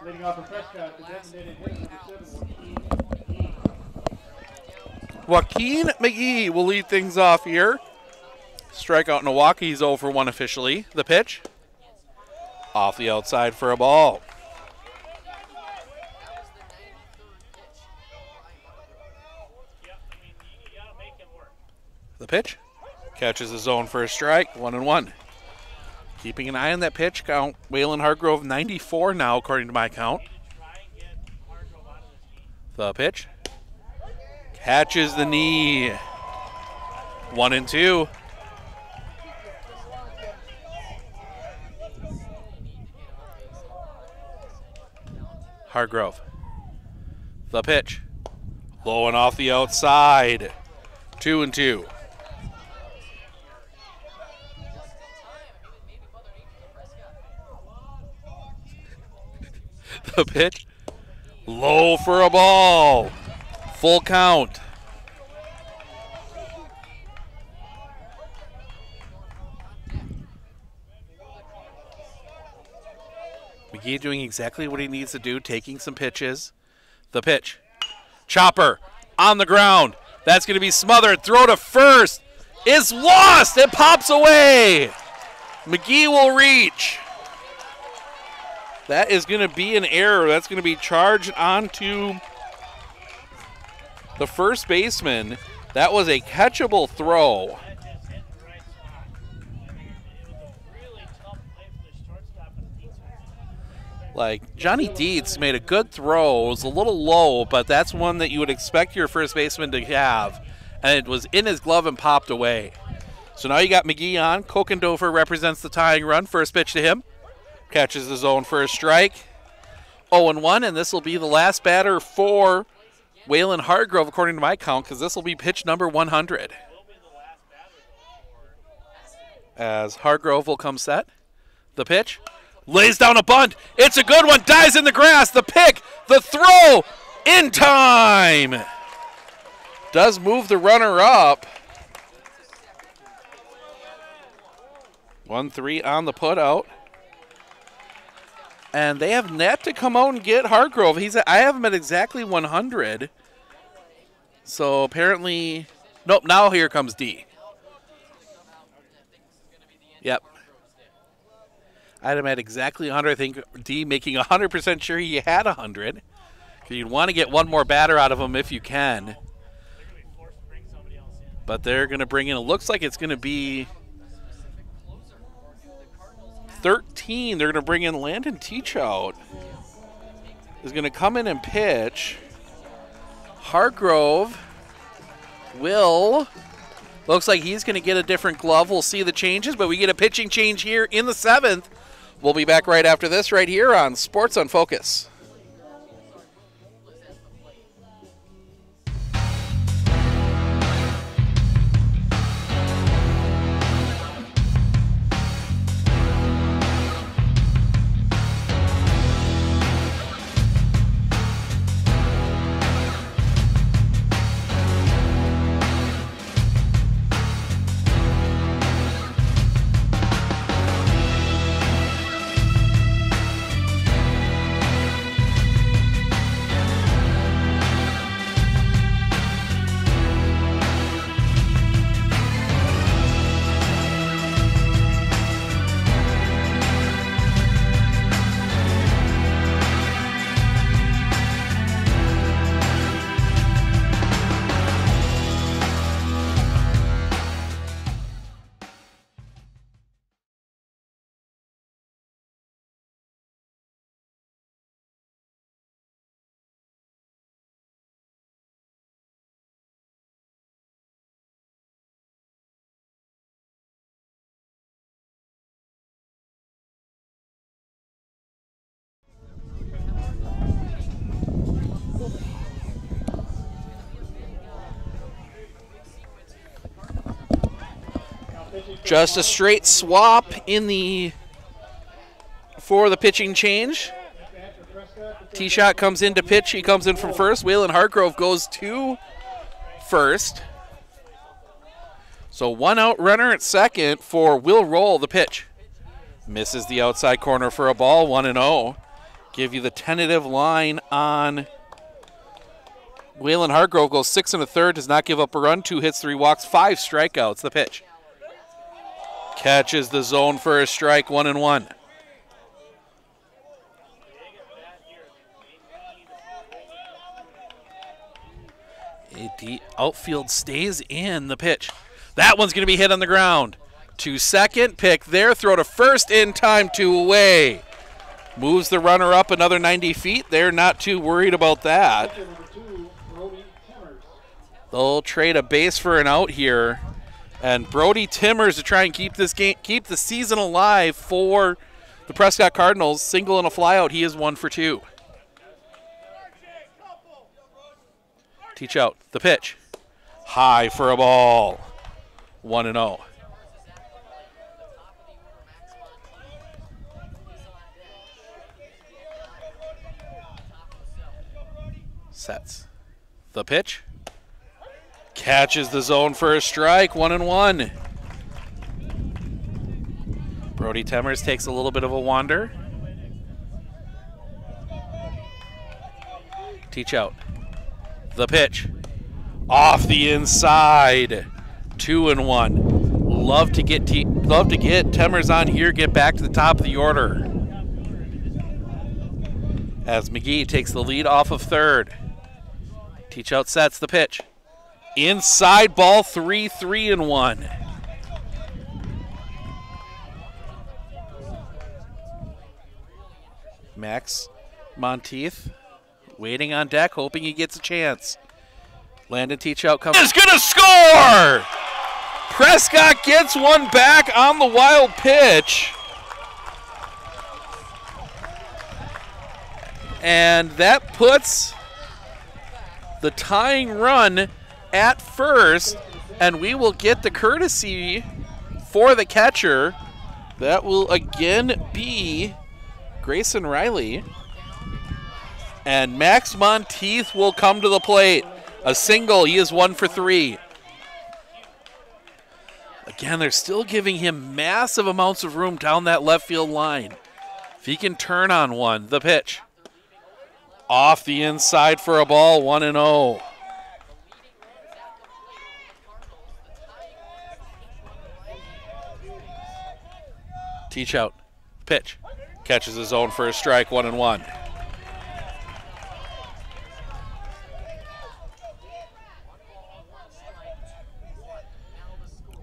Leading off for Prescott, the designated hitter, number 7, Joaquin McGee will lead things off here. Strikeout Milwaukee's 0 for 1 officially. The pitch. Off the outside for a ball. The pitch. Catches the zone for a strike. 1-1. Keeping an eye on that pitch count. Waylon Hargrove 94 now, according to my count. The pitch. Catches the knee. 1-2. Hargrove. The pitch. Low and off the outside. 2-2. The pitch. Low for a ball. Full count. McGee doing exactly what he needs to do, taking some pitches. The pitch. Chopper on the ground. That's going to be smothered. Throw to first. It's lost. It pops away. McGee will reach. That is going to be an error. That's going to be charged onto the first baseman. That was a catchable throw. Like, Johnny Dietz made a good throw. It was a little low, but that's one that you would expect your first baseman to have. And it was in his glove and popped away. So now you got McGee on. Kokendover represents the tying run. First pitch to him. Catches the zone for a strike. 0-1, and this will be the last batter for Waylon Hargrove, according to my count, because this will be pitch number 100. As Hargrove will come set. The pitch. Lays down a bunt. It's a good one. Dies in the grass. The pick. The throw. In time. Does move the runner up. 1-3 on the putout. And they have net to come out and get Hargrove. I have him at exactly 100. So apparently, nope, now here comes D. Yep. I had him at exactly 100. I think D making 100% sure he had 100. You'd want to get one more batter out of him if you can. But they're going to bring in, it looks like it's going to be 13. They're going to bring in Landon Teachout. Is going to come in and pitch. Hargrove will, looks like he's going to get a different glove. We'll see the changes, but we get a pitching change here in the 7th. We'll be back right after this right here on Sports on Focus. Just a straight swap for the pitching change. T-Shot comes in to pitch. He comes in from first. Waylon Hargrove goes to first. So one out runner at second for Will Roll. The pitch misses the outside corner for a ball. 1-0. Give you the tentative line on Waylon Hargrove. Goes 6 1/3, does not give up a run, 2 hits, 3 walks, 5 strikeouts. The pitch. Catches the zone for a strike, 1-1. The outfield stays in. The pitch. That one's going to be hit on the ground. To second, pick there, throw to first in time, 2 away. Moves the runner up another 90 feet. They're not too worried about that. They'll trade a base for an out here. And Brody Timmers to try and keep this game, keep the season alive for the Prescott Cardinals. Single and a flyout. He is 1 for 2. Teach out. The pitch. High for a ball. 1-0. Sets. The pitch. Catches the zone for a strike. 1-1. Brody Timmers takes a little bit of a wander. Teach out. The pitch. Off the inside. 2-1. Love to get Timmers on here, get back to the top of the order. As McGee takes the lead off of third. Teach out sets the pitch. Inside ball 3-1. Max Monteith waiting on deck, hoping he gets a chance. Landon Teach out comes. Is gonna score! Prescott gets one back on the wild pitch. And that puts the tying run at first, and we will get the courtesy for the catcher. That will again be Grayson Riley. And Max Monteith will come to the plate. A single, he is 1 for 3. Again, they're still giving him massive amounts of room down that left field line. If he can turn on one, the pitch. Off the inside for a ball, 1-0. Teach out, pitch. Catches his own for a strike, 1-1.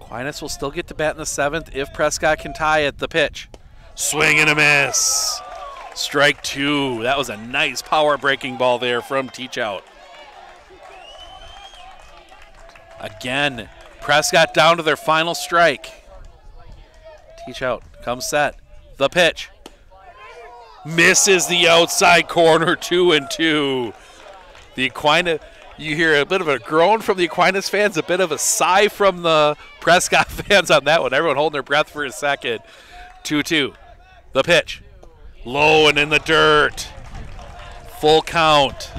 Aquinas will still get to bat in the 7th if Prescott can tie it. The pitch. Swing and a miss. Strike 2. That was a nice power breaking ball there from Teach out. Again, Prescott down to their final strike. Teach out. Comes set. The pitch. Misses the outside corner, 2-2. The Aquinas, you hear a bit of a groan from the Aquinas fans, a bit of a sigh from the Prescott fans on that one. Everyone holding their breath for a second. 2-2. The pitch. Low and in the dirt. Full count.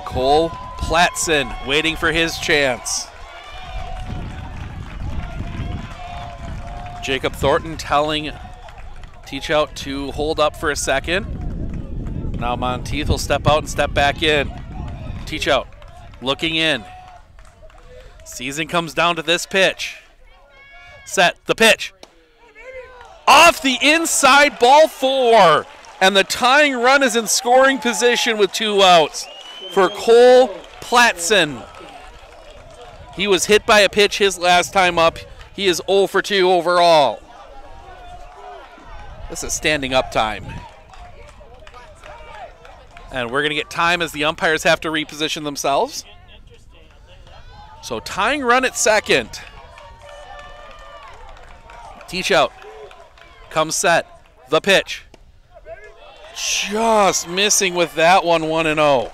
Cole Platson waiting for his chance. Jacob Thornton telling Teach out to hold up for a second. Now Monteith will step out and step back in. Teach out, looking in. Season comes down to this pitch. Set, the pitch. Off the inside, ball 4. And the tying run is in scoring position with 2 outs for Cole Platson. He was hit by a pitch his last time up. He is 0 for 2 overall. This is standing up time. And we're going to get time as the umpires have to reposition themselves. So tying run at second. Teach out. Comes set. The pitch. Just missing with that one, 1-0.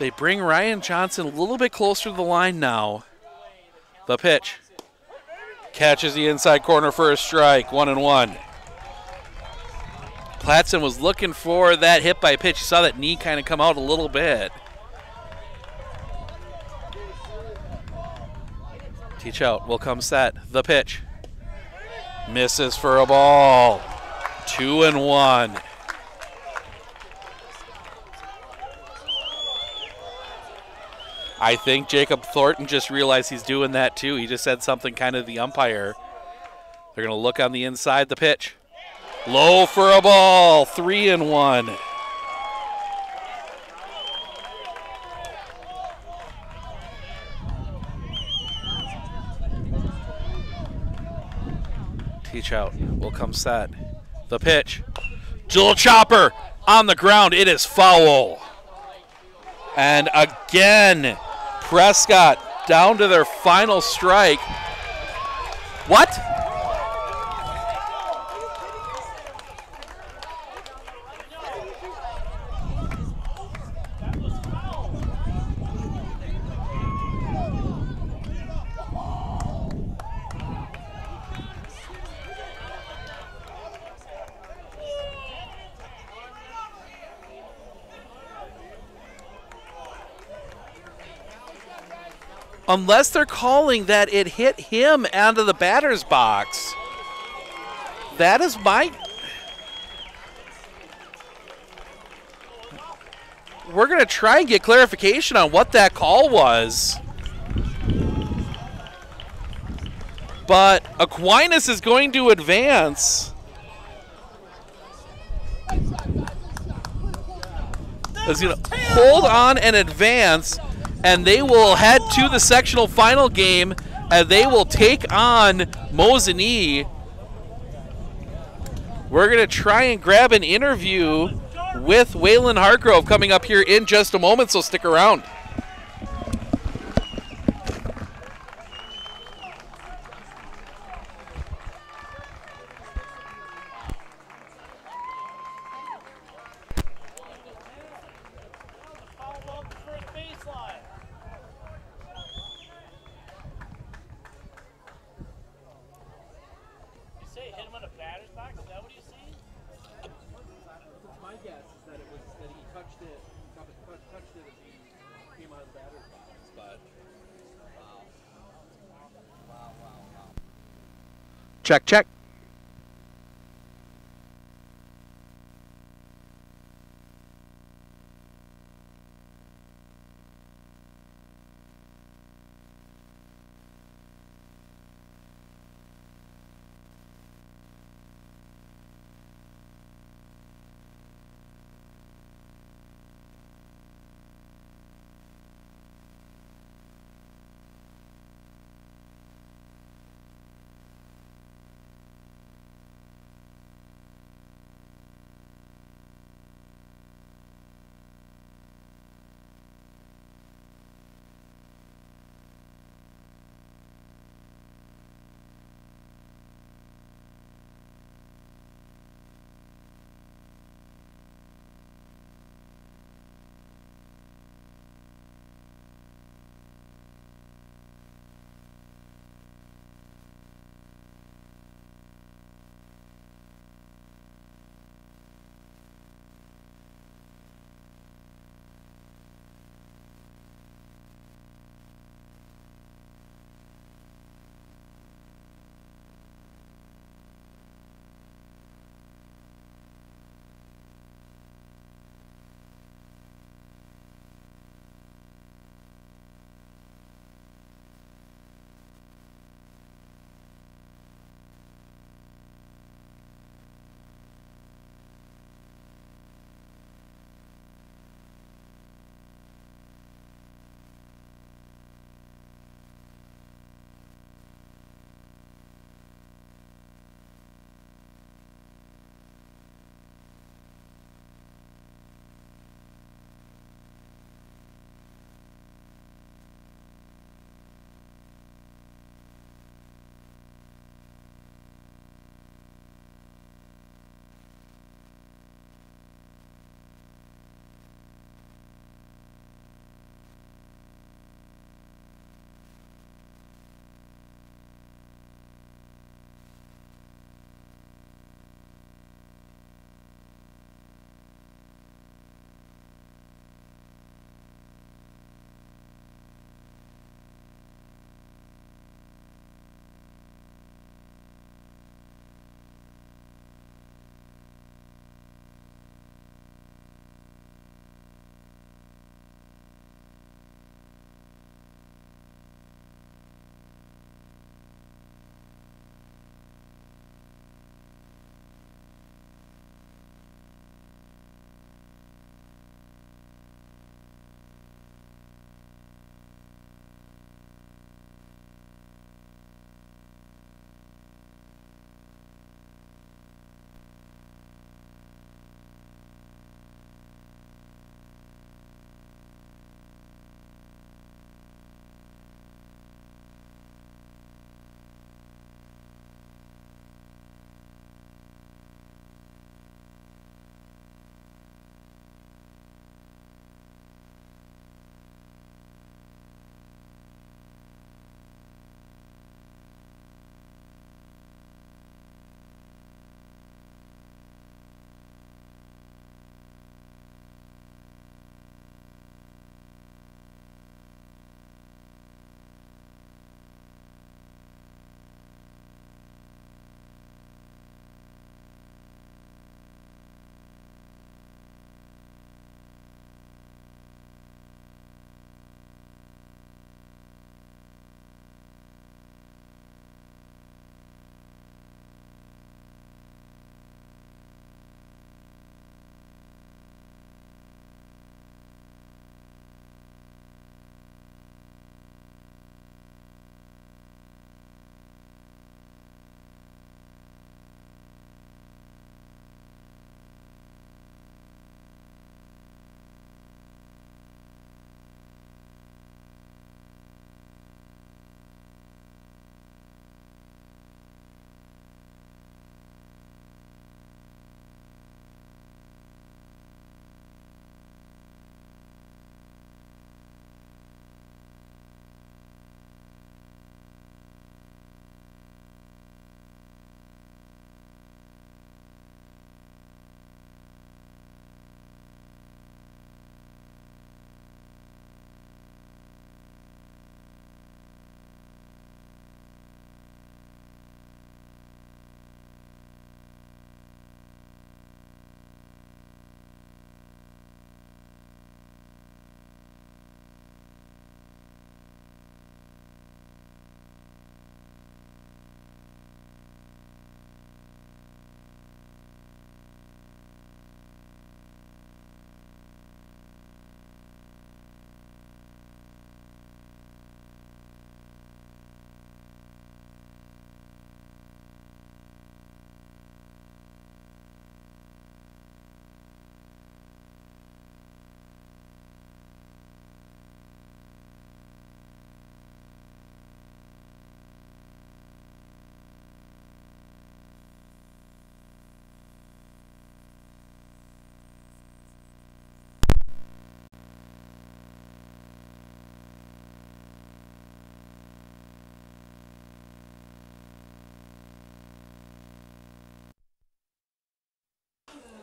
They bring Ryan Johnson a little bit closer to the line now. The pitch. Catches the inside corner for a strike, 1-1. Platson was looking for that hit by pitch. You saw that knee kind of come out a little bit. Teach out. Will come set. The pitch. Misses for a ball. 2-1. I think Jacob Thornton just realized he's doing that too. He just said something kind of to the umpire. They're going to look on the inside. The pitch. Low for a ball. 3-1. Teach out. Will come set. The pitch. Little chopper on the ground. It is foul. And again, Prescott down to their final strike. What? Unless they're calling that it hit him onto the batter's box. That is my... We're going to try and get clarification on what that call was. But Aquinas is going to advance. Is going to hold on and advance. And they will head to the sectional final game, and they will take on Mosinee. We're going to try and grab an interview with Waylon Hargrove coming up here in just a moment, so stick around. Check, check.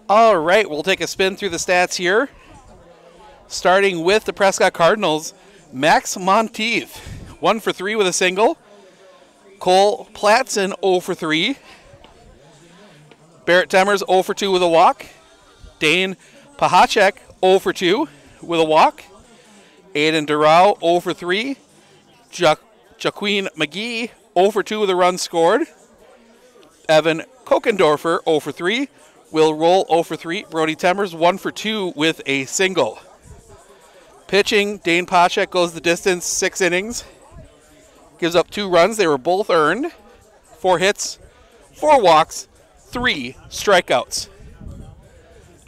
All right, we'll take a spin through the stats here. Starting with the Prescott Cardinals, Max Monteith, 1 for 3 with a single. Cole Platson, 0 for 3. Barrett Demers, 0 for 2 with a walk. Dane Pahacek, 0 for 2 with a walk. Aiden Durao, 0 for 3. Jaqueen McGee, 0 for 2 with a run scored. Evan Kokendorfer, 0 for 3. Will Roll, 0 for 3. Brody Temers, 1 for 2 with a single. Pitching, Dane Pachek goes the distance, 6 innings. Gives up 2 runs. They were both earned. 4 hits, 4 walks, 3 strikeouts.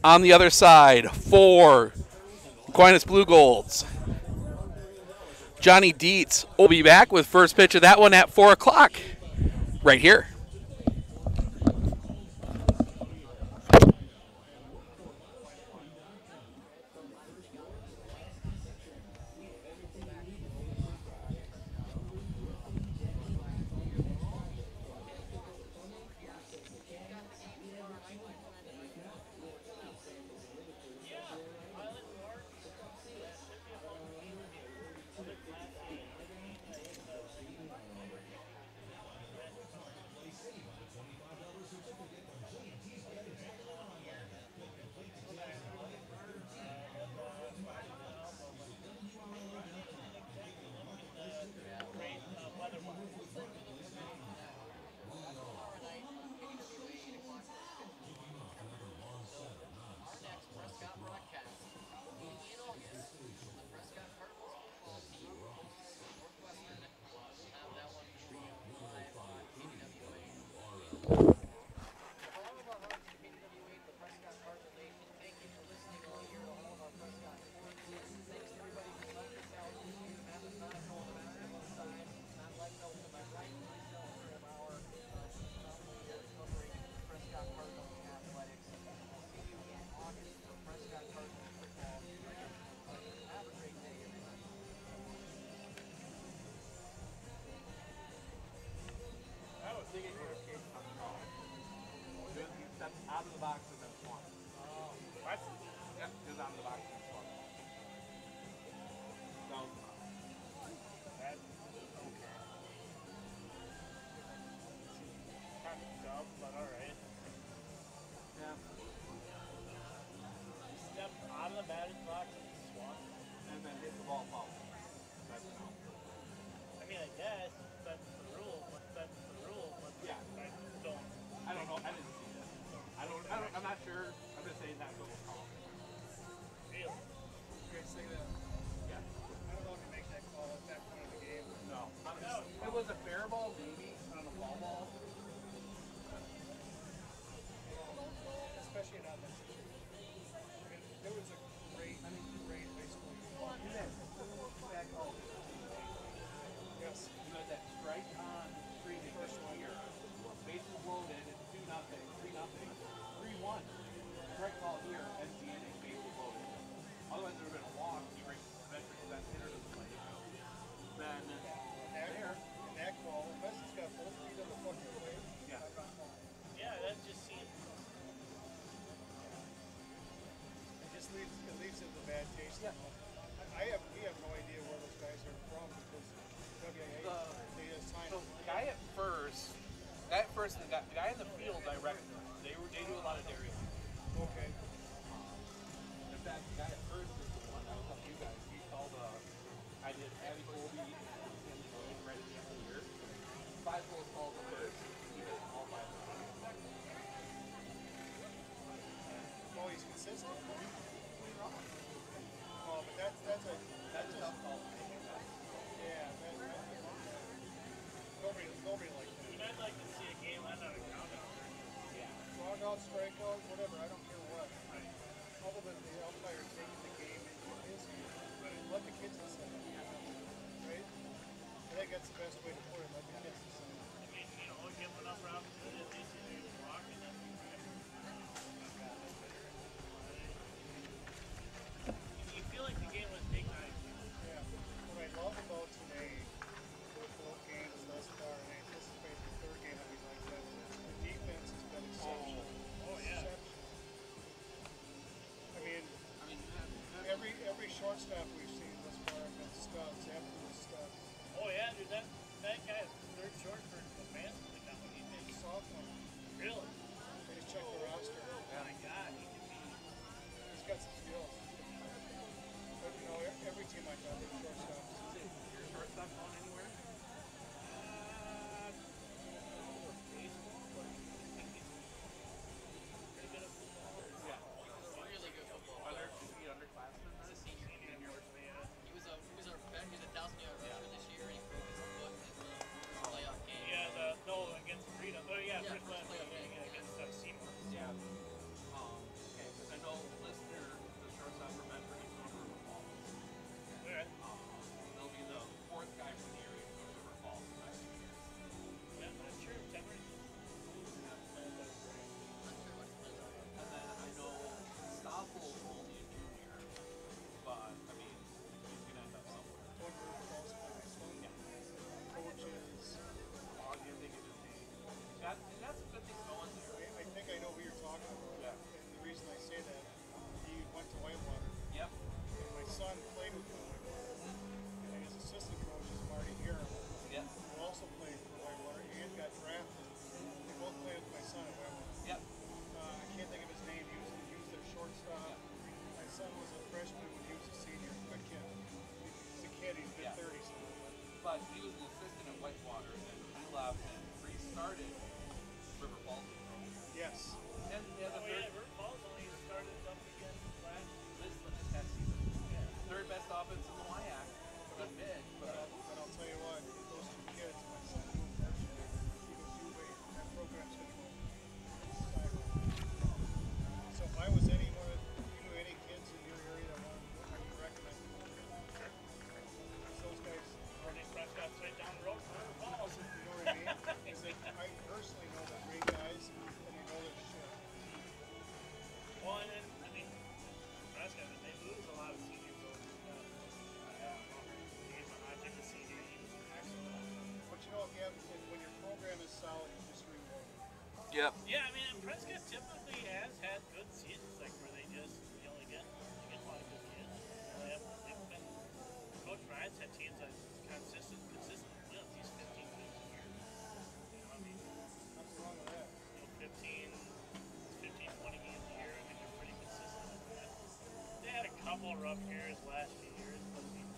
On the other side, for Aquinas Blue Golds, Johnny Dietz will be back with first pitch of that one at 4 o'clock right here. Out of the box and then swung. Oh. What? Yep, just out of the box and then swung. That was that. Okay. Kind of dumb, but alright. Yeah. Step out of the batting box and swung. And then hit the ball foul. That's no. I mean, I guess that's the rule, but yeah. I don't know. I didn't see that. I'm not sure. I'm just saying that's what we'll call it. Really? You guys say that? Yeah. I don't know if you make that call at that point of the game. No. It was a fair ball, maybe, on a ball ball. Especially not this situation. I mean, there was a great high school. That call. Yes. You had that strike on street first year. Bases loaded, it's 2-0, 3-0. 3-1. Strike ball here, ends the inning, bases loaded. Otherwise, there would have been a walk. You bring that hitter to the plate. Then there. In that call, Messy's got both feet on the fucking plate. Yeah. Yeah, that just seems. It leaves it a bad taste. Yeah. We have no idea where those guys are from because WIAA they assigned. So the guy at first. The guy in the field, I recognize. They do a lot of dairy. Okay. In fact, the guy at first is the one I was telling you guys. He called. I did Abby Colby and right at the end of the year. 5 goals called the first. He did all 5. Oh, he's consistent. Oh, but that's a tough call. Yeah. Nobody like that. I'd like to see a game end on a count out. Yeah. Strong out, strikeout, whatever, I don't care what. Right. Other than the umpire taking the game into his hand. Right. Let the kids decide. Right? I think that's the best way to put it. Let the kids decide. I mean, give them enough opportunity at least to do the block and then you feel like the game was big night. Yeah. What I love about today, both games thus far, and I anticipate the third game will be like that. The defense has been exceptional. Oh yeah. Exceptional. shortstop we've seen thus far have been studs, absolute studs. Oh yeah, dude, that guy is third short for advanced in the company. He's a sophomore. Really? I just checked the roster. Oh my God, he could be. He's got some skills. But you know, every team like that, they're shortstops. Your shortstop going anywhere? Baseball, but I think he's pretty good at football. Yeah. Really good football. Underclassmen? Senior, unfortunately, yeah. He was a 1,000-yard rusher this year, and he broke his foot in the playoff game. Yeah, against Freedom. Oh yeah, Yeah, first first playoff playoff game, game, against Seymour. Yeah. Okay, because I know Lister, the shortstop for Medford, he's going to River Falls. Alright. They'll be the fourth guy from the area to go to River Falls in the next 2 years. Yeah, that's true. Temporary. And then I know Stopfel's only a junior, but I mean, he's going to end up somewhere. Yeah. Coaches. You think it would be. That's a good thing going there. I think I know who you're talking about. Yeah. And the reason I say that, he went to Whitewater. Yep. And my son played with him. And his assistant coach is Marty Hiram. Yep. Who also played for Whitewater and got drafted. They both played with my son at Whitewater. Yep. I can't think of his name. He was their shortstop. Yep. My son was a freshman when he was a senior. Good kid. He's a kid. He's mid-30s. But he was an assistant at Whitewater, and he left and restarted River Falls. Yes. And River Falls only started up again this past season. Yeah. Third best offense in the WIAA. Good mid, but I'll tell you what, those two kids, my son, he goes UVA, that program's going to go. So if I was anyone, if you knew any kids in your area that I would recommend them. Those guys. Already Prescott's right down the road from River Falls. You know what I mean? Is that I personally know they're great guys, and they know their shit. Well, and then, I mean, Prescott, they lose a lot of seniors over he's not just a senior, he was excellent. But you know, when your program is solid, you just reward it. Yep. Yeah, I mean, Prescott typically has had good seasons, like where they just, they get a lot of good kids. They've been, Coach Ryan's had teams that consistent wins these 15 games a year. You know, I mean, what's wrong with that? 15, 20 games a year. I mean, they're pretty consistent with that. They had a couple of rough years last few years, but I mean,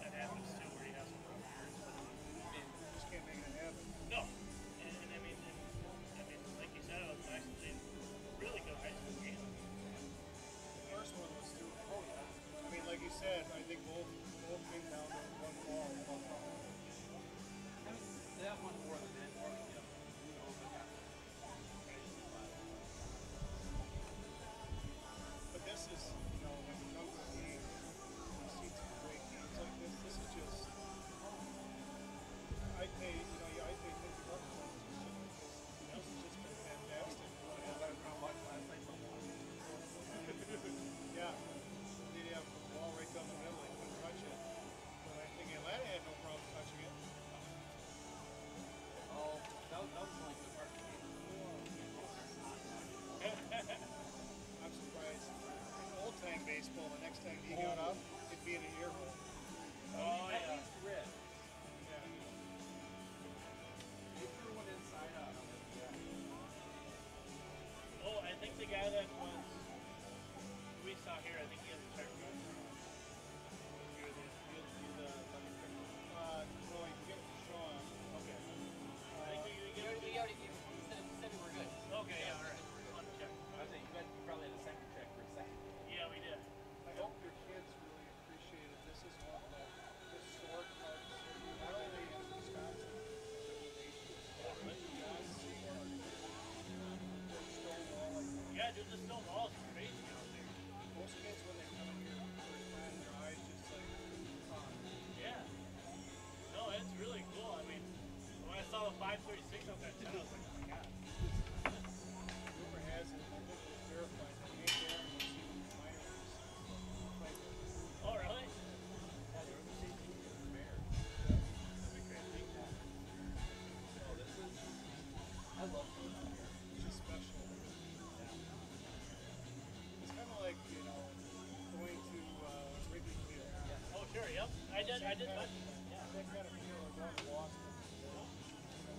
that happens too, where you have some rough years. But I mean, you just can't make it happen. No, and I mean, like you said, it was actually really good high school game. The first one was too. I mean, like you said, I think both came down to one ball. I mean, that one more than that, or who knows what happened. But this is, you know, when I did that. Yeah. They got a feel of going to Boston.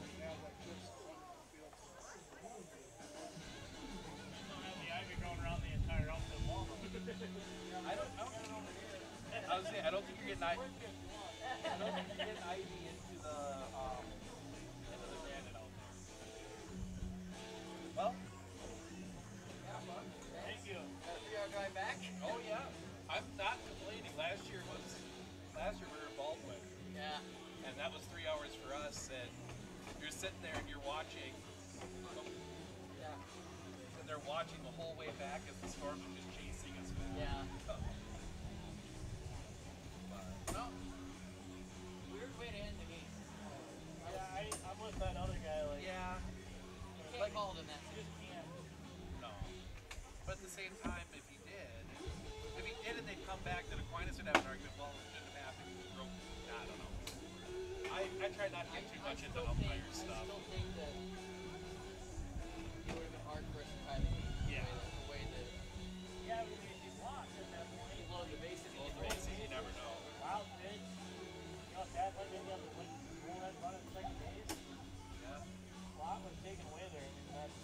We have like this running the field. Don't have the ivy growing around the entire outfit wall. I don't think over here. I was saying, I don't think you're getting ivy. I don't think you're getting ivy into the granite out there. Well, Thank you. Got a 3-hour drive back? oh yeah. I'm not complaining. Last year we were in Baldwin. Yeah. And that was 3 hours for us, and you're sitting there and you're watching. Yeah. And they're watching the whole way back as the storm was just chasing us back. Yeah. But, Well, weird way to end the game. Yeah, I'm with that other guy. Like, yeah. You can't call it in that just can't. no. But at the same time, if he did and they'd come back, then Aquinas would have an argument, well, it shouldn't have happened. I don't know. I try not to get too much into umpire stuff. I still think that it would have been hard for us to tie the game. Yeah. The way that. Yeah, but if you block at that point, you load the bases. You never know. Wild pitch. You know, that might be able to roll that run at second base. Yeah. Block was taken away there. I mean, that's.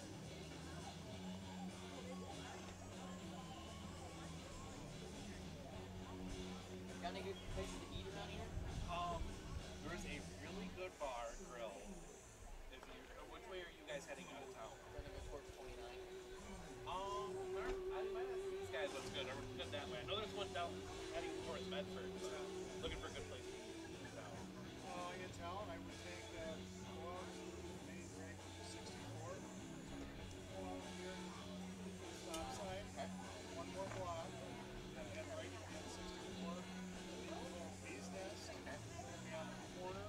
Got any good places to eat around here? There's a really good bar grill. Which way are you guys heading out of town? We're gonna go towards 29. These guys look good. Are good that way. I know there's one down heading towards Medford. So looking for a good place to eat in town. In town, I would take go out main break 64. Go out here, stop sign, one more block, and head right at 64. Bees nest, be on the corner.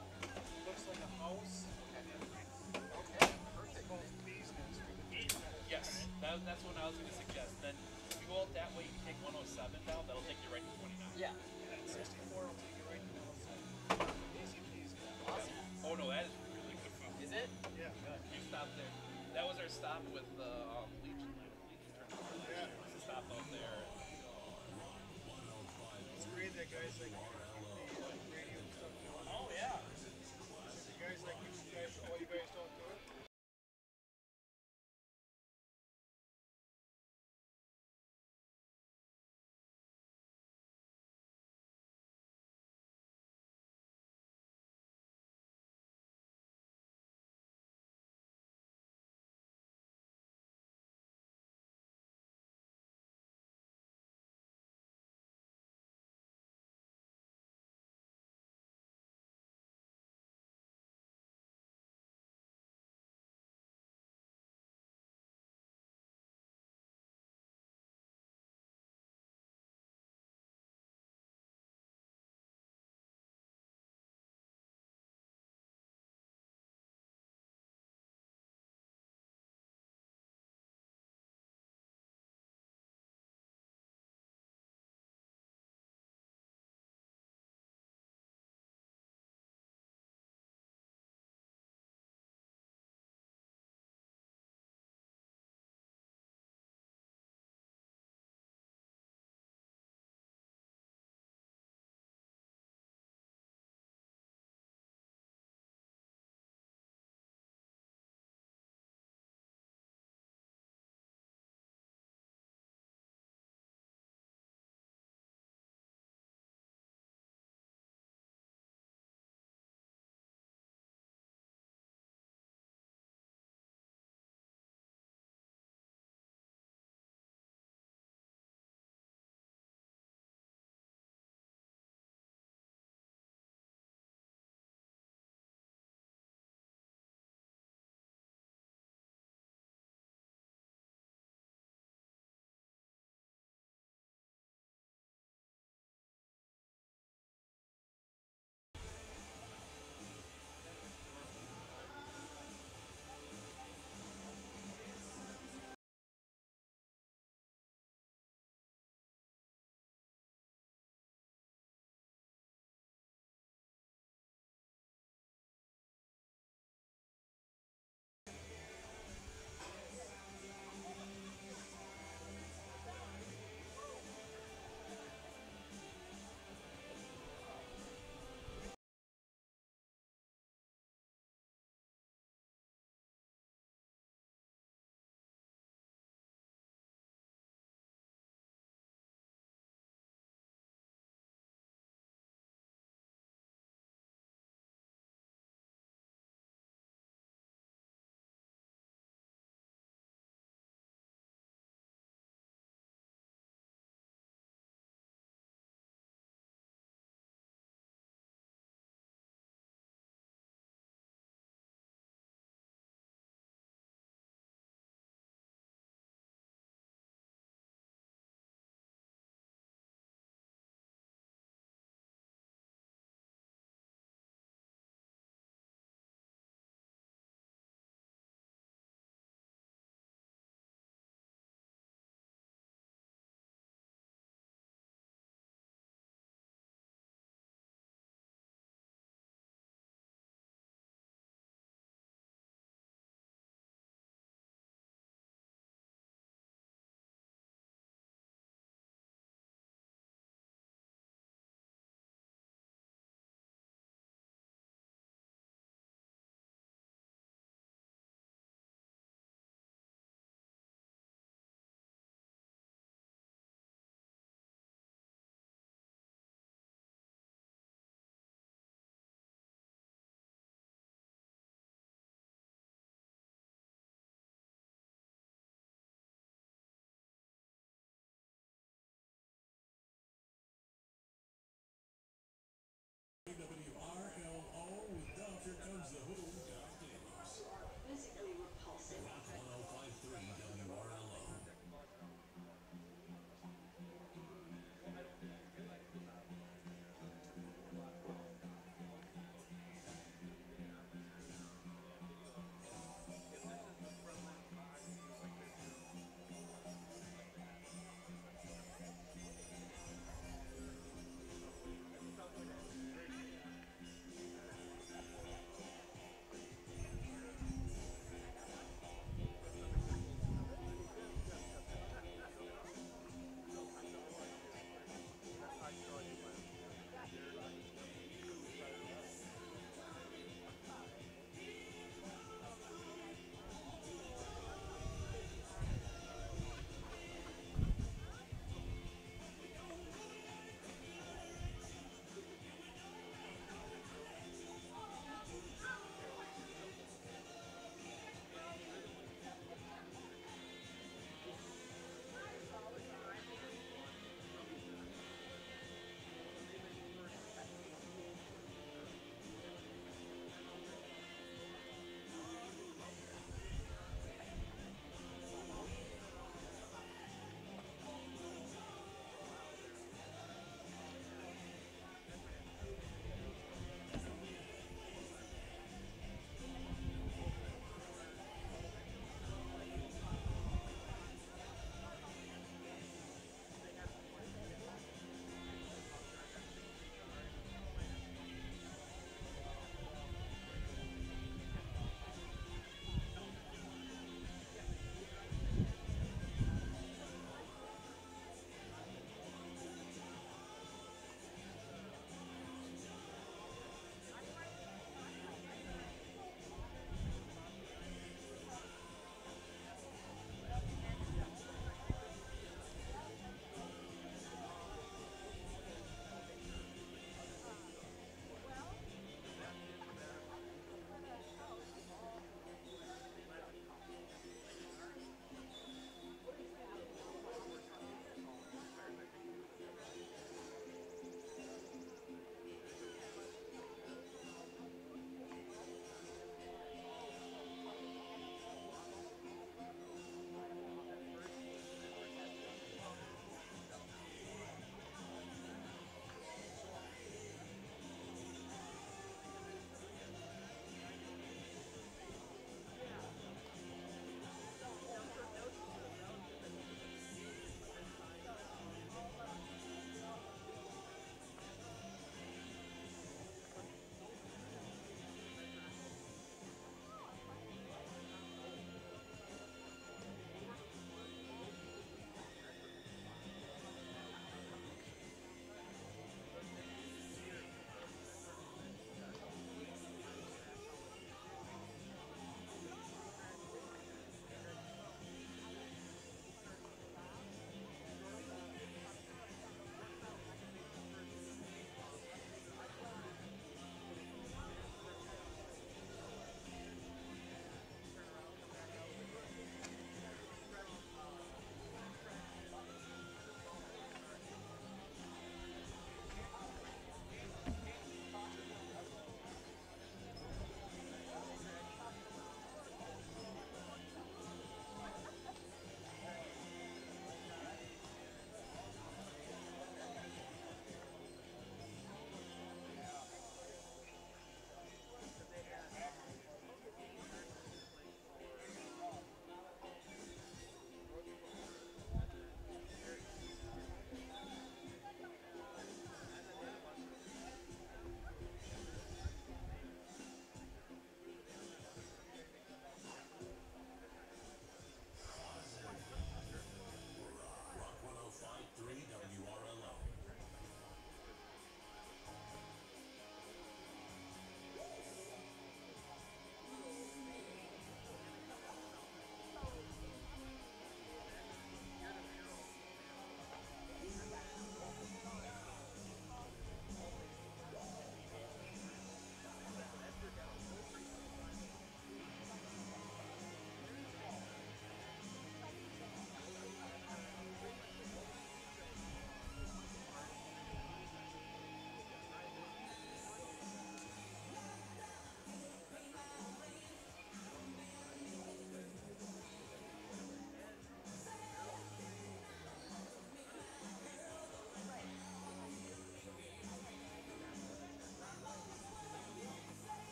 Looks like a house. Okay, perfect. Called Bees Nest. Yes, that's what I was going to suggest. Then if you go out that way, you can take 107 down. That'll take you right to 29. Yeah. And 64 will take you right to 107. Easy peasy. Awesome. Oh no, that is really good food. Is it? Yeah. You stopped there. That was our stop with the Legion tournament. Yeah. It's a stop out there. It's great that guys like keep the radio and stuff going. Oh, yeah. The guys like you guys, all you guys don't do it.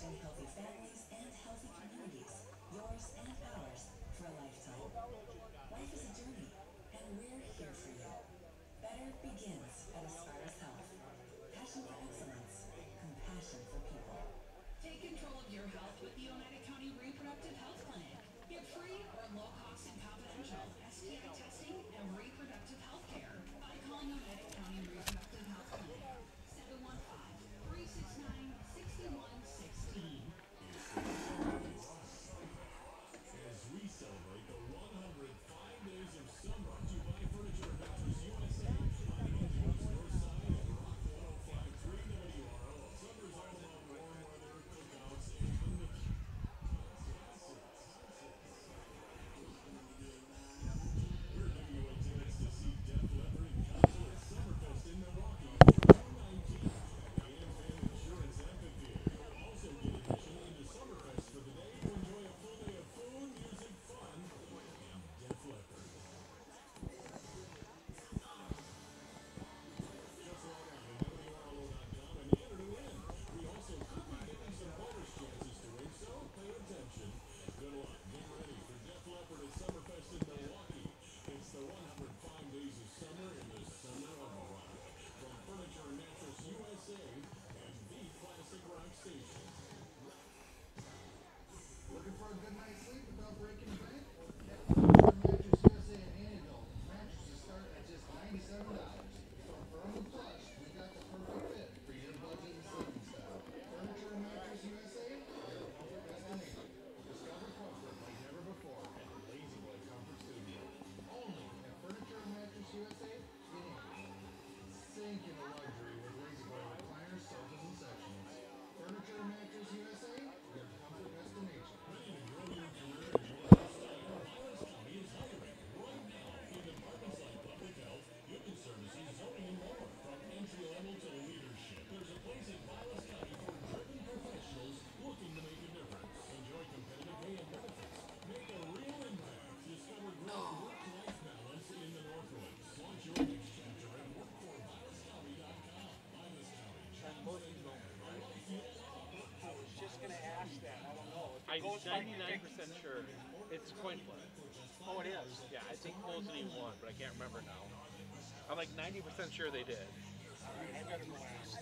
protecting healthy families and healthy communities, yours and ours, for a lifetime. Life is a journey, and we're here for you. Better begins at Aspirus Health. Passion for excellence, compassion for people. Take control of your health with the Oneida County Reproductive Health Clinic. Get free or low-cost and confidential STI testing and reproductive health care by calling Oneida County Reproductive Health Clinic. 715-369-6116. As we celebrate the 105 days of summer, Dubai Furniture and Mattress USA on Angelo's North Side and Rock 105.3 WRO. Summer's all about warm weather, cookouts, and we're giving away tickets to see Def Leppard in concert at Summerfest in Milwaukee, June 19th at the AmFam Insurance Amphitheater. You'll also get admission into Summerfest for the day to enjoy a full day of food, music, fun, and Def Leppard. Just log on to WRLO.com and enter to win. We also could be giving some bonus chances to win, so pay attention. Good luck. Get ready for Def Leppard at Summerfest in Milwaukee. It's the 105 days of summer in the summer of rock. From Furniture and Mattress USA and the Classic Rock Station. Looking for a good night's sleep without breaking the bank? Get Mattress USA in Annandale. Mattresses start at just $97. From firm to plush, we got the perfect fit for your budget and sleeping style. Furniture and Mattress USA, your comfort destination. Discover comfort like never before at the Lazy Boy Comfort Studio. Only at Furniture and Mattress USA in Annandale. Sink into luxury with Lazy Boy recliners, sofas, and sectionals. Furniture and Mattress USA, your comfort destination. Ready to grow your career in your lifestyle? Vilas County is hiring right now in departments like public health, human services, zoning, and more. From entry level to leadership, there's a place in Vilas County for driven professionals looking to make a difference. Enjoy competitive pay and benefits. Make a real impact. Discover great work-life balance in the Northwoods. Launch your next chapter at workforvilascounty.com. Vilas County. I was just going to ask that. I don't know. I'm 99% sure it's coin flip. Oh, it is? Yeah, I think Posey won, but I can't remember now. I'm like 90% sure they did. I better go ask.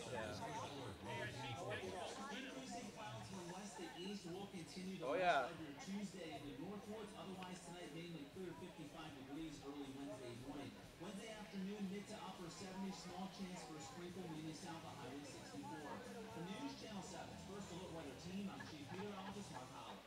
Oh, yeah. Tuesday in the Northwoods, otherwise tonight mainly clear, 55 degrees early Wednesday morning. Wednesday afternoon, mid to upper 70s, small chance for a sprinkle, mainly south of Highway 64. From News Channel 7's First Alert Weather Team, I'm Chief Meteorologist Mark Howell.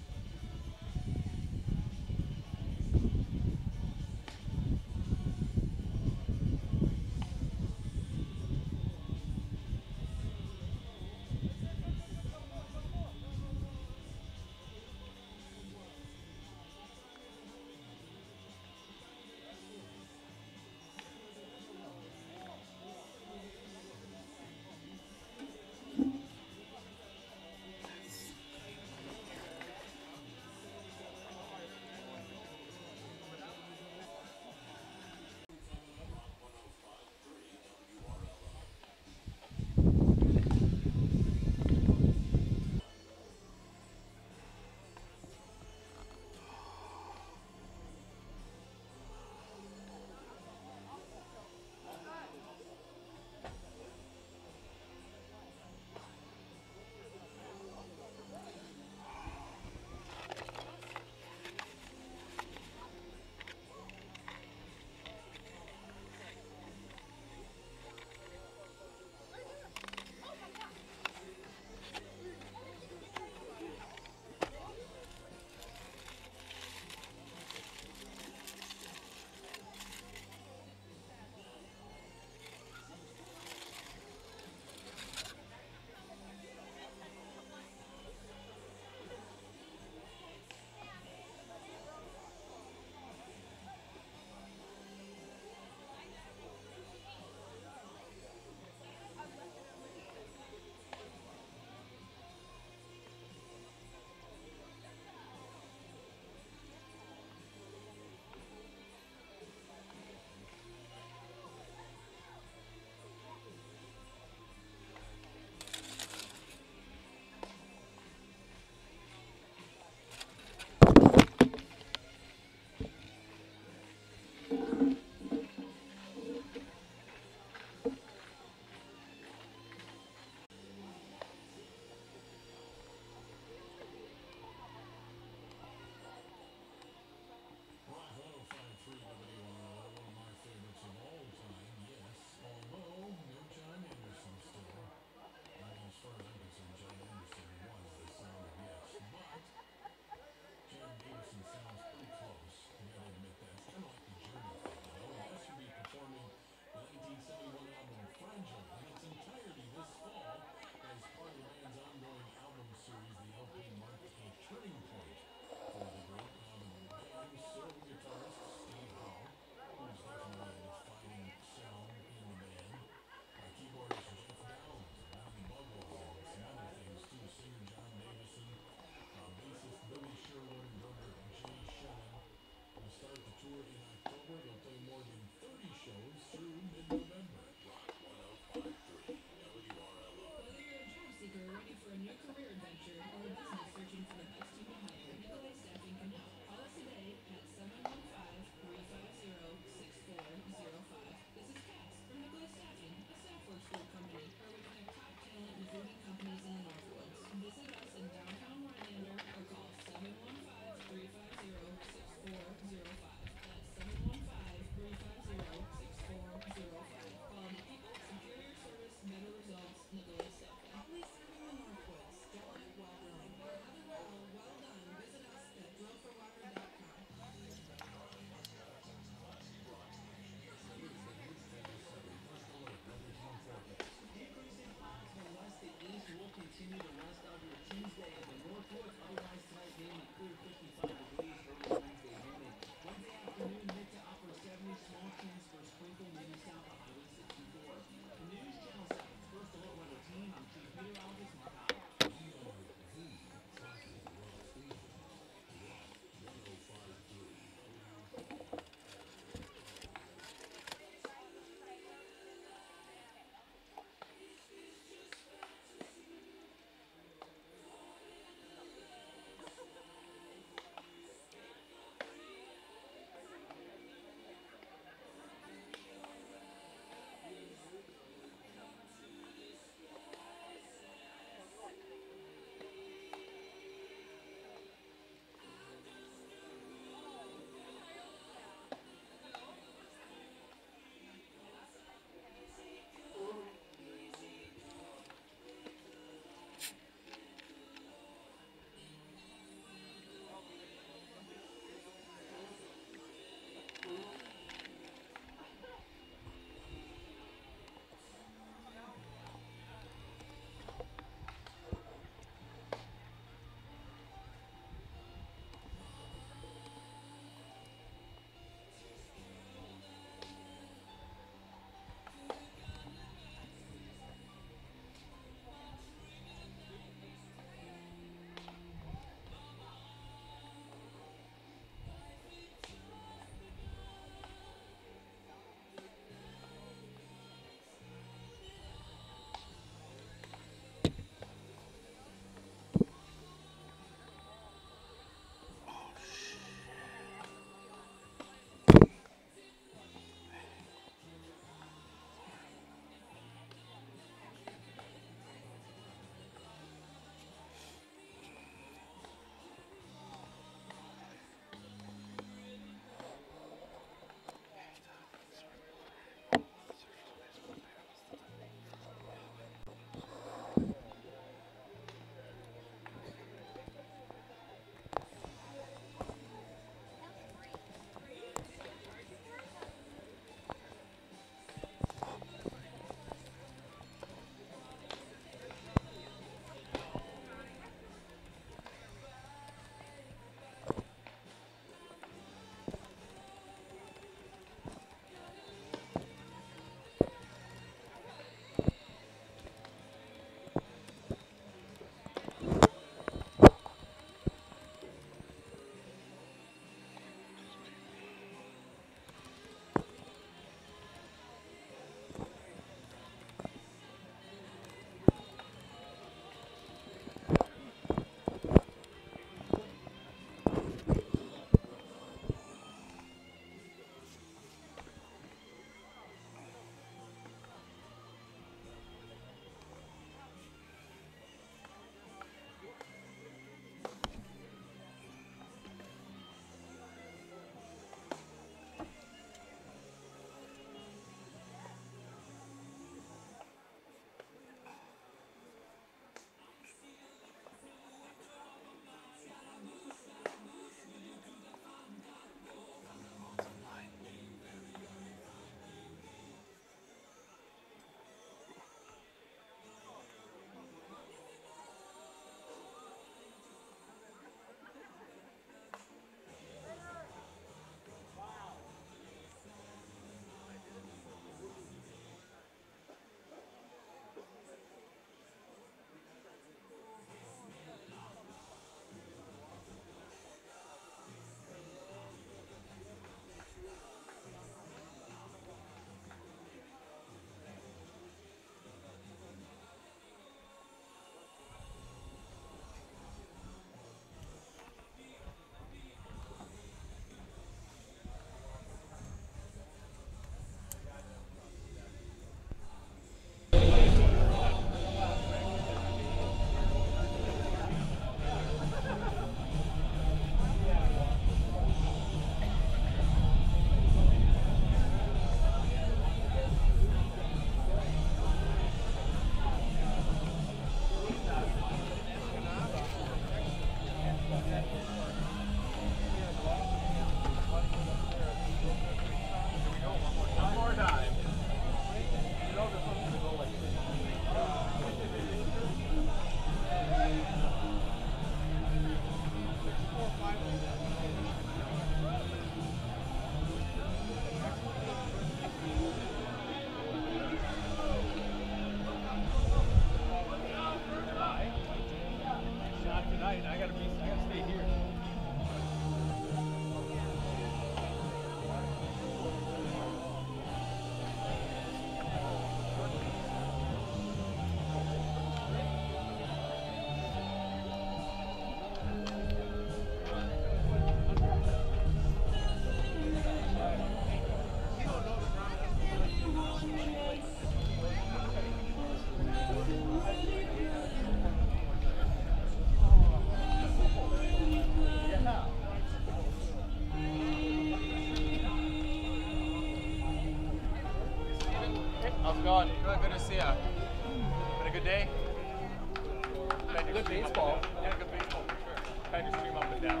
Good baseball. Yeah, good baseball for sure. Kind of stream up and down.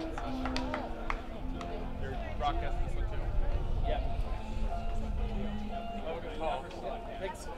You're broadcasting this one too? Yeah. Have a good call. Thanks.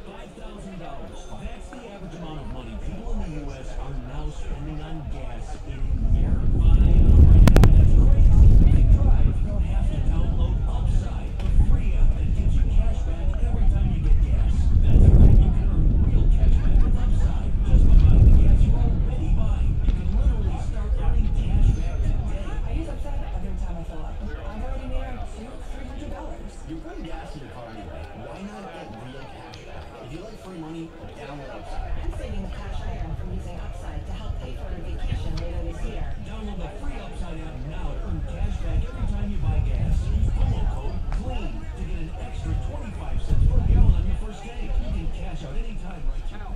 $5,000. That's What's the average amount of money people in the U.S. are now spending on gas in a year? That's crazy. Big Drive, you don't have to download Upside, the free app that gives you cash back every time you get gas. That's right, you can earn real cash back with Upside just by buying the gas you're already buying. You can literally start earning cash back today. I use Upside every time I fill up. I've already made around $200-$300. You're putting gas in your car anyway. Why not get real cash back? If you like free money, download Upside. I'm saving the cash I earn from using Upside to help pay for a vacation later this year. Download the free Upside app now to earn cash back every time you buy gas. Use promo code CLEAN to get an extra 25 cents per gallon on your first tank. You can cash out anytime right now.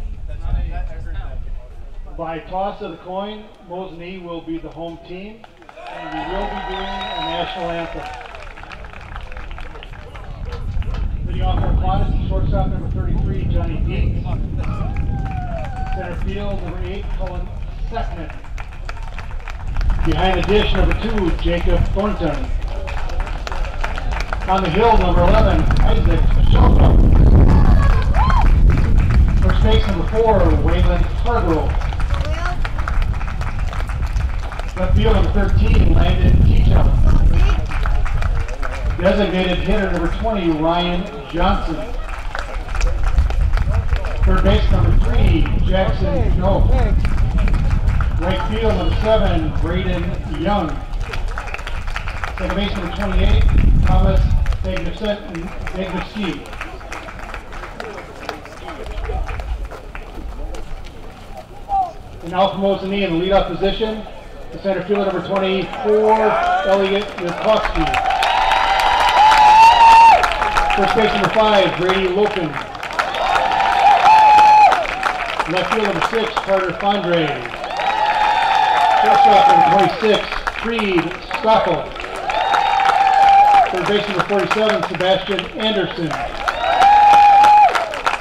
By toss of the coin, Mosinee will be the home team, and we will be doing a national anthem. Leading off our Aquinas, shortstop number 33, Johnny Deeks. Center field, number 8, Cullen Sectional. Behind the dish, number 2, Jacob Thornton. On the hill, number 11, Isaac Shelton. First base, number 4, Waylon Hargrove. Left field, number 13, Landon Teachout. Designated hitter, number 20, Ryan Johnson. Third base, number 3, Jackson Joe. Right field, number 7, Braden Young. Second base, number 28, Thomas Degnerski. And now for Mosinee in the leadoff position, the center fielder, number 24, Elliot Yurkowski. First base, number 5, Brady Loken. Left field, number 6, Carter Fondre. Shortstop, number 26, Creed Stoffel. Third base, number 47, Sebastian Anderson.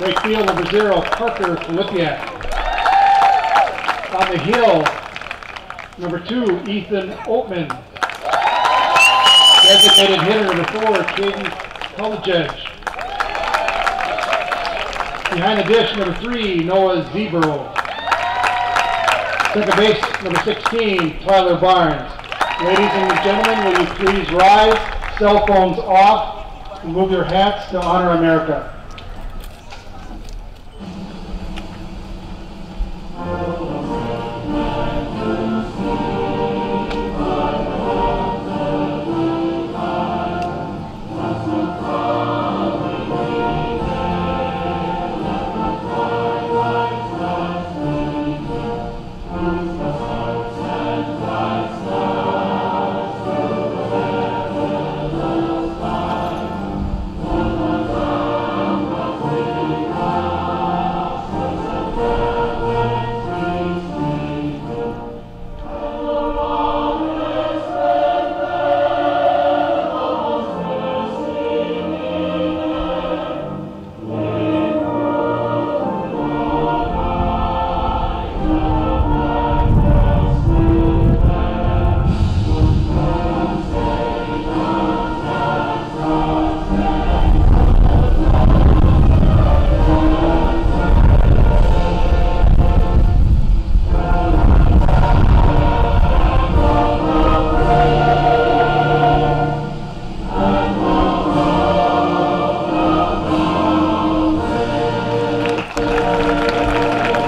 Right field, number 0, Parker Filipiak. On the hill, number 2, Ethan Oatman. Designated hitter, number 4, Caden Kolajec. Behind the dish, number 3, Noah Zebro. Second base, number 16, Tyler Barnes. Ladies and gentlemen, will you please rise, cell phones off, and move your hats to honor America.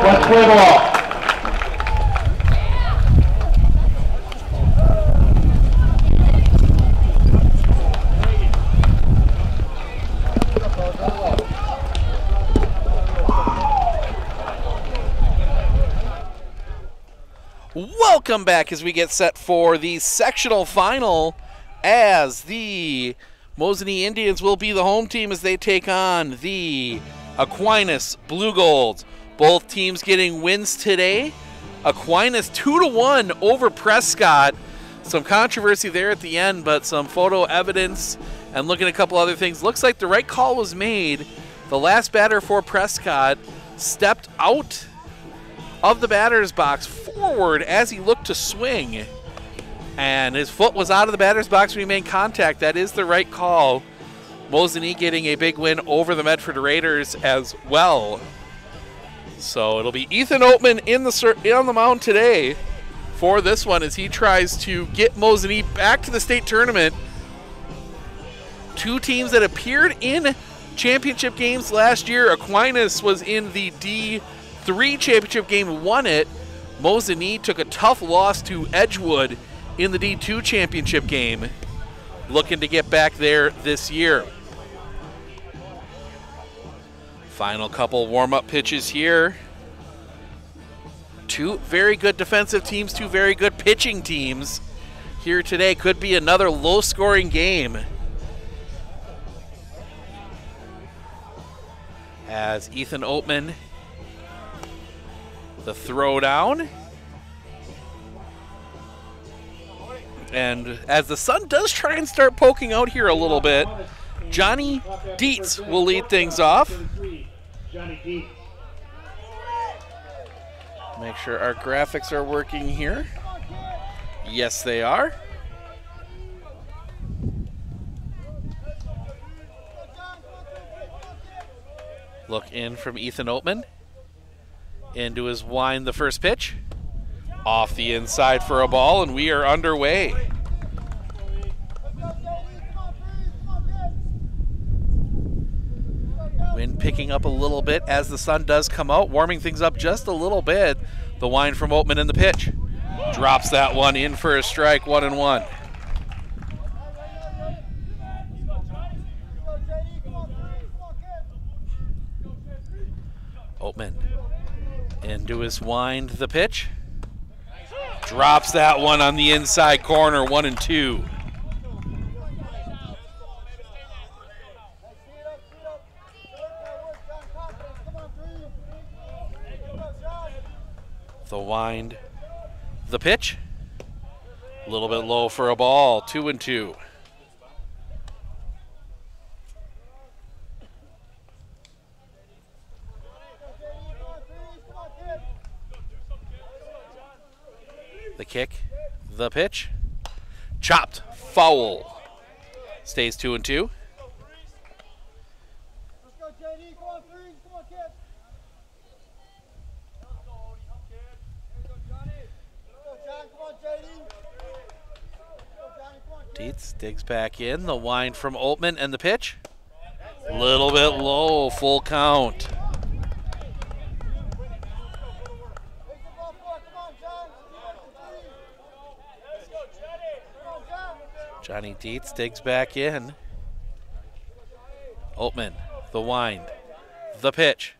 Let's play ball. Welcome back as we get set for the sectional final, as the Mosinee Indians will be the home team as they take on the Aquinas Blue Golds. Both teams getting wins today. Aquinas 2-1 over Prescott. Some controversy there at the end, but some photo evidence and looking at a couple other things. Looks like the right call was made. The last batter for Prescott stepped out of the batter's box forward as he looked to swing, and his foot was out of the batter's box when he made contact. That is the right call. Mosinee getting a big win over the Medford Raiders as well. So it'll be Ethan Oatman on the mound today for this one as he tries to get Mosinee back to the state tournament. Two teams that appeared in championship games last year. Aquinas was in the D3 championship game, won it. Mosinee took a tough loss to Edgewood in the D2 championship game. Looking to get back there this year. Final couple warm-up pitches here. Two very good defensive teams, two very good pitching teams here today. Could be another low-scoring game. As Ethan Oatman, the throw down. And as the sun does try and start poking out here a little bit, Johnny Dietz will lead things off. Make sure our graphics are working here. Yes, they are. Look in from Ethan Oatman. Into his wind, the first pitch. Off the inside for a ball, and we are underway. Wind picking up a little bit as the sun does come out, warming things up just a little bit. The wind from Oatman in the pitch. Drops that one in for a strike, 1-1. Oatman into his wind, the pitch. Drops that one on the inside corner, 1-2. The wind, the pitch. A little bit low for a ball, 2-2. The kick, the pitch. Chopped, foul. Stays 2-2. Dietz digs back in. The wind from Oatman and the pitch. A little bit low, full count. Johnny Dietz digs back in. Oatman, the wind, the pitch.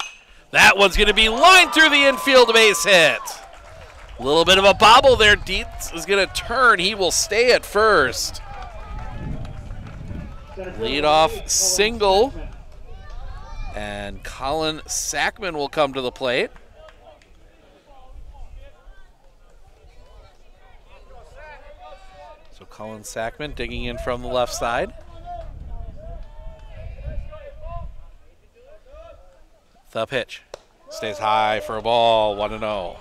That one's going to be lined through the infield, base hit. A little bit of a bobble there. Dietz is going to turn. He will stay at first. Leadoff single. And Colin Sackman will come to the plate. So Colin Sackman digging in from the left side. The pitch. Stays high for a ball, 1-0.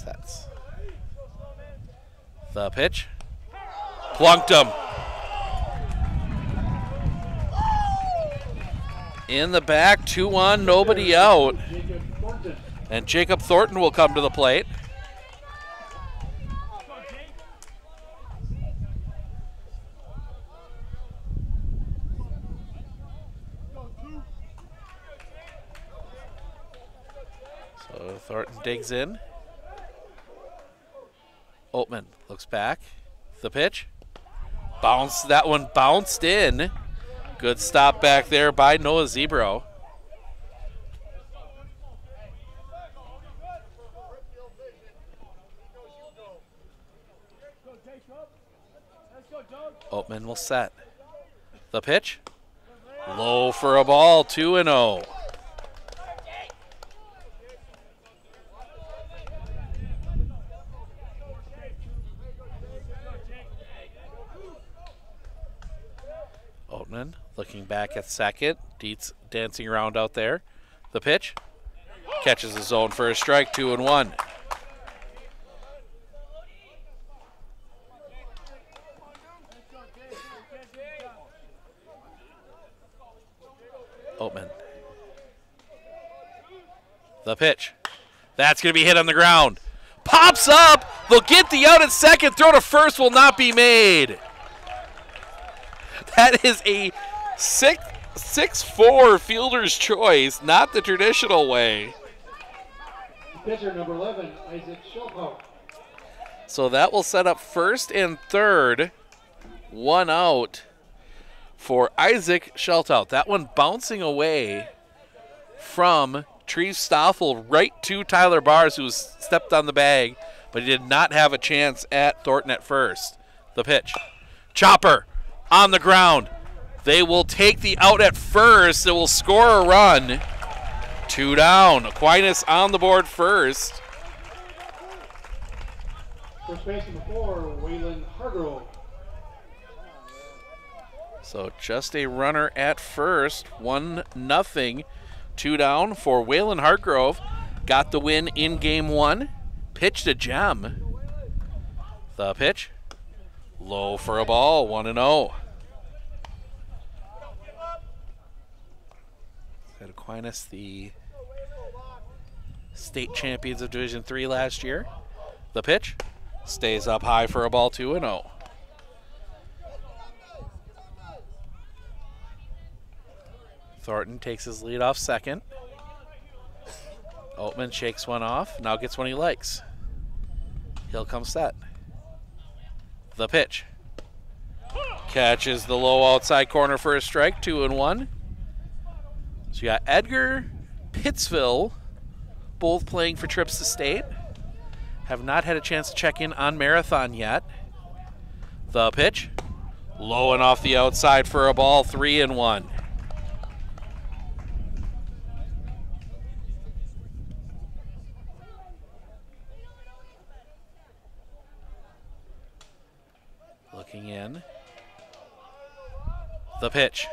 Sets. The pitch. Plunked him. In the back, 2-1, nobody out. And Jacob Thornton will come to the plate. So Thornton digs in. Oatman looks back. The pitch. Bounce. That one bounced in. Good stop back there by Noah Zebro. Oatman will set. The pitch. Low for a ball, 2-0. Oatman looking back at second. Dietz dancing around out there. The pitch. Catches the zone for a strike, 2-1. Oatman. The pitch. That's going to be hit on the ground. Pops up. They'll get the out at second. Throw to first will not be made. That is a 6'4" fielder's choice, not the traditional way. Pitcher number 11, Isaac Schulthout. So that will set up first and third. One out for Isaac Schulthout. That one bouncing away from Treves Stoffel right to Tyler Bars, who stepped on the bag, but he did not have a chance at Thornton at first. The pitch. Chopper on the ground. They will take the out at first. It will score a run. 2 down. Aquinas on the board first. First baseman 4, Waylon Hargrove. So just a runner at first. 1-0. 2 down for Waylon Hargrove. Got the win in game 1. Pitched a gem. The pitch. Low for a ball. 1-0. Aquinas, the state champions of Division III last year. The pitch stays up high for a ball. 2-0. Thornton takes his lead off second. Oatman shakes one off. Now gets one he likes. He'll come set. The pitch. Catches the low outside corner for a strike. 2-1. So you got Edgar, Pittsville, both playing for trips to state. Have not had a chance to check in on Marathon yet. The pitch. Low and off the outside for a ball. 3-1. Looking in. The pitch.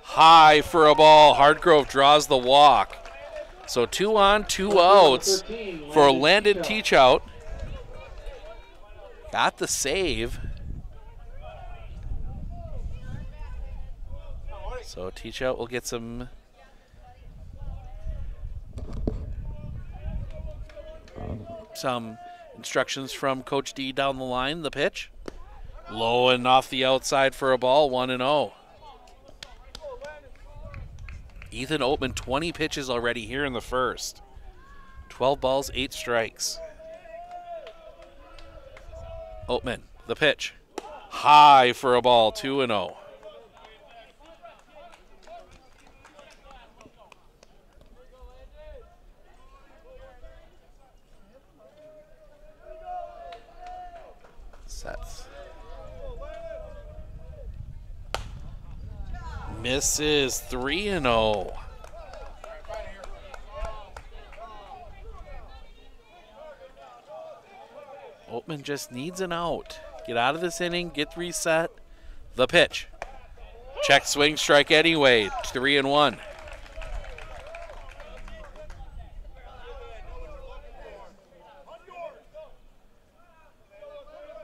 High for a ball. Hardgrove draws the walk. So 2 on, 2 outs for Landon Teachout. Got the save. So Teachout will get some instructions from Coach D down the line. The pitch. Low and off the outside for a ball. 1-0. Ethan Oatman, 20 pitches already here in the first. 12 balls, 8 strikes. Oatman, the pitch. High for a ball. 2-0. Sets. Misses. 3-0. Oatman just needs an out. Get out of this inning, get reset. The pitch. Check swing strike anyway. 3-1.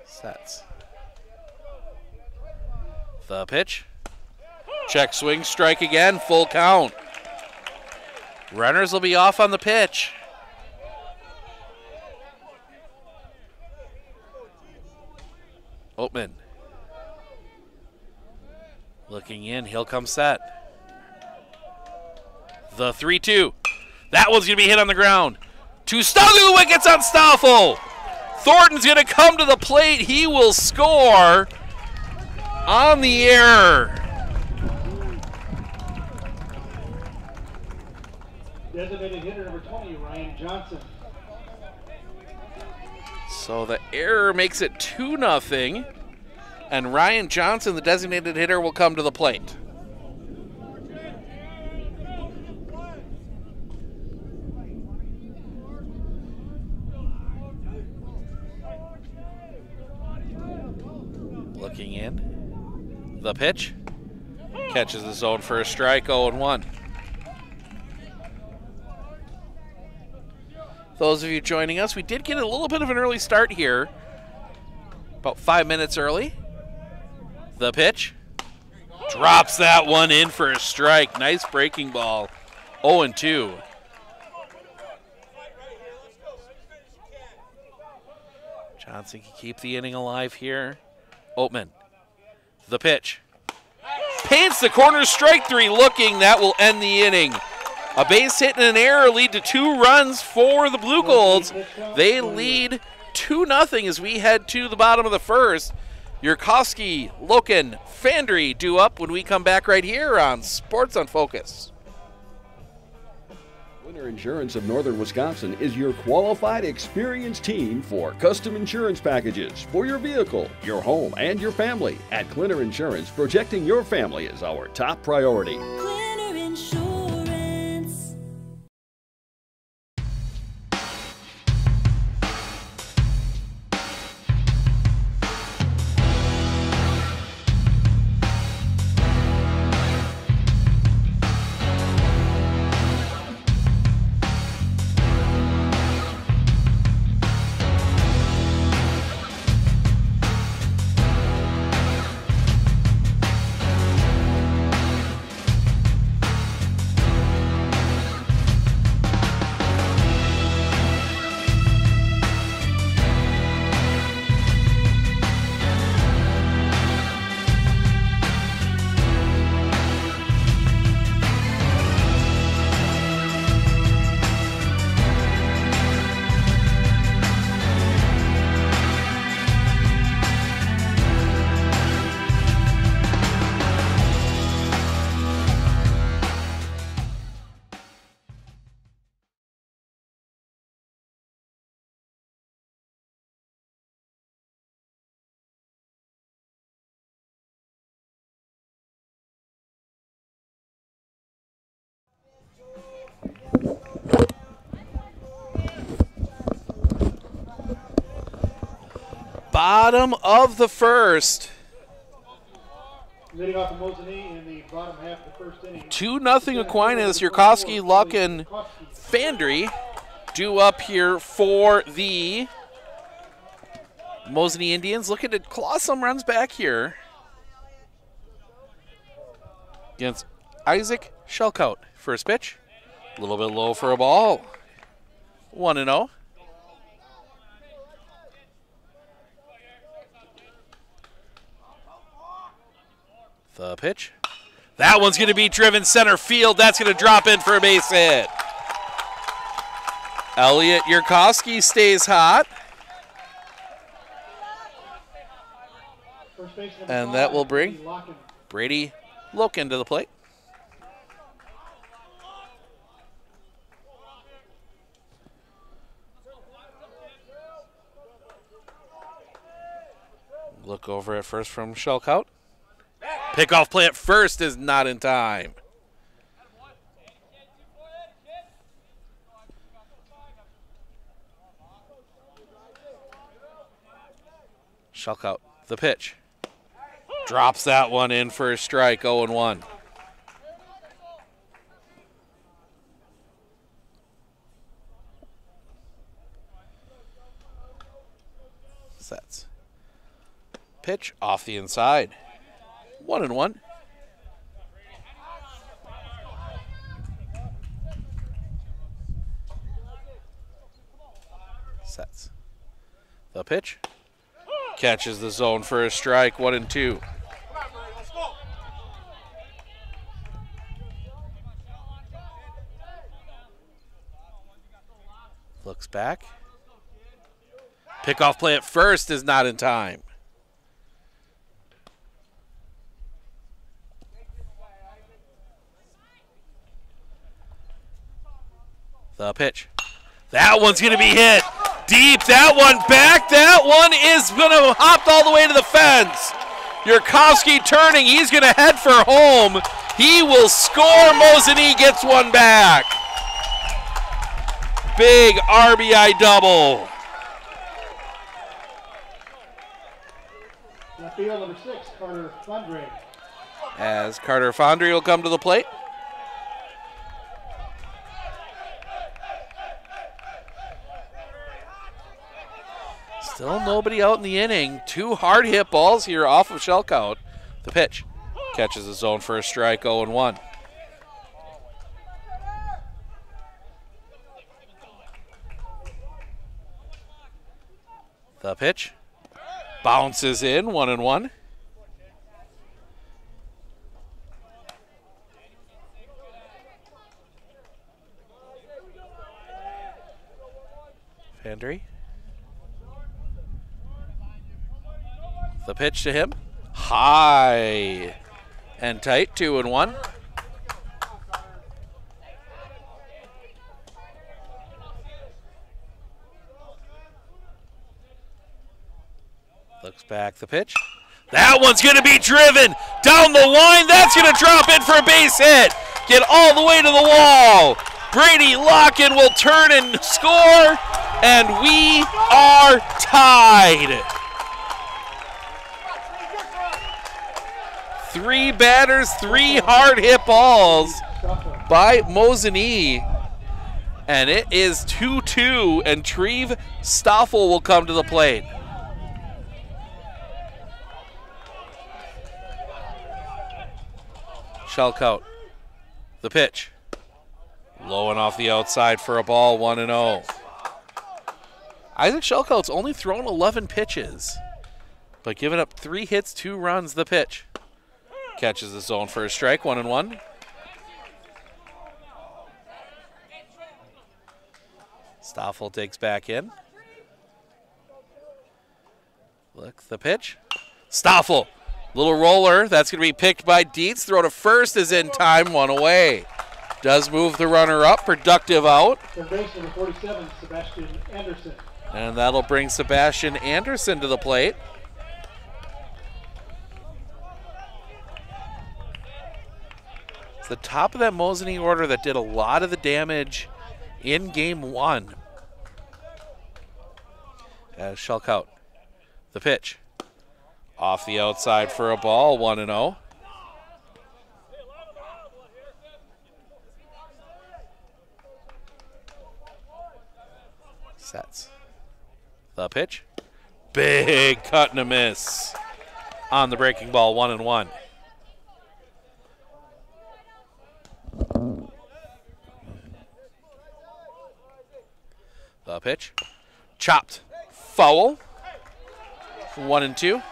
Sets. The pitch. Check swing strike again. Full count. Runners will be off on the pitch. Oatman. Looking in. He'll come set. The 3-2. That one's going to be hit on the ground. To Stoffel. Wickets on Stoffel. Thornton's going to come to the plate. He will score on the error. Designated hitter number 20, Ryan Johnson. So the error makes it 2-0. And Ryan Johnson, the designated hitter, will come to the plate. Looking in. The pitch. Catches the zone for a strike. 0-1. Those of you joining us, we did get a little bit of an early start here. About 5 minutes early. The pitch. Drops that one in for a strike. Nice breaking ball. 0-2. Johnson can keep the inning alive here. Oatman. The pitch. Paints the corner, strike three looking. That will end the inning. A base hit and an error lead to 2 runs for the Blue Golds. They lead 2-0 as we head to the bottom of the first. Yurkowski, Loken, Fandry due up when we come back right here on Sports on Focus. Winter Insurance of Northern Wisconsin is your qualified, experienced team for custom insurance packages for your vehicle, your home, and your family. At Clinner Insurance, protecting your family is our top priority. Clinner Insurance. Bottom of the first. Leading off the Mosinee in the bottom half of the first inning. 2-0 Aquinas. Yurkowski, Luck, and Fandry due up here for the Mosinee Indians. Looking to claw some runs back here against Isaac Shelkout. First pitch, a little bit low for a ball. 1-0. The pitch. That one's going to be driven center field. That's going to drop in for a base hit. Elliot Yurkowski stays hot. And that will bring Brady Loken to the plate. Look over at first from Shelkout. Pickoff play at first is not in time. Shelkout, the pitch. Drops that one in for a strike, 0-1. Sets. Pitch off the inside. 1-1. Sets. The pitch. Catches the zone for a strike. 1-2. Looks back. Pickoff play at first is not in time. The pitch. That one's going to be hit deep. That one back. That one is going to hop all the way to the fence. Yurkowski turning. He's going to head for home. He will score. Mosinee gets one back. Big RBI double. Left field number 6, Carter Fandry. As Carter Fandry will come to the plate. Still nobody out in the inning. 2 hard hit balls here off of Shelkout. The pitch. Catches the zone for a strike, 0-1. The pitch. Bounces in, 1-1. Fandry. The pitch to him. High and tight, 2-1. Looks back, the pitch. That one's going to be driven down the line. That's going to drop in for a base hit. Get all the way to the wall. Brady Locken will turn and score, and we are tied. 3 batters, 3 hard hit balls by Mosinee. And it is 2-2, and Treve Stoffel will come to the plate. Shelkout, the pitch. Low and off the outside for a ball, 1-0. Isaac Shelkout's only thrown 11 pitches, but giving up 3 hits, 2 runs, the pitch. Catches the zone for a strike, 1-1. Stoffel digs back in. Look, the pitch. Stoffel, little roller. That's going to be picked by Dietz. Throw to first is in time, 1 away. Does move the runner up, productive out. Third base number 47, Sebastian Anderson. And that'll bring Sebastian Anderson to the plate. It's the top of that Mosinee order that did a lot of the damage in game 1. As Shelkout, the pitch. Off the outside for a ball, 1-0. Sets. The pitch. Big cut and a miss on the breaking ball, 1-1. The pitch. Chopped. Foul. 1-2.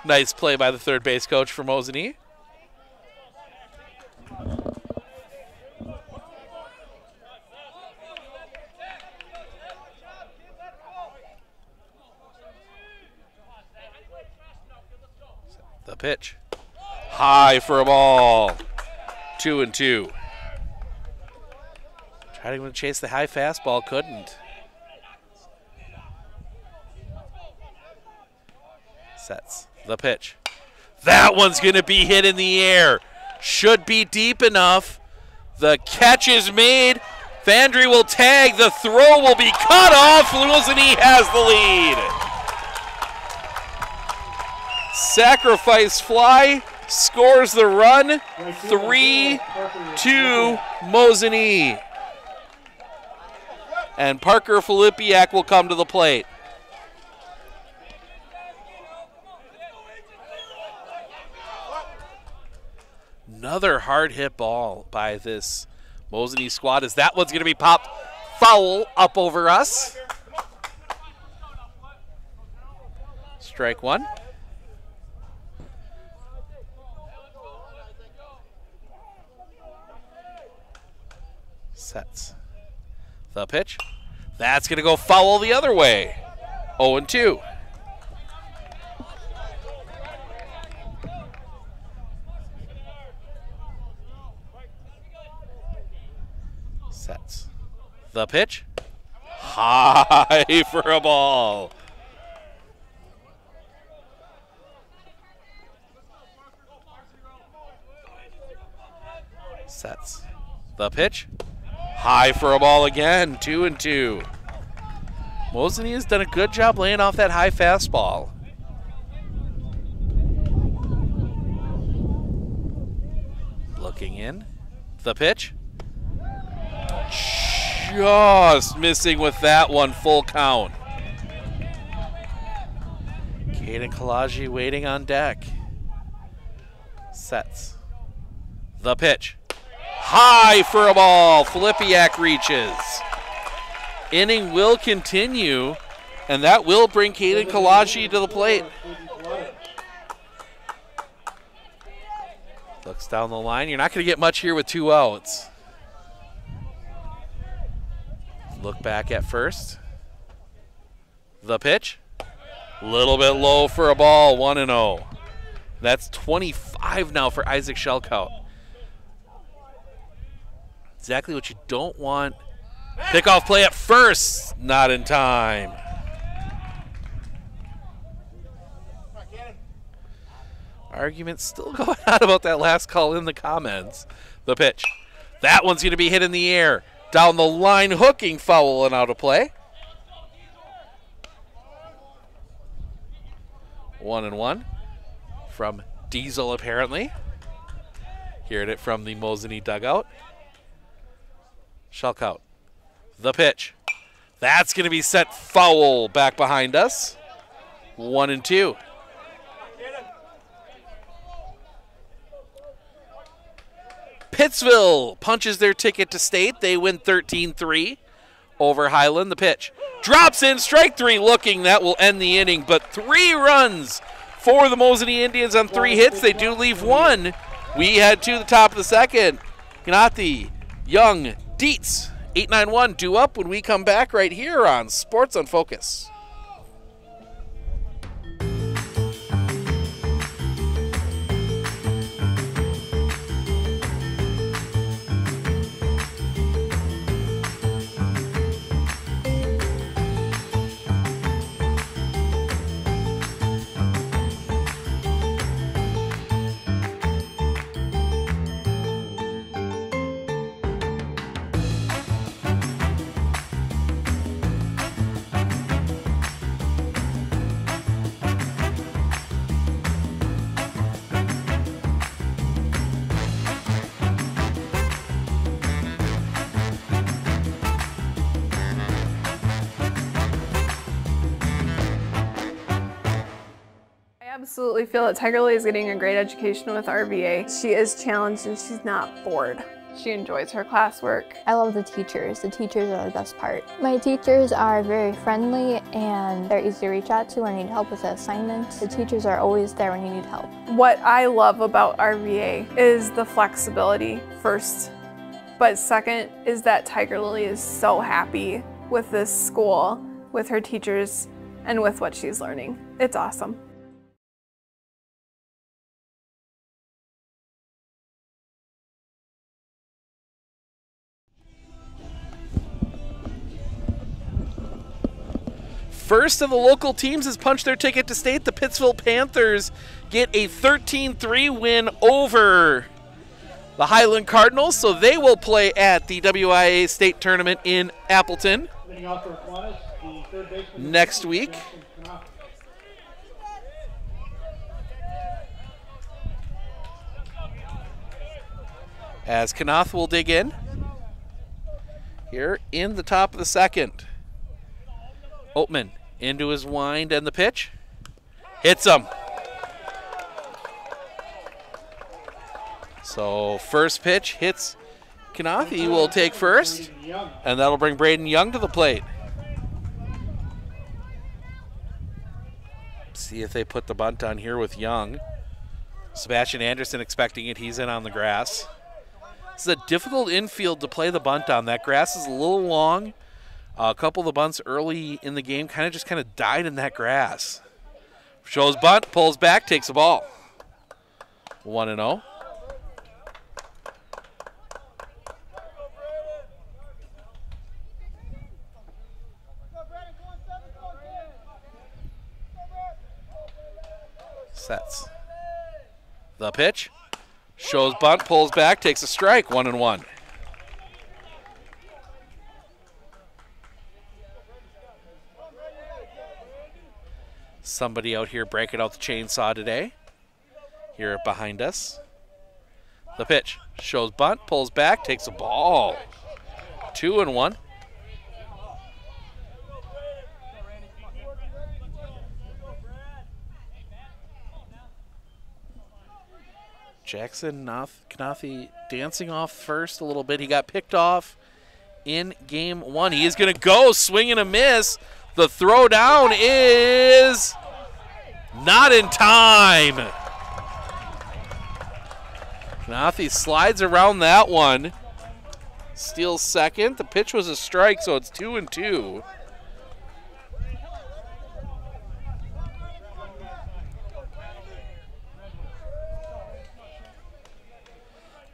Nice play by the third base coach for Mosinee. The pitch. High for a ball. 2-2. Tried to chase the high fastball, couldn't. Sets the pitch. That one's going to be hit in the air. Should be deep enough. The catch is made. Fandry will tag. The throw will be cut off. Mosinee has the lead. Sacrifice fly scores the run. 3-2 Mosinee. And Parker Filipiak will come to the plate. Another hard hit ball by this Mosinee squad, as that one's going to be popped foul up over us. Strike 1. Sets the pitch. That's going to go foul the other way. 0-2. Sets the pitch. High for a ball. Sets the pitch. High for a ball again. 2-2. Mosinee has done a good job laying off that high fastball. Looking in. The pitch. Just missing with that one, full count. Caden Kalaji waiting on deck. Sets. The pitch. High for a ball. Filipiak reaches. Inning will continue, and that will bring Kaden Kalaji to the plate. Looks down the line. You're not going to get much here with 2 outs. Look back at first. The pitch. Little bit low for a ball. 1-0. That's 25 now for Isaac Shelkout. Exactly what you don't want. Pickoff play at first. Not in time. Argument still going on about that last call in the comments. The pitch. That one's going to be hit in the air. Down the line, hooking, foul, and out of play. 1-1 from Diesel, apparently. Hearing it from the Mosinee dugout. Shelkout. The pitch. That's going to be set foul back behind us. 1-2. Pittsville punches their ticket to state. They win 13-3 over Highland. The pitch drops in, strike 3 looking. That will end the inning, but 3 runs for the Mosinee Indians on 3 hits. They do leave 1. We head to the top of the second. Kanathi, Young, Dietz, 891 due up when we come back right here on Sports on Focus. I absolutely feel that Tiger Lily is getting a great education with RVA. She is challenged and she's not bored. She enjoys her classwork. I love the teachers. The teachers are the best part. My teachers are very friendly and they're easy to reach out to when you need help with an assignment. The teachers are always there when you need help. What I love about RVA is the flexibility first, but second is that Tiger Lily is so happy with this school, with her teachers, and with what she's learning. It's awesome. First of the local teams has punched their ticket to state. The Pittsville Panthers get a 13-3 win over the Highland Cardinals, so they will play at the WIAA state tournament in Appleton next week. As Kanath will dig in here in the top of the second. Oatman into his wind and the pitch. Hits him. So first pitch hits Kanath. He will take first, and that'll bring Braden Young to the plate. See if they put the bunt on here with Young. Sebastian Anderson expecting it. He's in on the grass. This is a difficult infield to play the bunt on. That grass is a little long. A couple of the bunts early in the game kind of died in that grass. Shows bunt, pulls back, takes a ball. 1-0. Sets. The pitch. Shows bunt, pulls back, takes a strike. 1-1. Somebody out here breaking out the chainsaw today. Here behind us. The pitch. Shows bunt, pulls back, takes a ball. 2-1. Jackson Knathi dancing off first a little bit. He got picked off in game 1. He is going to go, swing and a miss. The throw down is not in time. Knathi slides around that one. Steals second. The pitch was a strike, so it's 2-2.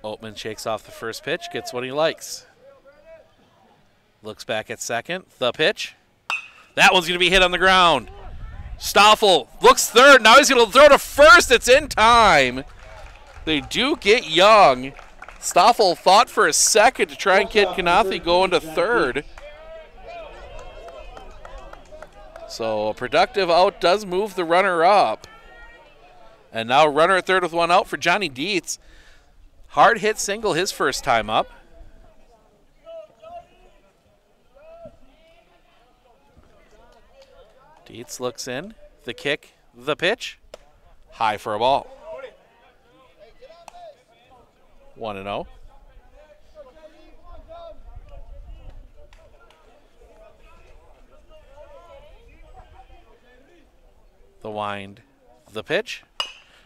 Oatman shakes off the first pitch, gets what he likes. Looks back at second. The pitch. That one's going to be hit on the ground. Stoffel looks third. Now he's going to throw to first. It's in time. They do get Young. Stoffel fought for a second to try and get Knathi going to third. So a productive out does move the runner up. And now runner at third with one out for Johnny Dietz. Hard hit single his first time up. Dietz looks in. The kick, the pitch. High for a ball. 1-0. The wind, the pitch.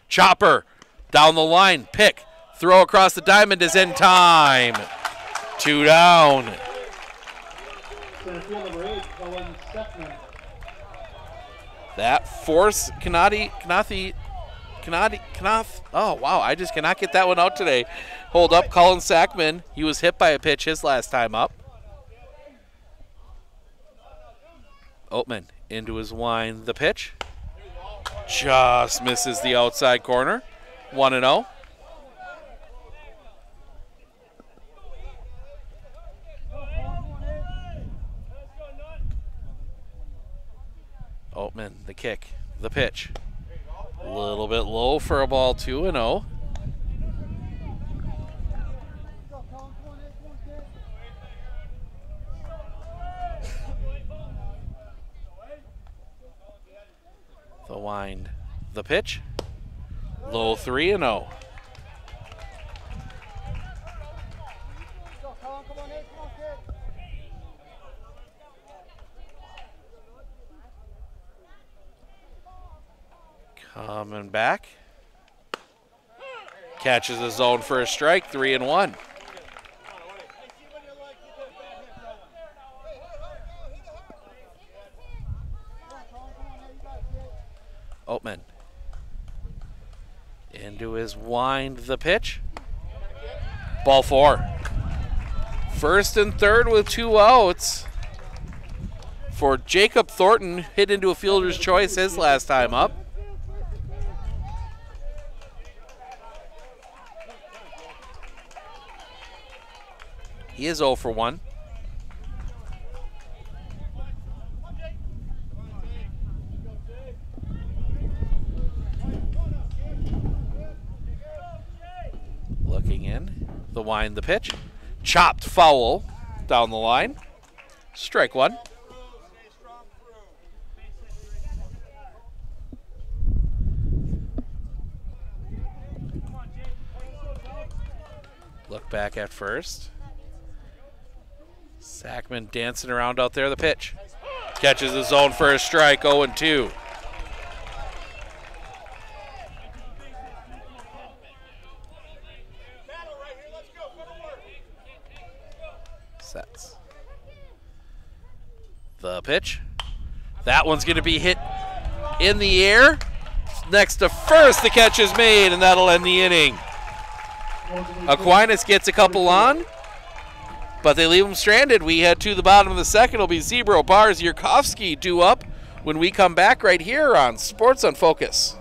Chopper down the line, pick. Throw across the diamond is in time. 2 down. Center field number 8, Cullen Steckman. That force Knath. Oh, wow, I just cannot get that one out today. Hold up, Colin Sackman. He was hit by a pitch his last time up. Oatman into his wind, the pitch. Just misses the outside corner. 1-0. Oatman, the kick, the pitch. A little bit low for a ball, 2-0. The wind, the pitch. Low, 3-0. Coming back. Catches the zone for a strike, 3-1. Oatman. Into his wind, the pitch. Ball 4. First and third with 2 outs. For Jacob Thornton, hit into a fielder's choice his last time up. He is 0 for 1. Looking in, the wind, the pitch. Chopped foul down the line. Strike 1. Look back at first. Sackman dancing around out there, the pitch. Catches the zone for a strike, 0-2. Sets. The pitch. That one's going to be hit in the air. Next to first, the catch is made, and that'll end the inning. Aquinas gets a couple on, but they leave him stranded. We head to the bottom of the second. It'll be Zebro, Bars, Yurkovsky due up when we come back right here on Sports on Focus.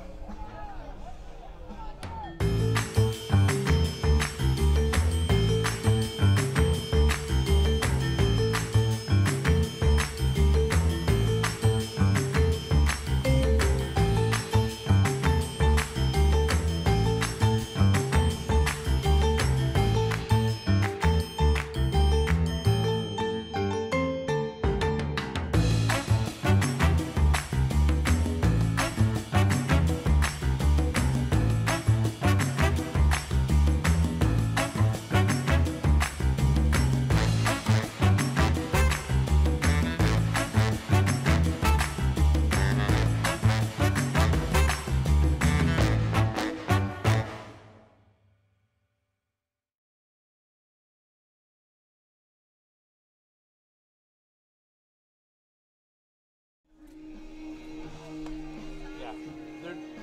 Yeah,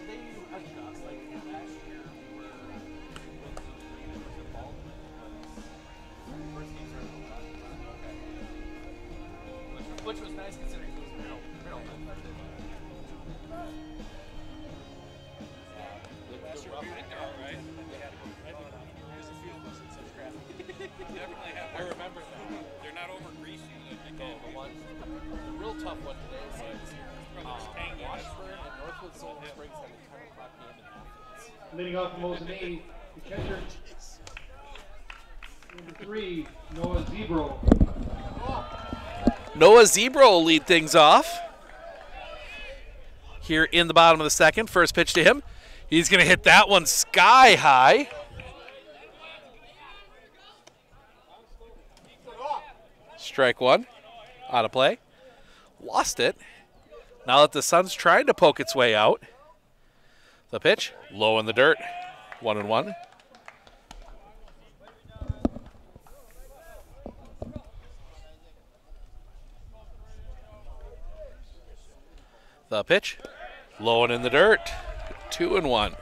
they adjust. Like last year, we were with the ball. First game started which was nice considering it was Merrill. Last year we were all right. There's a few of us in such traffic. Definitely have. I remember that. They're not over greasy. The real tough one today is Washburn and Northwood Silver Springs have a 10 o'clock game in Athens. Leading off from Mosinee, the catcher, number 3, Noah Zebro. Noah Zebro will lead things off here in the bottom of the second. First pitch to him. He's going to hit that one sky high. Strike one. Out of play. Lost it. Now that the sun's trying to poke its way out. The pitch, low in the dirt. 1-1. The pitch, low and in the dirt. 2-1.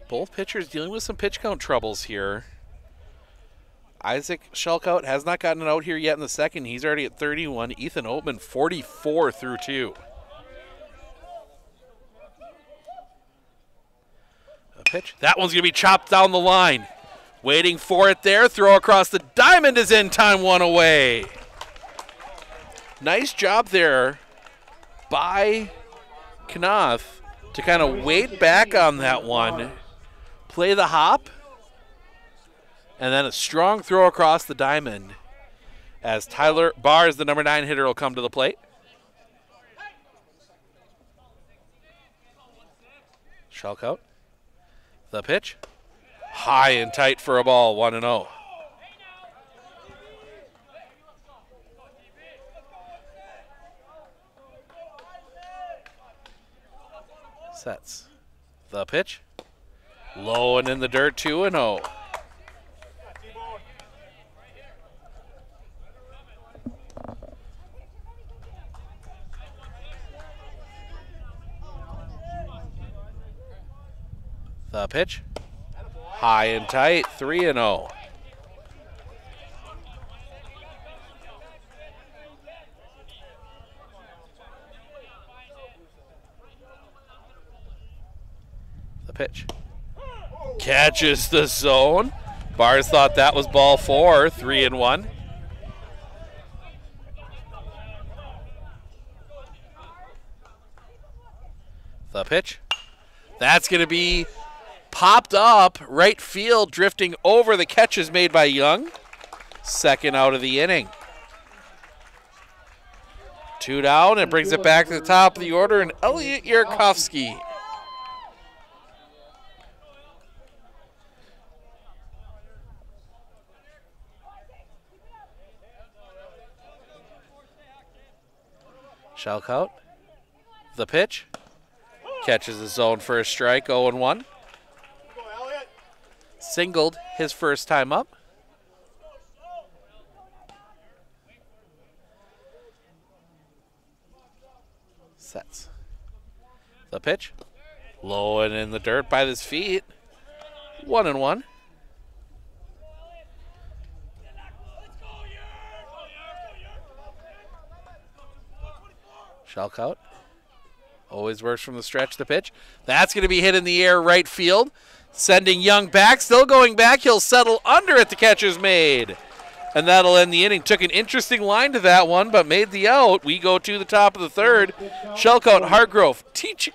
Both pitchers dealing with some pitch count troubles here. Isaac Shelkout has not gotten it out here yet in the second. He's already at 31. Ethan Oatman, 44 through 2. A pitch. That one's going to be chopped down the line. Waiting for it there. Throw across the diamond is in time, one away. Nice job there by Knopf to kind of wait back on that one. Play the hop. And then a strong throw across the diamond as Tyler Bars, the number 9 hitter, will come to the plate. Shelkout. The pitch. High and tight for a ball, 1-0. Sets. The pitch. Low and in the dirt, 2-0. The pitch. High and tight, 3-0. The pitch. Catches the zone. Bars thought that was ball 4, 3-1. The pitch. That's going to be popped up right field, drifting over. The catch is made by Young. Second out of the inning. 2 down, and brings it back to the top of the order, and Elliot Yarkovsky. Shelkout. The pitch. Catches the zone for a strike, 0-1. Singled his first time up. Sets. The pitch. Low and in the dirt by his feet. 1-1. Shelkout. Always works from the stretch, the pitch. That's going to be hit in the air right field. Sending Young back, still going back. He'll settle under it. The catch is made. And that'll end the inning. Took an interesting line to that one, but made the out. We go to the top of the third. Shelkout, Hargrove, teach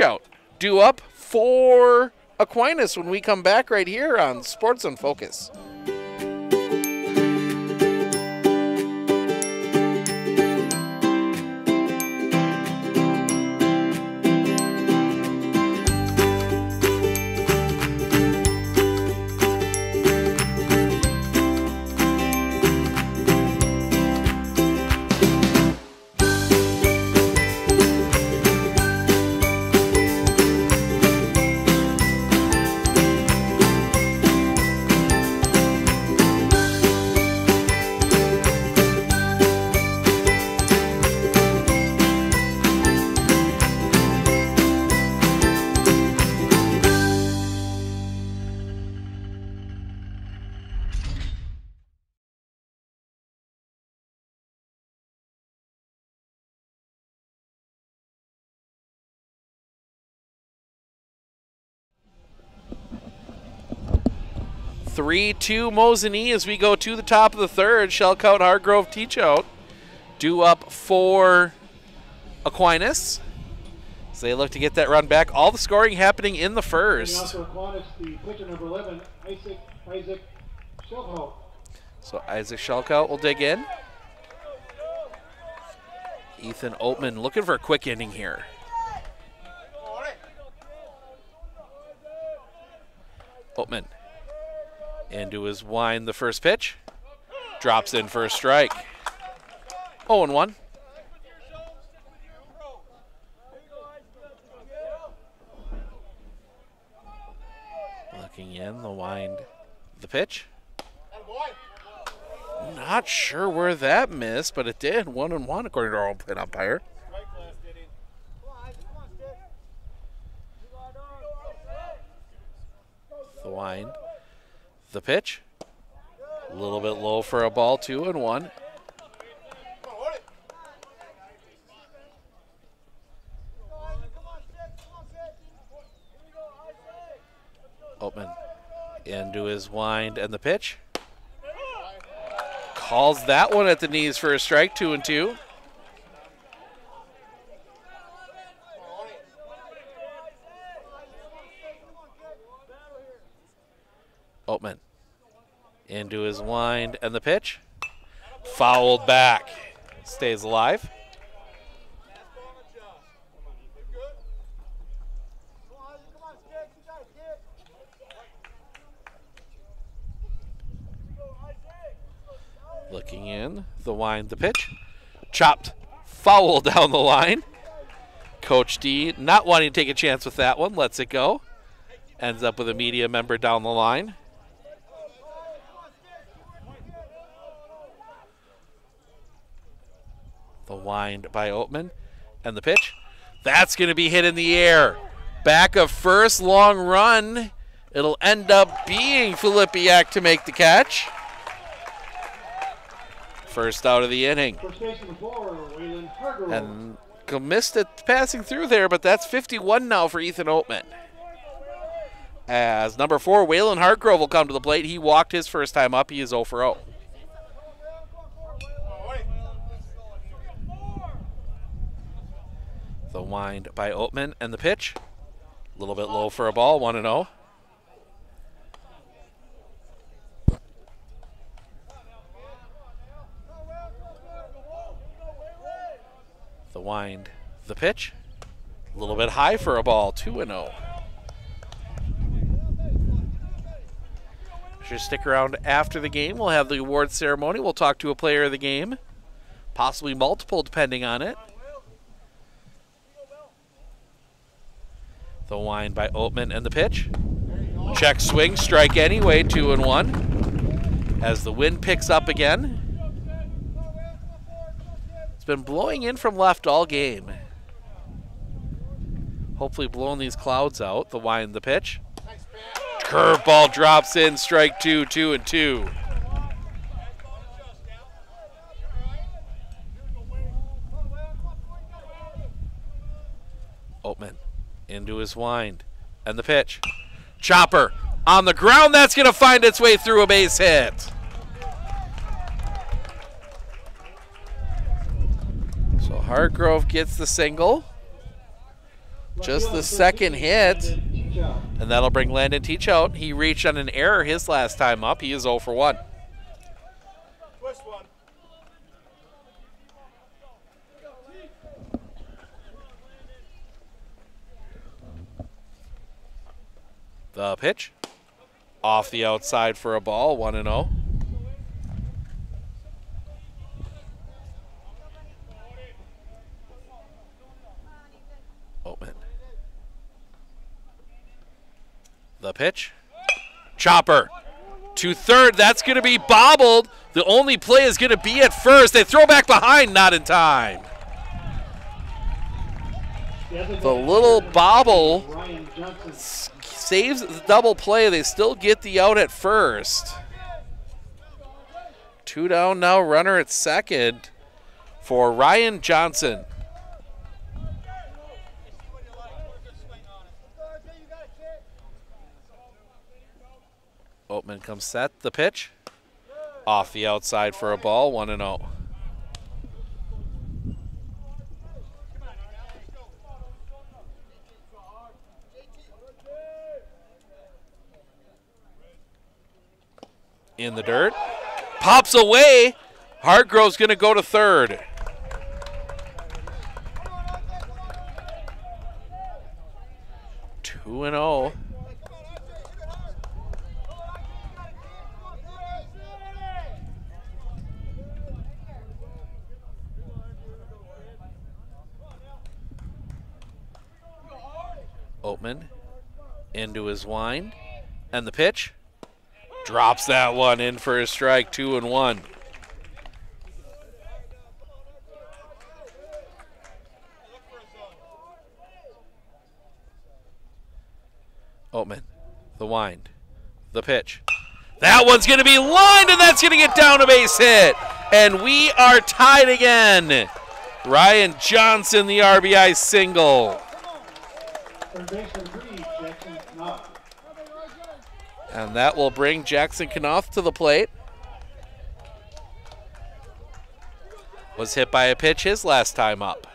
out. Due up for Aquinas when we come back right here on Sports on Focus. 3-2 Mosinee as we go to the top of the third. Shellcout, Hargrove, teach out. Due up for Aquinas. So they look to get that run back. All the scoring happening in the first. Aquinas, the pitcher number 11, Isaac Shellcout. So Isaac Shellcout will dig in. Ethan Oatman looking for a quick inning here. Oatman into his wind, the first pitch. Drops in for a strike. 0-1. Looking in, the wind, the pitch. Not sure where that missed, but it did. 1-1 according to our own plate umpire. The wind, the pitch. A little bit low for a ball, 2-1. Oatman into his wind and the pitch. Calls that one at the knees for a strike, 2-2. Oatman into his wind and the pitch. Fouled back. Stays alive. Looking in, the wind, the pitch. Chopped, foul down the line. Coach D not wanting to take a chance with that one, lets it go. Ends up with a media member down the line. The wind by Oatman and the pitch. That's going to be hit in the air. Back of first, long run. It'll end up being Filipiak to make the catch. First out of the inning. And missed it passing through there, but that's 51 now for Ethan Oatman. As number 4, Waylon Hargrove will come to the plate. He walked his first time up. He is 0 for 0. The wind by Oatman and the pitch. A little bit low for a ball, 1-0. The wind, the pitch. A little bit high for a ball, 2-0. Just stick around after the game. We'll have the awards ceremony. We'll talk to a player of the game, possibly multiple depending on it. The wind by Oatman and the pitch. Check swing, strike anyway, 2-1. As the wind picks up again. It's been blowing in from left all game. Hopefully blowing these clouds out. The wind, the pitch. Curveball drops in, strike 2, 2-2. Oatman into his wind and the pitch. Chopper on the ground. That's going to find its way through a base hit. So Hargrove gets the single. Just the second hit. And that'll bring Landon Teach out. He reached on an error his last time up. He is 0 for 1. The pitch. Off the outside for a ball, 1-0. Oatman. The pitch. Chopper to third. That's going to be bobbled. The only play is going to be at first. They throw back behind, not in time. The little bobble saves the double play. They still get the out at first. 2 down now, runner at second for Ryan Johnson. Oatman comes set. The pitch. Off the outside for a ball, 1-0. In the dirt. Pops away. Hargrove's going to go to third. Two and 0. Oatman into his wind, and the pitch drops that one in for a strike. 2-1. Oatman, the wind, the pitch. That one's going to be lined, and that's going to get down a base hit. And we are tied again. Ryan Johnson, the RBI single. And that will bring Jackson Knopf to the plate. Was hit by a pitch his last time up.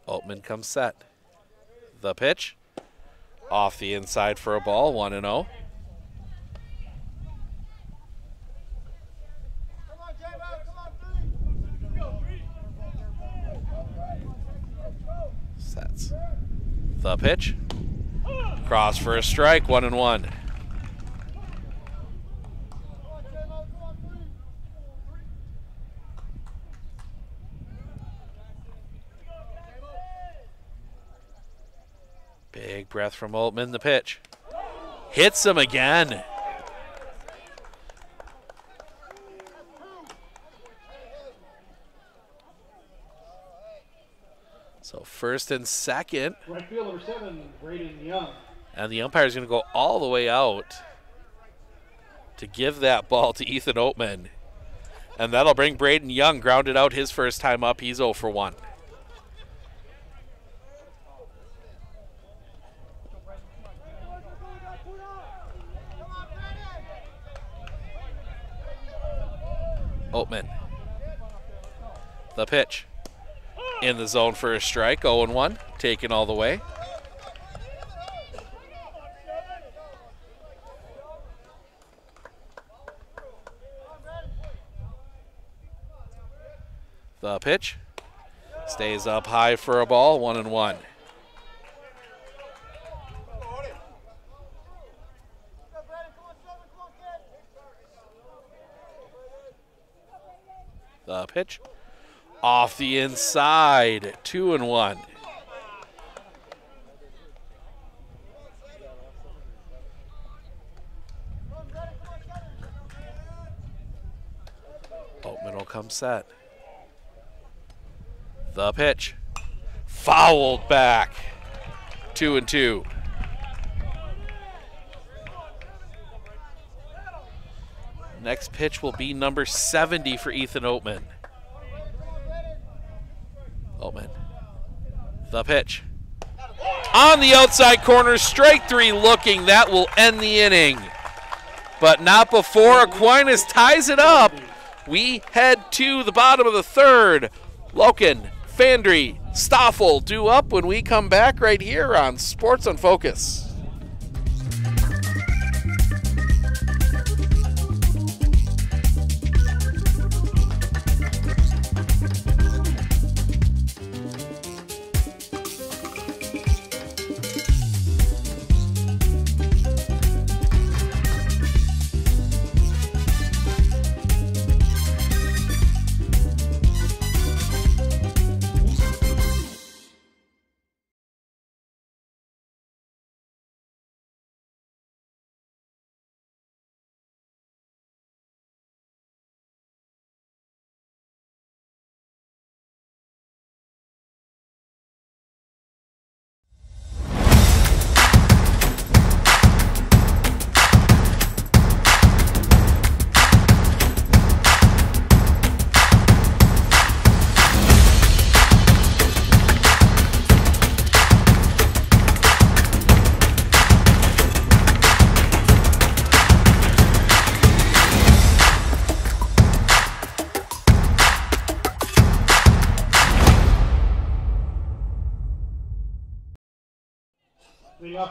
Oatman comes set. The pitch. Off the inside for a ball, 1-0. Sets. The pitch. Cross for a strike, 1-1. Big breath from Oatman, the pitch. Hits him again. So first and second. Right field number 7, Braden Young. And the umpire is going to go all the way out to give that ball to Ethan Oatman. And that'll bring Braden Young, grounded out his first time up. He's 0 for 1. Oatman. The pitch. In the zone for a strike, 0-1, taken all the way. The pitch. Stays up high for a ball, 1-1. The pitch. Off the inside, 2-1. Oatman will come set. The pitch. Fouled back, 2-2. Next pitch will be number 70 for Ethan Oatman. Oatman. The pitch. On the outside corner, strike 3 looking. That will end the inning. But not before Aquinas ties it up. We head to the bottom of the third. Loken, Fandry, Stoffel due up when we come back right here on Sports on Focus.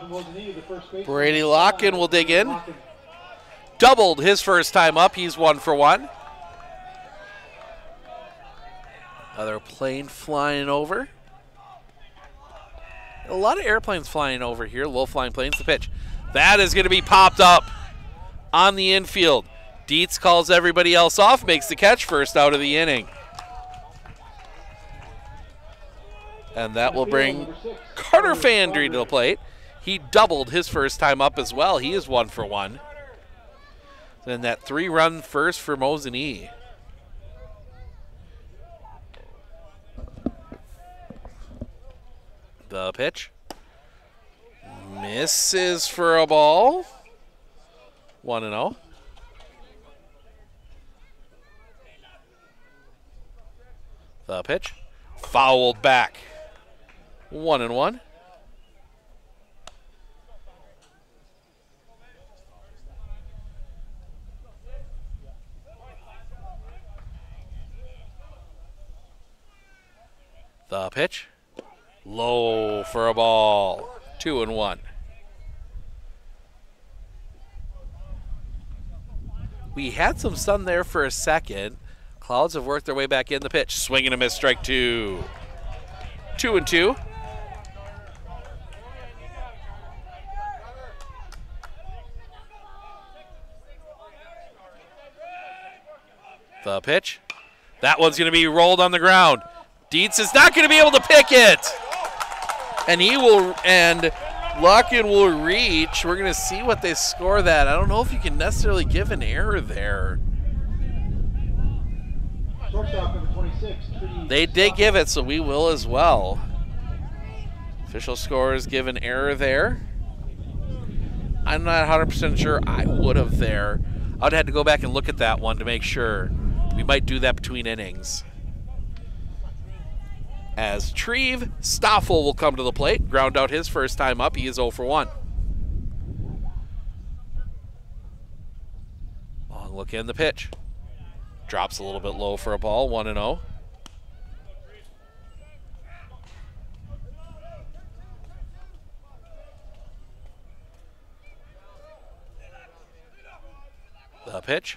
for Mosinee, the first baseman. Brady Locken will dig in. Doubled his first time up. He's 1 for 1. Another plane flying over. A lot of airplanes flying over here. Low-flying planes. The pitch. That is going to be popped up on the infield. Dietz calls everybody else off, makes the catch, first out of the inning. And that will bring Carter Fandry to the plate. He doubled his first time up as well. He is 1 for 1. Then that 3-run first for Mosinee. The pitch. Misses for a ball. 1-0. The pitch. Fouled back. 1-1. The pitch. Low for a ball. 2-1. We had some sun there for a second. Clouds have worked their way back in. The pitch. Swing and a miss. Strike 2. 2-2. The pitch. That one's going to be rolled on the ground. Dietz is not going to be able to pick it. And Locken will reach. We're going to see what they score that. I don't know if you can necessarily give an error there. Shortstop number 26. They did give it, so we will as well. Official scores give an error there. I'm not 100% sure I would have there. I'd have to go back and look at that one to make sure. We might do that between innings. As Treve Stoffel will come to the plate, ground out his first time up. He is 0 for 1. Long look in the pitch. Drops a little bit low for a ball, 1-0. The pitch.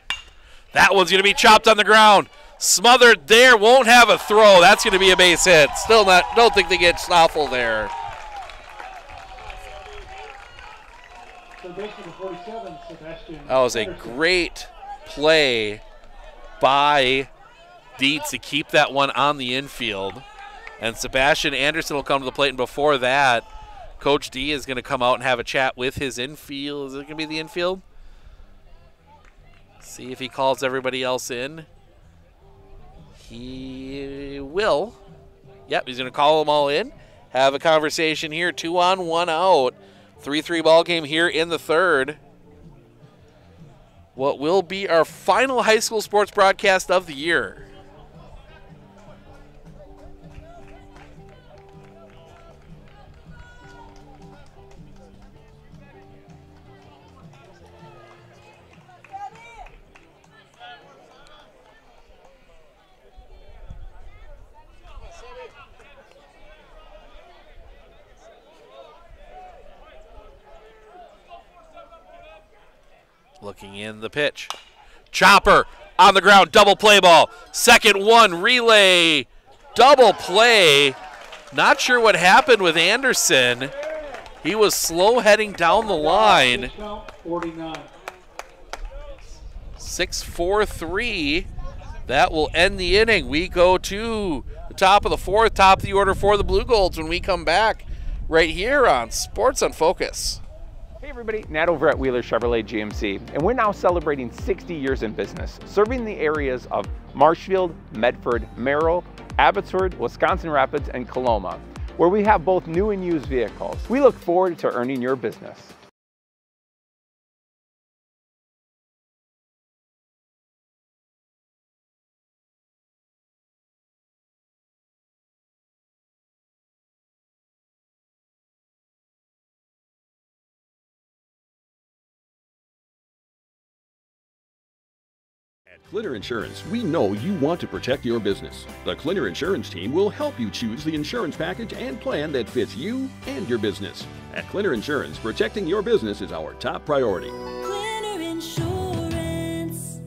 That one's going to be chopped on the ground. Smothered there, won't have a throw. That's going to be a base hit. Still not, don't think they get Stoffel there. That was a great play by Dietz to keep that one on the infield. And Sebastian Anderson will come to the plate, and before that, Coach D is going to come out and have a chat with his infield. Is it going to be the infield? See if he calls everybody else in. He will. Yep, he's going to call them all in. Have a conversation here. 2 on, 1 out. 3-3 ball game here in the third. What will be our final high school sports broadcast of the year. Looking in the pitch. Chopper on the ground, double play ball. Second one, relay, double play. Not sure what happened with Anderson. He was slow heading down the line. 6-4-3. That will end the inning. We go to the top of the fourth, top of the order for the Blue Golds when we come back right here on Sports on Focus. Hey everybody, Nat over at Wheeler Chevrolet GMC, and we're now celebrating 60 years in business, serving the areas of Marshfield, Medford, Merrill, Abbotsford, Wisconsin Rapids, and Coloma, where we have both new and used vehicles. We look forward to earning your business. Clitter Insurance, we know you want to protect your business. The Clitter Insurance team will help you choose the insurance package and plan that fits you and your business. At Clitter Insurance, protecting your business is our top priority. Cleaner Insurance.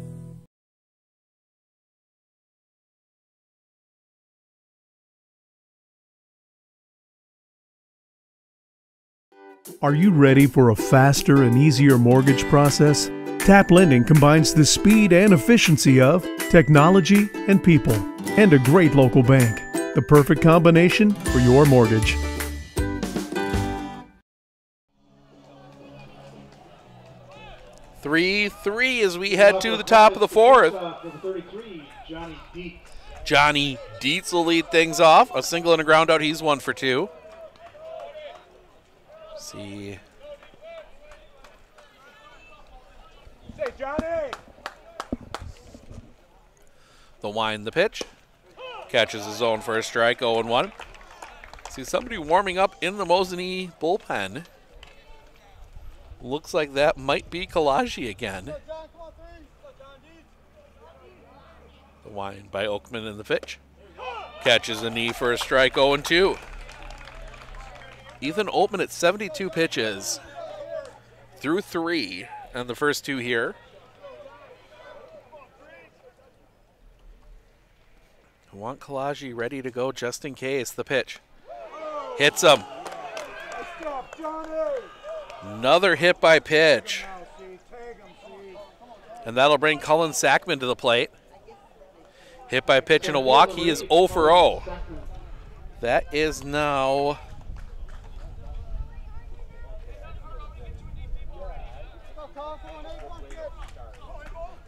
Are you ready for a faster and easier mortgage process? Tap Lending combines the speed and efficiency of technology and people, and a great local bank. The perfect combination for your mortgage. Three as we head to the top of the fourth. Johnny Dietz will lead things off. A single and a ground out. He's 1 for 2. See. Hey, Johnny! The wind, the pitch. Catches his own for a strike, 0-1. See somebody warming up in the Mosinee bullpen. Looks like that might be Kalaji again. The wind by Oakman in the pitch. Catches the knee for a strike, 0-2. Ethan Oatman at 72 pitches. Through 3, and the first 2 here. I want Kalaji ready to go just in case. The pitch. Hits him. Another hit by pitch. And that'll bring Cullen Sackman to the plate. Hit by pitch and a walk. He is 0 for 0. That is now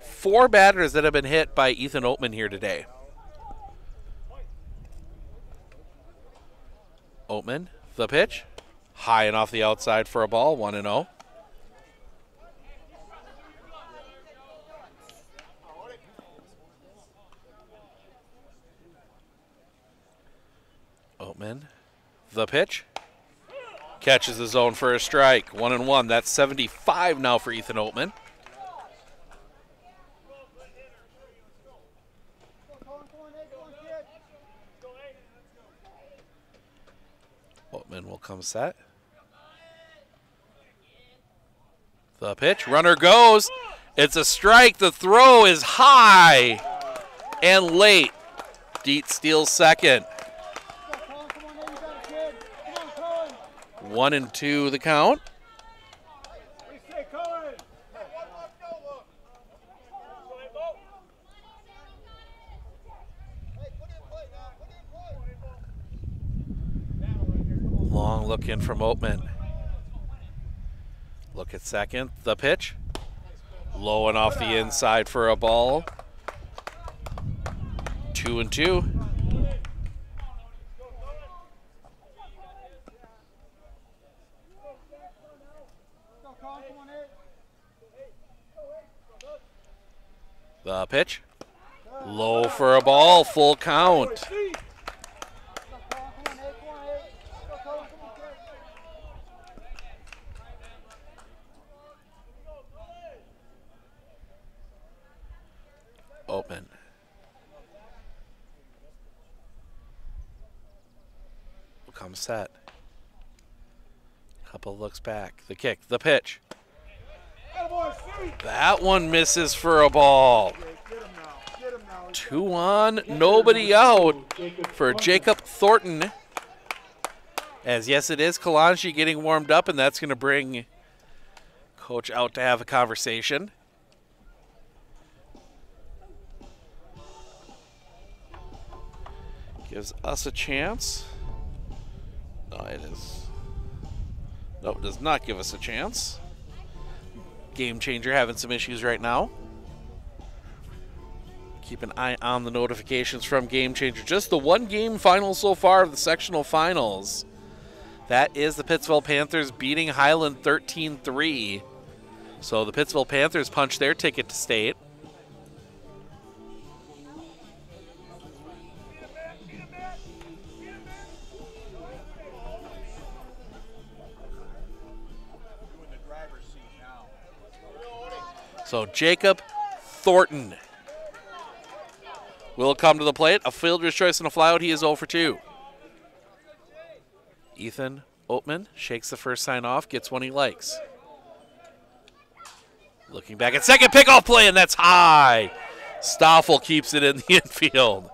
4 batters that have been hit by Ethan Oatman here today. Oatman, the pitch. High and off the outside for a ball, 1-0. Oatman, the pitch. Catches the zone for a strike, 1-1. That's 75 now for Ethan Oatman. Oatman will come set. The pitch, runner goes. It's a strike. The throw is high and late. Dietz steals second. 1-2 the count. Long look in from Oatman. Look at second. The pitch. Low and off the inside for a ball. 2-2. The pitch. Low for a ball. Full count. Oatman. Will come set. Couple looks back. The kick. The pitch. That one misses for a ball. 2 on, nobody out for Jacob Thornton. As yes, it is Kalanji getting warmed up, and that's going to bring coach out to have a conversation. Gives us a chance. No, it is. No, it does not give us a chance. Game Changer having some issues right now. Keep an eye on the notifications from Game Changer. Just the 1 game final so far of the sectional finals. That is the Pittsville Panthers beating Highland 13-3. So the Pittsville Panthers punch their ticket to state. So Jacob Thornton will come to the plate. A fielder's choice and a flyout. He is 0 for 2. Ethan Oatman shakes the first sign off, gets one he likes. Looking back at second, pickoff play, and that's high. Stoffel keeps it in the infield.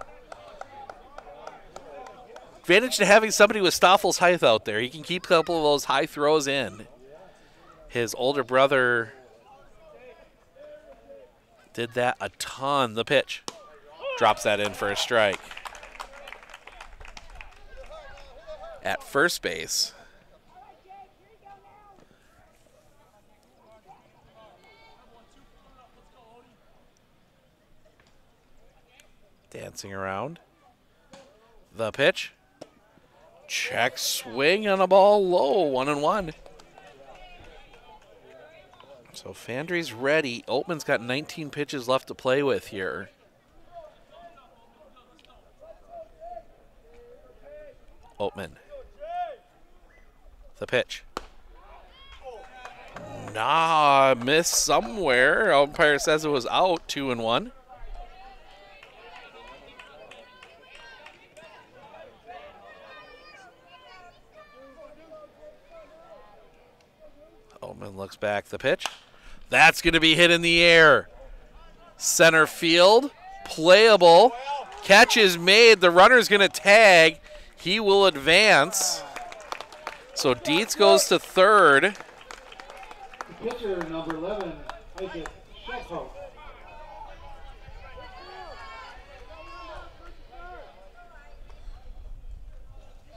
Advantage to having somebody with Stoffel's height out there. He can keep a couple of those high throws in. His older brother did that a ton. The pitch. Drops that in for a strike. At first base, dancing around. The pitch. Check swing on a ball low, 1-1. So Fandry's ready. Oatman's got 19 pitches left to play with here. Oatman. The pitch. Nah, missed somewhere. Umpire says it was out, 2-1. Oatman looks back. The pitch. That's going to be hit in the air. Center field. Playable. Catch is made. The runner's going to tag. He will advance. So Dietz goes to third. Pitcher number 11, Isaac Sheffield.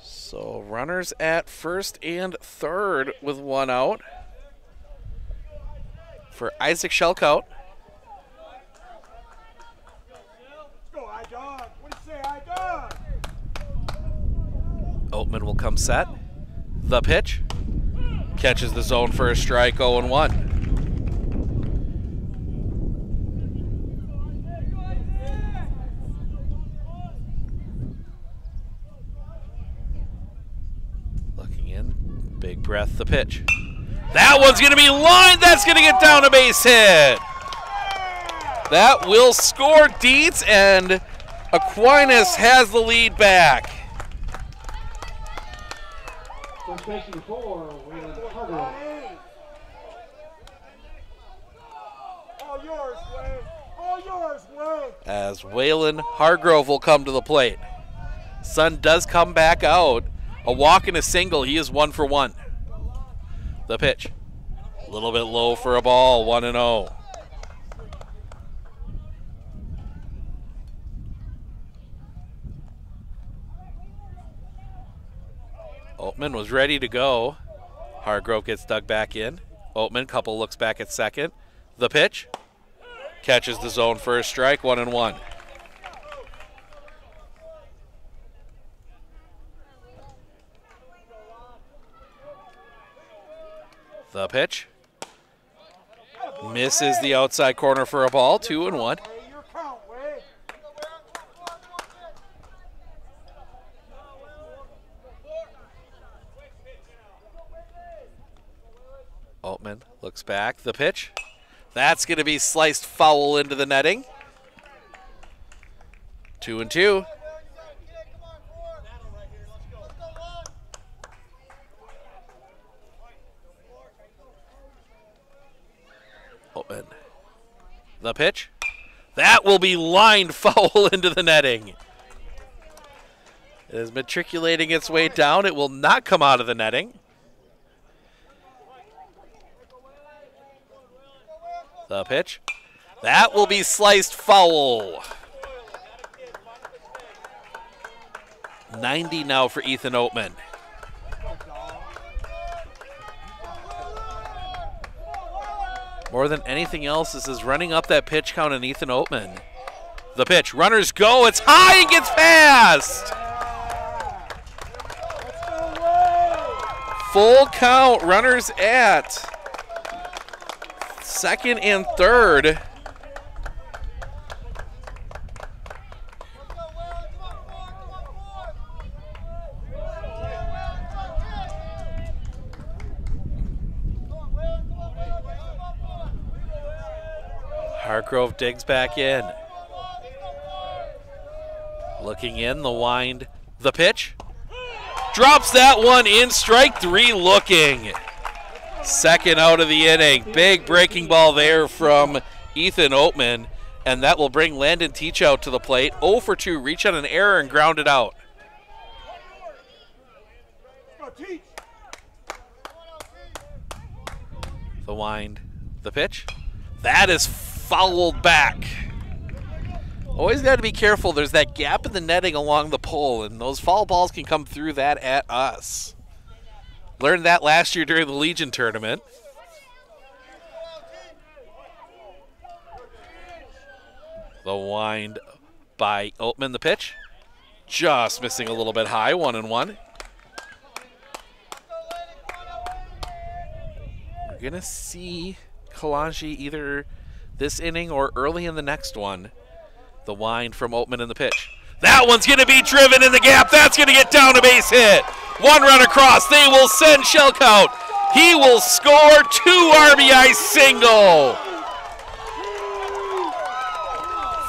So runners at first and third with one out for Isaac Shelkout. Oatman will come set. The pitch. Catches the zone for a strike, 0-1. Looking in. Big breath, the pitch. That one's going to be lined. That's going to get down a base hit. That will score Dietz, and Aquinas has the lead back. First baseman 4, Waylon Hargrove. All yours, Wayne. All yours, Wayne. As Waylon Hargrove will come to the plate. Sun does come back out. A walk and a single. He is 1 for 1. The pitch. A little bit low for a ball. 1-0. Oatman was ready to go. Hargrove gets dug back in. Oatman, couple looks back at second. The pitch. Catches the zone for a strike, 1-1. The pitch. Misses the outside corner for a ball, 2-1. Oatman looks back. The pitch. That's going to be sliced foul into the netting. 2-2. Oatman. The pitch. That will be lined foul into the netting. It is matriculating its way down. It will not come out of the netting. The pitch. That will be sliced foul. 90 now for Ethan Oatman. More than anything else, this is running up that pitch count in Ethan Oatman. The pitch. Runners go. It's high and gets past. Full count. Runners at second and third. Hargrove digs back in. Looking in, the wind, the pitch. Drops that one in, strike three looking. Second out of the inning. Big breaking ball there from Ethan Oatman, and that will bring Landon Teachout to the plate. 0 for 2, reach on an error and ground it out. The wind, the pitch. That is fouled back. Always got to be careful. There's that gap in the netting along the pole, and those foul balls can come through that at us. Learned that last year during the Legion tournament. The wind by Oatman, the pitch. Just missing a little bit high, 1-1. We're going to see Kalanji either this inning or early in the next one. The wind from Oatman in the pitch. That one's going to be driven in the gap. That's going to get down a base hit. One run across. They will send Shelkout. He will score 2 RBI single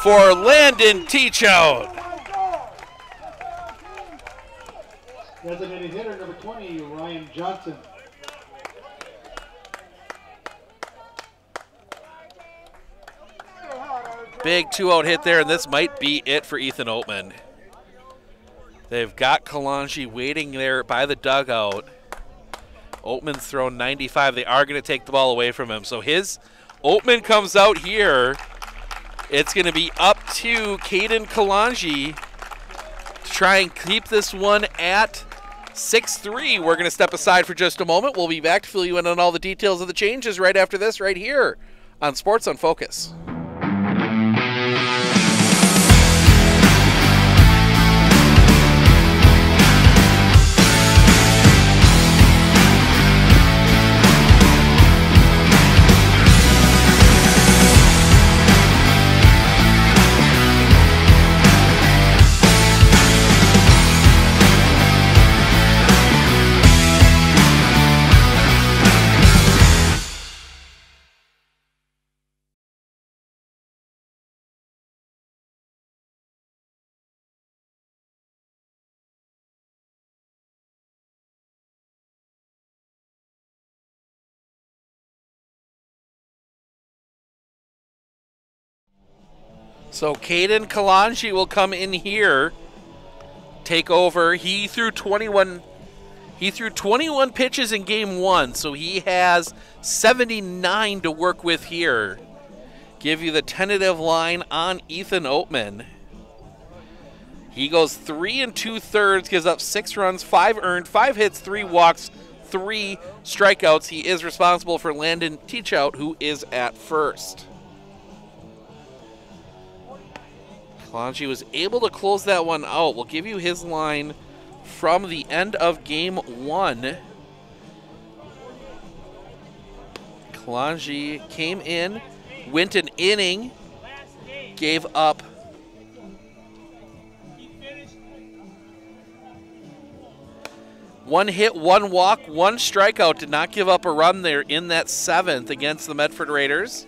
for Landon Teachout. Designated hitter number 20, Ryan Johnson. Big 2-out hit there, and this might be it for Ethan Oatman. They've got Kalanji waiting there by the dugout. Oatman's thrown 95. They are going to take the ball away from him. So Oatman comes out here. It's going to be up to Caden Kalanji to try and keep this one at 6-3. We're going to step aside for just a moment. We'll be back to fill you in on all the details of the changes right after this, right here on Sports on Focus. So Caden Kalanji will come in here, take over. He threw 21 pitches in game 1, so he has 79 to work with here. Give you the tentative line on Ethan Oatman. He goes 3 2/3, gives up 6 runs, 5 earned, 5 hits, 3 walks, 3 strikeouts. He is responsible for Landon Teachout, who is at first. Kalanji was able to close that one out. We'll give you his line from the end of game 1. Kalanji came in, went an inning, gave up 1 hit, 1 walk, 1 strikeout. Did not give up a run there in that 7th against the Medford Raiders.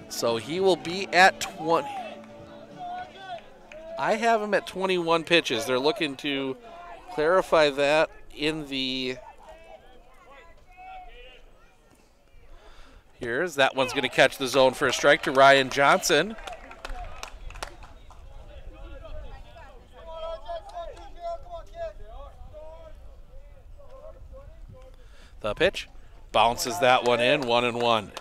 So he will be at 20. I have him at 21 pitches. They're looking to clarify that in the... Here's that one's going to catch the zone for a strike to Ryan Johnson. The pitch bounces that one in, 1-1.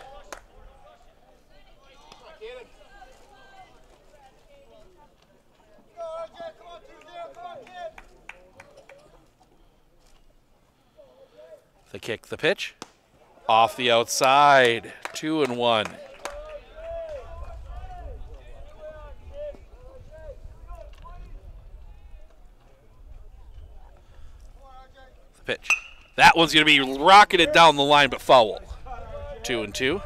The kick, the pitch, off the outside, 2-1. The pitch. That one's going to be rocketed down the line, but foul. 2-2.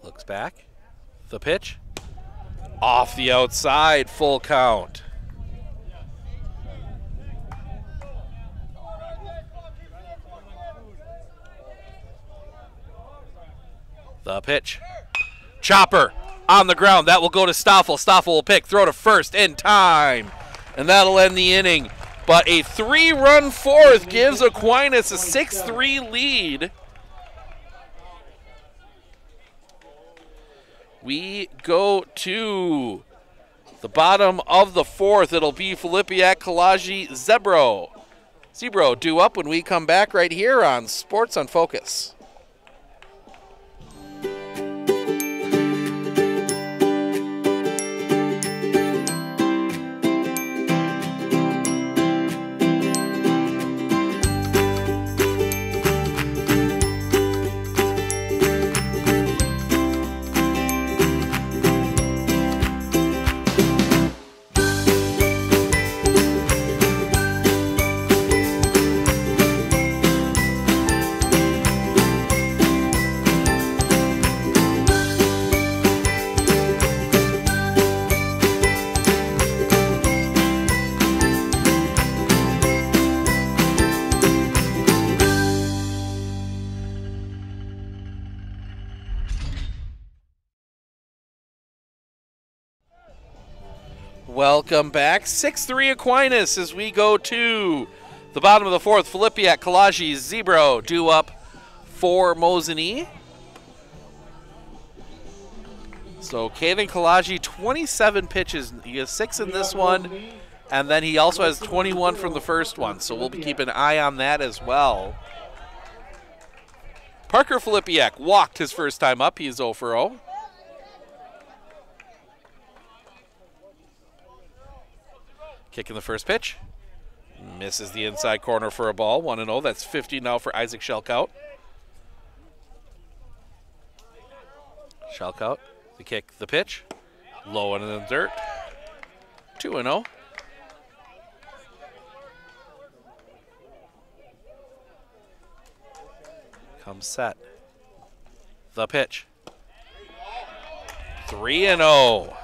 Looks back. The pitch. Off the outside, full count. The pitch. Chopper on the ground. That will go to Stoffel. Stoffel will pick. Throw to first in time. And that'll end the inning. But a 3-run fourth gives Aquinas a 6-3 lead. We go to the bottom of the fourth. It'll be Filipiak, Kalaji, Zebro due up when we come back right here on Sports on Focus. Welcome back. 6-3 Aquinas as we go to the bottom of the fourth. Filipiak, Kalaji, Zebro due up for Mosinee. So Caden Kalaji, 27 pitches. He has 6 in this one, and then he also has 21 from the first one. So we'll be keeping an eye on that as well. Parker Filipiak walked his first time up. He is 0 for 0. Kicking the first pitch. Misses the inside corner for a ball. 1-0. That's 50 now for Isaac Schelkout. Schelkout, the kick, the pitch. Low and in the dirt. 2-0. Comes set. The pitch. 3-0.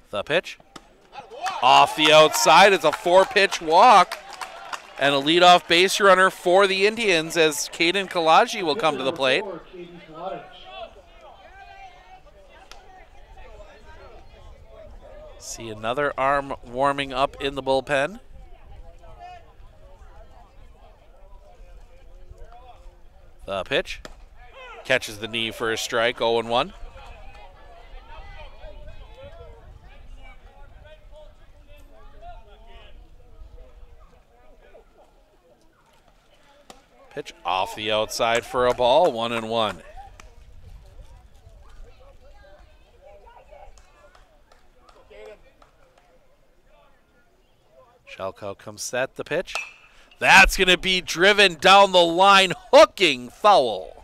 The pitch. Off the outside. It's a 4-pitch walk. And a leadoff base runner for the Indians as Caden Kalaji will come to the plate. See another arm warming up in the bullpen. The pitch. Catches the knee for a strike. 0-1. Pitch off the outside for a ball, 1-1. Schelkout comes set, the pitch. That's going to be driven down the line, hooking foul.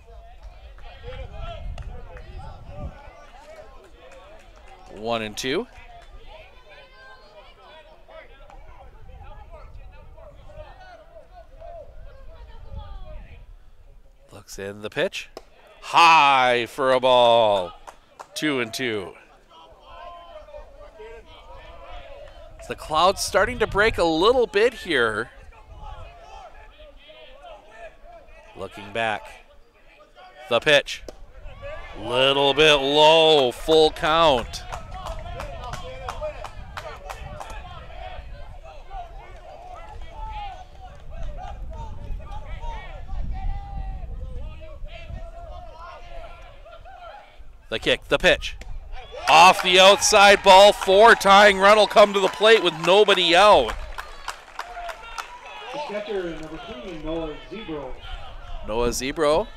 1-2. Looks in the pitch. High for a ball. 2-2. The cloud's starting to break a little bit here. Looking back. The pitch. Little bit low. Full count. The kick, the pitch. Off the outside, ball 4. Tying run will come to the plate with nobody out. The catcher, number 3, Noah Zebro. Noah Zebro.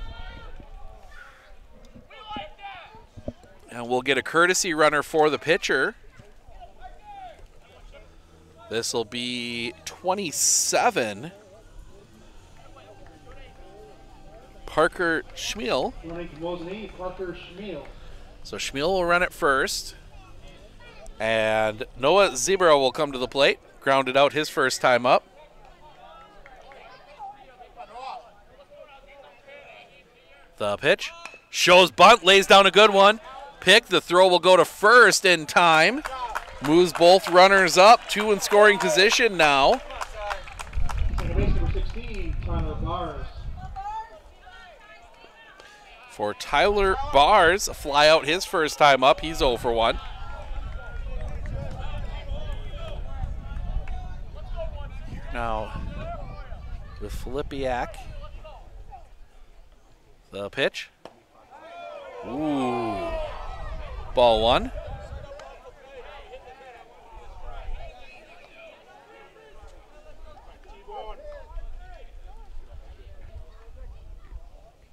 And we'll get a courtesy runner for the pitcher. This will be 27. Parker Schmiel. Parker Schmiel. So Schmiel will run it first. And Noah Zebro will come to the plate. Grounded out his first time up. The pitch. Shows bunt, lays down a good one. Pick, the throw will go to first in time. Moves both runners up, 2 in scoring position now. Second base number 16, Tyler Bars. For Tyler Bars, a fly out his first time up. He's 0 for 1. Here now with Filipiak. The pitch. Ooh. Ball 1.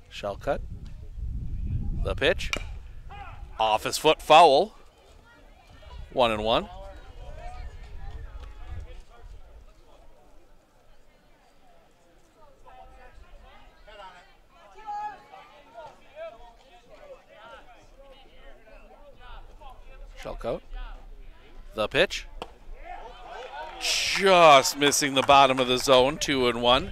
Shell cut. The pitch. Off his foot, foul. 1-1. Shellcoat. The pitch. Just missing the bottom of the zone, 2-1.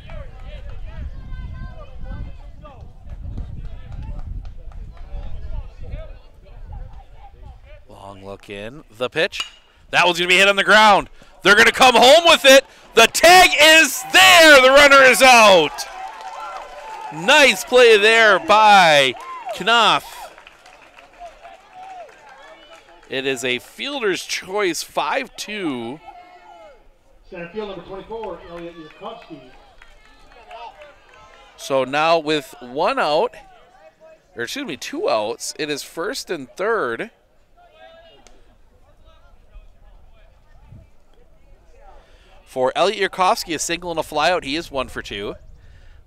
Long look in. The pitch. That one's going to be hit on the ground. They're going to come home with it. The tag is there. The runner is out. Nice play there by Knopf. It is a fielder's choice, 5-2. Center field number 24, Elliot Yurkovsky. So now with 1 out, or excuse me, 2 outs, it is first and third. For Elliot Yurkovsky, a single and a flyout, he is 1 for 2.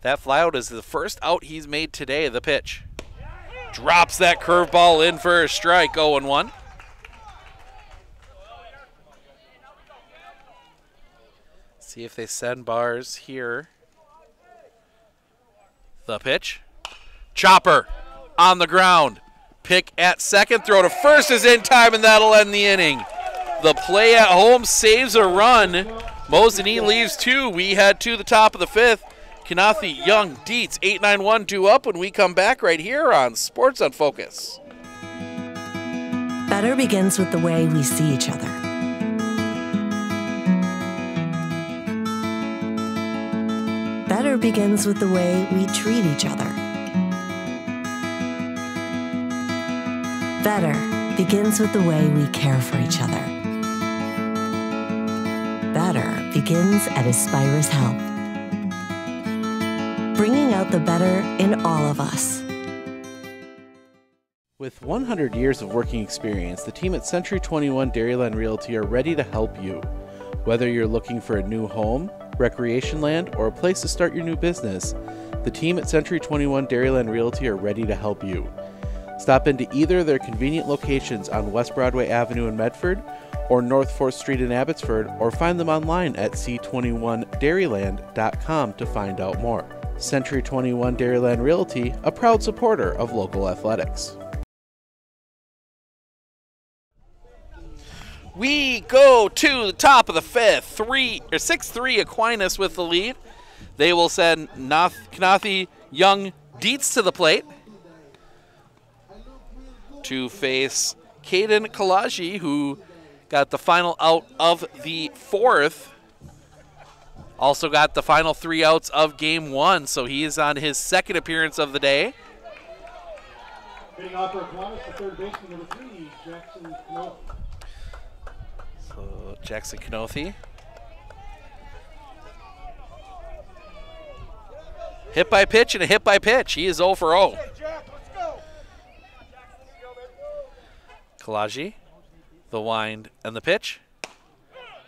That flyout is the first out he's made today. The pitch. Drops that curveball in for a strike, 0-1. See if they send Bars here. The pitch. Chopper on the ground. Pick at second. Throw to first is in time, and that'll end the inning. The play at home saves a run. Mosinee leaves 2. We head to the top of the 5th. Kanathi, Young, Dietz, 8-9-1 due up when we come back right here on Sports on Focus. Better begins with the way we see each other. Better begins with the way we treat each other. Better begins with the way we care for each other. Better begins at Aspirus Health, bringing out the better in all of us. With 100 years of working experience, the team at Century 21 Dairyland Realty are ready to help you. Whether you're looking for a new home, recreation land, or a place to start your new business, the team at Century 21 Dairyland Realty are ready to help you. Stop into either of their convenient locations on West Broadway Avenue in Medford or North 4th Street in Abbotsford, or find them online at c21dairyland.com to find out more. Century 21 Dairyland Realty, a proud supporter of local athletics. We go to the top of the 5th. 6-3 Aquinas with the lead. They will send Kanathi, Young, Dietz to the plate to face Caden Kalaji, who got the final out of the 4th. Also got the final 3 outs of game 1, so he is on his 2nd appearance of the day. Hitting off for Aquinas, the third baseman number 3, Jackson Knoth. So Jackson Knothi. Hit by pitch and a hit by pitch. He is 0 for 0. Kalaji, the wind and the pitch.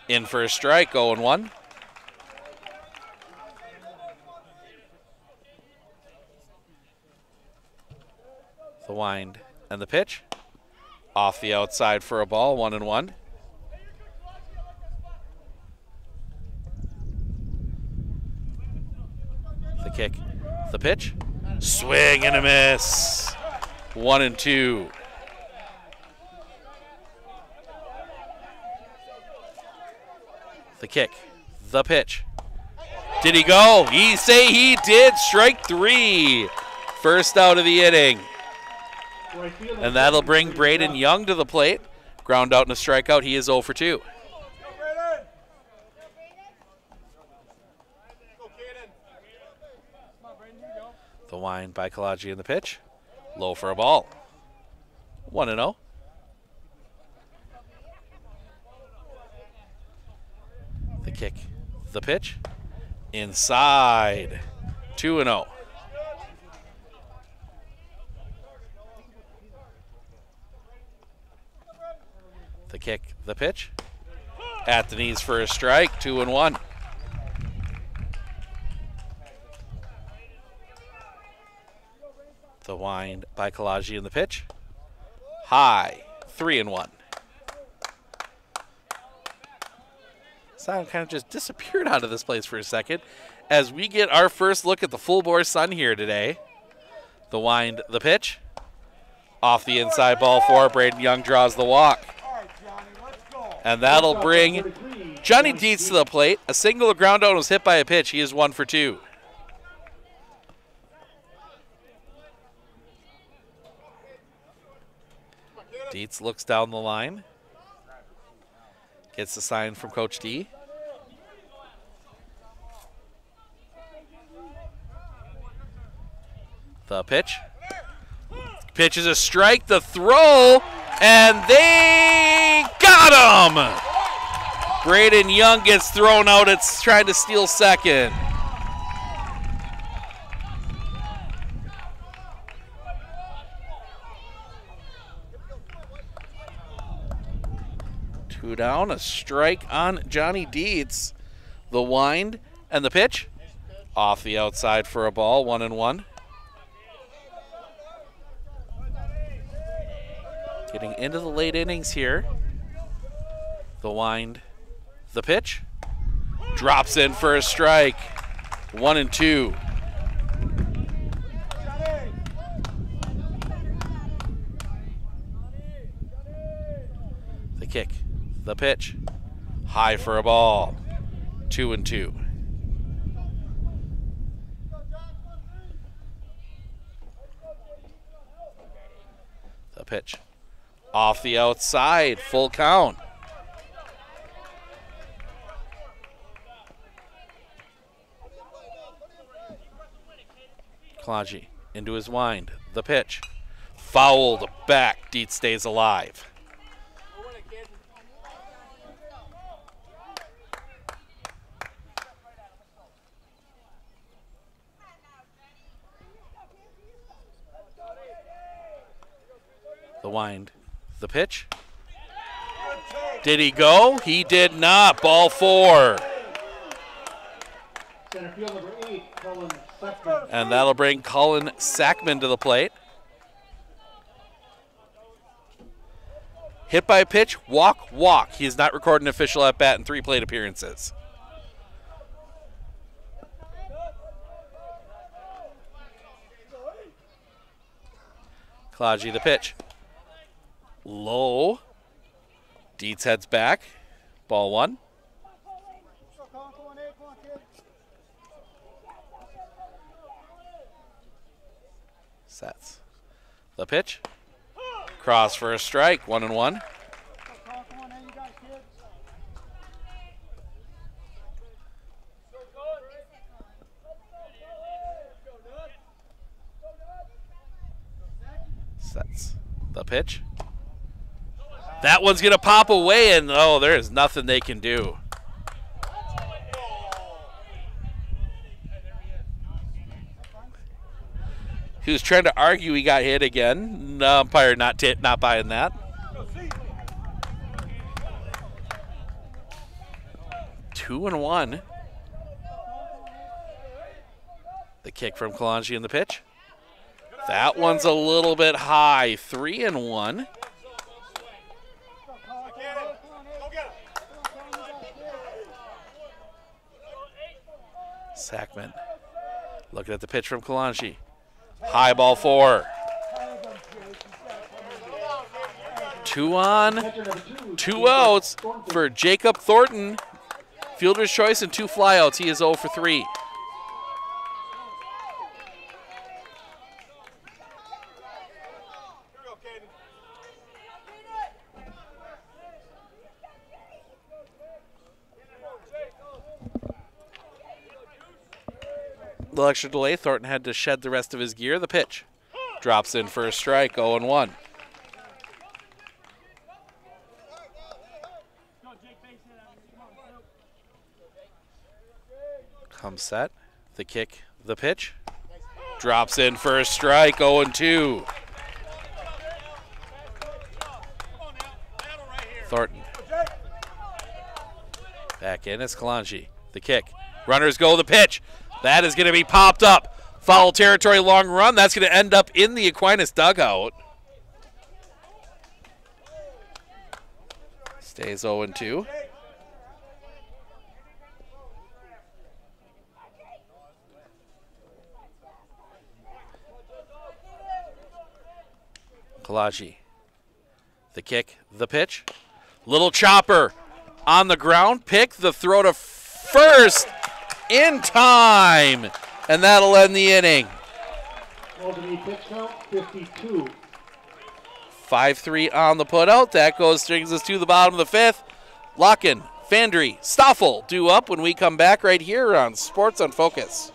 In for a strike, 0-1. The wind and the pitch. Off the outside for a ball, 1-1. The kick, the pitch. Swing and a miss. 1-2. The kick, the pitch. Did he go? He say he did. Strike 3. First out of the inning. And that'll bring Braden Young to the plate. Ground out and a strikeout. He is 0 for 2. The wind by Kalaji in the pitch. Low for a ball. 1-0. The kick. The pitch. Inside. 2-0. The kick. The pitch. At the knees for a strike. 2-1. The wind by Kalaji in the pitch. High. 3-1. Sound kind of just disappeared out of this place for a second as we get our first look at the full bore sun here today. The wind, the pitch. Off the inside, ball 4. Braden Young draws the walk. And that'll bring Johnny Dietz to the plate. A single, a ground out was hit by a pitch. He is 1 for 2. Dietz looks down the line. Gets the sign from Coach D. The pitch. Pitch is a strike. The throw. And they got him! Braden Young gets thrown out. It's trying to steal second. Two down, a strike on Johnny Dietz. The wind and the pitch. Off the outside for a ball, 1-1. Getting into the late innings here. The wind, the pitch. Drops in for a strike, 1-2. The kick. The pitch, high for a ball, 2-2. The pitch, off the outside, full count. Kalaji into his wind, the pitch, fouled back, Dietz stays alive. The wind, the pitch. Did he go? He did not. Ball 4. Center field number 8, Cullen Sackman. And that'll bring Cullen Sackman to the plate. Hit by a pitch, walk, walk. He has not recorded an official at bat in 3 plate appearances. Kalaji the pitch. Low. Dietz heads back. Ball 1. Sets. The pitch. Cross for a strike. 1-1. Sets. The pitch. That one's going to pop away, and oh, there is nothing they can do. He was trying to argue he got hit again. No, umpire not buying that. Two and 1. The kick from Kalaji in the pitch. That one's a little bit high. 3-1. Sackman looking at the pitch from Kalaji. High ball 4. 2 on, 2 outs for Jacob Thornton. Fielder's choice and 2 flyouts. He is 0 for 3. little extra delay. Thornton had to shed the rest of his gear. The pitch drops in for a strike, 0-1. Comes set. The kick, the pitch. Drops in for a strike, 0-2. Thornton. Back in is Kalanji. The kick. Runners go, the pitch. That is going to be popped up. Foul territory, long run. That's going to end up in the Aquinas dugout. Stays 0-2. Kalaji. The kick, the pitch. Little chopper on the ground. Pick the throw to first in time. And that'll end the inning. Pitch count, 52. 5-3 on the putout. That brings us to the bottom of the fifth. Locken, Fandry, Stoffel due up when we come back right here on Sports on Focus.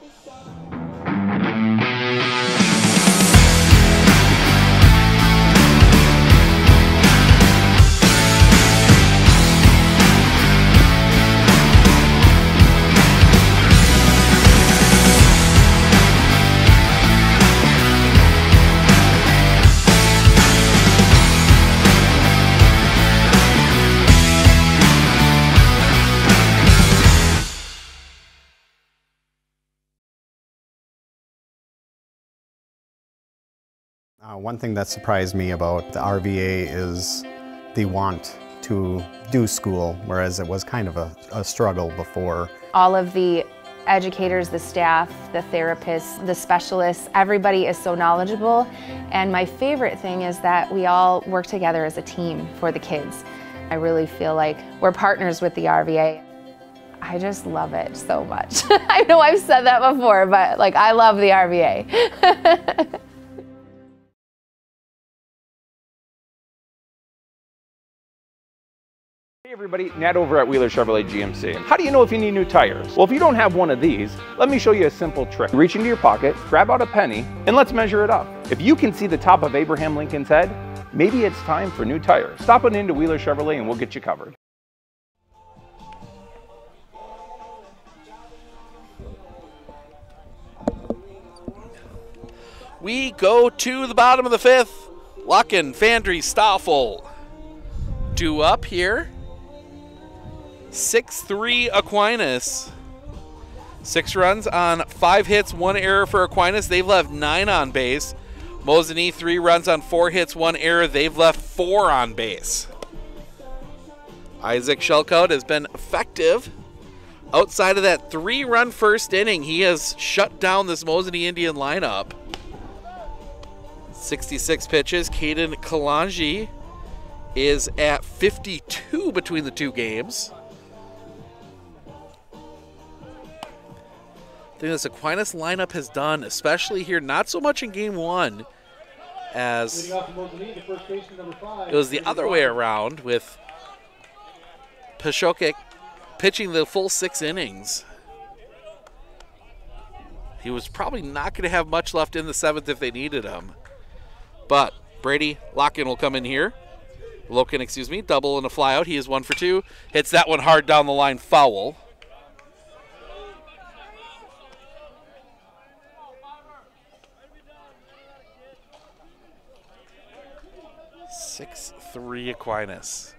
One thing that surprised me about the RVA is the want to do school, whereas it was kind of a struggle before. All of the educators, the staff, the therapists, the specialists, everybody is so knowledgeable. And my favorite thing is that we all work together as a team for the kids. I really feel like we're partners with the RVA. I just love it so much. I know I've said that before, but like I love the RVA. Hey everybody, Nat over at Wheeler Chevrolet GMC. How do you know if you need new tires? Well, if you don't have one of these, let me show you a simple trick. Reach into your pocket, grab out a penny, and let's measure it up. If you can see the top of Abraham Lincoln's head, maybe it's time for new tires. Stop on into Wheeler Chevrolet and we'll get you covered. We go to the bottom of the fifth. Locken, Fandry, Stoffel due up here. 6-3 Aquinas. 6 runs on 5 hits, 1 error for Aquinas. They've left 9 on base. Mosinee 3 runs on 4 hits, 1 error. They've left 4 on base. Isaac Shelkout has been effective. Outside of that 3-run first inning, he has shut down this Mosinee Indian lineup. 66 pitches. Caden Kalanji is at 52 between the two games. I think this Aquinas lineup has done, especially here, not so much in game 1, as it was the other way around with Pashokik pitching the full 6 innings. He was probably not going to have much left in the 7th if they needed him. But Brady Locken will come in here. Loken, excuse me, double and a fly out. He is 1 for 2. Hits that one hard down the line, foul. Three Aquinas.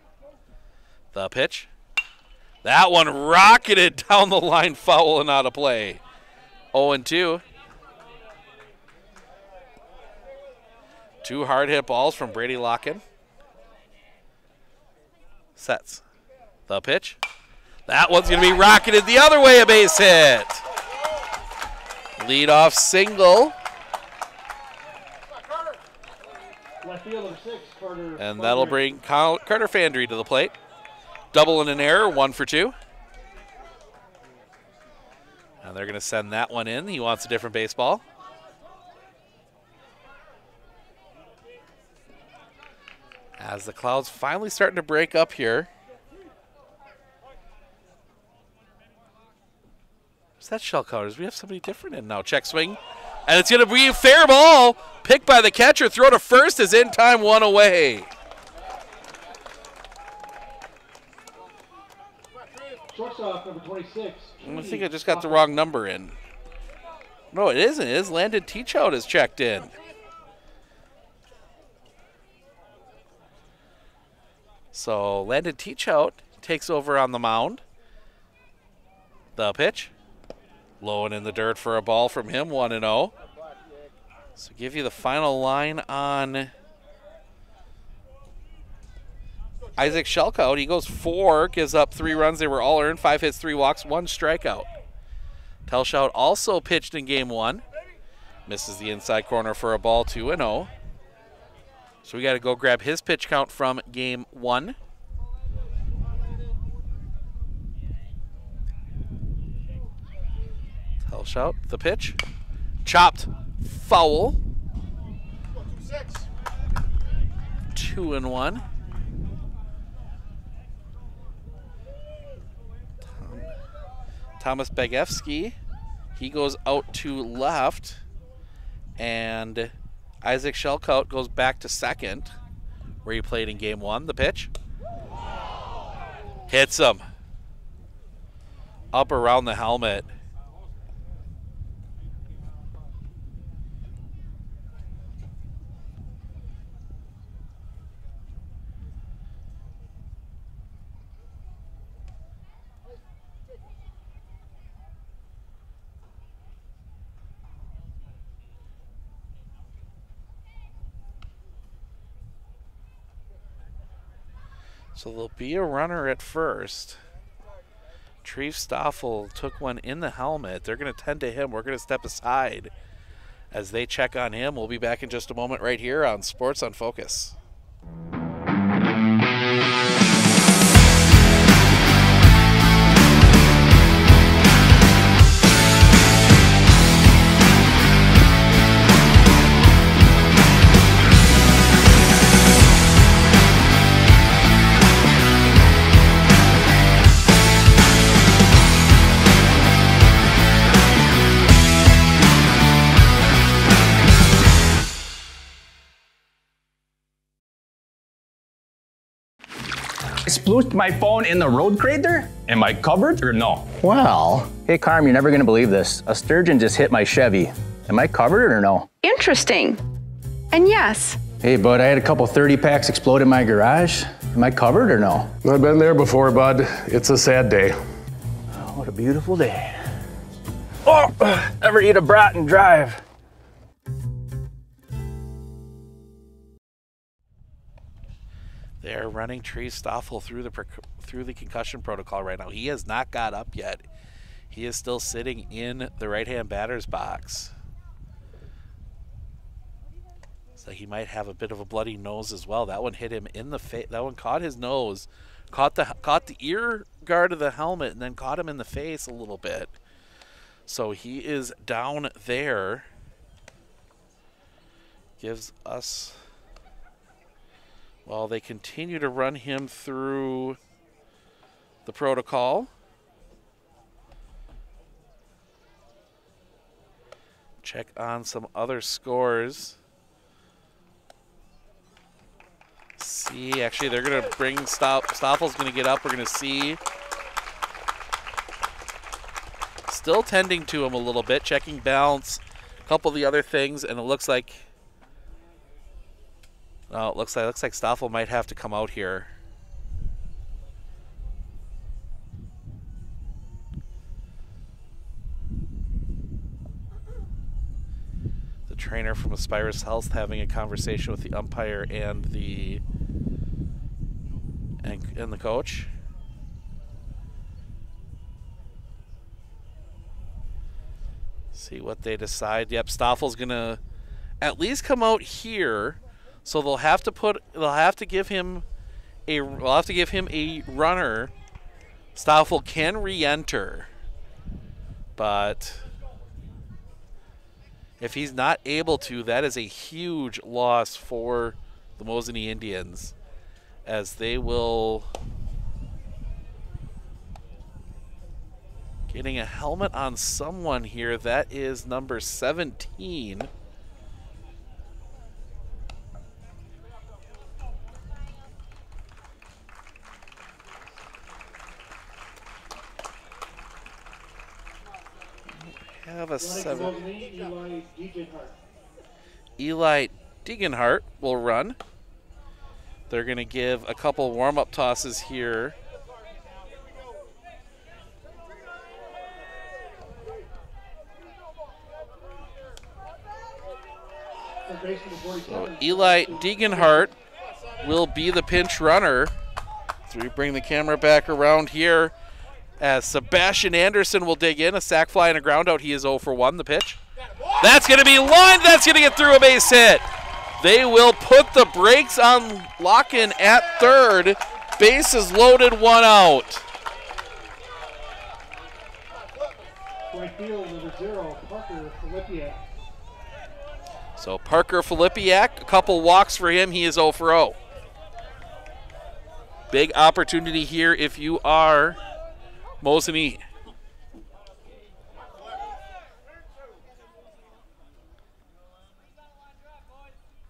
The pitch. That one rocketed down the line, foul and out of play. 0-2. 2 hard hit balls from Brady Locken. Sets. The pitch. That one's going to be rocketed the other way, a base hit. Leadoff single. And that'll bring Carter Fandry to the plate. Double and an error, 1 for 2. And they're going to send that one in. He wants a different baseball. As the clouds finally starting to break up here. Where's that shell counters? We have somebody different in now. Check swing. And it's going to be a fair ball. Picked by the catcher. Throw to first is in time, 1 away. Shortstop, number 26. I think I just got the wrong number in. No, it isn't. It is Landon Teachout is checked in. So Landon Teachout takes over on the mound. The pitch. Low and in the dirt for a ball from him, 1-0. So give you the final line on Isaac Shelkout. He goes 4, gives up 3 runs. They were all earned, 5 hits, 3 walks, 1 strikeout. Telshout also pitched in game 1. Misses the inside corner for a ball, 2-0. So we got to go grab his pitch count from game 1. Telshout, the pitch. Chopped, foul. 2-1. Thomas Begevsky, he goes out to left, and Isaac Shelkout goes back to second, where he played in game 1. The pitch hits him up around the helmet. So there'll be a runner at first. Treef Stoffel took one in the helmet. They're going to tend to him. We're going to step aside as they check on him. We'll be back in just a moment right here on Sports on Focus. I splooshed my phone in the road crater? Am I covered or no? Well, hey Carm, you're never gonna believe this. A sturgeon just hit my Chevy. Am I covered or no? Interesting. And yes. Hey bud, I had a couple 30 packs explode in my garage. Am I covered or no? I've been there before, bud. It's a sad day. Oh, what a beautiful day. Oh, ever eat a brat and drive? They're running Treef Stoffel through the concussion protocol right now. He has not got up yet. He is still sitting in the right-hand batter's box. So he might have a bit of a bloody nose as well. That one hit him in the face. That one caught his nose, caught the ear guard of the helmet, and then caught him in the face a little bit. So he is down there. Gives us... Well, they continue to run him through the protocol. Check on some other scores. See, actually, they're going to bring Stoffel's going to get up. We're going to see. Still tending to him a little bit, checking balance, a couple of the other things, and it looks like. Oh, it looks like Stoffel might have to come out here. The trainer from Aspirus Health having a conversation with the umpire and the coach. See what they decide. Yep, Stoffel's gonna at least come out here. So they'll have to give him a runner. Stoffel can re-enter, but if he's not able to, that is a huge loss for the Mosinee Indians, as they will Getting a helmet on someone here. That is number 17. Have a 7. Eli Degenhart will run. They're going to give a couple warm-up tosses here. So Eli Degenhart will be the pinch runner. So we bring the camera back around here as Sebastian Anderson will dig in. A sack fly and a ground out. He is 0 for 1. The pitch. That's going to be lined. That's going to get through a base hit. They will put the brakes on Locken at third. Bases loaded, 1 out. Right field, number 0, Parker Filipiak. So Parker Filipiak, a couple walks for him. He is 0 for 0. Big opportunity here if you are Mosinee.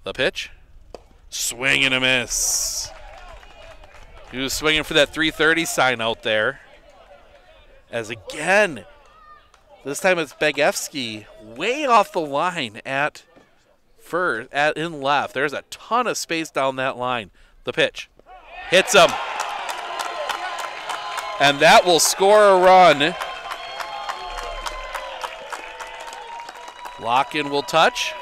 The pitch. Swing and a miss. He was swinging for that 330 sign out there. As again, this time it's Begevsky way off the line at first, in left. There's a ton of space down that line. The pitch. Hits him. And that will score a run. Lock-in will touch.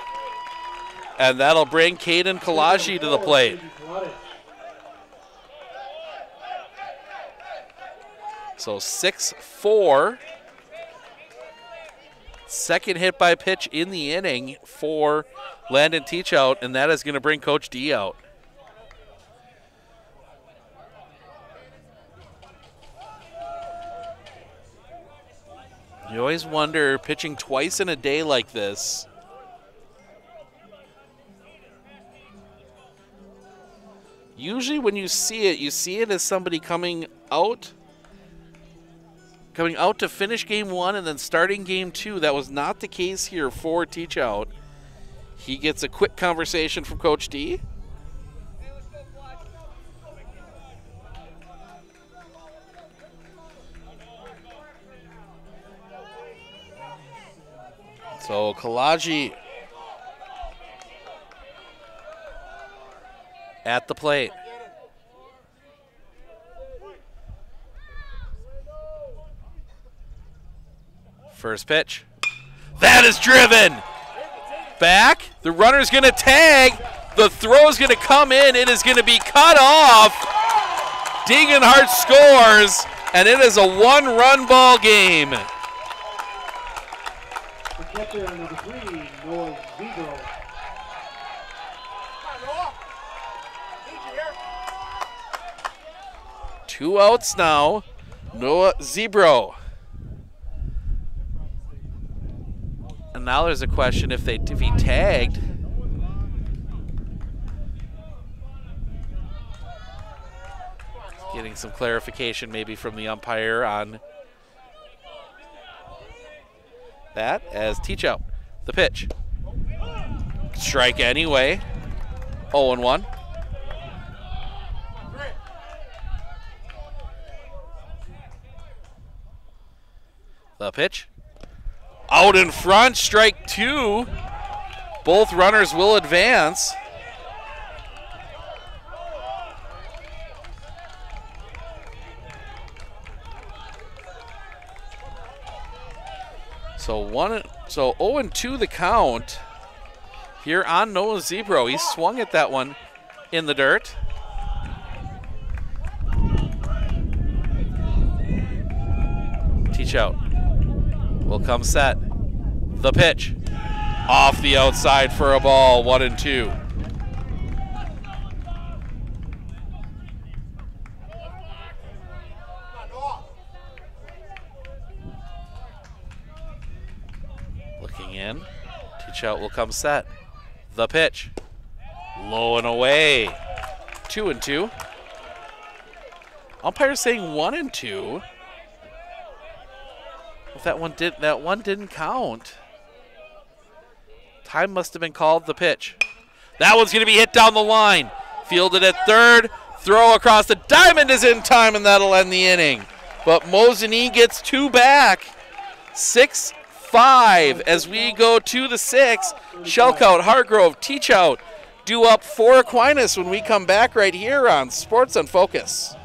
And that'll bring Caden Kalaji to the plate. So 6-4. Second hit by pitch in the inning for Landon Teachout, and that is going to bring Coach D out. You always wonder, pitching twice in a day like this, usually when you see it as somebody coming out to finish game 1 and then starting game 2. That was not the case here for Teachout. He gets a quick conversation from Coach D. So Kalaji at the plate. First pitch. That is driven. Back. The runner's going to tag. The throw's going to come in. It is going to be cut off. Degenhart scores, and it is a 1-run ball game. The catcher, number 3, Noah Zebro. 2 outs now. Noah Zebro. And now there's a question if he tagged. Getting some clarification maybe from the umpire on that as Teachout. The pitch. Strike anyway. 0-1. The pitch. Out in front, strike 2. Both runners will advance. So 0-2 the count here on Noah Zebro. He swung at that one in the dirt. Teachout will come set. The pitch. Off the outside for a ball, 1-2. Looking in. Teachout will come set. The pitch. Low and away. 2-2. Umpire saying 1-2. That one didn't count. Time must have been called. The pitch. That one's going to be hit down the line. Fielded at third. Throw across the diamond is in time, and that'll end the inning. But Mosinee gets 2 back. 6-5 as we go to the 6th. Shelkout, Hargrove, Teachout due up for Aquinas when we come back right here on Sports on Focus.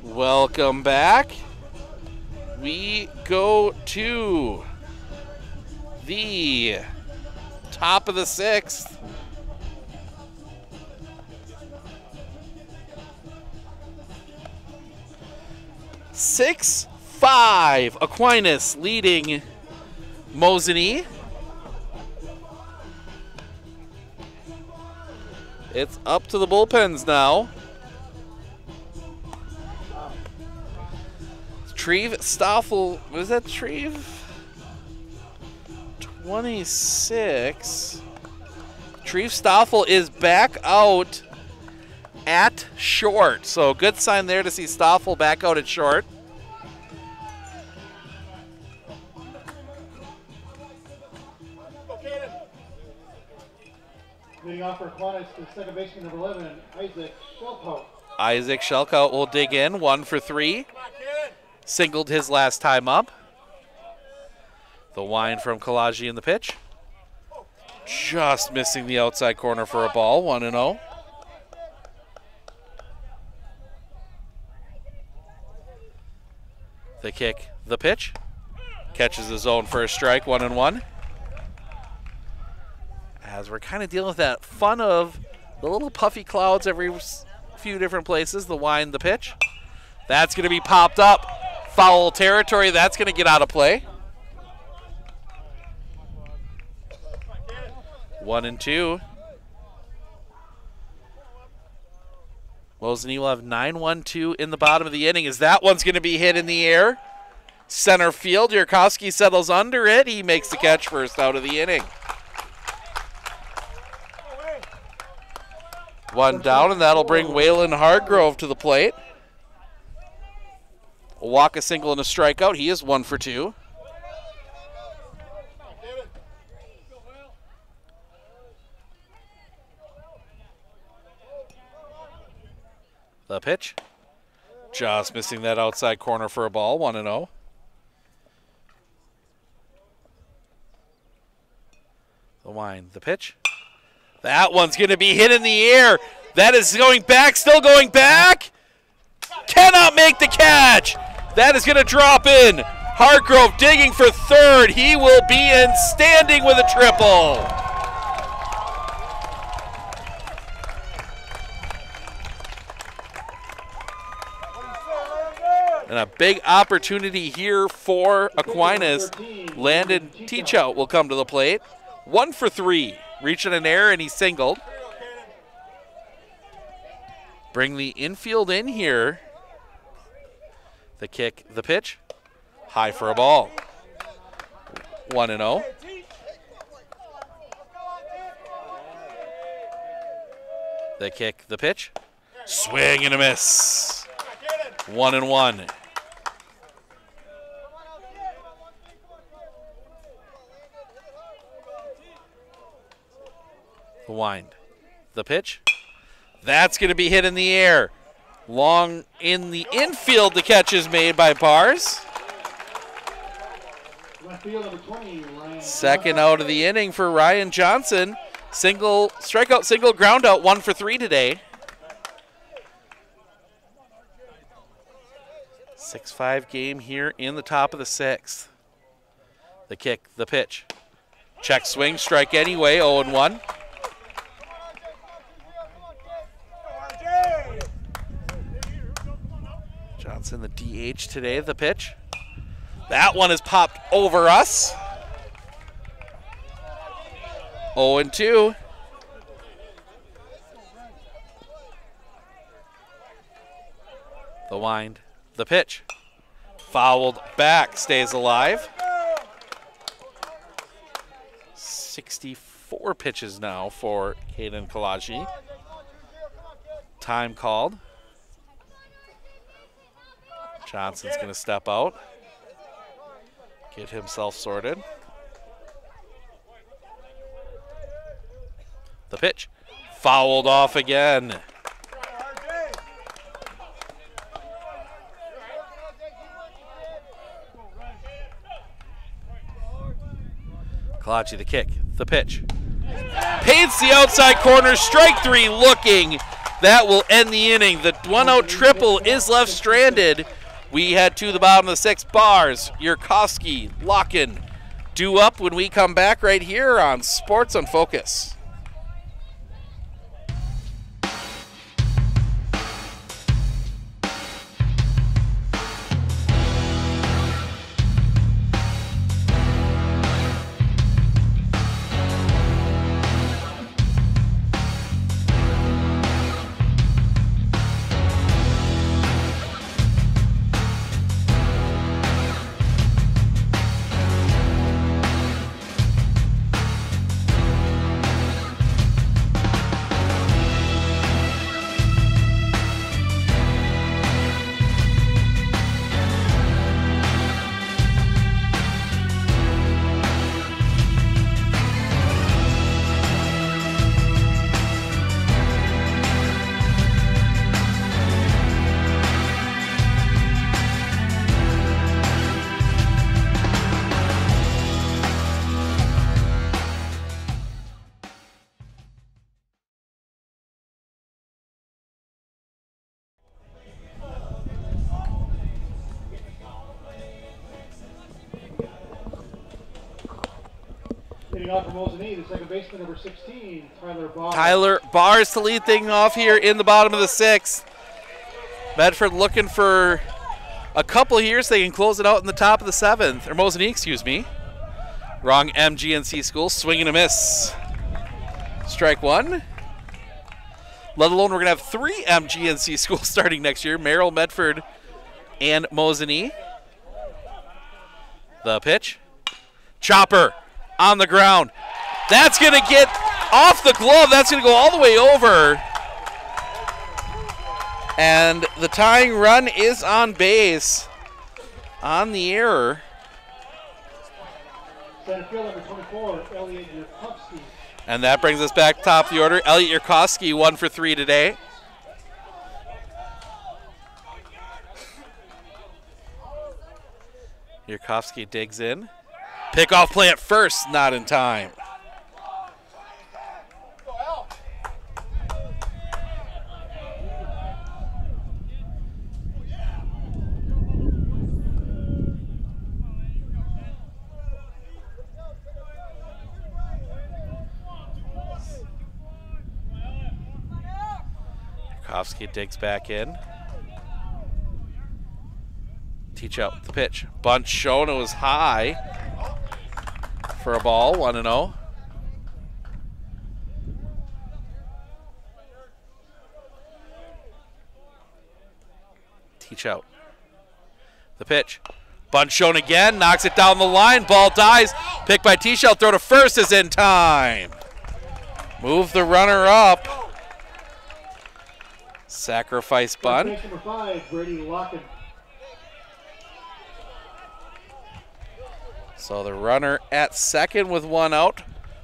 Welcome back. We go to the top of the 6th. (6-5) Aquinas leading Mosinee. It's up to the bullpens now. Treve Stoffel, was that Treve? 26. Treve Stoffel is back out at short. So good sign there to see Stoffel back out at short. Leading off for Aquinas is second baseman number 11, Isaac Shelkout. Isaac Shelkout will dig in, 1 for 3. Singled his last time up. The wind from Kalaji in the pitch. Just missing the outside corner for a ball, 1-0. The kick, the pitch. Catches his own first strike, 1-1. As we're kind of dealing with that fun of the little puffy clouds every few different places. The wind, the pitch. That's going to be popped up. Foul territory, that's going to get out of play. 1-2. Mosinee will have 9-1-2 in the bottom of the inning as that one's going to be hit in the air. Center field, Yurkowski settles under it. He makes the catch first out of the inning. 1 down, and that'll bring Waylon Hargrove to the plate. A walk, a single, and a strikeout. He is 1 for 2. The pitch. Just missing that outside corner for a ball, 1-0. The wind, the pitch. That one's going to be hit in the air. That is going back, still going back. Cannot make the catch. That is going to drop in. Hargrove digging for third. He will be in standing with a triple. And a big opportunity here for Aquinas. Landon Teachout will come to the plate. 1 for 3. Reaching an error, and he singled. Bring the infield in here. The kick, the pitch. High for a ball. 1-0. The kick, the pitch. Swing and a miss. 1-1. The wind. The pitch. That's going to be hit in the air. Long in the infield, the catch is made by Bars. Left field, number 20, Ryan. Second out of the inning for Ryan Johnson. Single, strikeout, single, ground out, 1 for 3 today. 6-5 game here in the top of the 6th. The kick, the pitch. Check swing, strike anyway, 0-1. Johnson, the DH today, the pitch. That one is popped over us. 0-2. The wind, the pitch. Fouled back, stays alive. 64 pitches now for Caden Kalaji. Time called. Johnson's going to step out, get himself sorted. The pitch, fouled off again. Kalaji, the kick, the pitch. Paints the outside corner, strike 3 looking. That will end the inning. The 1-out triple is left stranded. We head to the bottom of the 6th. Bars, Yurkowski, Locken, due up when we come back right here on Sports on Focus. Off from Mosinee, the second baseman, number 16, Tyler Bars. Tyler Bars to lead things off here in the bottom of the 6th. Medford looking for a couple here so they can close it out in the top of the 7th. Or Mosinee, excuse me. Wrong MGNC school, swing and a miss. Strike 1. Let alone we're going to have 3 MGNC schools starting next year. Merrill, Medford, and Mosinee. The pitch. Chopper. On the ground. That's going to get off the glove. That's going to go all the way over. And the tying run is on base on the error. Center field, number 24, Elliot Yurkowski. And that brings us back top of the order. Elliot Yurkowski, 1 for 3 today. Yurkowski digs in. Pickoff play at first, not in time. Yurkowski digs back in. Teach out the pitch. Bunt shown, it was high. For a ball, 1-0. Teach out. The pitch. Bunt shown again, knocks it down the line, ball dies. Pick by T-Shell, throw to first is in time. Move the runner up. Sacrifice bunt. Number 5, Brady Locken. So the runner at second with 1 out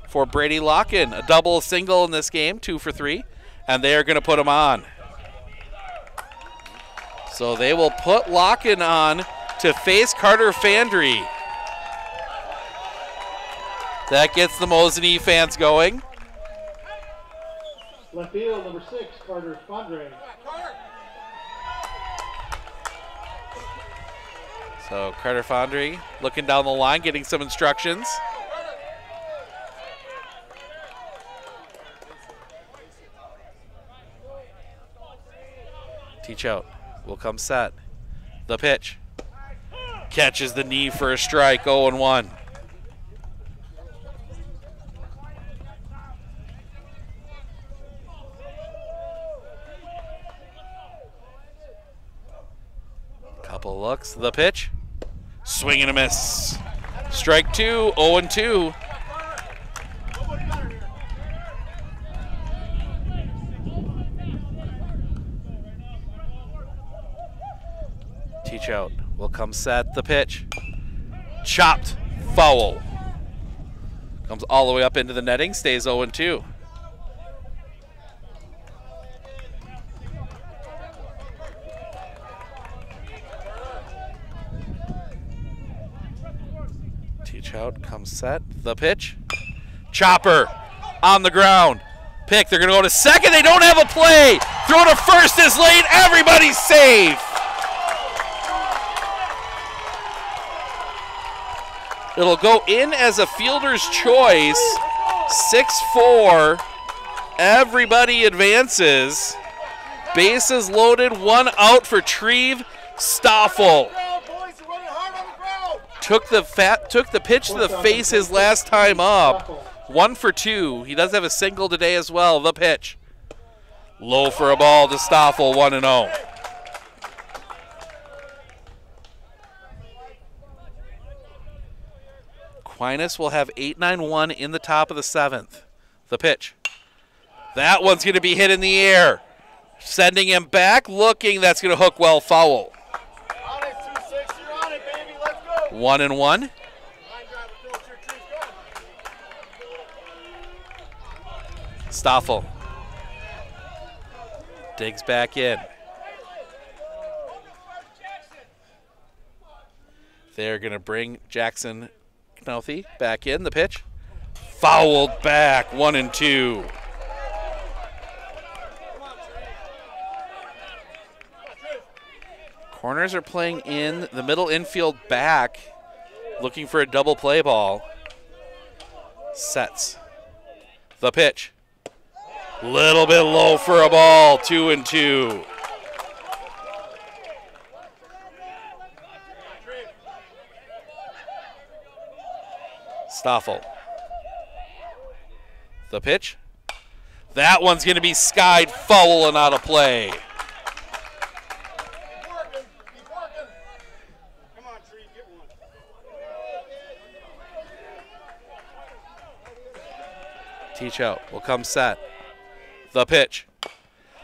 for Brady Locken. A double, single in this game, 2 for 3, and they are going to put him on. So they will put Locken on to face Carter Fandry. That gets the Mosinee fans going. Left field, number 6, Carter Fandry. So Carter Fandry looking down the line, getting some instructions. Teach out. Will come set. The pitch. Catches the knee for a strike, 0-1. Couple looks. The pitch. Swing and a miss. Strike 2, 0-2. Teach out. Will come set. The pitch. Chopped. Foul. Comes all the way up into the netting. Stays 0-2. Teach out. Comes set. The pitch. Chopper. On the ground. Pick. They're going to go to second. They don't have a play. Throw to first is late. Everybody's safe. It'll go in as a fielder's choice. 6-4. Everybody advances. Bases loaded. 1 out for Treve Stoffel. Took the pitch to the face his last time up. 1 for 2. He does have a single today as well. The pitch. Low for a ball to Stoffel. 1-0. Aquinas will have 8-9-1 in the top of the 7th. The pitch. That one's going to be hit in the air. Sending him back, looking. That's going to hook well, foul. 1-1. Stoffel. Digs back in. They're going to bring Jackson Knauthi back in. The pitch. Fouled back. 1-2. Corners are playing in the middle infield back, looking for a double play ball. Sets. The pitch. Little bit low for a ball. 2-2. Stoffel. The pitch. That one's going to be skied, foul and out of play. Teach out. Will come set. The pitch.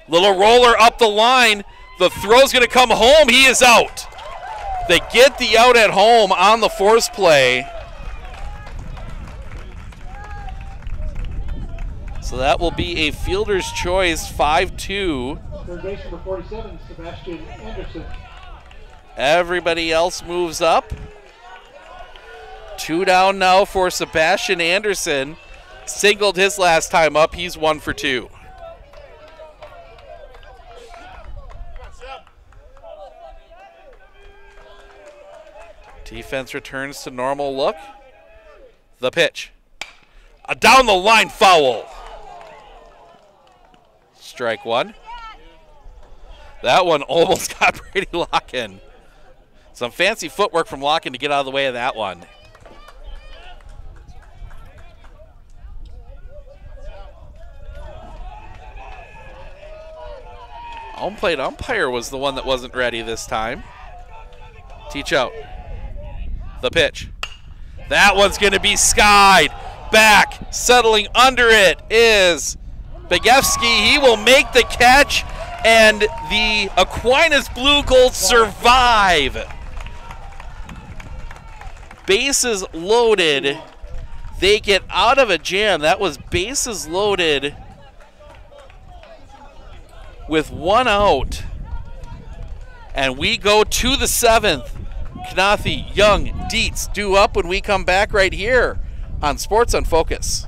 Little roller up the line. The throw's going to come home. He is out. They get the out at home on the force play. So that will be a fielder's choice, 5-2. Third base number 47, Sebastian Anderson. Everybody else moves up. 2 down now for Sebastian Anderson. Singled his last time up. He's 1 for 2. Defense returns to normal look. The pitch. A down the line foul. Strike 1. That one almost got Brady Locken. Some fancy footwork from Locken to get out of the way of that one. Home plate umpire was the one that wasn't ready this time. Teach out. The pitch. That one's going to be skied. Back, settling under it is Begevsky. He will make the catch, and the Aquinas Blue Gold survive. Bases loaded. They get out of a jam. That was bases loaded with 1 out. And we go to the 7th. Knathi, Young, Dietz due up when we come back right here on Sports on Focus.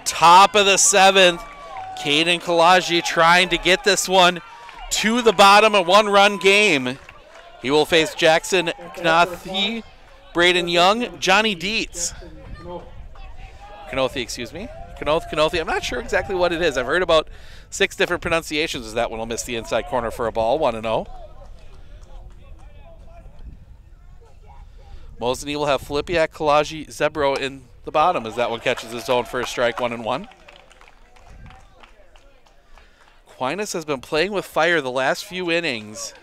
Top of the 7th, Caden Kalaji trying to get this one to the bottom, a 1-run game. He will face Jackson Knathi, Braden Young, Johnny Dietz. Kanothi, excuse me. Kanothi. I'm not sure exactly what it is. I've heard about 6 different pronunciations. That one will miss the inside corner for a ball, 1-0. Mosney will have Filipiak, Kalaji, Zebro in the bottom as that one catches his own first strike, 1-1. Aquinas has been playing with fire the last few innings.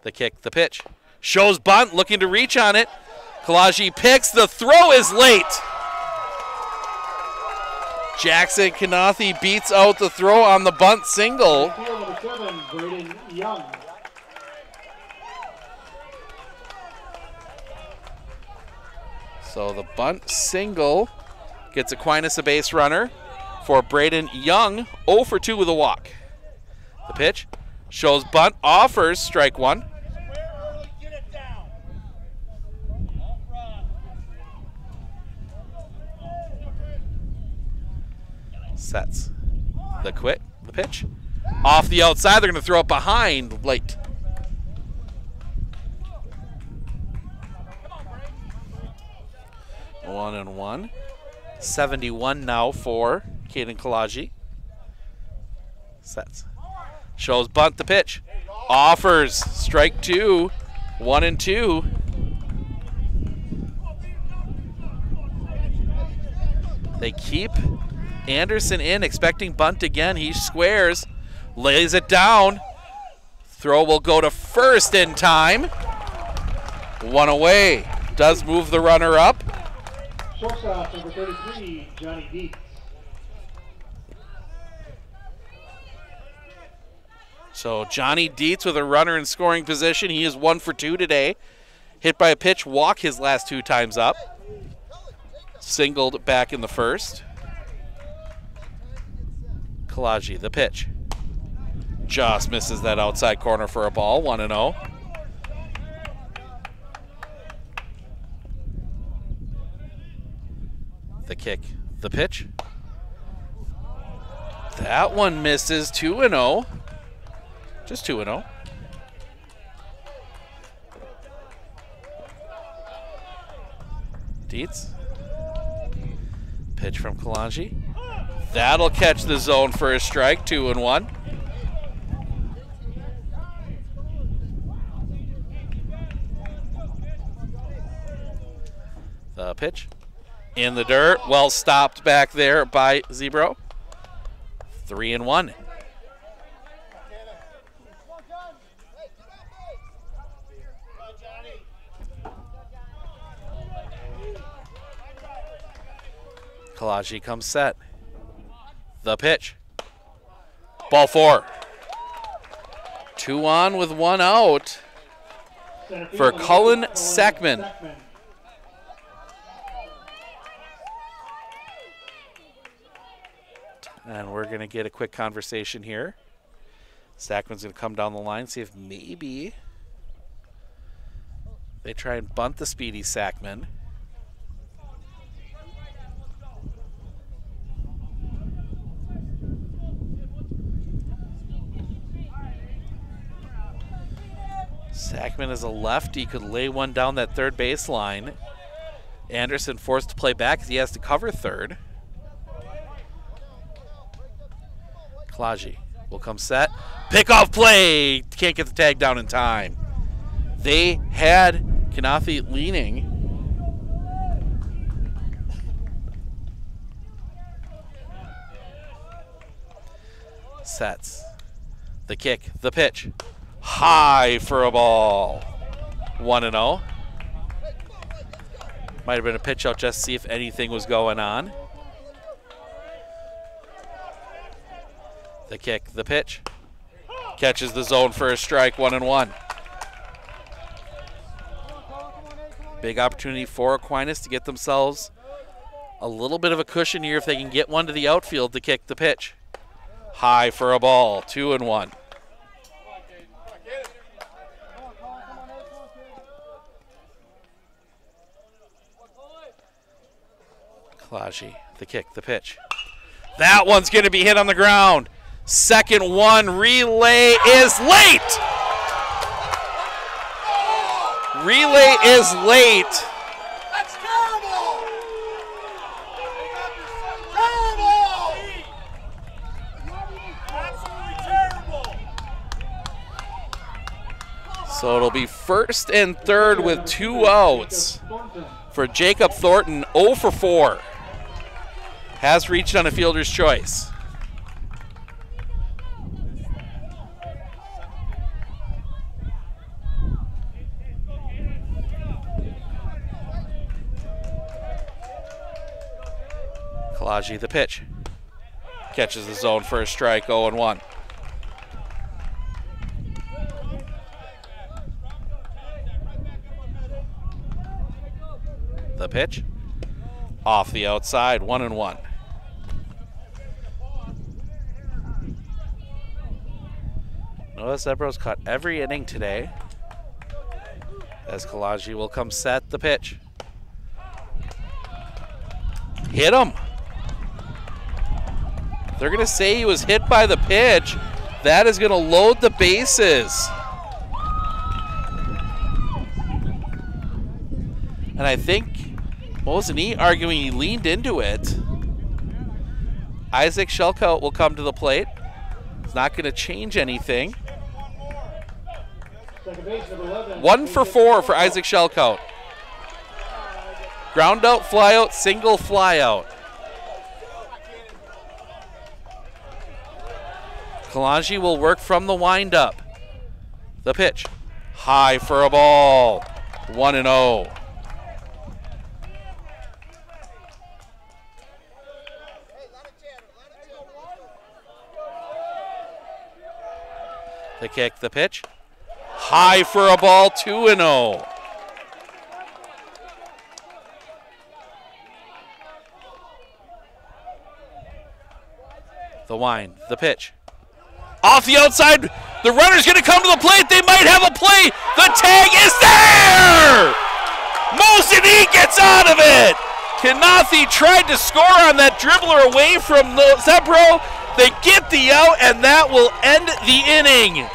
The kick, the pitch. Shows bunt, looking to reach on it. Kalaji picks, the throw is late. Jackson Knathi beats out the throw on the bunt single. Number 7, Braden Young. So the bunt single gets Aquinas a base runner for Braden Young, 0 for 2 with a walk. The pitch shows bunt, offers strike 1. Sets the pitch off the outside. They're going to throw it behind late. One and one. 71 now for Caden Kalaji. Sets. Shows bunt the pitch. Offers strike 2. 1-2. They keep Anderson in, expecting bunt again. He squares, lays it down. Throw will go to first in time. 1 away. Does move the runner up. Shortstop, number 33, Johnny Dietz. So Johnny Dietz with a runner in scoring position. He is 1 for 2 today. Hit by a pitch, walk his last 2 times up. Singled back in the first. Kalaji, the pitch. Just misses that outside corner for a ball, 1-0. The kick, the pitch. That one misses, 2-0. Just 2-0. Dietz. Pitch from Kalaji. That'll catch the zone for a strike, 2-1. The pitch. In the dirt, well stopped back there by Zebro. 3-1. Kalaji comes set. The pitch. Ball 4. 2 on with 1 out for Cullen Sackman. And we're going to get a quick conversation here. Sackman's going to come down the line, see if maybe they try and bunt the speedy Sackman. Zachman is a lefty, could lay one down that third baseline. Anderson forced to play back as he has to cover third. Klaji will come set. Pickoff play! Can't get the tag down in time. They had Kanathi leaning. Sets. The kick, the pitch. High for a ball. 1-0. Might have been a pitch out just to see if anything was going on. The kick, the pitch. Catches the zone for a strike, 1-1. Big opportunity for Aquinas to get themselves a little bit of a cushion here if they can get one to the outfield to kick the pitch. High for a ball, 2-1. Klaji, the kick, the pitch. That one's going to be hit on the ground. Second one, relay is late. Relay is late. That's terrible! Terrible! Absolutely terrible! So it'll be first and third with 2 outs for Jacob Thornton, 0 for 4. Has reached on a fielder's choice. Kalaji, the pitch. Catches the zone for a strike, 0-1. The pitch. Off the outside, 1-1. Noah Zebro's caught every inning today. As Kalaji will come set the pitch. Hit him. They're going to say he was hit by the pitch. That is going to load the bases. And I think Mosini arguing he leaned into it. Isaac Shelkout will come to the plate. It's not going to change anything. 1 for 4 for Isaac Shelkout. Ground out, fly out, single fly out. Kalanji will work from the windup. The pitch. High for a ball. 1-0. The kick, the pitch. High for a ball, 2-0. The wind, the pitch. Off the outside, the runner's going to come to the plate. They might have a play. The tag is there! Mosini gets out of it! Kanathi tried to score on that dribbler away from Zebro. They get the out, and that will end the inning.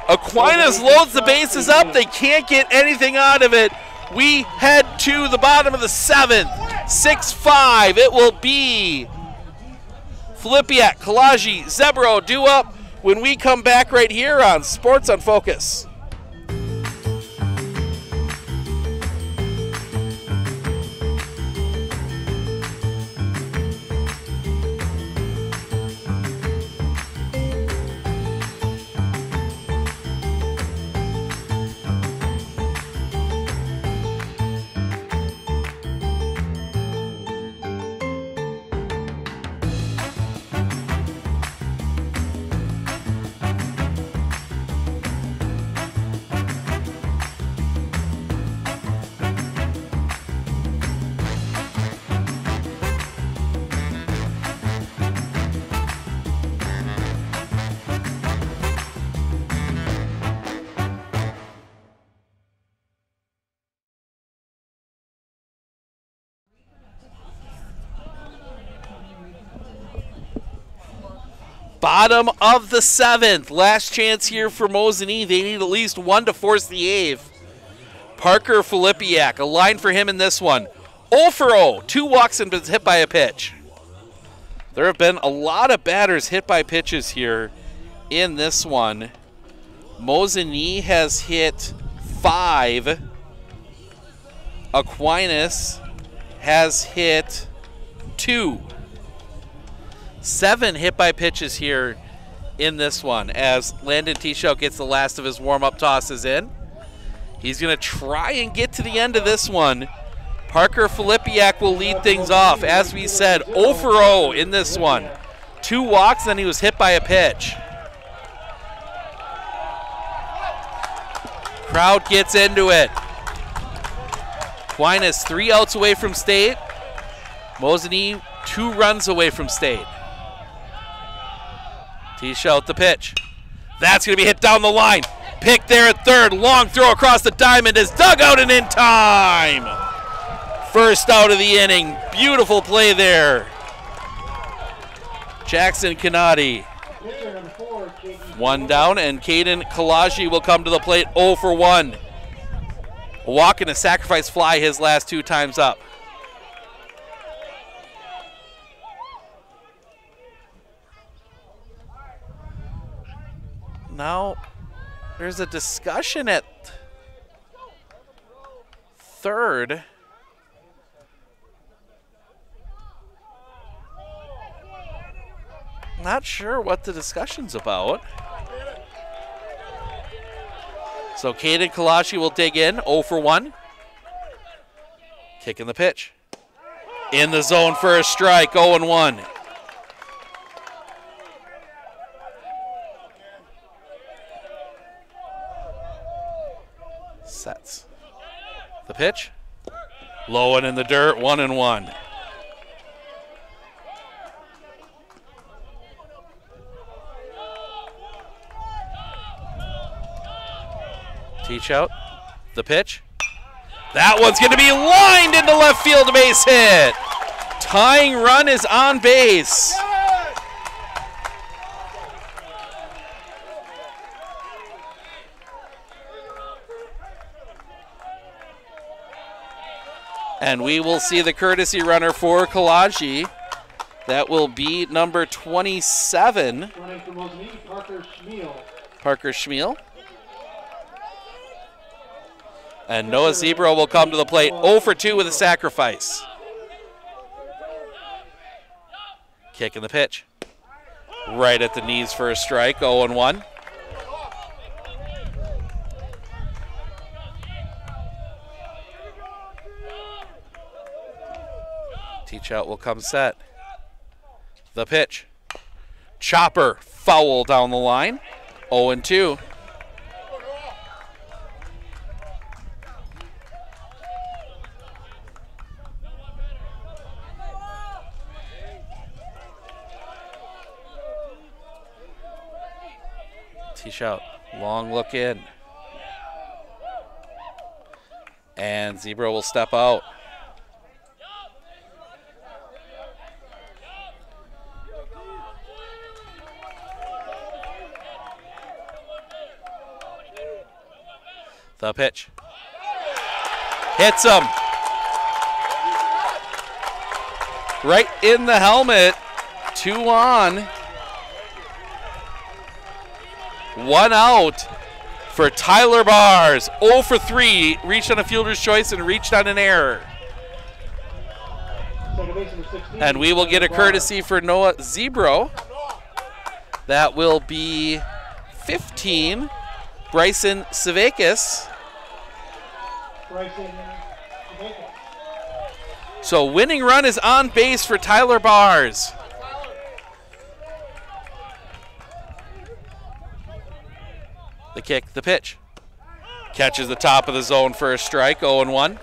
Aquinas loads the bases up. They can't get anything out of it. We head to the bottom of the 7th. 6-5. It will be Filipiak, Kalaji, Zebro due up when we come back right here on Sports on Focus. Bottom of the 7th. Last chance here for Mosinee. They need at least one to force the 8th. Parker Filipiak, a line for him in this one. 0 for 0. 2 walks and been hit by a pitch. There have been a lot of batters hit by pitches here in this one. Mosinee has hit 5. Aquinas has hit 2. 7 hit by pitches here in this one as Landon Tishout gets the last of his warm-up tosses in. He's going to try and get to the end of this one. Parker Filipiak will lead things off. As we said, 0 for 0 in this one. 2 walks, then he was hit by a pitch. Crowd gets into it. Aquinas 3 outs away from state. Mosinee 2 runs away from state. Tishout the pitch. That's going to be hit down the line. Pick there at third. Long throw across the diamond is dug out and in time. First out of the inning. Beautiful play there. Jackson Kanadi. 1 down, and Caden Kalaji will come to the plate 0 for 1. A walk and a sacrifice fly his last 2 times up. Now, there's a discussion at third. Not sure what the discussion's about. So Caden Kalashi will dig in, 0 for 1. Kicking the pitch. In the zone for a strike, 0-1. Sets. The pitch. Low and in the dirt, 1-1. Tishout. The pitch. That one's going to be lined into left field, base hit. Tying run is on base. And we will see the courtesy runner for Kalaji. That will be number 27. Running for Mosinee, Parker Schmiel. Parker Schmiel. And Noah Zebro will come to the plate 0 for 2 with a sacrifice. Kicking the pitch. Right at the knees for a strike, 0-1. Teachout will come set. The pitch. Chopper, foul down the line, 0-2. Tishout, long look in. And Zebra will step out. The pitch. Hits him. Right in the helmet. 2 on. 1 out for Tyler Bars. 0 for 3. Reached on a fielder's choice and reached on an error. And we will get a courtesy for Noah Zebro. That will be 15. Bryson Savakis. So winning run is on base for Tyler Bars. The kick, the pitch. Catches the top of the zone for a strike, 0-1.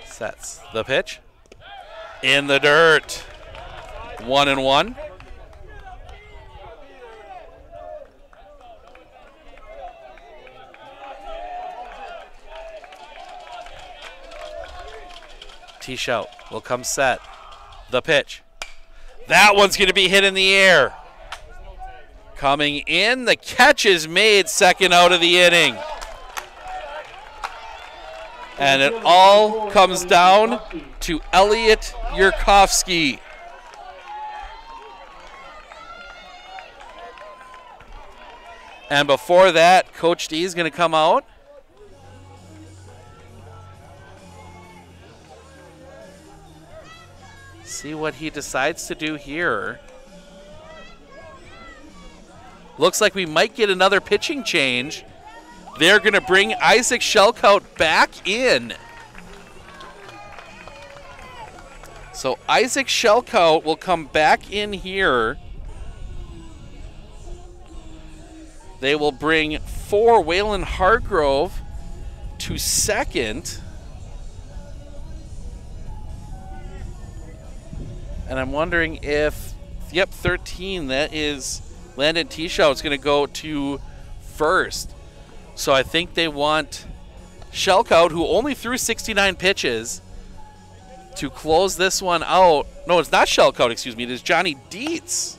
Sets the pitch. In the dirt, 1-1. T-Shout will come set. The pitch. That one's going to be hit in the air. Coming in, the catch is made, second out of the inning. And it all comes down to Elliot Yurkovsky. And before that, Coach D is going to come out. See what he decides to do here. Looks like we might get another pitching change. They're going to bring Isaac Shelkout back in. So Isaac Shelkout will come back in here. They will bring Waylon Hargrove to second. And I'm wondering if, yep, 13, that is Landon T-Shout is going to go to first. So I think they want Shelkout, who only threw 69 pitches, to close this one out. No, it's not Shelkout, excuse me. It is Johnny Dietz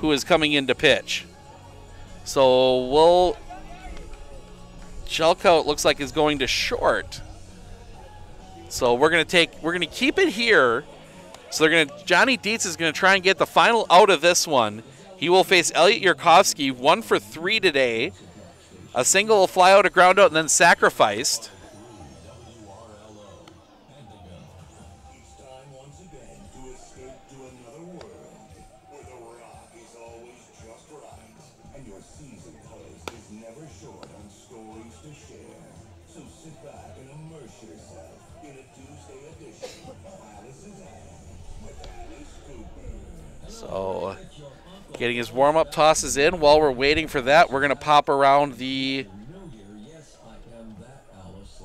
who is coming in to pitch. So Shelkout looks like is going to short. So we're going to keep it here. So Johnny Dietz is going to try and get the final out of this one. He will face Elliot Yurkovsky, 1 for 3 today. A single, a fly out, a ground out, and then sacrificed. So, getting his warm-up tosses in. While we're waiting for that, we're going to pop around the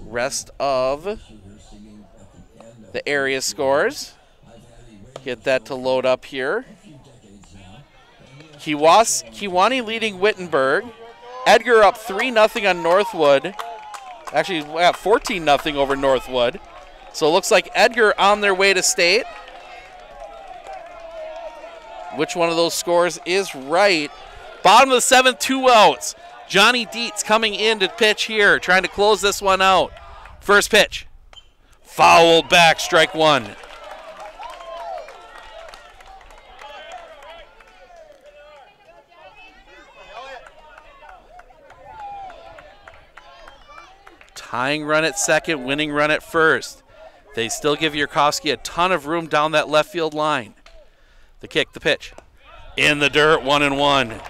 rest of the area scores. Get that to load up here. Kewanee leading Wittenberg. Edgar up 3-0 on Northwood. Actually, 14-0 over Northwood. So it looks like Edgar on their way to state. Which one of those scores is right? Bottom of the 7th, 2 outs. Johnny Dietz coming in to pitch here, trying to close this one out. First pitch. Fouled back, strike 1. Tying run at second, winning run at first. They still give Yurkovsky a ton of room down that left field line. The kick, the pitch. In the dirt, 1-1.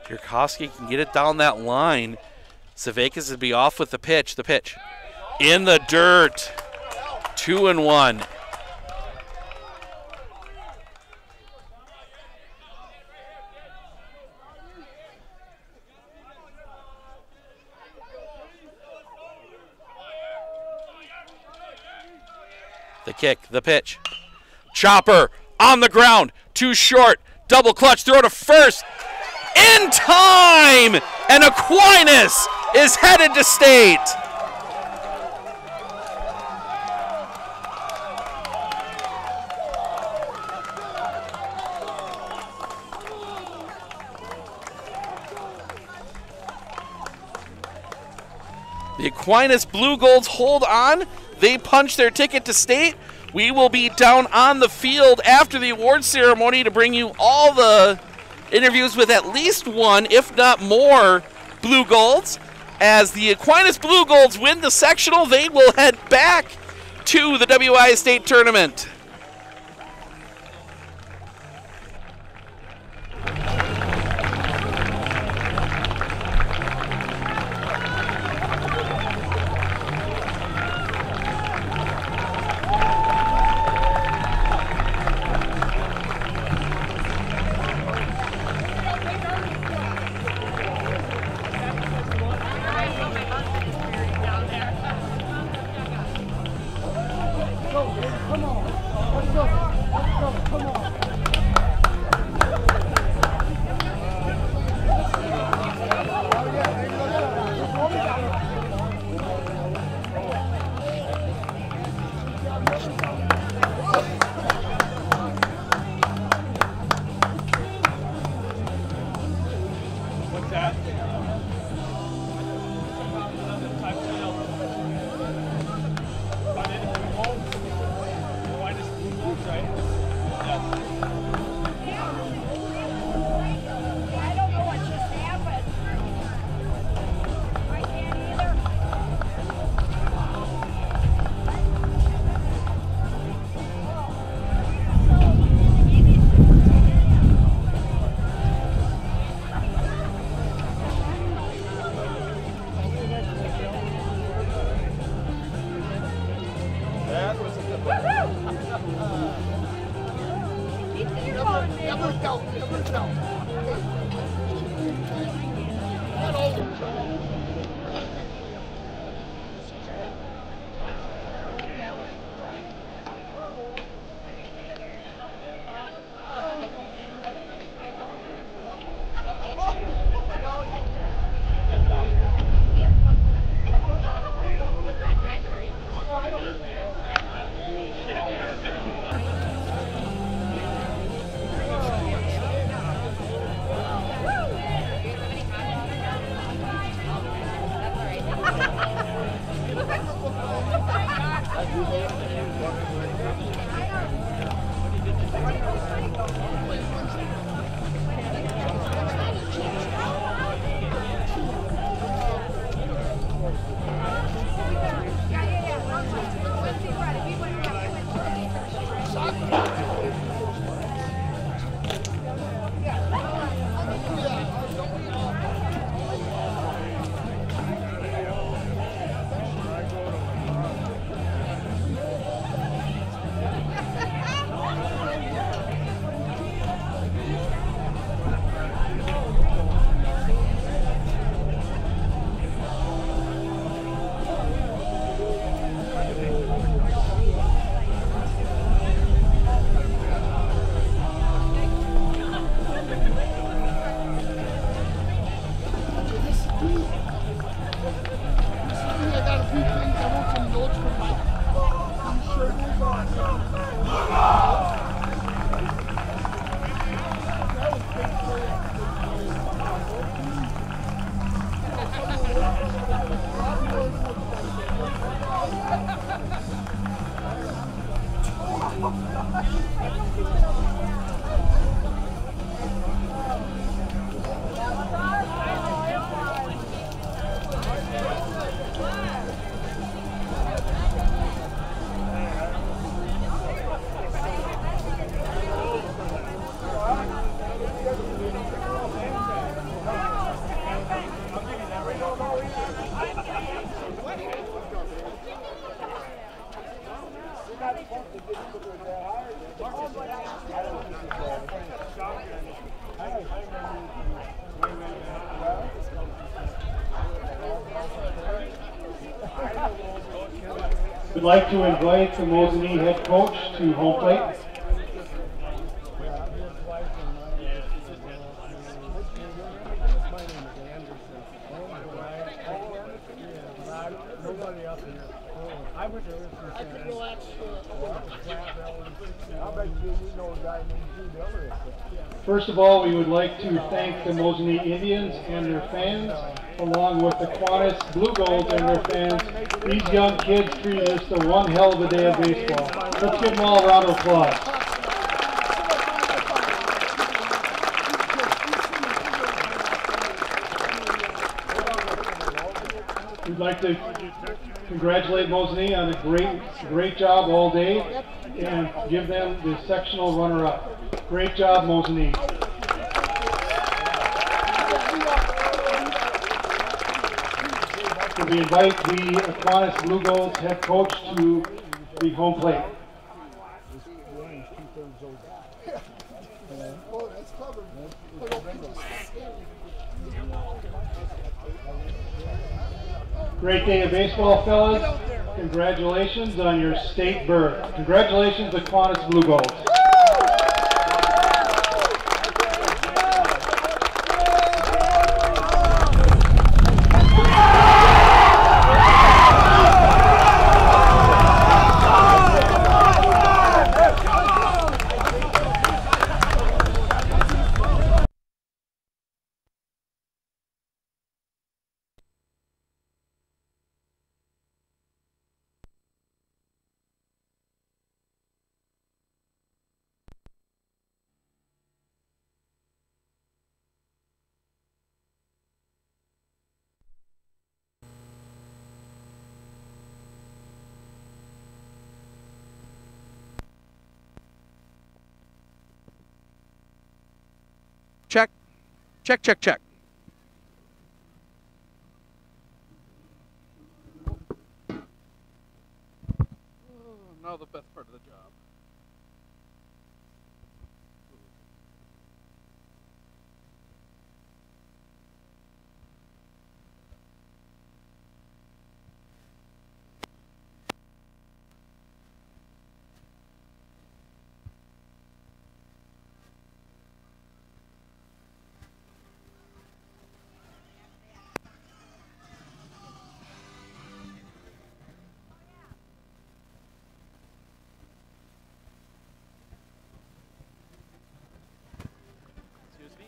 Yurkovsky can get it down that line. Savakis would be off with the pitch. The pitch. In the dirt. 2-1. The kick, the pitch. Chopper on the ground, too short. Double clutch, throw to first. In time! And Aquinas is headed to state. The Aquinas Blue Golds hold on. They punch their ticket to state. We will be down on the field after the awards ceremony to bring you all the interviews with at least one, if not more, Blue Golds. As the Aquinas Blue Golds win the sectional, they will head back to the WIAA State Tournament. What's that? We'd like to invite the Mosinee head coach to home plate. First of all, we would like to thank the Mosinee Indians and their fans, along with the Kiwanis Blue Golds and their fans. These young kids treated us to one hell of a day of baseball. Let's give them all a round of applause. We'd like to congratulate Mosinee on a great job all day and give them the sectional runner-up. Great job, Mosinee. So we invite the Kiwanis Blue Golds head coach to the home plate. Great day of baseball, fellas. Congratulations on your state berth. Congratulations to Kiwanis Blue Golds. Check, check, check. Now the best part of the job. Excuse me?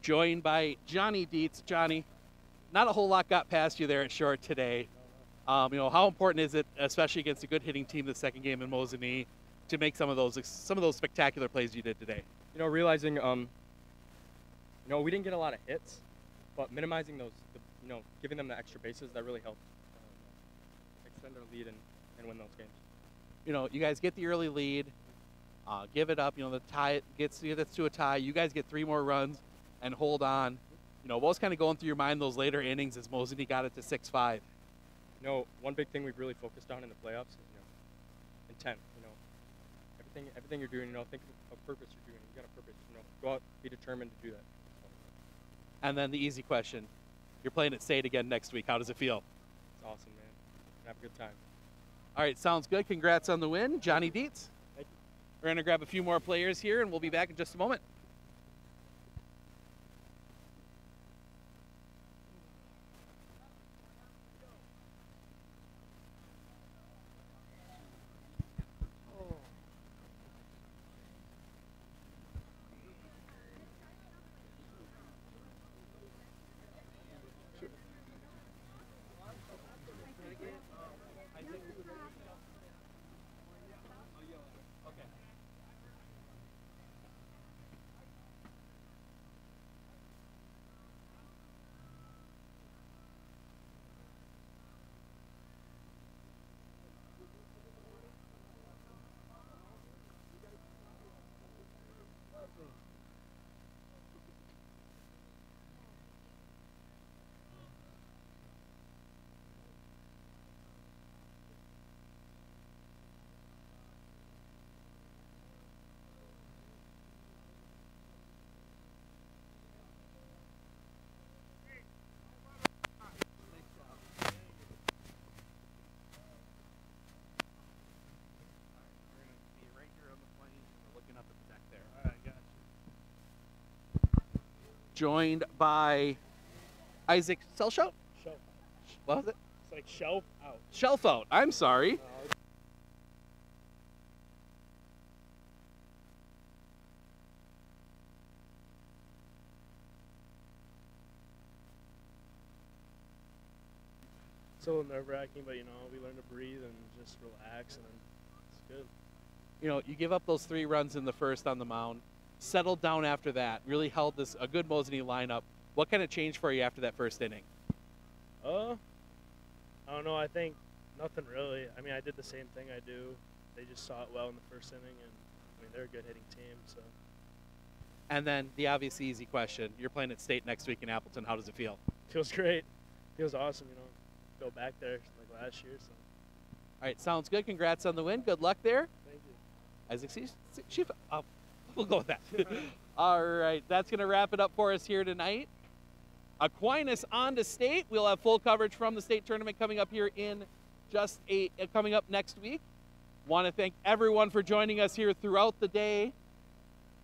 Joined by Johnny Dietz. Johnny, not a whole lot got past you there at short today. You know, how important is it, especially against a good hitting team, the second game in Mosinee, to make some of those spectacular plays you did today? You know, realizing, you know, we didn't get a lot of hits, but minimizing those, you know, giving them the extra bases, that really helped extend our lead and win those games. You know, you guys get the early lead, give it up. You know, the tie gets to a tie. You guys get 3 more runs and hold on. You know, what was kind of going through your mind those later innings as Mosinee got it to 6-5? You know, one big thing we've really focused on in the playoffs is, you know, intent. You know, everything you're doing, you know, think of a purpose you're doing. You got a purpose, you know, go out, be determined to do that. And then the easy question, you're playing at State again next week. How does it feel? It's awesome, man. Have a good time. All right, sounds good. Congrats on the win, Johnny Dietz. Thank you. We're going to grab a few more players here, and we'll be back in just a moment. Joined by Isaac Selshout? What was it? It's like shelf out. Shelf out. I'm sorry. It's a little nerve-wracking, but you know, we learn to breathe and just relax, and then it's good. You know, you give up those 3 runs in the first on the mound, settled down after that, really held this a good Mosinee lineup. What kind of changed for you after that first inning? I don't know. I think nothing really. I mean, I did the same thing I do. They just saw it well in the first inning, and I mean, they're a good hitting team. So. And then the obvious easy question: you're playing at State next week in Appleton. How does it feel? Feels great. Feels awesome. You know, go back there like last year. So. All right, sounds good. Congrats on the win. Good luck there. Thank you. Isaac, we'll go with that. All right, that's going to wrap it up for us here tonight. Aquinas on to State. We'll have full coverage from the state tournament coming up here in coming up next week. Want to thank everyone for joining us here throughout the day.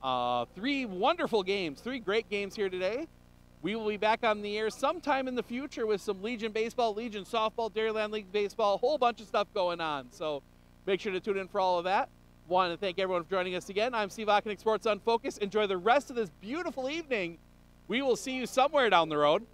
3 wonderful games, 3 great games here today. We will be back on the air sometime in the future with some Legion baseball, Legion softball, Dairyland League baseball, a whole bunch of stuff going on. So make sure to tune in for all of that. Want to thank everyone for joining us again. I'm Steve Ockenick, Sports on Focus. Enjoy the rest of this beautiful evening. We will see you somewhere down the road.